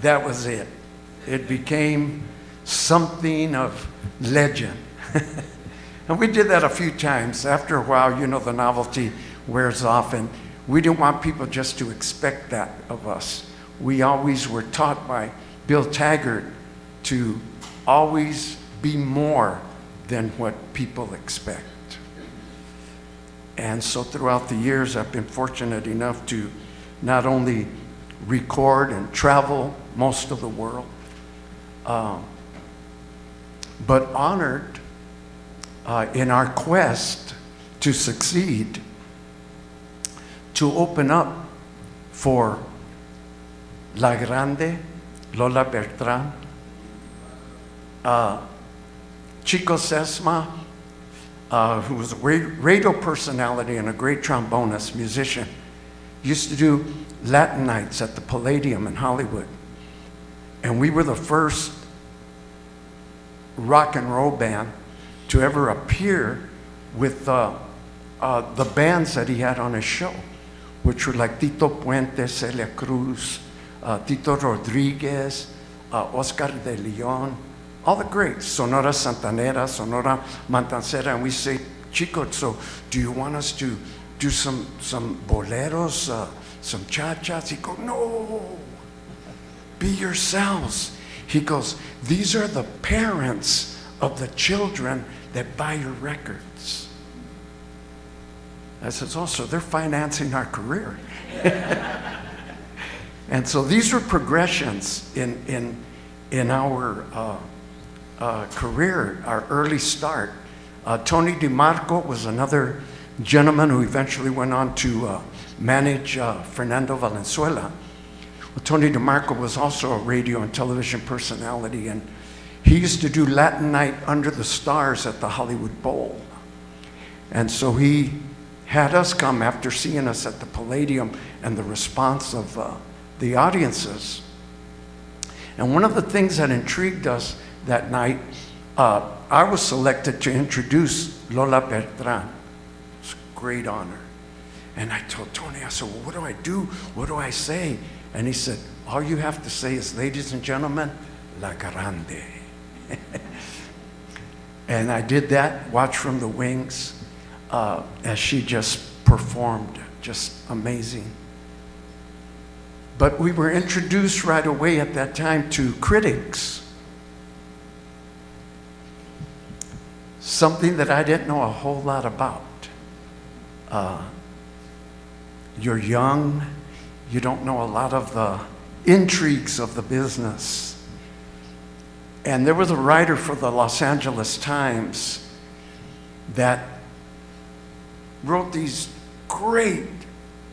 That was it. It became something of legend. And we did that a few times. After a while, you know, the novelty wears off, and we didn't want people just to expect that of us. We always were taught by Bill Taggart to always be more than what people expect. And so throughout the years, I've been fortunate enough to not only record and travel most of the world, but honored in our quest to succeed, to open up for La Grande, Lola Beltran, Chico Sesma, who was a radio personality and a great trombonist, musician, used to do Latin nights at the Palladium in Hollywood. And we were the first rock and roll band to ever appear with the bands that he had on his show, which were like Tito Puente, Celia Cruz, Tito Rodriguez, Oscar de Leon, all the greats, Sonora Santanera, Sonora Matancera. And we say, "Chico, so do you want us to do some boleros, some cha-chas?" He goes, "No, be yourselves." He goes, "These are the parents of the children that buy your records." I says, "Oh, so they're financing our career." And so these were progressions in our career, our early start. Tony DeMarco was another gentleman who eventually went on to manage Fernando Valenzuela. Well, Tony DeMarco was also a radio and television personality, and he used to do Latin Night Under the Stars at the Hollywood Bowl. And so he had us come after seeing us at the Palladium and the response of the audiences. And one of the things that intrigued us that night, I was selected to introduce Lola Beltran. It's a great honor. And I told Tony, I said, "Well, what do I do? What do I say?" And he said, "All you have to say is, 'Ladies and gentlemen, La Grande.'" And I did that, Watch from the Wings. as she just performed, just amazing. But we were introduced right away at that time to critics. Something that I didn't know a whole lot about. You're young, you don't know a lot of the intrigues of the business. And there was a writer for the Los Angeles Times that wrote these great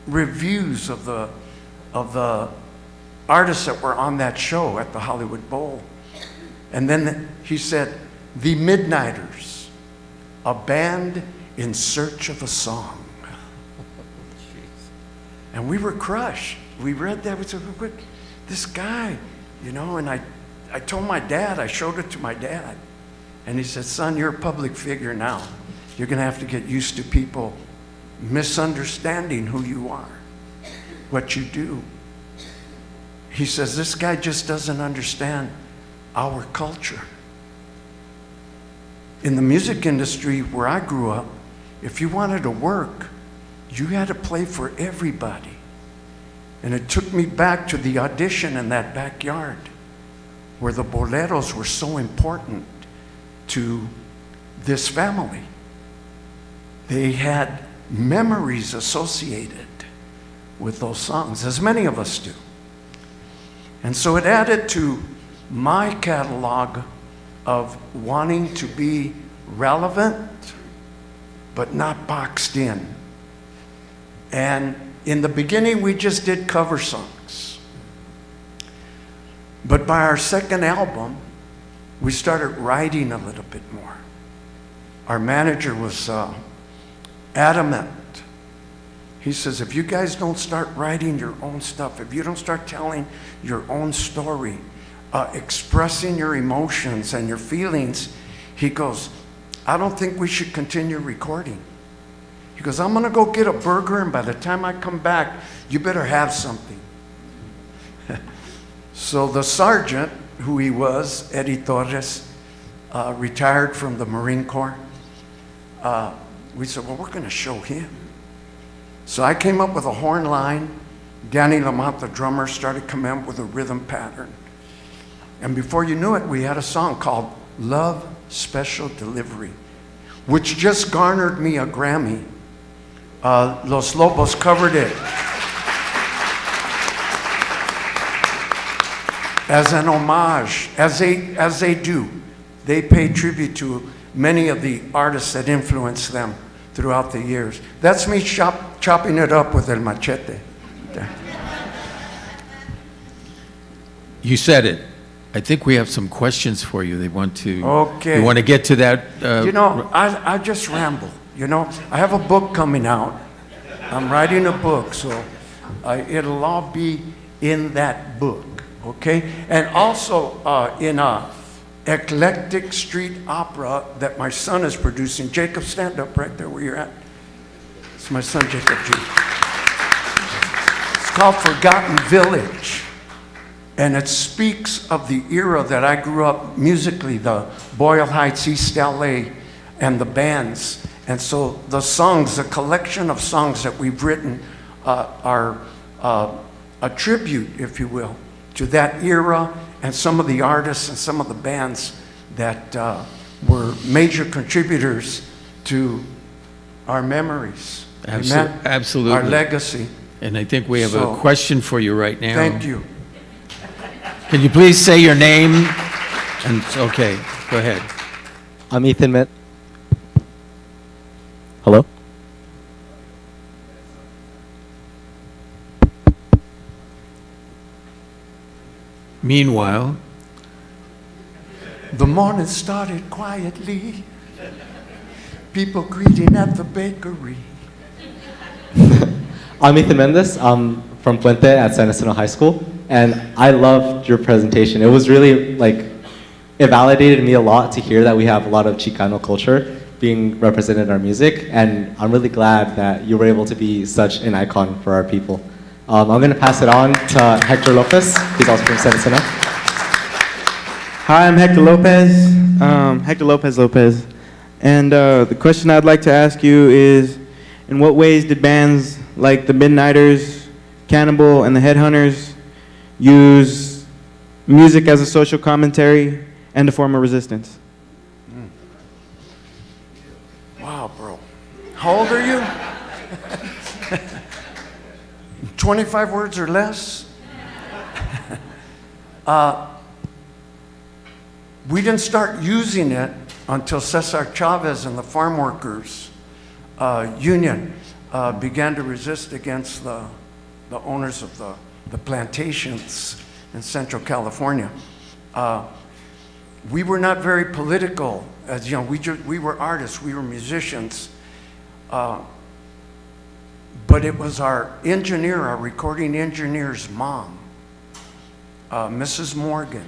reviews of the artists that were on that show at the Hollywood Bowl. And then he said, "The Midnighters, a band in search of a song." And we were crushed. We read that, we said, "What, this guy," you know, and I told my dad, I showed it to my dad. And he said, "Son, you're a public figure now. You're gonna have to get used to people misunderstanding who you are, what you do." He says, "This guy just doesn't understand our culture." In the music industry where I grew up, if you wanted to work, you had to play for everybody. And it took me back to the audition in that backyard where the boleros were so important to this family. They had memories associated with those songs, as many of us do. And so it added to my catalog of wanting to be relevant, but not boxed in. And in the beginning, we just did cover songs. But by our second album, we started writing a little bit more. Our manager was adamant. He says, "If you guys don't start writing your own stuff, if you don't start telling your own story, expressing your emotions and your feelings," he goes, "I don't think we should continue recording." He goes, "I'm gonna go get a burger, and by the time I come back, you better have something." So the sergeant, who he was, Eddie Torres, retired from the Marine Corps. We said, "Well, we're gonna show him." So I came up with a horn line. Danny Lamont, the drummer, started coming up with a rhythm pattern. And before you knew it, we had a song called "Love Special Delivery," which just garnered me a Grammy. Los Lobos covered it as an homage, as they do. They pay tribute to many of the artists that influenced them throughout the years. That's me chopping it up with El Machete. You said it. I think we have some questions for you. They want to. Okay. You want to get to that? You know, I just ramble. You know, I have a book coming out. I'm writing a book, so it'll all be in that book, okay? And also in a eclectic street opera that my son is producing. Jacob, stand up right there where you're at. It's my son, Jacob G. It's called Forgotten Village. And it speaks of the era that I grew up musically, the Boyle Heights, East LA, and the bands. And so the songs, the collection of songs that we've written are a tribute, if you will, to that era and some of the artists and some of the bands that were major contributors to our memories. Amen? Absolutely. Our legacy. And I think we have a question for you right now. Thank you. Can you please say your name? And okay, go ahead. I'm Ethan Mitt. Hello? Meanwhile, the morning started quietly. People greeting at the bakery. I'm Ethan Mendez. I'm from Puente at San Jacinto High School, and I loved your presentation. It was really it validated me a lot to hear that we have a lot of Chicano culture being represented in our music, and I'm really glad that you were able to be such an icon for our people. I'm going to pass it on to Hector Lopez. He's also from San Jacinto. Hi, I'm Hector Lopez. Hector Lopez. And the question I'd like to ask you is, in what ways did bands like the Midnighters, Cannibal, and the Headhunters use music as a social commentary and a form of resistance? Wow, bro. How old are you? 25 words or less? We didn't start using it until Cesar Chavez and the Farm Workers Union began to resist against the owners of the plantations in Central California. We were not very political as young. We were artists, we were musicians. But it was our engineer, our recording engineer's mom, Mrs. Morgan,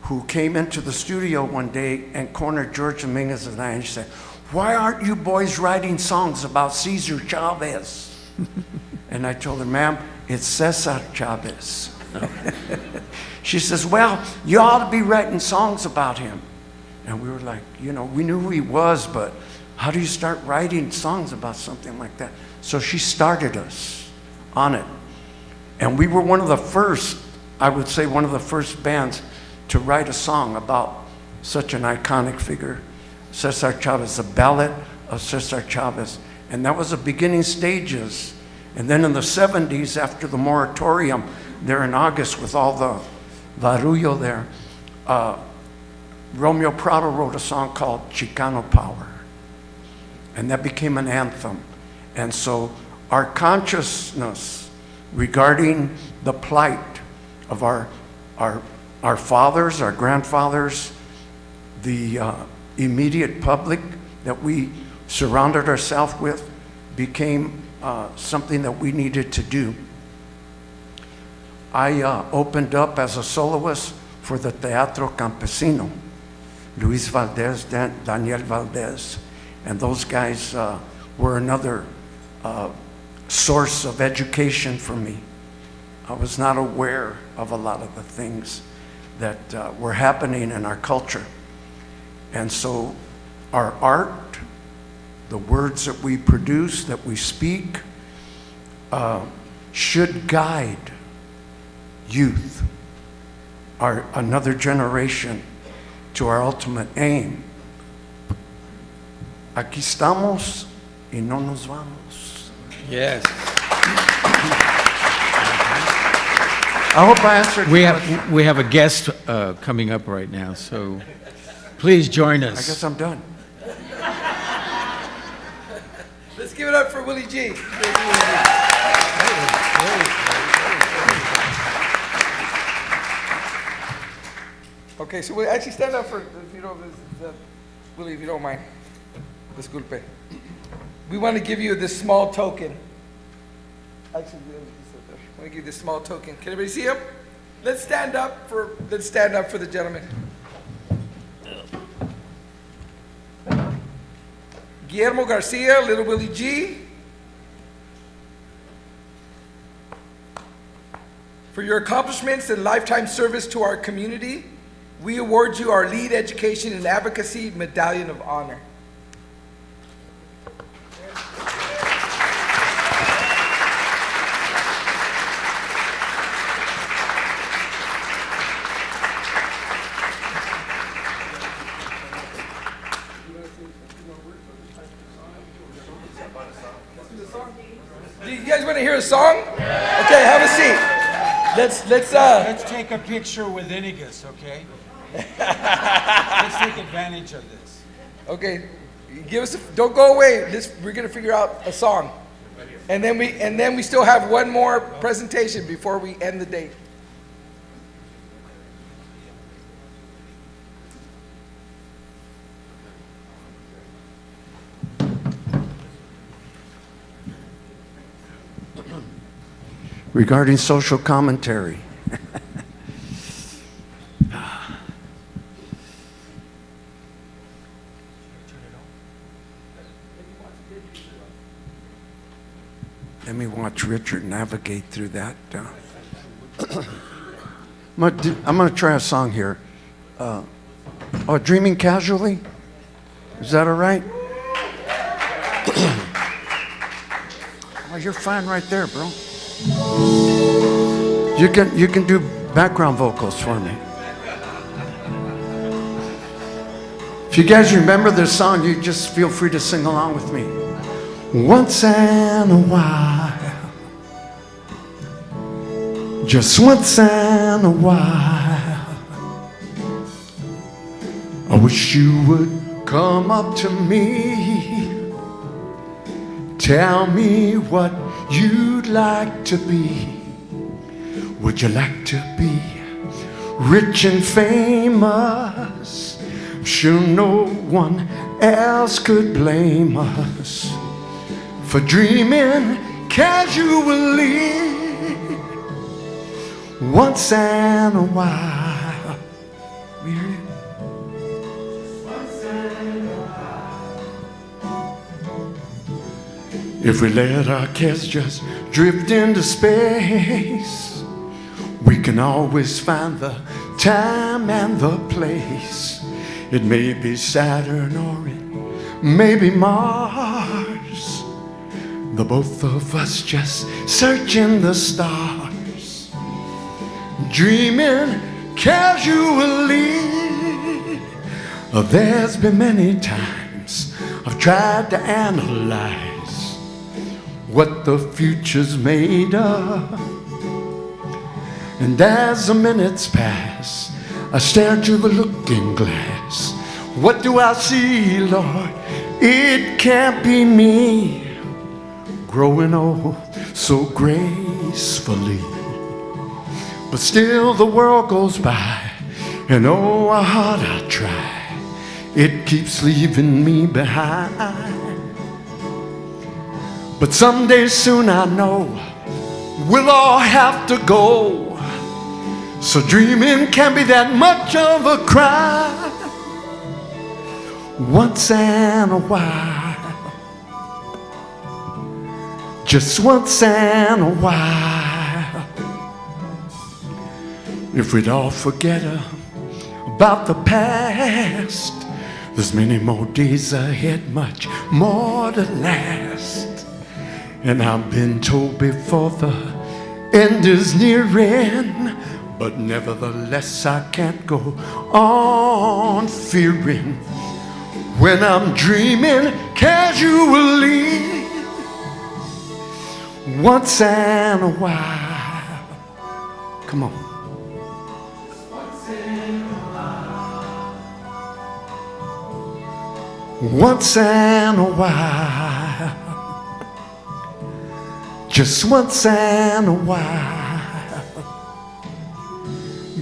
who came into the studio one day and cornered George Dominguez and I, and she said, "Why aren't you boys writing songs about Cesar Chavez?" And I told her, "Ma'am, it's Cesar Chavez." She says, "Well, you ought to be writing songs about him." And we were like, you know, we knew who he was, but how do you start writing songs about something like that? So she started us on it. And we were one of the first, I would say one of the first bands to write a song about such an iconic figure, Cesar Chavez, the ballad of Cesar Chavez. And that was the beginning stages. And then in the 70s, after the moratorium there in August with all the barullo there, Romeo Prado wrote a song called Chicano Power. And that became an anthem. And so our consciousness regarding the plight of our fathers, our grandfathers, the immediate public that we surrounded ourselves with became something that we needed to do. I opened up as a soloist for the Teatro Campesino, Luis Valdez, Daniel Valdez, and those guys were another source of education for me. I was not aware of a lot of the things that were happening in our culture. And so our art, the words that we produce, that we speak, should guide youth, another generation, to our ultimate aim. Aquí estamos y no nos vamos. Yes. I hope I answered your question. We have a guest coming up right now, so please join us. I guess I'm done. Let's give it up for Willie G. Okay, so we'll actually stand up for, if you don't, Willie, if you don't mind. Disculpe. We want to give you this small token. Actually, I want to give you this small token. Can everybody see him? Let's stand up for the gentleman. Guillermo Garcia, Little Willie G. For your accomplishments and lifetime service to our community, we award you our Lead Education and Advocacy Medallion of Honor. Do you guys want to hear a song? Okay, have a seat. Let's take a picture with Inigus, okay? Let's take advantage of this. Okay, don't go away. We're gonna figure out a song, and then we still have one more presentation before we end the day. Regarding social commentary. Let me watch Richard navigate through that. I'm going to try a song here. Dreaming Casually? Is that all right? Oh, you're fine right there, bro. You can do background vocals for me. If you guys remember this song, you just feel free to sing along with me. Once in a while, just once in a while, I wish you would come up to me, tell me what you'd like to be. Would you like to be rich and famous? I'm sure no one else could blame us for dreaming casually once in a while. If we let our cares just drift into space, we can always find the time and the place. It may be Saturn or it may be Mars, the both of us just searching the stars, dreaming casually. There's been many times I've tried to analyze what the future's made of, and as the minutes pass, I stare to the looking glass. What do I see, Lord? It can't be me, growing old so gracefully. But still the world goes by, and oh, how hard I try, it keeps leaving me behind. But someday soon I know we'll all have to go, so dreaming can't be that much of a crime. Once in a while, just once in a while, if we'd all forget about the past, there's many more days ahead, much more to last. And I've been told before the end is nearing, but nevertheless I can't go on fearing when I'm dreaming casually once in a while. Come on. Once in a while, just once in a while,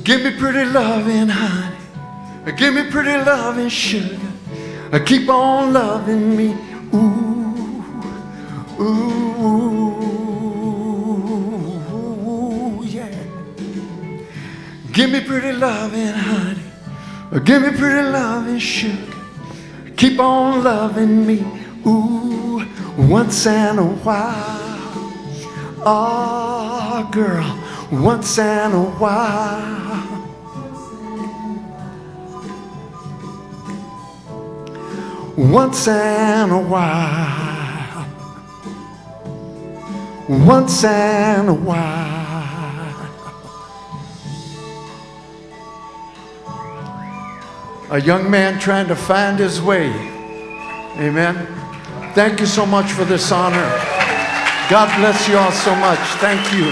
give me pretty loving, honey, give me pretty loving, sugar, keep on loving me, ooh, ooh, yeah. Give me pretty loving, honey, give me pretty loving, sugar, keep on loving me, ooh, once in a while. Oh, girl, once in a while. Once in a while. Once in a while. A young man trying to find his way. Amen. Thank you so much for this honor. God bless you all so much. Thank you.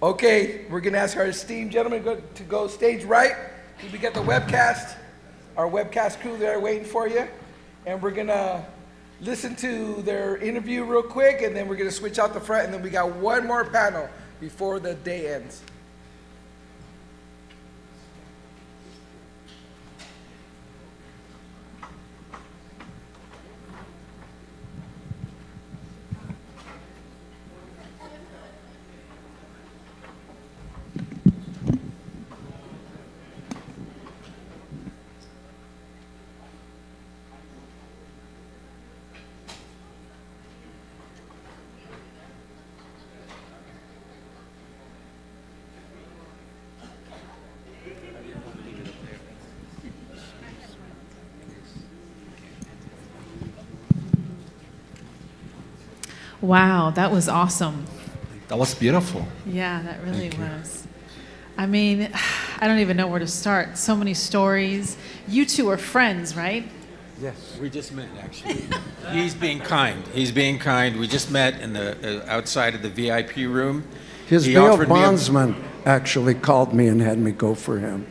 Okay, we're going to ask our esteemed gentlemen to go stage right. We get the webcast, our webcast crew there waiting for you. And we're going to listen to their interview real quick, and then we're going to switch out the front, and then we got one more panel before the day ends. Wow, that was awesome. That was beautiful. Yeah, that really was. I mean, I don't even know where to start. So many stories. You two are friends, right? Yes. We just met, actually. He's being kind. He's being kind. We just met in the outside of the VIP room. His He bail offered me a- bondsman actually called me and had me go for him.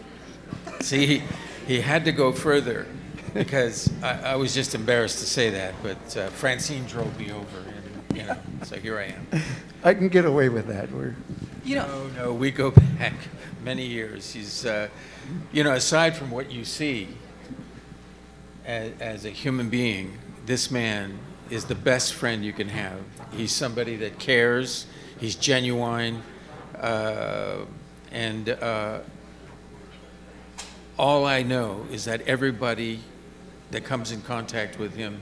See, he had to go further because I was just embarrassed to say that, but Francine drove me over, and so here I am. I can get away with that. No, we go back many years. He's, aside from what you see as a human being, this man is the best friend you can have. He's somebody that cares. He's genuine, and all I know is that everybody that comes in contact with him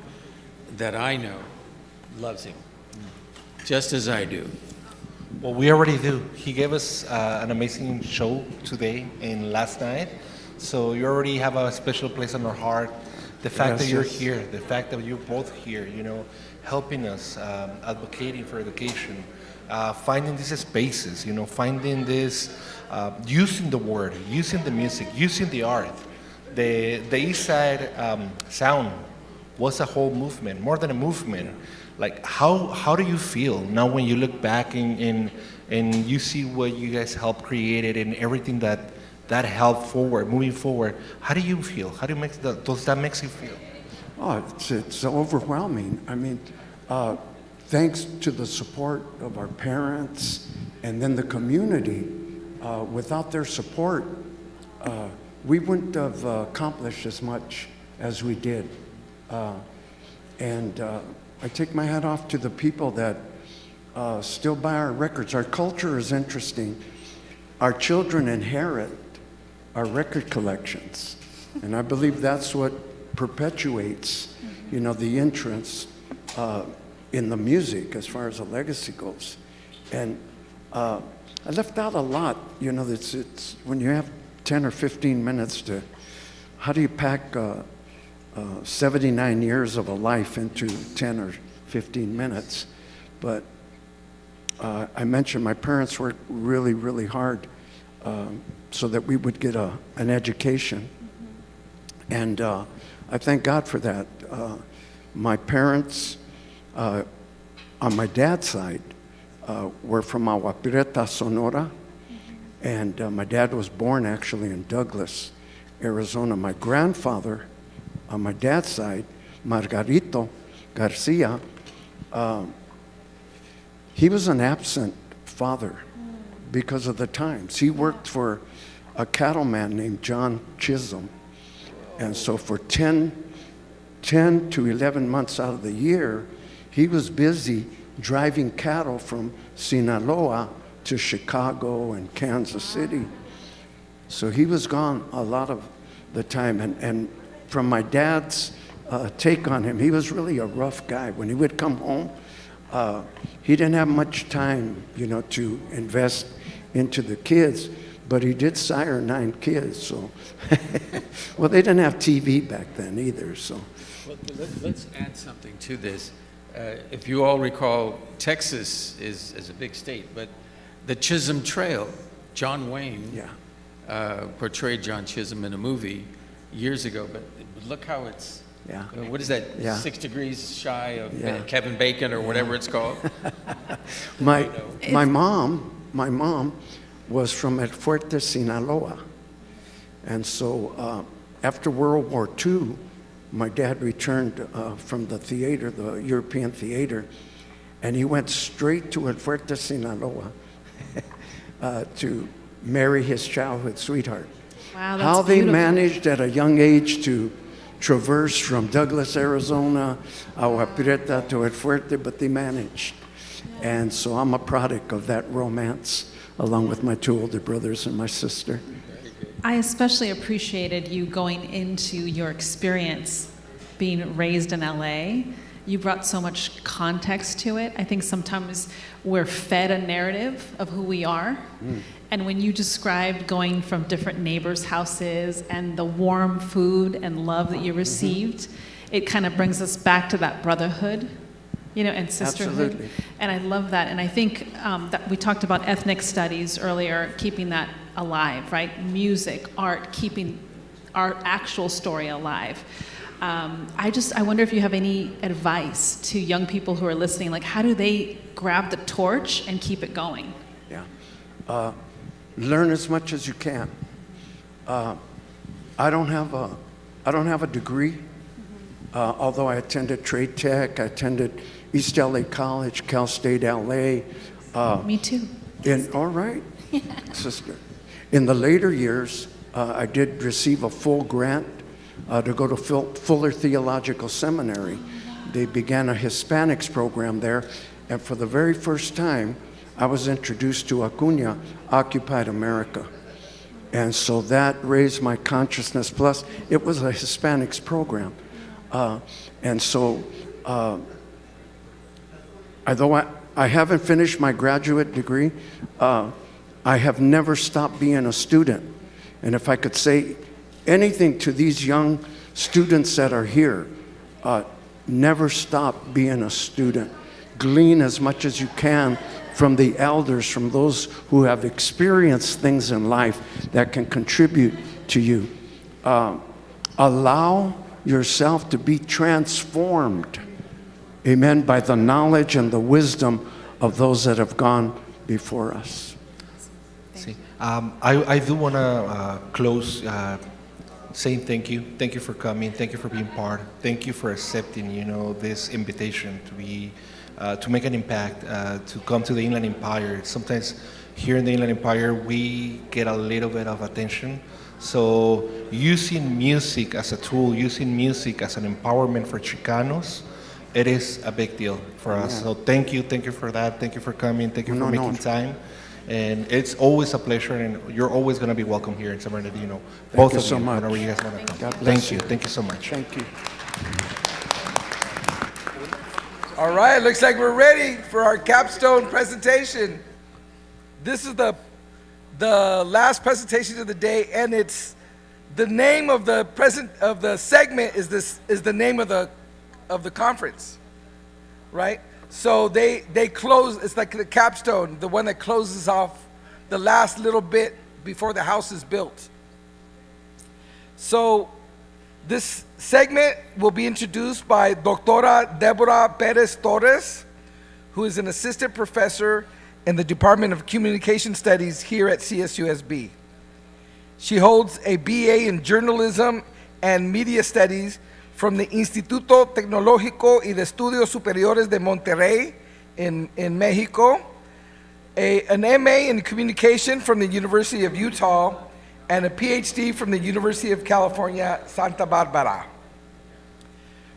that I know loves him, just as I do. Well, we already do. He gave us an amazing show today and last night. So you already have a special place in our heart. The fact that you're here, the fact that you're both here, helping us, advocating for education, finding these spaces, finding this, using the word, using the music, using the art. The East Side sound was a whole movement, more than a movement. Like, how do you feel now when you look back and you see what you guys helped create it and everything that helped forward, moving forward? How do you feel? How does that make you feel? Oh, it's overwhelming. I mean, thanks to the support of our parents and then the community, without their support, we wouldn't have accomplished as much as we did. And I take my hat off to the people that still buy our records. Our culture is interesting. Our children inherit our record collections. And I believe that's what perpetuates, the interest in the music as far as the legacy goes. And I left out a lot. It's when you have 10 or 15 minutes how do you pack 79 years of a life into 10 or 15 minutes? But I mentioned my parents worked really, really hard so that we would get an education. And I thank God for that. My parents, on my dad's side, were from Agua Prieta, Sonora. And my dad was born actually in Douglas, Arizona. My grandfather, on my dad's side, Margarito Garcia, he was an absent father because of the times. He worked for a cattleman named John Chisholm. And so for 10 to 11 months out of the year, he was busy driving cattle from Sinaloa to Chicago and Kansas City. So he was gone a lot of the time. And from my dad's take on him, he was really a rough guy. When he would come home, he didn't have much time, to invest into the kids, but he did sire 9 kids. So, well, they didn't have TV back then either. So, well, let's add something to this. If you all recall, Texas is a big state, but the Chisholm Trail, John Wayne portrayed John Chisholm in a movie years ago, but look how it's, what is that, 6 degrees shy of Kevin Bacon or whatever it's called? my mom was from El Fuerte, Sinaloa. And so after World War II, my dad returned from the theater, the European theater, and he went straight to El Fuerte, Sinaloa to marry his childhood sweetheart. Wow, that's How they beautiful. managed at a young age to traverse from Douglas, Arizona, Agua Prieta to El Fuerte, but they managed. And so I'm a product of that romance, along with my 2 older brothers and my sister. I especially appreciated you going into your experience being raised in LA. You brought so much context to it. I think sometimes we're fed a narrative of who we are. And when you described going from different neighbors' houses and the warm food and love that you received, it kind of brings us back to that brotherhood, you know, and sisterhood. Absolutely. And I love that. And I think that we talked about ethnic studies earlier, keeping that alive, right? Music, art, keeping our actual story alive. I wonder if you have any advice to young people who are listening, like how do they grab the torch and keep it going? Yeah. Learn as much as you can. I don't have a degree, although I attended Trade Tech, I attended East LA College, Cal State LA. Me too. All right, sister. In the later years, I did receive a full grant to go to Fuller Theological Seminary. They began a Hispanics program there, and for the very first time, I was introduced to Acuna, Occupied America. And so that raised my consciousness. Plus, it was a Hispanics program. And so, although I haven't finished my graduate degree, I have never stopped being a student. And if I could say anything to these young students that are here, never stop being a student. Glean as much as you can from the elders, from those who have experienced things in life that can contribute to you. Allow yourself to be transformed, amen, by the knowledge and the wisdom of those that have gone before us. See, I do want to close saying thank you. Thank you for coming. Thank you for being part. Thank you for accepting, you know, this invitation to be, to make an impact, to come to the Inland Empire. Sometimes here in the Inland Empire, we get a little bit of attention. So using music as a tool, using music as an empowerment for Chicanos, it is a big deal for us. Yeah. So thank you for that. Thank you for coming. Thank you for making time. And it's always a pleasure, and you're always going to be welcome here in San Bernardino. Both of you, whenever you guys want to come. Thank you. Thank you so much. Thank you. All right, looks like we're ready for our capstone presentation. This is the last presentation of the day, and it's the name of the segment is the name of the conference, right? So they close. It's like the capstone, the one that closes off the last little bit before the house is built. So this segment will be introduced by Doctora Deborah Perez Torres, who is an assistant professor in the Department of Communication Studies here at CSUSB. She holds a BA in Journalism and Media Studies from the Instituto Tecnológico y de Estudios Superiores de Monterrey in Mexico, an MA in Communication from the University of Utah, and a PhD from the University of California, Santa Barbara.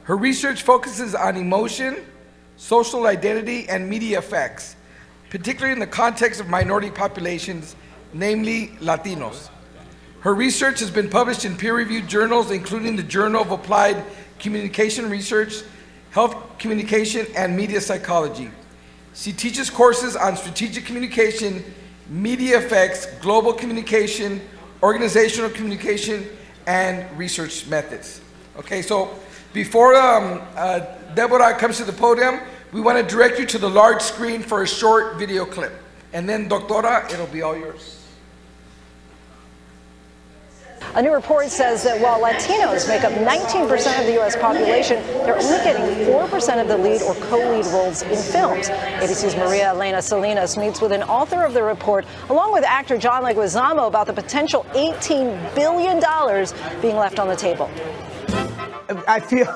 Her research focuses on emotion, social identity, and media effects, particularly in the context of minority populations, namely Latinos. Her research has been published in peer-reviewed journals, including the Journal of Applied Communication Research, Health Communication, and Media Psychology. She teaches courses on strategic communication, media effects, global communication, organizational communication, and research methods. Okay, so before Deborah comes to the podium, we want to direct you to the large screen for a short video clip. And then, Doctora, it'll be all yours. A new report says that while Latinos make up 19% of the U.S. population, they're only getting 4% of the lead or co-lead roles in films. ABC's Maria Elena Salinas meets with an author of the report, along with actor John Leguizamo, about the potential $18 billion being left on the table. I feel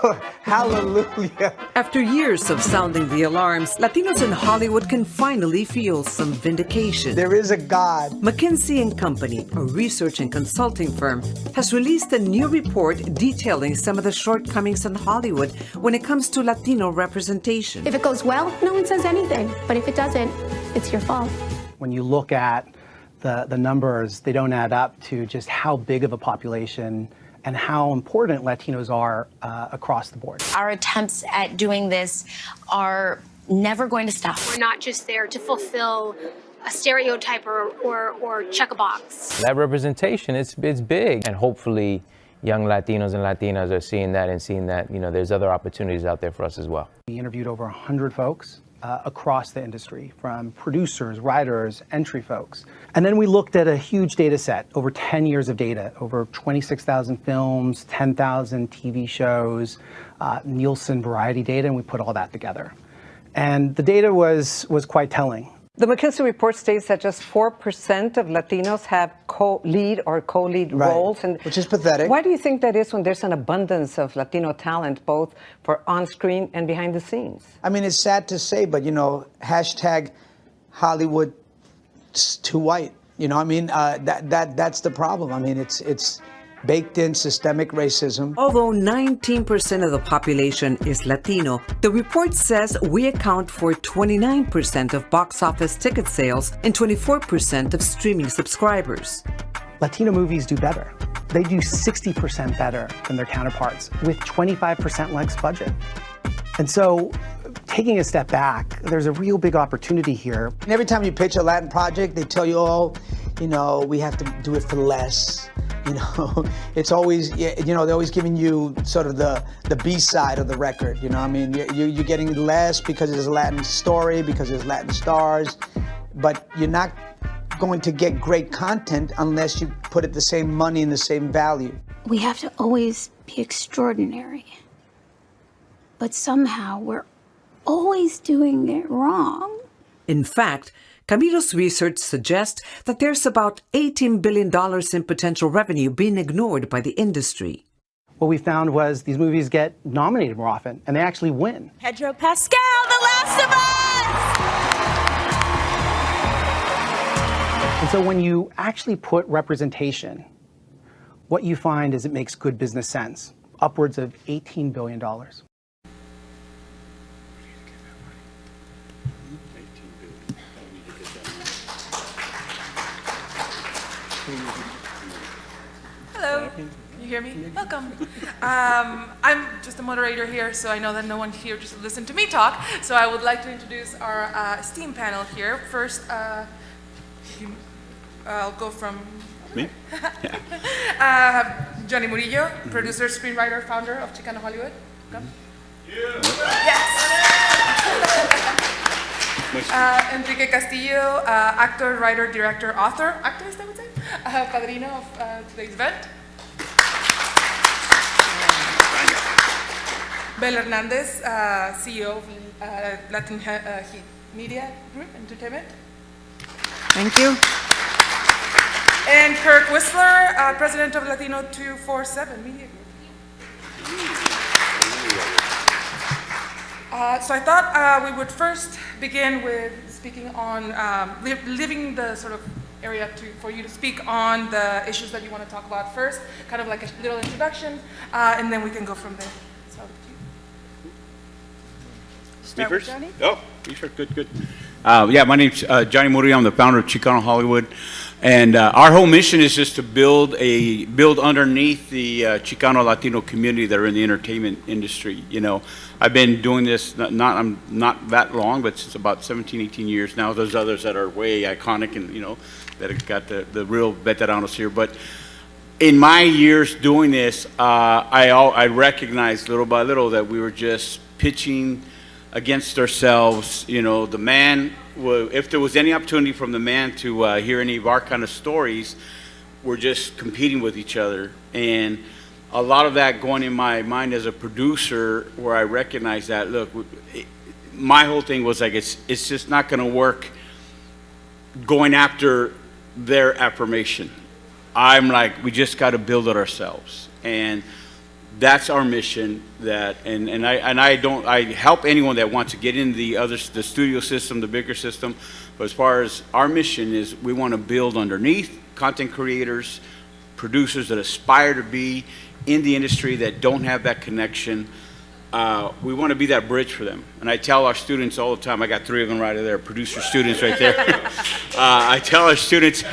hallelujah. After years of sounding the alarms, Latinos in Hollywood can finally feel some vindication. There is a God. McKinsey & Company, a research and consulting firm, has released a new report detailing some of the shortcomings in Hollywood when it comes to Latino representation. If it goes well, no one says anything. But if it doesn't, it's your fault. When you look at the numbers, they don't add up to just how big of a population and how important Latinos are across the board. Our attempts at doing this are never going to stop. We're not just there to fulfill a stereotype or check a box. That representation, it's big, and hopefully, young Latinos and Latinas are seeing that and seeing that, you know, there's other opportunities out there for us as well. We interviewed over 100 folks across the industry, from producers, writers, entry folks. And then we looked at a huge data set, over 10 years of data, over 26,000 films, 10,000 TV shows, Nielsen variety data, and we put all that together. And the data was quite telling. The McKinsey report states that just 4% of Latinos have co-lead or co-lead roles. And which is pathetic. Why do you think that is when there's an abundance of Latino talent, both for on-screen and behind the scenes? I mean, it's sad to say, but, you know, hashtag Hollywood too white. You know, I mean, that's the problem. I mean, it's baked in systemic racism. Although 19% of the population is Latino, the report says we account for 29% of box office ticket sales and 24% of streaming subscribers. Latino movies do better. They do 60% better than their counterparts with 25% less budget. And so, taking a step back, there's a real big opportunity here. And every time you pitch a Latin project, they tell you, oh, you know, we have to do it for less. You know, it's always, you know, they're always giving you sort of the B side of the record. You know, I mean, you're getting less because there's a Latin story, because there's Latin stars, but you're not going to get great content unless you put it the same money and the same value. We have to always be extraordinary. But somehow we're always doing it wrong. In fact, Camilo's research suggests that there's about $18 billion in potential revenue being ignored by the industry. What we found was these movies get nominated more often, and they actually win. Pedro Pascal, The Last of Us! And so when you actually put representation, what you find is it makes good business sense, upwards of $18 billion. Hello, can you hear me? Welcome. I'm just a moderator here, so I know that no one here just listened to me talk. So I would like to introduce our esteemed panel here. First, I'll go from me. Johnny Murillo, producer, screenwriter, founder of Chicano Hollywood. Come. Yes. Enrique Castillo, actor, writer, director, author, activist, I would say, padrino of today's event. Bel Hernandez, CEO of Latin Heat Media Group Entertainment. Thank you. And Kirk Whistler, president of Latino 247 Media Group. So I thought we would first begin with speaking on leaving the sort of area for you to speak on the issues that you want to talk about first, kind of like a little introduction, and then we can go from there. So, me first? Johnny? Oh, you sure? Good. Yeah, my name's Johnny Murillo. I'm the founder of Chicano Hollywood. And our whole mission is just to build underneath the Chicano Latino community that are in the entertainment industry. You know, I've been doing this I'm not that long, but since about 17, 18 years now. There's others that are way iconic and, you know, that have got the real veteranos here. But in my years doing this, I recognized little by little that we were just pitching against ourselves. You know, the man, if there was any opportunity from the man to hear any of our kind of stories, we're just competing with each other. And a lot of that going in my mind as a producer, where I recognize that, look, my whole thing was like, it's just not going to work going after their affirmation. I'm like, we just got to build it ourselves. And that's our mission. I help anyone that wants to get into the studio system, the bigger system. But as far as our mission is, we want to build underneath content creators, producers that aspire to be in the industry that don't have that connection. We want to be that bridge for them. And I tell our students all the time, I got 3 of them right there, producer students right there. I tell our students,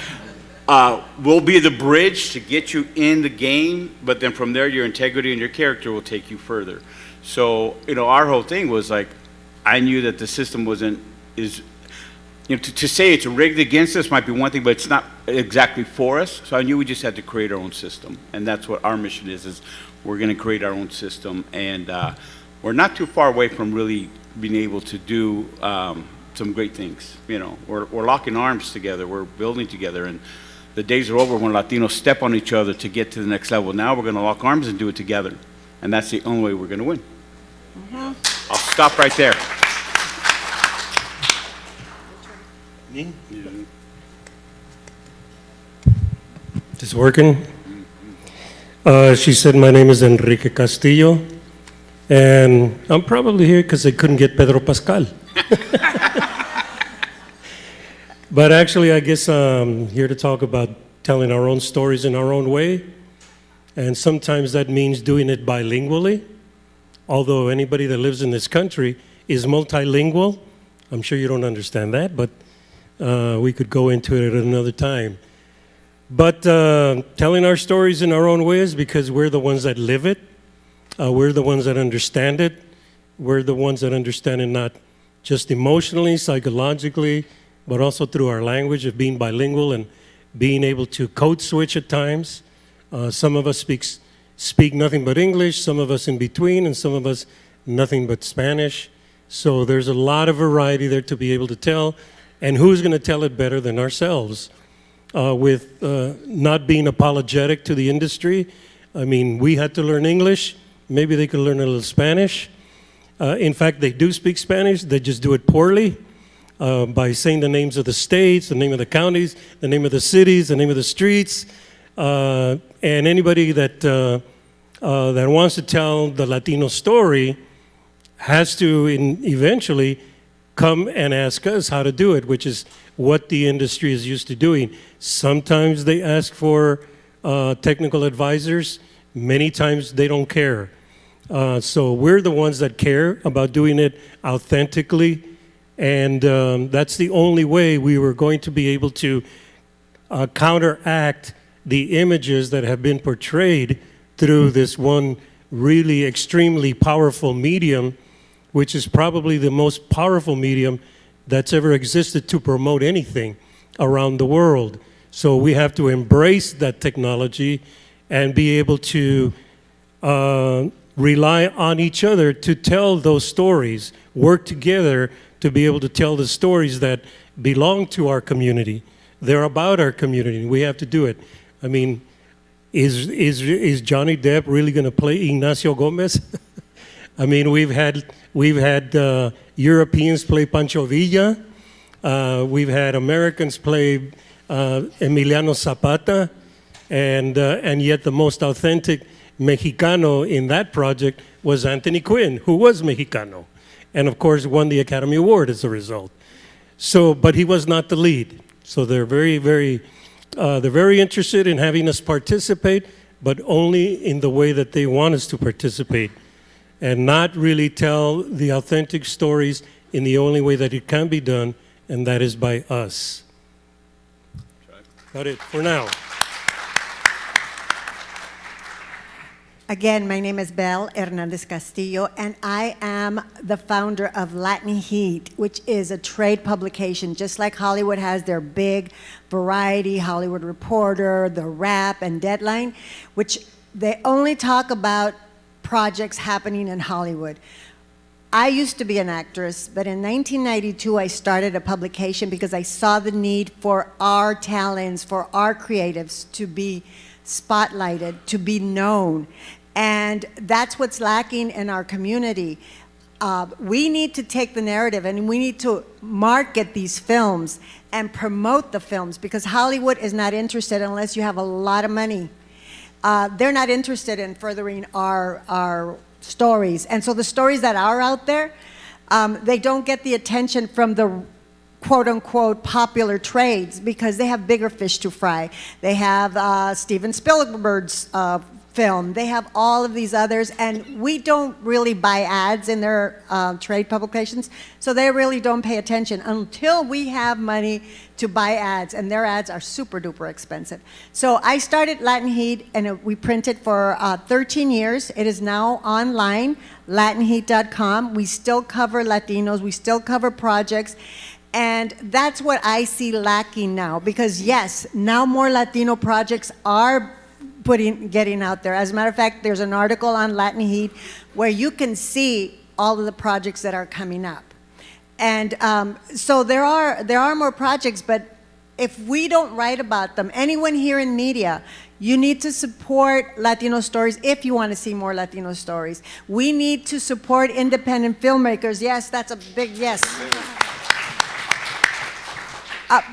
we'll be the bridge to get you in the game, but then from there, your integrity and your character will take you further. So, you know, our whole thing was like, I knew that the system to say it's rigged against us might be one thing, but it's not exactly for us. So I knew we just had to create our own system, and that's what our mission is we're going to create our own system, and we're not too far away from really being able to do some great things. We're locking arms together, we're building together, and the days are over when Latinos step on each other to get to the next level. Now we're going to lock arms and do it together, and that's the only way we're going to win. I'll stop right there. Me? Is this working? She said, my name is Enrique Castillo, and I'm probably here because I couldn't get Pedro Pascal. But actually, I guess I'm here to talk about telling our own stories in our own way, and sometimes that means doing it bilingually. Although anybody that lives in this country is multilingual, I'm sure you don't understand that, but we could go into it at another time. But telling our stories in our own ways because we're the ones that live it, we're the ones that understand it, we're the ones that understand it not just emotionally, psychologically, but also through our language of being bilingual and being able to code switch at times. Some of us speak nothing but English, some of us in between, and some of us nothing but Spanish. So there's a lot of variety there to be able to tell, and who's going to tell it better than ourselves? With not being apologetic to the industry. I mean, we had to learn English. Maybe they could learn a little Spanish. In fact, they do speak Spanish. They just do it poorly by saying the names of the states, the name of the counties, the name of the cities, the name of the streets. And anybody that wants to tell the Latino story has to eventually come and ask us how to do it, which is what the industry is used to doing. Sometimes they ask for technical advisors. Many times they don't care. So we're the ones that care about doing it authentically, and that's the only way we were going to be able to counteract the images that have been portrayed through this one really extremely powerful medium, which is probably the most powerful medium that's ever existed to promote anything around the world. So we have to embrace that technology and be able to rely on each other to tell those stories, work together to be able to tell the stories that belong to our community. They're about our community, and we have to do it. I mean, is Johnny Depp really going to play Ignacio Gomez? I mean, we've had Europeans play Pancho Villa. We've had Americans play Emiliano Zapata, and yet the most authentic Mexicano in that project was Anthony Quinn, who was Mexicano, and of course won the Academy Award as a result. So, but he was not the lead. So they're very interested in having us participate, but only in the way that they want us to participate, and not really tell the authentic stories in the only way that it can be done, and that is by us. Got it for now. Again, my name is Belle Hernandez Castillo, and I am the founder of Latin Heat, which is a trade publication, just like Hollywood has their big Variety, Hollywood Reporter, The Wrap, and Deadline, which they only talk about projects happening in Hollywood. I used to be an actress, but in 1992 I started a publication because I saw the need for our talents, for our creatives to be spotlighted, to be known. And that's what's lacking in our community. We need to take the narrative and we need to market these films and promote the films, because Hollywood is not interested unless you have a lot of money. They're not interested in furthering our stories. And so the stories that are out there, they don't get the attention from the quote-unquote popular trades because they have bigger fish to fry. They have Steven Spielberg's film. They have all of these others, and we don't really buy ads in their trade publications, so they really don't pay attention until we have money to buy ads, and their ads are super duper expensive. So I started Latin Heat, and we printed for 13 years. It is now online, latinheat.com. We still cover Latinos, we still cover projects, And that's what I see lacking now, because yes, now more Latino projects are getting out there. As a matter of fact, there's an article on Latin Heat where you can see all of the projects that are coming up. And so there are more projects, but if we don't write about them, anyone here in media, you need to support Latino stories if you want to see more Latino stories. We need to support independent filmmakers. Yes, that's a big yes.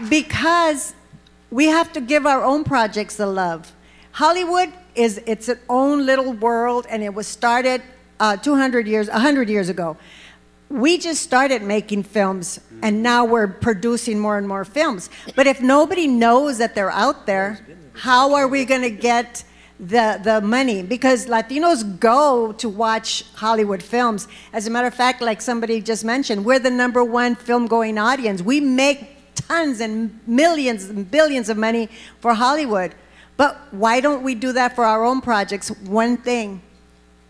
Because we have to give our own projects the love. Hollywood it's its own little world, and it was started 100 years ago. We just started making films, and now we're producing more and more films. But if nobody knows that they're out there, how are we going to get the money? Because Latinos go to watch Hollywood films. As a matter of fact, like somebody just mentioned, we're the #1 film-going audience. We make tons and millions and billions of money for Hollywood. But why don't we do that for our own projects? One thing,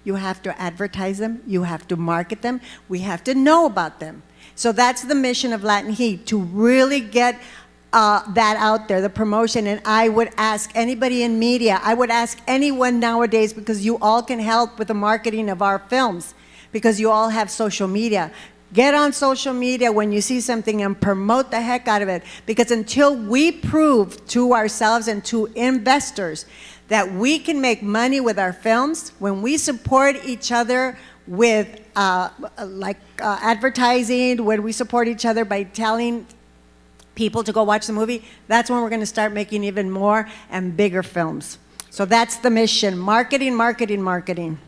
you have to advertise them, you have to market them, we have to know about them. So that's the mission of Latin Heat, to really get that out there, the promotion. And I would ask anybody in media, I would ask anyone nowadays, because you all can help with the marketing of our films, because you all have social media. Get on social media when you see something and promote the heck out of it. Because until we prove to ourselves and to investors that we can make money with our films, when we support each other with advertising, when we support each other by telling people to go watch the movie, that's when we're going to start making even more and bigger films. So that's the mission: marketing, marketing, marketing.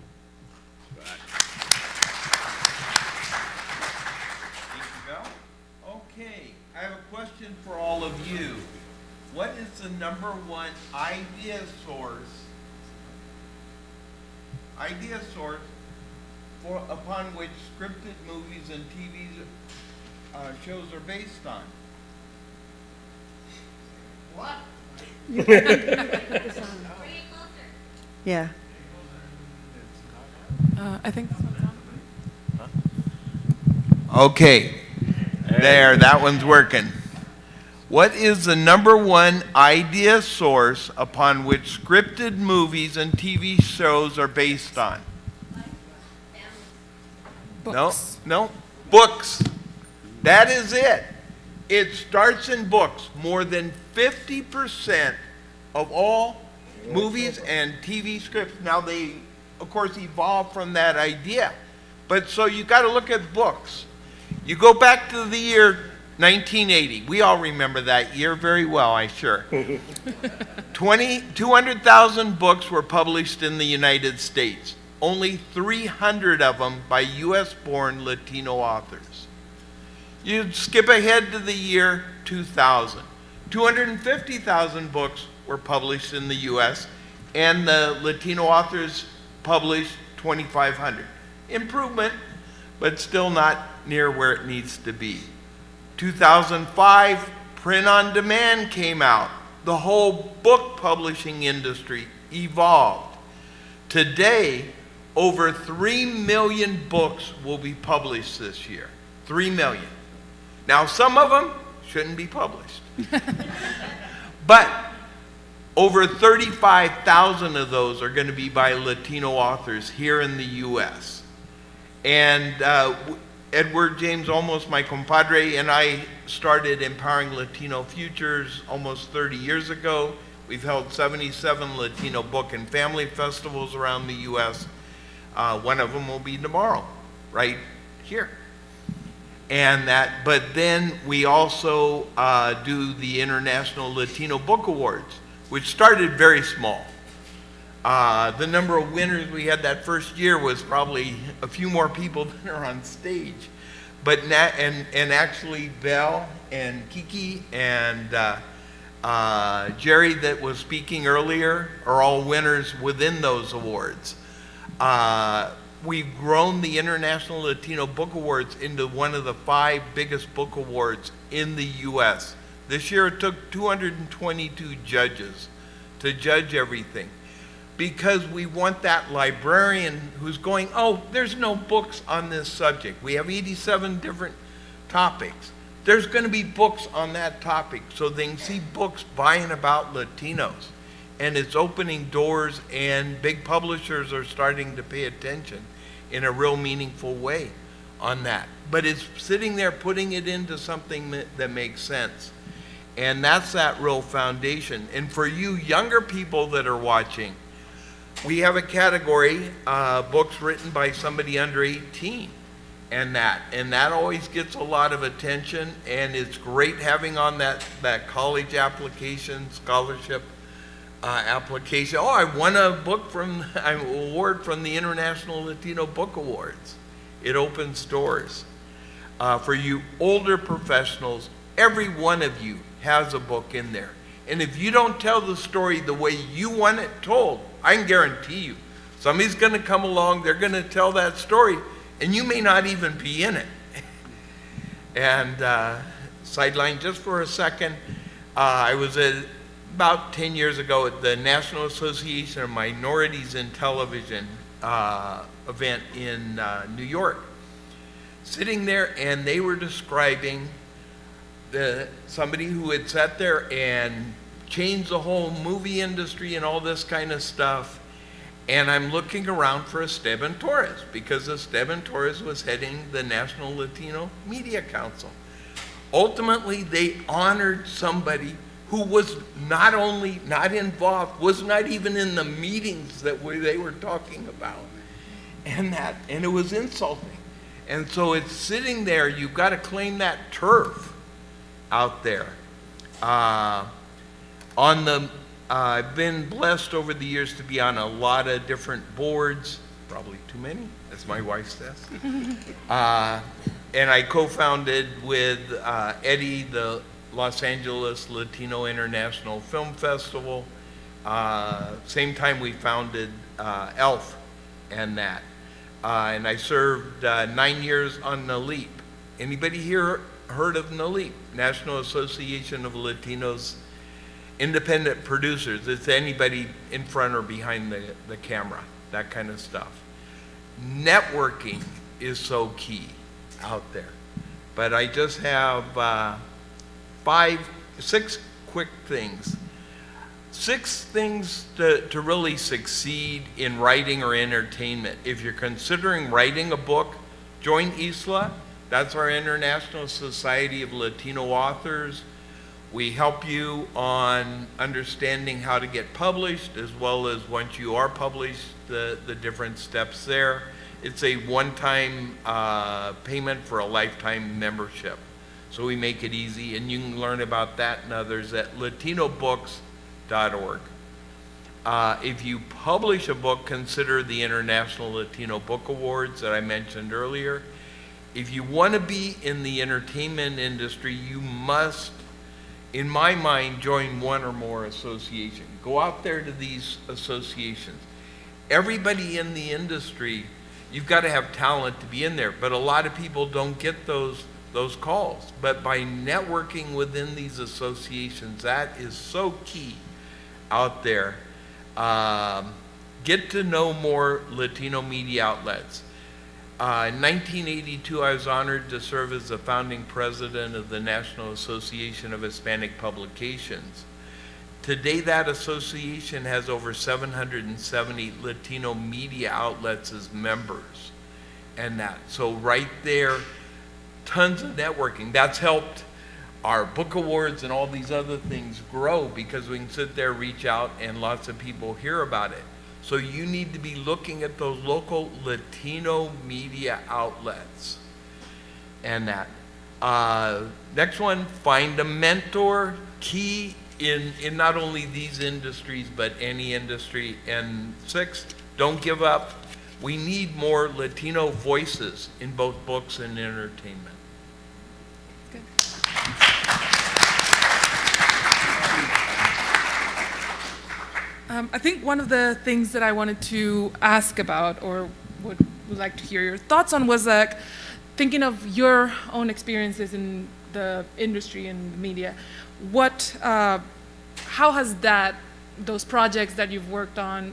For all of you, what is the #1 idea source upon which scripted movies and TV shows are based on? What? Yeah. I think. Okay, there, that one's working. What is the #1 idea source upon which scripted movies and TV shows are based on? Books. No, books. That is it. It starts in books. More than 50% of all movies and TV scripts. Now they, of course, evolved from that idea. But so you got to look at books. You go back to the year 1980. We all remember that year very well, I'm sure. 200,000 books were published in the United States. Only 300 of them by U.S.-born Latino authors. You skip ahead to the year 2000. 250,000 books were published in the U.S., and the Latino authors published 2,500. Improvement, but still not near where it needs to be. 2005, print on demand came out. The whole book publishing industry evolved. Today, over 3 million books will be published this year. 3 million. Now, some of them shouldn't be published. But over 35,000 of those are going to be by Latino authors here in the U.S. And Edward James Olmos, my compadre, and I started Empowering Latino Futures almost 30 years ago. We've held 77 Latino book and family festivals around the U.S. One of them will be tomorrow, right here. And but then we also do the International Latino Book Awards, which started very small. The number of winners we had that first year was probably a few more people than are on stage. But and actually Belle and Kiki and Jerry that was speaking earlier are all winners within those awards. We've grown the International Latino Book Awards into one of the 5 biggest book awards in the U.S. This year it took 222 judges to judge everything, because we want that librarian who's going, oh, there's no books on this subject. We have 87 different topics. there's going to be books on that topic, so they can see books buying about Latinos. And it's opening doors, and big publishers are starting to pay attention in a real meaningful way on that. But it's sitting there putting it into something that makes sense. And that's that real foundation. And for you younger people that are watching, we have a category, books written by somebody under 18. And that always gets a lot of attention, and it's great having on that college application, scholarship application. Oh, I won a book from, an award from the International Latino Book Awards. It opens doors. For you older professionals, every one of you has a book in there. And if you don't tell the story the way you want it told, I can guarantee you, somebody's gonna come along, they're gonna tell that story, and you may not even be in it. And sideline just for a second, I was about 10 years ago at the National Association of Minorities in Television event in New York. Sitting there, and they were describing somebody who had sat there and changed the whole movie industry and all this kind of stuff. And I'm looking around for Esteban Torres, because Esteban Torres was heading the National Latino Media Council. Ultimately, they honored somebody who was not only not involved, was not even in the meetings that they were talking about. And it was insulting. And so it's sitting there, you've got to claim that turf out there. I've been blessed over the years to be on a lot of different boards, probably too many, as my wife says. And I co-founded with Eddie the Los Angeles Latino International Film Festival. Same time we founded ELF and that. And I served 9 years on NALEAP. Anybody here heard of NALEAP? National Association of Latinos Independent Producers. It's anybody in front or behind the camera, that kind of stuff. Networking is so key out there. But I just have 6 quick things. 6 things to really succeed in writing or entertainment. If you're considering writing a book, join ISLA. That's our International Society of Latino Authors. We help you on understanding how to get published, as well as once you are published, the different steps there. It's a one-time payment for a lifetime membership. So we make it easy, and you can learn about that and others at latinobooks.org. If you publish a book, consider the International Latino Book Awards that I mentioned earlier. If you want to be in the entertainment industry, you must, in my mind, join one or more association. Go out there to these associations. Everybody in the industry, you've got to have talent to be in there, but a lot of people don't get those calls. But by networking within these associations, that is so key out there. Get to know more Latino media outlets. In 1982, I was honored to serve as the founding president of the National Association of Hispanic Publications. Today, that association has over 770 Latino media outlets as members. And that, so right there, tons of networking. That's helped our book awards and all these other things grow, because we can sit there, reach out, and lots of people hear about it. So you need to be looking at those local Latino media outlets and that. Next one, find a mentor. Key in not only these industries, but any industry. And 6, don't give up. We need more Latino voices in both books and entertainment. Good. I think one of the things that I wanted to ask about, or would like to hear your thoughts on, was like thinking of your own experiences in the industry and the media. How has those projects that you've worked on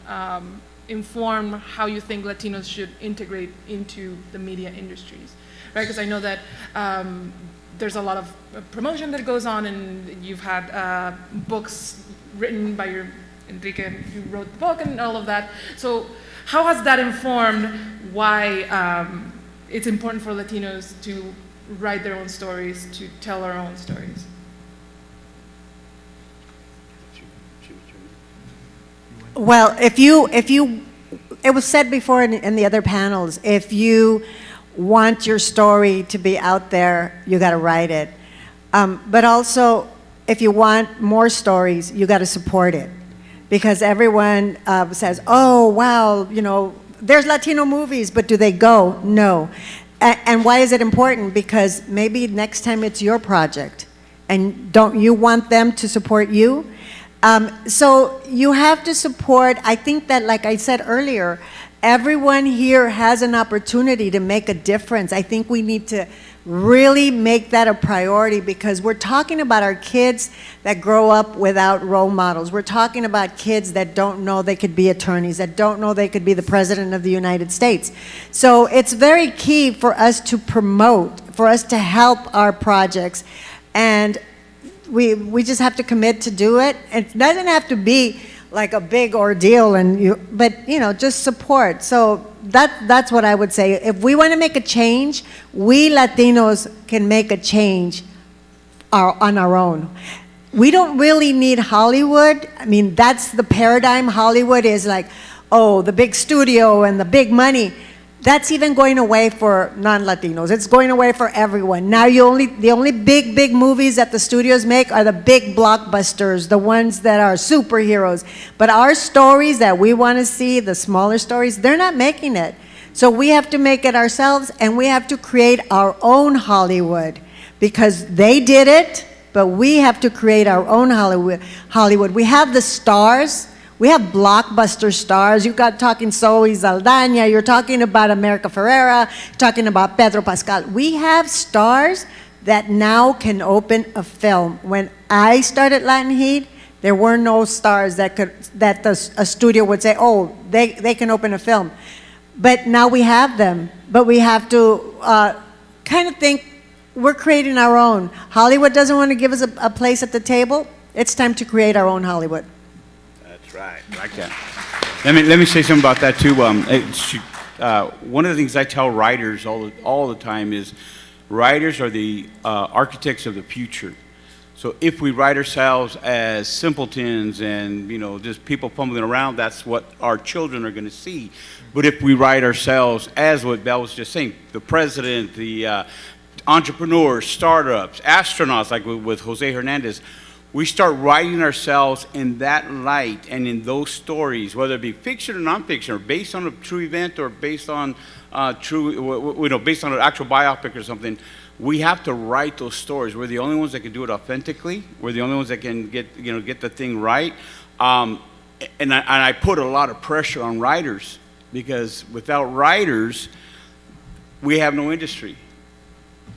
inform how you think Latinos should integrate into the media industries, right? Because I know that there's a lot of promotion that goes on, and you've had books written by your Enrique, who wrote the book, and all of that. So how has that informed why it's important for Latinos to write their own stories, to tell our own stories? Well, it was said before in the other panels, if you want your story to be out there, you got to write it. But also, if you want more stories, you got to support it. Because everyone says, oh, wow, you know, there's Latino movies, but do they go? No. And why is it important? Because maybe next time it's your project, and don't you want them to support you? So you have to support. I think that, like I said earlier, everyone here has an opportunity to make a difference. I think we need to really make that a priority, because we're talking about our kids that grow up without role models. We're talking about kids that don't know they could be attorneys, that don't know they could be the President of the United States. So it's very key for us to promote, for us to help our projects. And we just have to commit to do it. It doesn't have to be like a big ordeal, but you know, just support. So that's what I would say. If we want to make a change, we Latinos can make a change on our own. We don't really need Hollywood. I mean, that's the paradigm. Hollywood is like, oh, the big studio and the big money. That's even going away for non-Latinos. It's going away for everyone. Now the only big movies that the studios make are the big blockbusters, the ones that are superheroes. But our stories that we want to see, the smaller stories, they're not making it. So we have to make it ourselves, and we have to create our own Hollywood, because they did it, but we have to create our own Hollywood. We have the stars. We have blockbuster stars. You've got talking Zoe Saldana, you're talking about America Ferrera, talking about Pedro Pascal. We have stars that now can open a film. When I started Latin Heat, there were no stars that a studio would say, oh, they can open a film. But now we have them. But we have to kind of think we're creating our own. Hollywood doesn't want to give us a place at the table. It's time to create our own Hollywood. Right, like that. Let me say something about that too. One of the things I tell writers all the time is, writers are the architects of the future. So if we write ourselves as simpletons and just people fumbling around, that's what our children are going to see. But if we write ourselves as what Belle was just saying, the president, the entrepreneurs, startups, astronauts, like with Jose Hernandez. We start writing ourselves in that light and in those stories, whether it be fiction or nonfiction, or based on a true event, or based on based on an actual biopic or something. We have to write those stories. We're the only ones that can do it authentically. We're the only ones that can get the thing right. And I put a lot of pressure on writers, because without writers, we have no industry.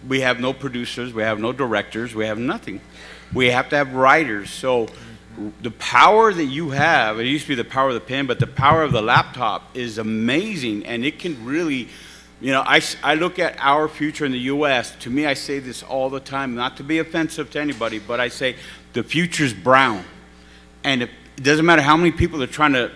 We have no producers. We have no directors. We have nothing. We have to have writers. So the power that you have, it used to be the power of the pen, but the power of the laptop is amazing, and it can really, I look at our future in the U.S. To me, I say this all the time, not to be offensive to anybody, but I say the future's brown. And it doesn't matter how many people are trying to,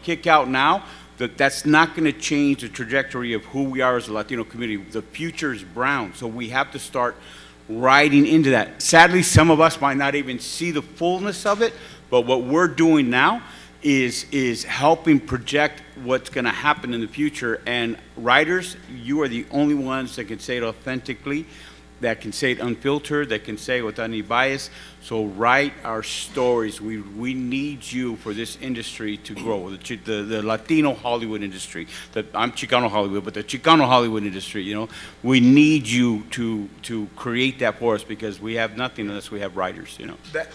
kick out now, that's not going to change the trajectory of who we are as a Latino community. The future is brown, so we have to start writing into that. Sadly, some of us might not even see the fullness of it, but what we're doing now is helping project what's going to happen in the future. And writers, you are the only ones that can say it authentically, that can say it unfiltered, that can say it without any bias. So write our stories. We need you for this industry to grow, the Latino Hollywood industry. I'm Chicano Hollywood, but the Chicano Hollywood industry, we need you to create that for us, because we have nothing unless we have writers,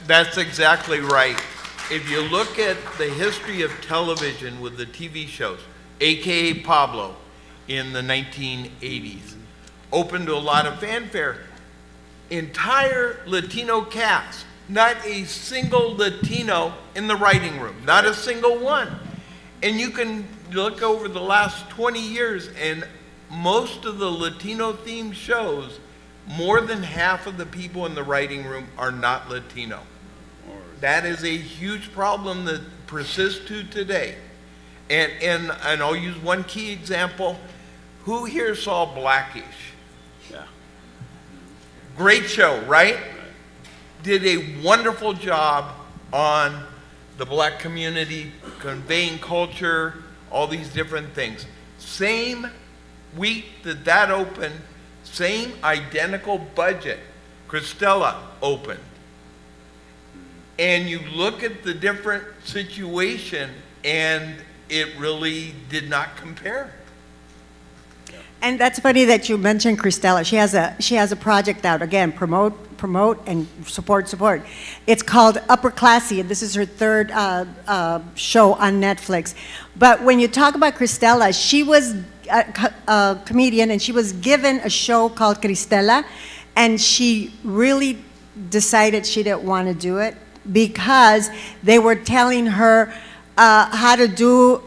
That's exactly right. If you look at the history of television with the TV shows, AKA Pablo in the 1980s, opened to a lot of fanfare. Entire Latino cast, not a single Latino in the writing room, not a single one. And you can look over the last 20 years, and most of the Latino themed shows more than half of the people in the writing room are not Latino. That is a huge problem that persists to today. And I'll use one key example. Who here saw Blackish? Yeah. Great show, right? Did a wonderful job on the black community, conveying culture, all these different things. Same week that opened, same identical budget, Cristela opened. And you look at the different situation, and it really did not compare. And that's funny that you mentioned Cristela. She has a project out, again, promote and support. It's called Upper Classy, and this is her third show on Netflix. But when you talk about Cristela, she was a comedian, and she was given a show called Cristela, and she really decided she didn't want to do it because they were telling her how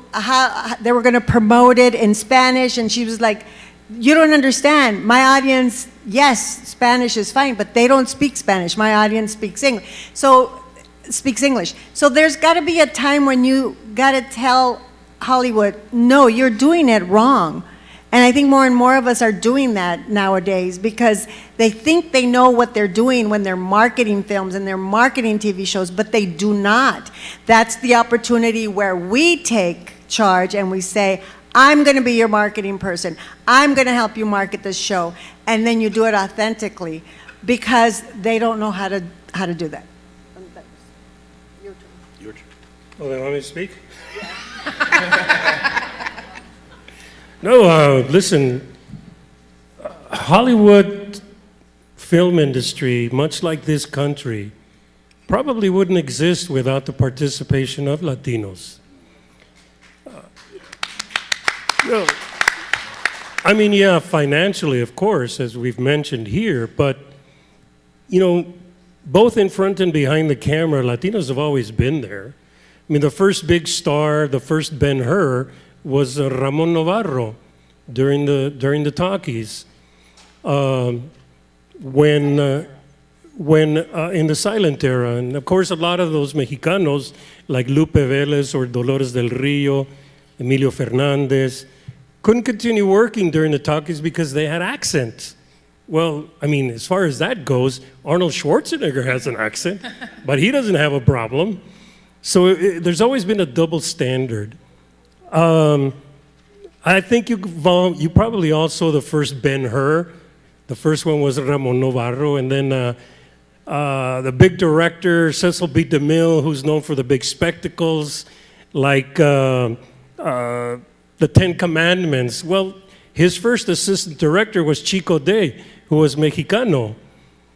they were going to promote it in Spanish, and she was like, you don't understand. My audience, yes, Spanish is fine, but they don't speak Spanish. My audience speaks English. So there's got to be a time when you got to tell Hollywood, no, you're doing it wrong. And I think more and more of us are doing that nowadays because they think they know what they're doing when they're marketing films and they're marketing TV shows, but they do not. That's the opportunity where we take charge and we say, I'm going to be your marketing person. I'm going to help you market this show. And then you do it authentically because they don't know how to do that. Your turn. Oh, they want me to speak? No, listen, Hollywood film industry, much like this country, probably wouldn't exist without the participation of Latinos. I mean, yeah, financially, of course, as we've mentioned here, but, you know, both in front and behind the camera, Latinos have always been there. I mean, the first big star, the first Ben-Hur, was Ramon Novarro during the talkies. When in the silent era, and of course a lot of those Mexicanos like Lupe Vélez or Dolores del Rio, Emilio Fernandez, couldn't continue working during the talkies because they had accents. Well, I mean, as far as that goes, Arnold Schwarzenegger has an accent, but he doesn't have a problem. So there's always been a double standard. I think you probably all saw the first Ben-Hur. The first one was Ramon Novarro, and then the big director, Cecil B. DeMille, who's known for the big spectacles, like the Ten Commandments. Well, his first assistant director was Chico Day, who was Mexicano.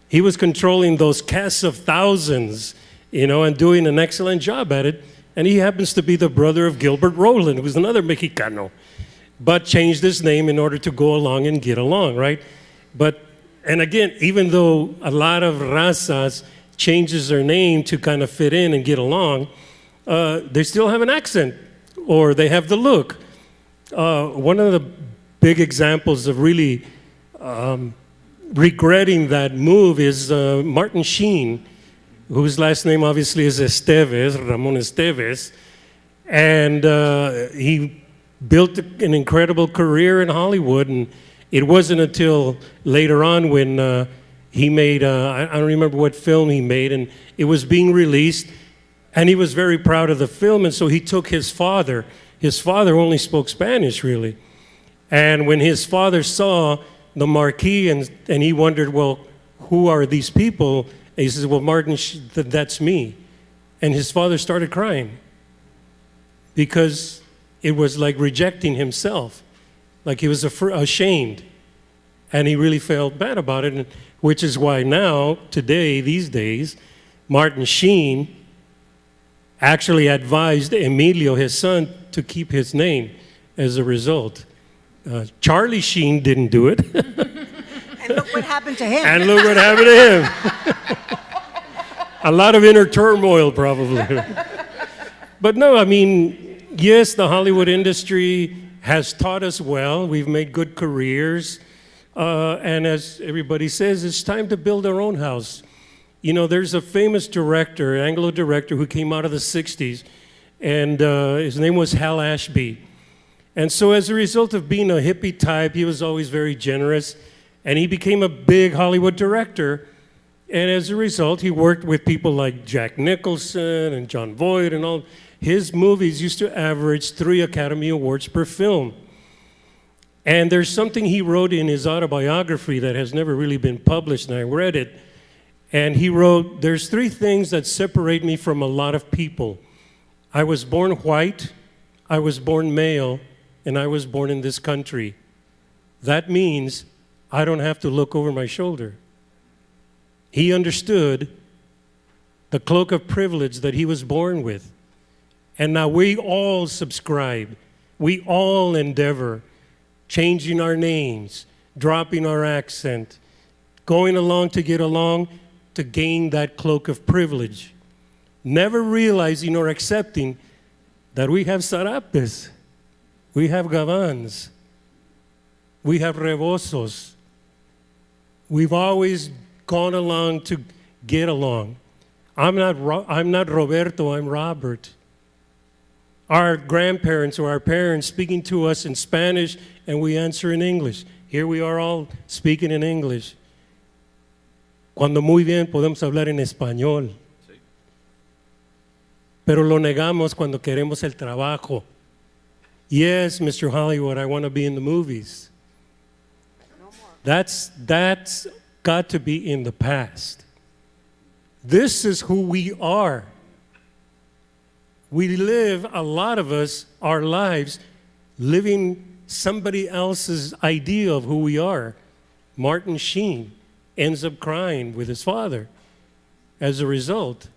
He was controlling those casts of thousands, you know, and doing an excellent job at it. And he happens to be the brother of Gilbert Roland, who's another Mexicano, but changed his name in order to go along and get along, right? And again, even though a lot of razas changes their name to kind of fit in and get along, they still have an accent, or they have the look. One of the big examples of really regretting that move is Martin Sheen, whose last name obviously is Esteves, Ramon Esteves, and he built an incredible career in Hollywood, and it wasn't until later on when he made, I don't remember what film he made, and it was being released, and he was very proud of the film, and so he took his father. His father only spoke Spanish, really. And when his father saw the marquee and he wondered, well, who are these people? And he says, well, Martin, that's me. And his father started crying because it was like rejecting himself, like he was ashamed. And he really felt bad about it, which is why now, today, these days, Martin Sheen actually advised Emilio, his son, to keep his name as a result. Charlie Sheen didn't do it. And look what happened to him. And look what happened to him. A lot of inner turmoil, probably. But no, I mean, yes, the Hollywood industry has taught us well. We've made good careers. And as everybody says, it's time to build our own house. You know, there's a famous director, Anglo director, who came out of the 60s, and his name was Hal Ashby. And so as a result of being a hippie type, he was always very generous, and he became a big Hollywood director. And as a result, he worked with people like Jack Nicholson and John Voight and all. His movies used to average 3 Academy Awards per film. And there's something he wrote in his autobiography that has never really been published, and I read it. And he wrote, there's 3 things that separate me from a lot of people. I was born white, I was born male, and I was born in this country. That means I don't have to look over my shoulder. He understood the cloak of privilege that he was born with. And now we all subscribe, we all endeavor, changing our names, dropping our accent, going along to get along to gain that cloak of privilege, never realizing or accepting that we have sarapes, we have gavans, we have rebosos. We've always gone along to get along. I'm not Roberto, I'm Robert. Our grandparents or our parents speaking to us in Spanish and we answer in English. Here we are all speaking in English. Cuando muy bien podemos hablar en español. Pero lo negamos cuando queremos el trabajo. Yes, Mr. Hollywood, I want to be in the movies. That's got to be in the past. This is who we are. We live, a lot of us, our lives, living somebody else's idea of who we are. Martin Sheen ends up crying with his father as a result.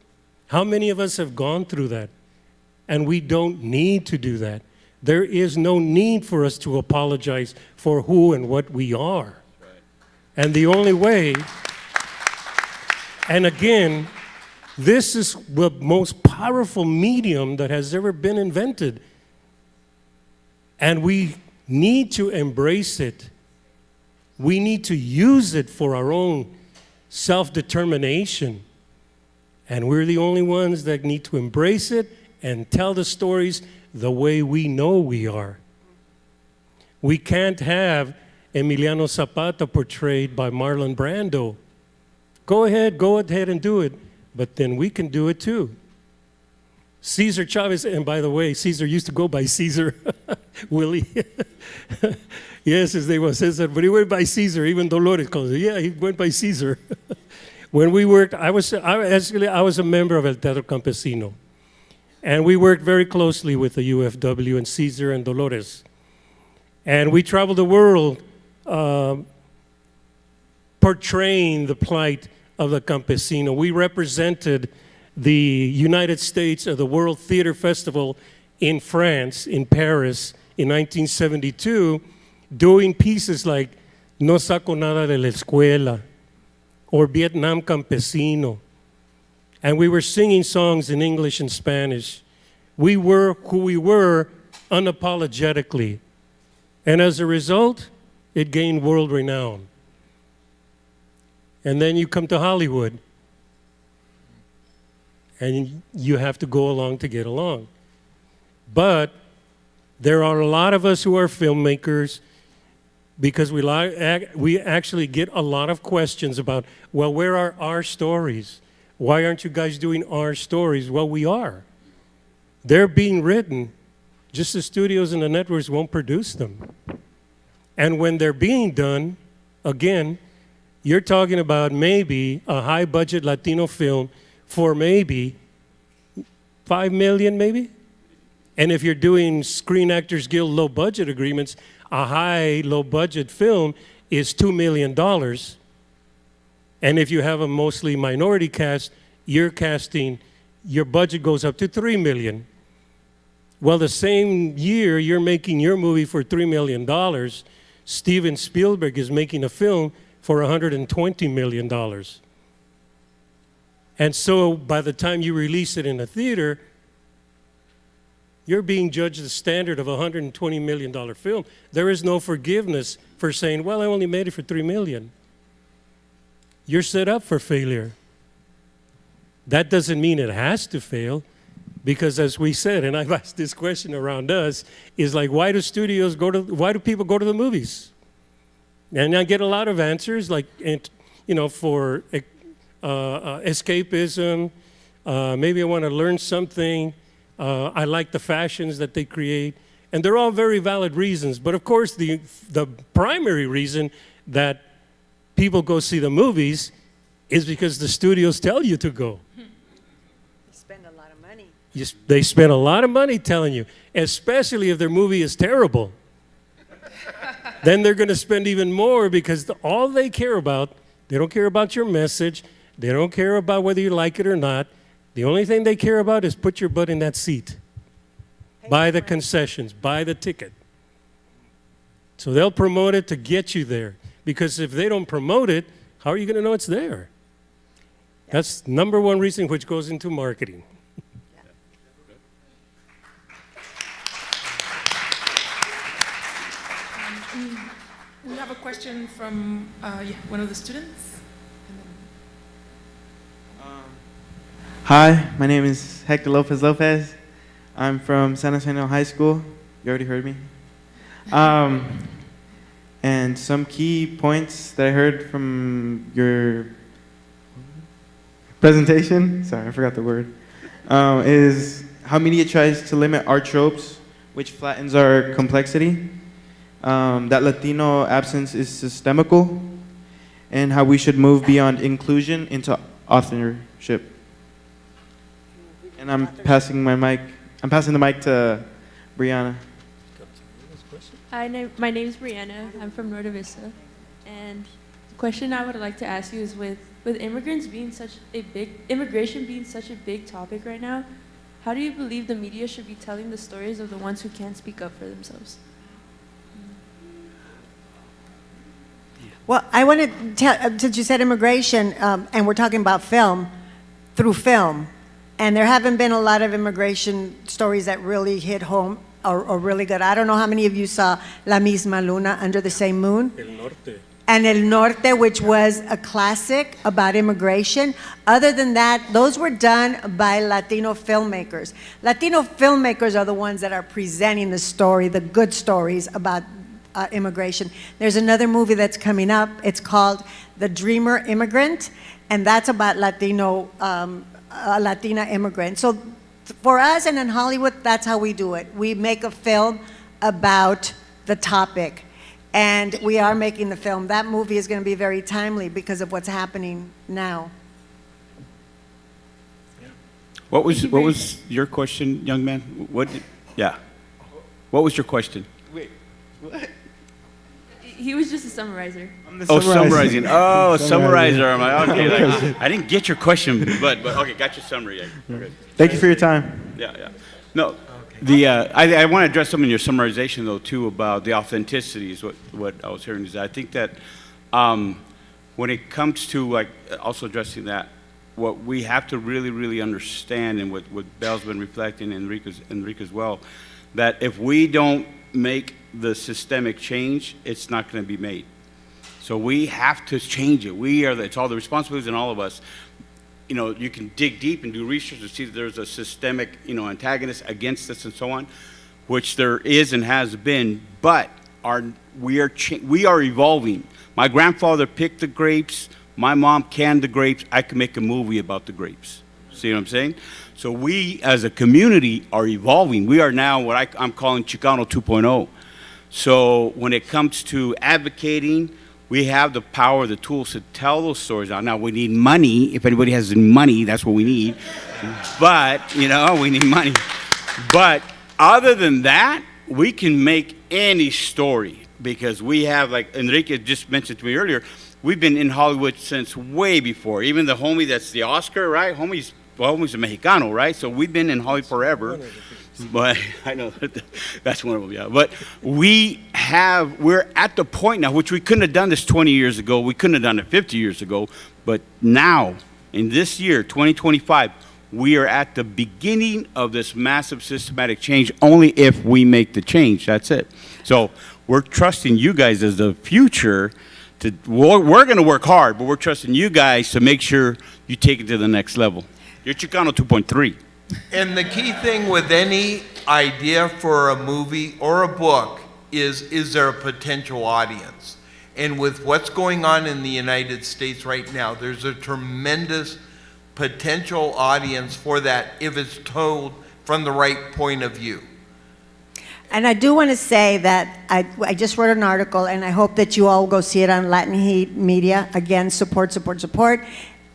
How many of us have gone through that? And we don't need to do that. There is no need for us to apologize for who and what we are. And the only way, and again, this is the most powerful medium that has ever been invented. And we need to embrace it. We need to use it for our own self-determination. And we're the only ones that need to embrace it and tell the stories the way we know we are. We can't have Emiliano Zapata portrayed by Marlon Brando. Go ahead and do it. But then we can do it too. Cesar Chavez, and by the way, Cesar used to go by Cesar, Willie. Yes, his name was Cesar, but he went by Cesar, even Dolores calls it. Yeah, he went by Cesar. When we worked, I was a member of El Teatro Campesino. And we worked very closely with the UFW and Cesar and Dolores. And we traveled the world portraying the plight of the campesino. We represented the United States at the World Theater Festival in France, in Paris, in 1972, doing pieces like No Saco Nada de la Escuela or Vietnam Campesino. And we were singing songs in English and Spanish. We were who we were unapologetically. And as a result, it gained world renown. And then you come to Hollywood, and you have to go along to get along. But there are a lot of us who are filmmakers because we actually get a lot of questions about, well, where are our stories? Why aren't you guys doing our stories? Well, we are. They're being written, just the studios and the networks won't produce them. And when they're being done, again, you're talking about maybe a high-budget Latino film for maybe $5 million, maybe? And if you're doing Screen Actors Guild low-budget agreements, a high, low-budget film is $2 million. And if you have a mostly minority cast, your budget goes up to $3 million. Well, the same year you're making your movie for $3 million, Steven Spielberg is making a film for $120 million. And so by the time you release it in a theater, You're being judged the standard of a $120 million film. There is no forgiveness for saying, well, I only made it for $3 million. You're set up for failure. That doesn't mean it has to fail, because as we said, and I've asked this question around us, is like, why do people go to the movies? And I get a lot of answers, like, for escapism, maybe I want to learn something, I like the fashions that they create, and they're all very valid reasons. But of course, the primary reason that people go see the movies is because the studios tell you to go. Spend a lot of money. They spend a lot of money telling you, especially if their movie is terrible. Then they're going to spend even more, because all they care about, they don't care about your message, they don't care about whether you like it or not. The only thing they care about is put your butt in that seat. Buy the concessions, buy the ticket. So they'll promote it to get you there, because if they don't promote it, how are you going to know it's there? That's number one reason, which goes into marketing. We have a question from one of the students. Hi, my name is Hector Lopez Lopez. I'm from San Antonio High School. You already heard me. And some key points that I heard from your presentation, sorry, I forgot the word, is how media tries to limit our tropes, which flattens our complexity, that Latino absence is systemical, and how we should move beyond inclusion into authorship. And I'm passing the mic to Brianna. Hi, my name is Brianna. I'm from Norte Vista. And the question I would like to ask you is, with immigration being such a big topic right now, how do you believe the media should be telling the stories of the ones who can't speak up for themselves? Well, I want to tell, since you said immigration, and we're talking about film, through film, and there haven't been a lot of immigration stories that really hit home or really good. I don't know how many of you saw La Misma Luna, Under the Same Moon. El Norte. And El Norte, which was a classic about immigration. Other than that, those were done by Latino filmmakers. Latino filmmakers are the ones that are presenting the story, the good stories about immigration. There's another movie that's coming up. It's called The Dreamer Immigrant, and that's about Latina immigrants. So for us and in Hollywood, that's how we do it. We make a film about the topic, and we are making the film. That movie is going to be very timely because of what's happening now. What was your question, young man? What was your question? Wait, what? He was just a summarizer. Summarizing. Oh, summarizer. I'm like, okay, like, I didn't get your question, but okay, got your summary. Yeah, good. Thank you for your time. Yeah. No, I want to address some in your summarization though too about the authenticity is what I was hearing. Is I think that when it comes to like also addressing that, what we have to really understand, and what Belle's been reflecting, and Enrique as well, that if we don't make the systemic change, it's not going to be made. So we have to change it. It's all the responsibilities in all of us. You know, you can dig deep and do research to see that there's a systemic, antagonist against us and so on, which there is and has been, but we are evolving. My grandfather picked the grapes, my mom canned the grapes, I can make a movie about the grapes. See what I'm saying? So we as a community are evolving. We are now what I'm calling Chicano 2.0. So when it comes to advocating, we have the power, the tools to tell those stories out. Now we need money. If anybody has money, that's what we need. But, we need money. But other than that, we can make any story, because we have, like Enrique just mentioned to me earlier, we've been in Hollywood since way before. Even the homie that's the Oscar, right? Homie's a Mexicano, right? So we've been in Hollywood forever. But I know that's one of them, yeah. But we're at the point now, which we couldn't have done this 20 years ago. We couldn't have done it 50 years ago. But now, in this year, 2025, we are at the beginning of this massive systematic change only if we make the change. That's it. So we're trusting you guys as the future. We're going to work hard, but we're trusting you guys to make sure you take it to the next level. You're Chicano 2.3. And the key thing with any idea for a movie or a book is there a potential audience? And with what's going on in the United States right now, there's a tremendous potential audience for that if it's told from the right point of view. And I do want to say that I just wrote an article, and I hope that you all go see it on Latin Heat Media. Again, support, support, support.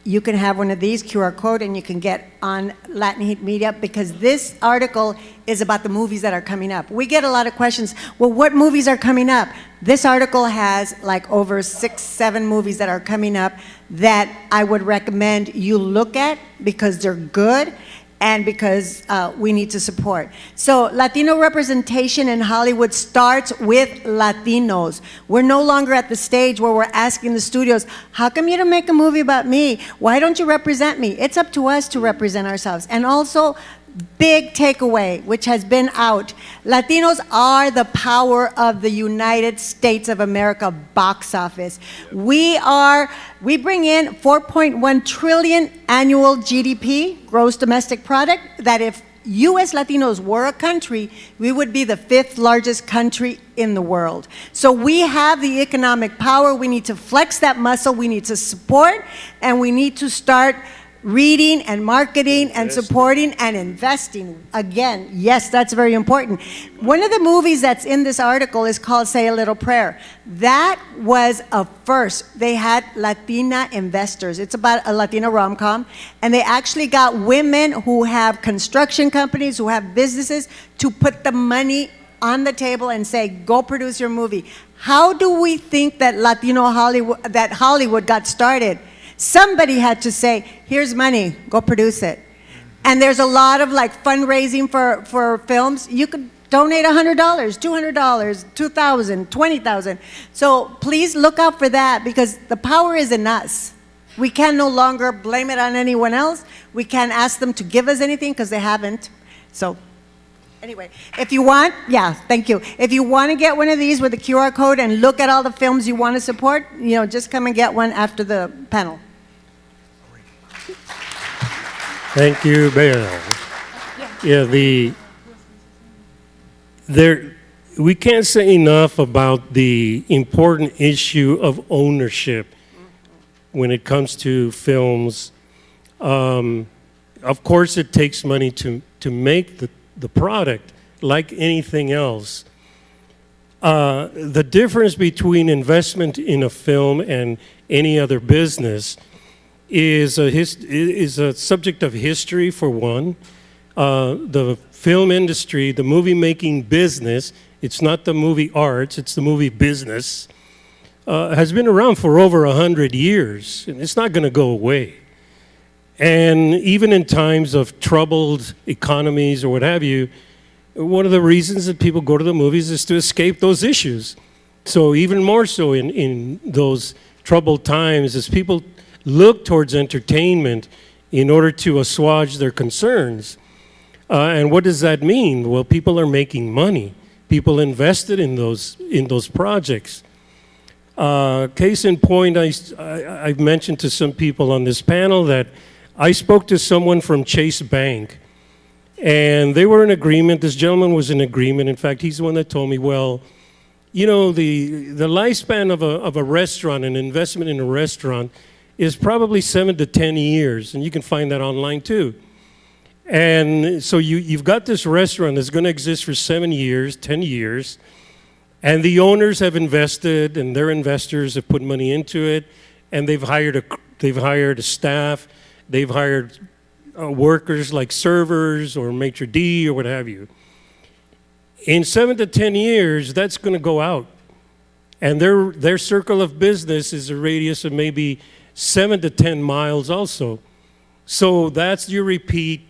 You can have one of these QR code, and you can get on Latin Heat Media, because this article is about the movies that are coming up. We get a lot of questions. Well, what movies are coming up? This article has like over 6, 7 movies that are coming up that I would recommend you look at because they're good and because we need to support. So Latino representation in Hollywood starts with Latinos. We're no longer at the stage where we're asking the studios, how come you don't make a movie about me? Why don't you represent me? It's up to us to represent ourselves. And also, big takeaway, which has been out, Latinos are the power of the United States of America box office. We bring in 4.1 trillion annual GDP, gross domestic product, that if US Latinos were a country, we would be the 5th largest country in the world. So we have the economic power. We need to flex that muscle. We need to support, and we need to start reading and marketing and supporting and investing. Again, yes, that's very important. One of the movies that's in this article is called Say a Little Prayer. That was a first. They had Latina investors. It's about a Latina rom-com, and they actually got women who have construction companies, who have businesses, to put the money on the table and say, go produce your movie. How do we think that Hollywood got started? Somebody had to say, here's money, go produce it. And there's a lot of like fundraising for films. You could donate $100, $200, $2,000, $20,000. So please look out for that, because the power is in us. We can no longer blame it on anyone else. We can't ask them to give us anything because they haven't. So anyway, if you want, yeah, thank you. If you want to get one of these with a QR code and look at all the films you want to support, just come and get one after the panel. Thank you, Belle. Yeah, we can't say enough about the important issue of ownership when it comes to films. Of course, it takes money to make the product, like anything else. The difference between investment in a film and any other business is a subject of history, for one. The film industry, the movie-making business, it's not the movie arts, it's the movie business, has been around for over 100 years, and it's not going to go away. And even in times of troubled economies or what have you, one of the reasons that people go to the movies is to escape those issues. So even more so in those troubled times, as people look towards entertainment in order to assuage their concerns. And what does that mean? Well, people are making money. People invested in those projects. Case in point, I've mentioned to some people on this panel that I spoke to someone from Chase Bank, and they were in agreement. This gentleman was in agreement. In fact, he's the one that told me, well, the lifespan of a restaurant, an investment in a restaurant, is probably 7 to 10 years, and you can find that online too. And so you've got this restaurant that's going to exist for 7 years, 10 years, and the owners have invested, and their investors have put money into it, and they've hired a staff, they've hired workers like servers or maitre d' or what have you. In 7 to 10 years, that's going to go out, and their circle of business is a radius of maybe 7 to 10 miles also. So that's your repeat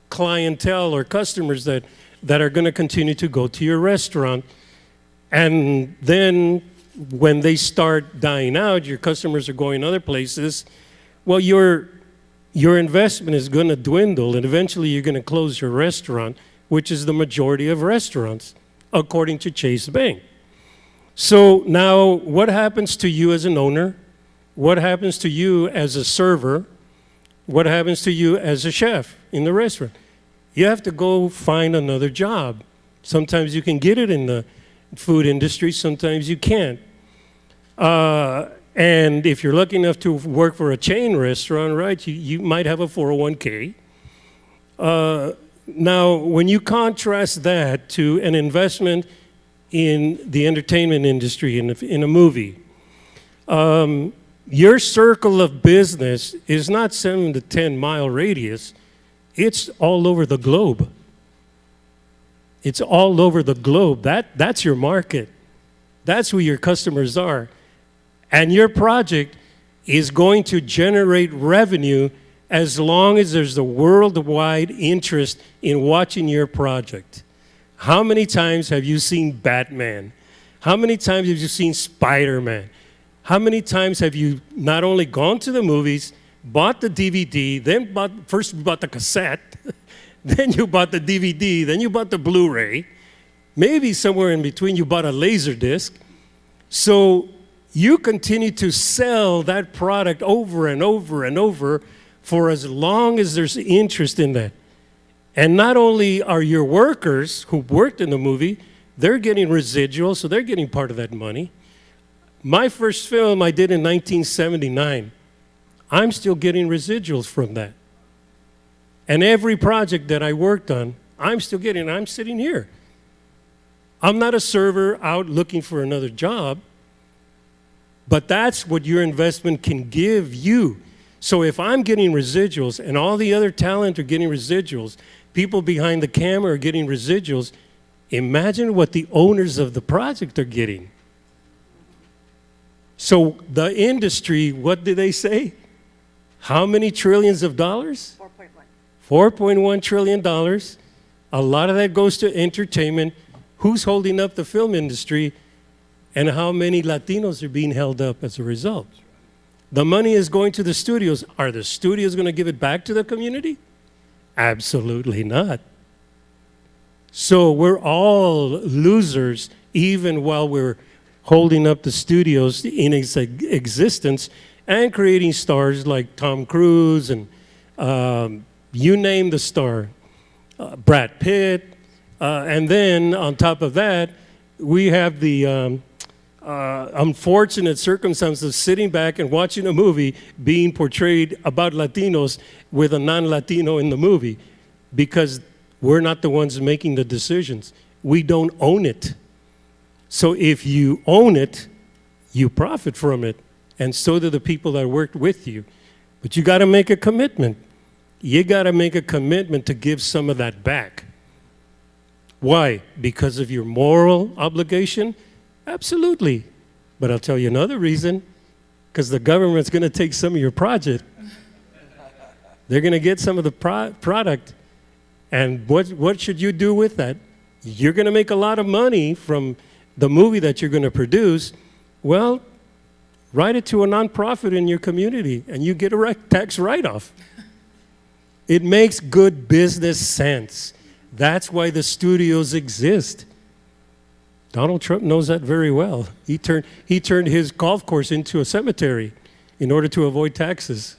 clientele or customers that are going to continue to go to your restaurant. And then when they start dying out, your customers are going other places, well, your your investment is going to dwindle, and eventually you're going to close your restaurant, which is the majority of restaurants, according to Chase Bank. So now what happens to you as an owner? What happens to you as a server? What happens to you as a chef in the restaurant? You have to go find another job. Sometimes you can get it in the food industry, sometimes you can't. And if you're lucky enough to work for a chain restaurant, right, you might have a 401k. Now, when you contrast that to an investment in the entertainment industry, in a movie, your circle of business is not 7 to 10 mile radius. It's all over the globe. It's all over the globe. That's your market. That's who your customers are. And your project is going to generate revenue as long as there's a worldwide interest in watching your project. How many times have you seen Batman? How many times have you seen Spider-Man? How many times have you not only gone to the movies, bought the DVD, then first bought the cassette, then you bought the DVD, then you bought the Blu-ray, maybe somewhere in between you bought a laser disc. So you continue to sell that product over and over and over for as long as there's interest in that. And not only are your workers who worked in the movie, they're getting residuals, so they're getting part of that money. My first film I did in 1979, I'm still getting residuals from that. And every project that I worked on, I'm still getting, I'm sitting here. I'm not a server out looking for another job, but that's what your investment can give you. So if I'm getting residuals and all the other talent are getting residuals, people behind the camera are getting residuals, imagine what the owners of the project are getting. So the industry, what did they say? How many trillions of dollars? 4.1 trillion dollars. A lot of that goes to entertainment. Who's holding up the film industry? And how many Latinos are being held up as a result? The money is going to the studios. Are the studios going to give it back to the community? Absolutely not. So we're all losers, even while we're holding up the studios in its existence and creating stars like Tom Cruise and you name the star, Brad Pitt. And then on top of that, we have the unfortunate circumstance of sitting back and watching a movie being portrayed about Latinos with a non-Latino in the movie because we're not the ones making the decisions. We don't own it. So if you own it, you profit from it, and so do the people that worked with you. But you got to make a commitment. You got to make a commitment to give some of that back. Why? Because of your moral obligation? Absolutely. But I'll tell you another reason, because the government's going to take some of your project. They're going to get some of the product. And what should you do with that? You're going to make a lot of money from the movie that you're going to produce. Well, write it to a nonprofit in your community, and you get a tax write-off. It makes good business sense. That's why the studios exist. Donald Trump knows that very well. He turned his golf course into a cemetery in order to avoid taxes.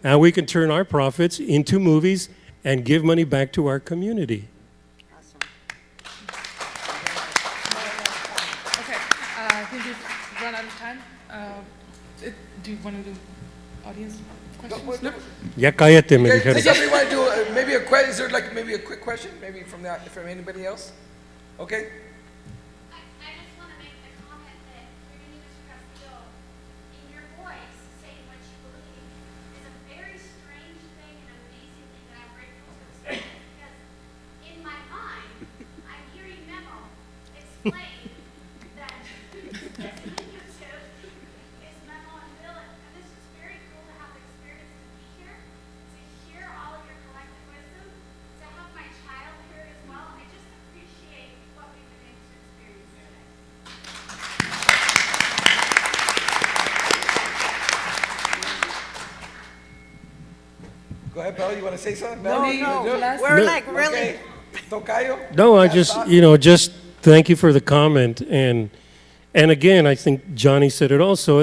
Now we can turn our profits into movies and give money back to our community. Okay, I think we've run out of time. Do you want to do audience questions? Ya cállate, me dijeron. Does somebody want to do maybe a question? Is there like maybe a quick question, maybe from anybody else? Okay. I just want to make the comment that hearing you, Mr. Castillo, in your voice, saying what you believe is a very strange thing and amazing thing that I'm grateful to experience because in my mind, I'm hearing Memo explain that this initiative is Memo and Dylan. And this is very cool to have the experience to be here, to hear all of your collective wisdom, to have my child here as well. I just appreciate what we've been able to experience today. ahead, Bella, you want to say something? No, Bella, you no, wanna do it? we're like really. Okay. Tocayo? No, I Last just, thought? just thank you for the comment. And again, I think Johnny said it also.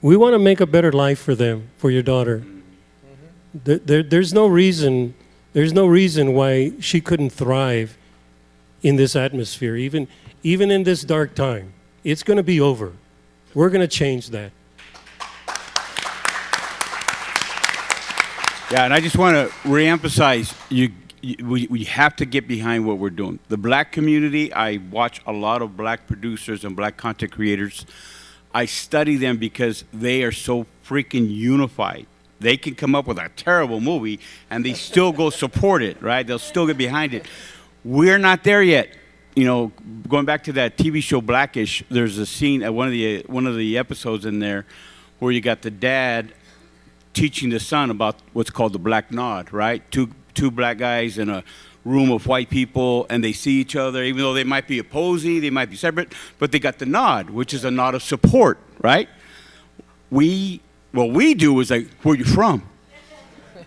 We want to make a better life for them, for your daughter. There's no reason why she couldn't thrive in this atmosphere, even in this dark time. It's going to be over. We're going to change that. Yeah, and I just want to reemphasize, we have to get behind what we're doing. The black community, I watch a lot of black producers and black content creators. I study them because they are so freaking unified. They can come up with a terrible movie and they still go support it, right? They'll still get behind it. We're not there yet. Going back to that TV show Blackish, there's a scene at one of the episodes in there where you got the dad teaching the son about what's called the black nod, right? Two black guys in a room of white people, and they see each other, even though they might be opposing, they might be separate, but they got the nod, which is a nod of support, right? What we do is like, where are you from?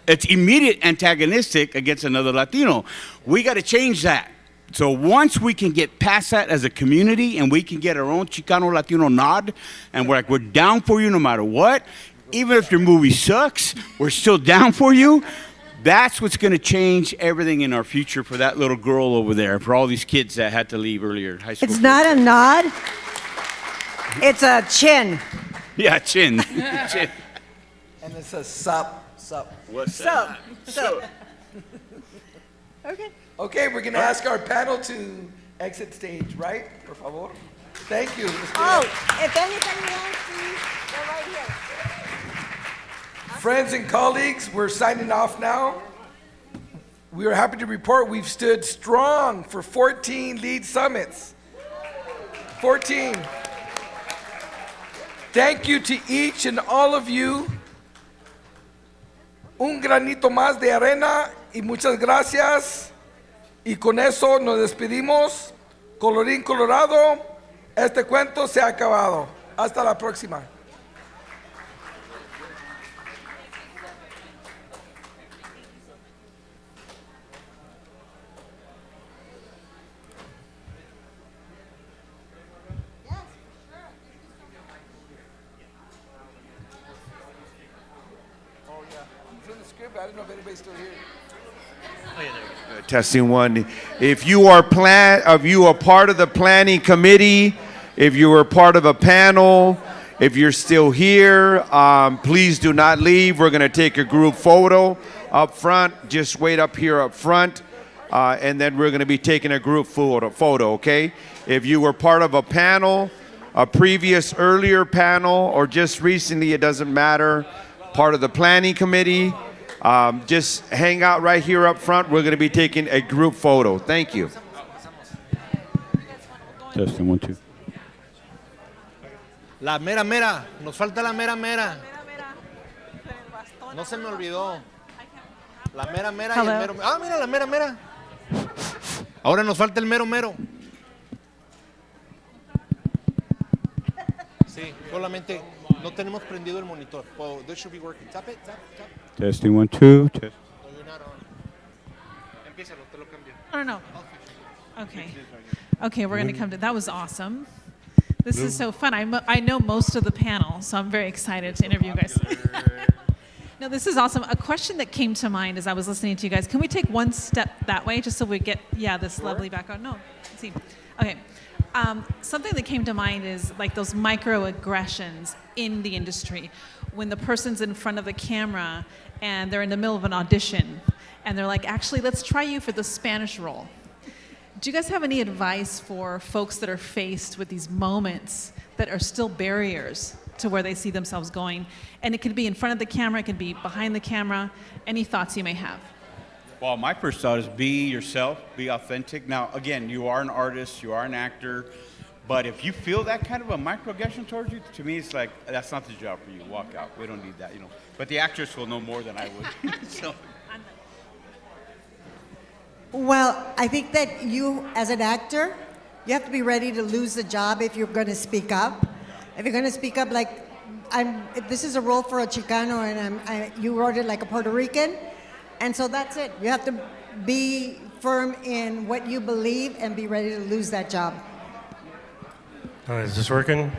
It's immediate antagonistic against another Latino. We got to change that. So once we can get past that as a community and we can get our own Chicano Latino nod, and we're down for you no matter what, even if your movie sucks, we're still down for you. That's what's going to change everything in our future for that little girl over there, for all these kids that had to leave earlier in high school. It's not a nod. It's a chin. Yeah, chin. And it says sup. What's So. Okay. Okay, we're going to ask our panel to exit stage, right? Por favor. Thank you. Oh, if anybody wants to, they're right here. Friends and colleagues, we're signing off now. We are happy to report we've stood strong for 14 lead summits. 14. Thank you to each and all of you. Un granito más de arena y muchas gracias. Y con eso nos despedimos. Colorín colorado, este cuento se ha acabado. Hasta la próxima. I don't know if anybody's still here. Testing one. If you are part of the planning committee, if you are part of a panel, if you're still here, please do not leave. We're going to take a group photo up front. Just wait up here up front, and then we're going to be taking a group photo. Okay? If you were part of a panel, a previous earlier panel, or just recently, it doesn't matter. Part of the planning committee. Just hang out right here up front. We're going to be taking a group photo. Thank you. Testing 1, 2. La mera mera. Nos falta la mera mera. No se me olvidó. La mera mera y el mero mero. Ah, mira, la mera mera. Ahora nos falta el mero mero. Sí, solamente no tenemos prendido el monitor. Oh, this should be working. Tap it, tap. Testing 1, 2. Test. No, you're not on. Empiézalo, te lo cambio. No. Okay, we're going to come to, that was awesome. This is so fun. I know most of the panel, so I'm very excited to interview you guys. No, this is awesome. A question that came to mind as I was listening to you guys, can we take one step that way just so we get, this lovely background? No, let's see. Okay. Something that came to mind is like those microaggressions in the industry. When the person's in front of the camera and they're in the middle of an audition and they're like, actually, let's try you for the Spanish role. Do you guys have any advice for folks that are faced with these moments that are still barriers to where they see themselves going? And it could be in front of the camera, it could be behind the camera. Any thoughts you may have? Well, my first thought is be yourself, be authentic. Now, again, you are an artist, you are an actor, but if you feel that kind of a microaggression towards you, to me, it's like, that's not the job for you. Walk out. We don't need that, But the actress will know more than I would. So. Well, I think that you, as an actor, you have to be ready to lose the job if you're going to speak up. If you're going to speak up, like this is a role for a Chicano, and you wrote it like a Puerto Rican, and so that's it. You have to be firm in what you believe and be ready to lose that job. Is this working?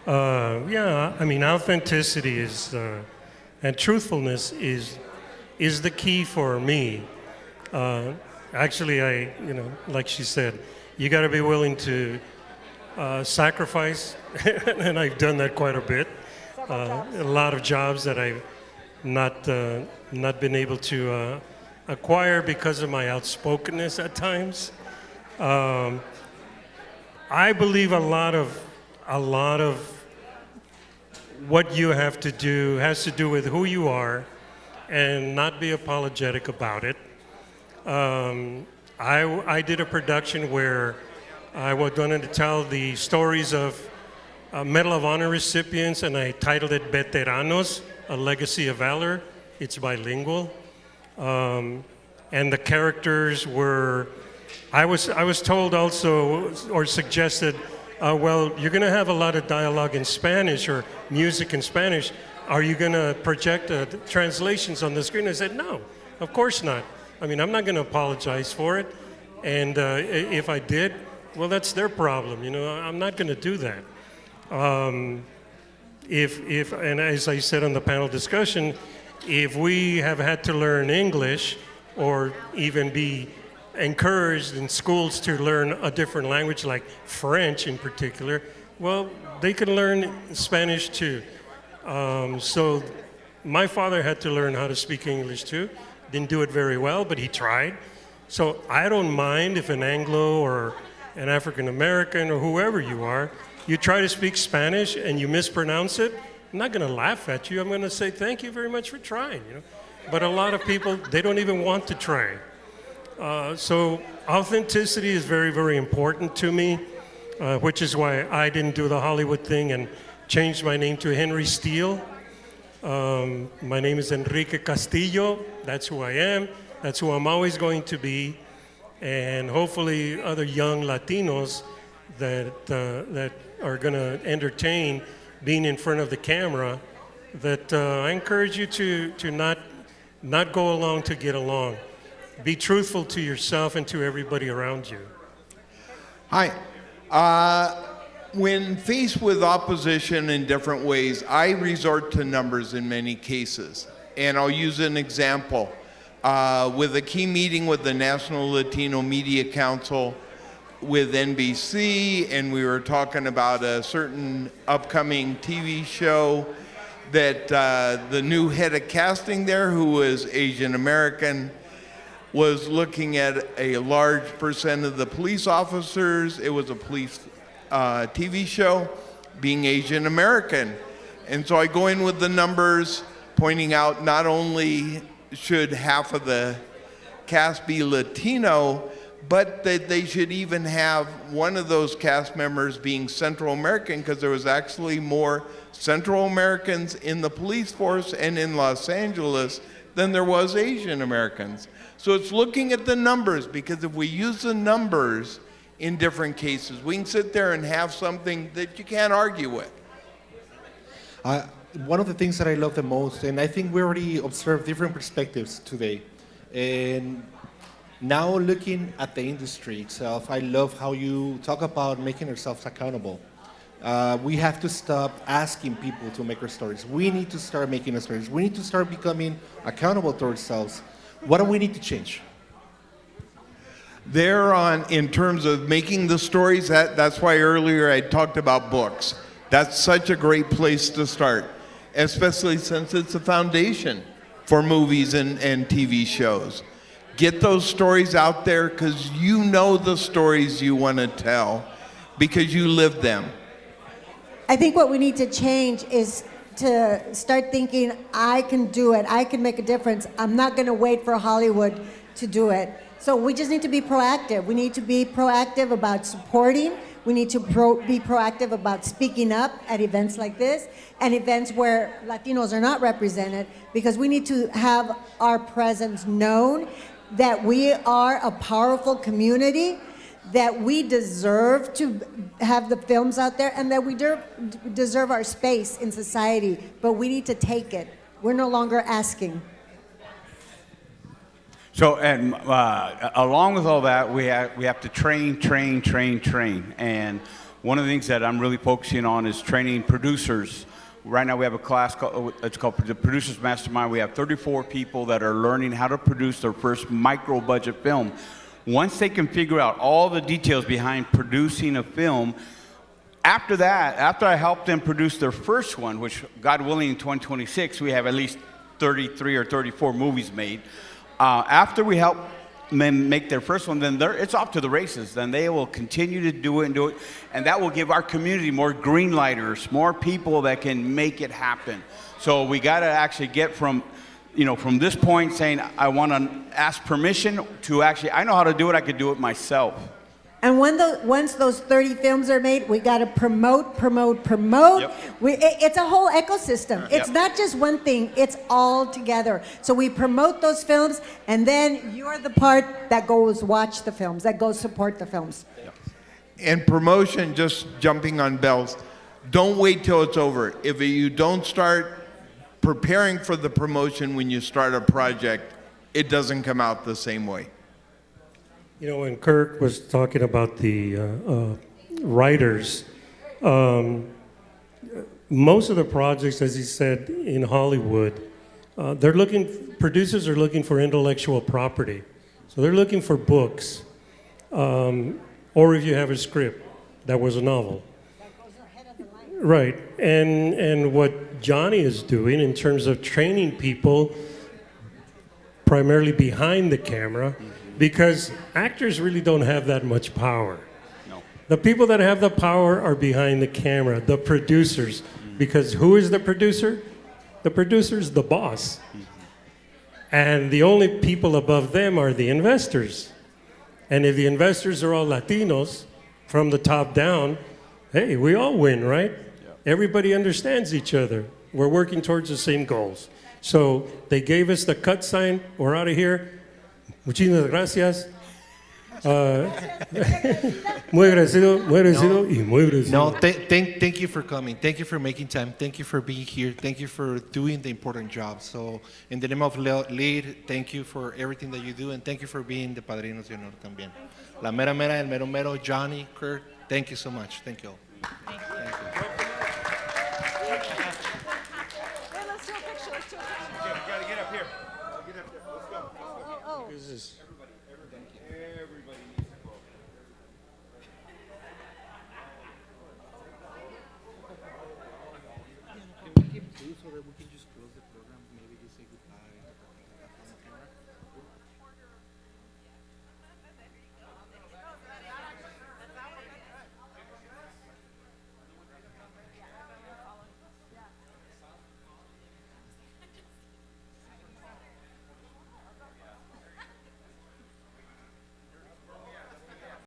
Yeah, I mean, authenticity is, and truthfulness is the key for me. Actually, like she said, you got to be willing to sacrifice, and I've done that quite a bit. A lot of jobs that I've not been able to acquire because of my outspokenness at times. I believe a lot of what you have to do has to do with who you are, and not be apologetic about it. I did a production where I was going to tell the stories of Medal of Honor recipients, and I titled it Veteranos, A Legacy of Valor. It's bilingual. And the characters were, I was told also, or suggested, well, you're going to have a lot of dialogue in Spanish or music in Spanish. Are you going to project translations on the screen? I said, no, of course not. I mean, I'm not going to apologize for it. And if I did, well, that's their problem. You know, I'm not going to do that. And as I said on the panel discussion, if we have had to learn English or even be encouraged in schools to learn a different language like French in particular, well, they can learn Spanish too. So my father had to learn how to speak English too. Didn't do it very well, but he tried. So I don't mind if an Anglo or an African American or whoever you are, you try to speak Spanish and you mispronounce it. I'm not going to laugh at you. I'm going to say thank you very much for trying. You know? But a lot of people, they don't even want to try. So authenticity is very, very important to me, which is why I didn't do the Hollywood thing and changed my name to Henry Steele. My name is Enrique Castillo. That's who I am. That's who I'm always going to be. And hopefully other young Latinos that are going to entertain being in front of the camera, that I encourage you to not go along to get along. Be truthful to yourself and to everybody around you. Hi. When faced with opposition in different ways, I resort to numbers in many cases. And I'll use an example. With a key meeting with the National Latino Media Council with NBC, and we were talking about a certain upcoming TV show that the new head of casting there, who was Asian American, was looking at a large percent of the police officers. It was a police TV show being Asian American. And so I go in with the numbers, pointing out not only should half of the cast be Latino, but that they should even have one of those cast members being Central American, because there was actually more Central Americans in the police force and in Los Angeles than there was Asian Americans. So it's looking at the numbers, because if we use the numbers in different cases, we can sit there and have something that you can't argue with. One of the things that I love the most, and I think we already observed different perspectives today, and now looking at the industry itself, I love how you talk about making ourselves accountable. We have to stop asking people to make our stories. We need to start making our stories. We need to start becoming accountable to ourselves. What do we need to change? In terms of making the stories, that's why earlier I talked about books. That's such a great place to start, especially since it's a foundation for movies and TV shows. Get those stories out there, because you know the stories you want to tell, because you lived them. I think what we need to change is to start thinking, I can do it, I can make a difference. I'm not going to wait for Hollywood to do it. So we just need to be proactive. We need to be proactive about supporting. We need to be proactive about speaking up at events like this and events where Latinos are not represented, because we need to have our presence known, that we are a powerful community, that we deserve to have the films out there and that we deserve our space in society, but we need to take it. We're no longer asking. So, and along with all that, we have to train. And one of the things that I'm really focusing on is training producers. Right now we have a class called the Producers Mastermind. We have 34 people that are learning how to produce their first micro-budget film. Once they can figure out all the details behind producing a film, after that, after I help them produce their first one, which God willing in 2026, we have at least 33 or 34 movies made. After we help them make their first one, then it's off to the races. Then they will continue to do it, and that will give our community more green lighters, more people that can make it happen. So we got to actually get from this point saying, I want to ask permission to actually, I know how to do it, I could do it myself. And once those 30 films are made, we got to promote. Yep. It's a whole ecosystem. It's not just one thing, it's all together. So we promote those films, and then you're the part that goes watch the films, that goes support the films. Yep. And promotion, just jumping on bells, don't wait till it's over. If you don't start preparing for the promotion when you start a project, it doesn't come out the same way. You know, when Kirk was talking about the writers, most of the projects, as he said, in Hollywood, producers are looking for intellectual property. So they're looking for books, or if you have a script that was a novel. Right, and what Johnny is doing in terms of training people, primarily behind the camera, because actors really don't have that much power. No. The people that have the power are behind the camera, the producers. Because who is the producer? The producer's the boss. And the only people above them are the investors. And if the investors are all Latinos, from the top down, hey, we all win, right? Everybody understands each other. We're working towards the same goals. So they gave us the cut sign, we're out of here. Muchísimas gracias. Muy agradecido y muy agradecido. No, thank you for coming. Thank you for making time. Thank you for being here. Thank you for doing the important job. So, in the name of LEAD, thank you for everything that you do, and thank you for being the Padrinos de Honor también. La mera mera, el mero mero, Johnny, Kurt, thank you so much. Thank you all. Thank you. Let's do a picture. You gotta get up here. Let's go. This is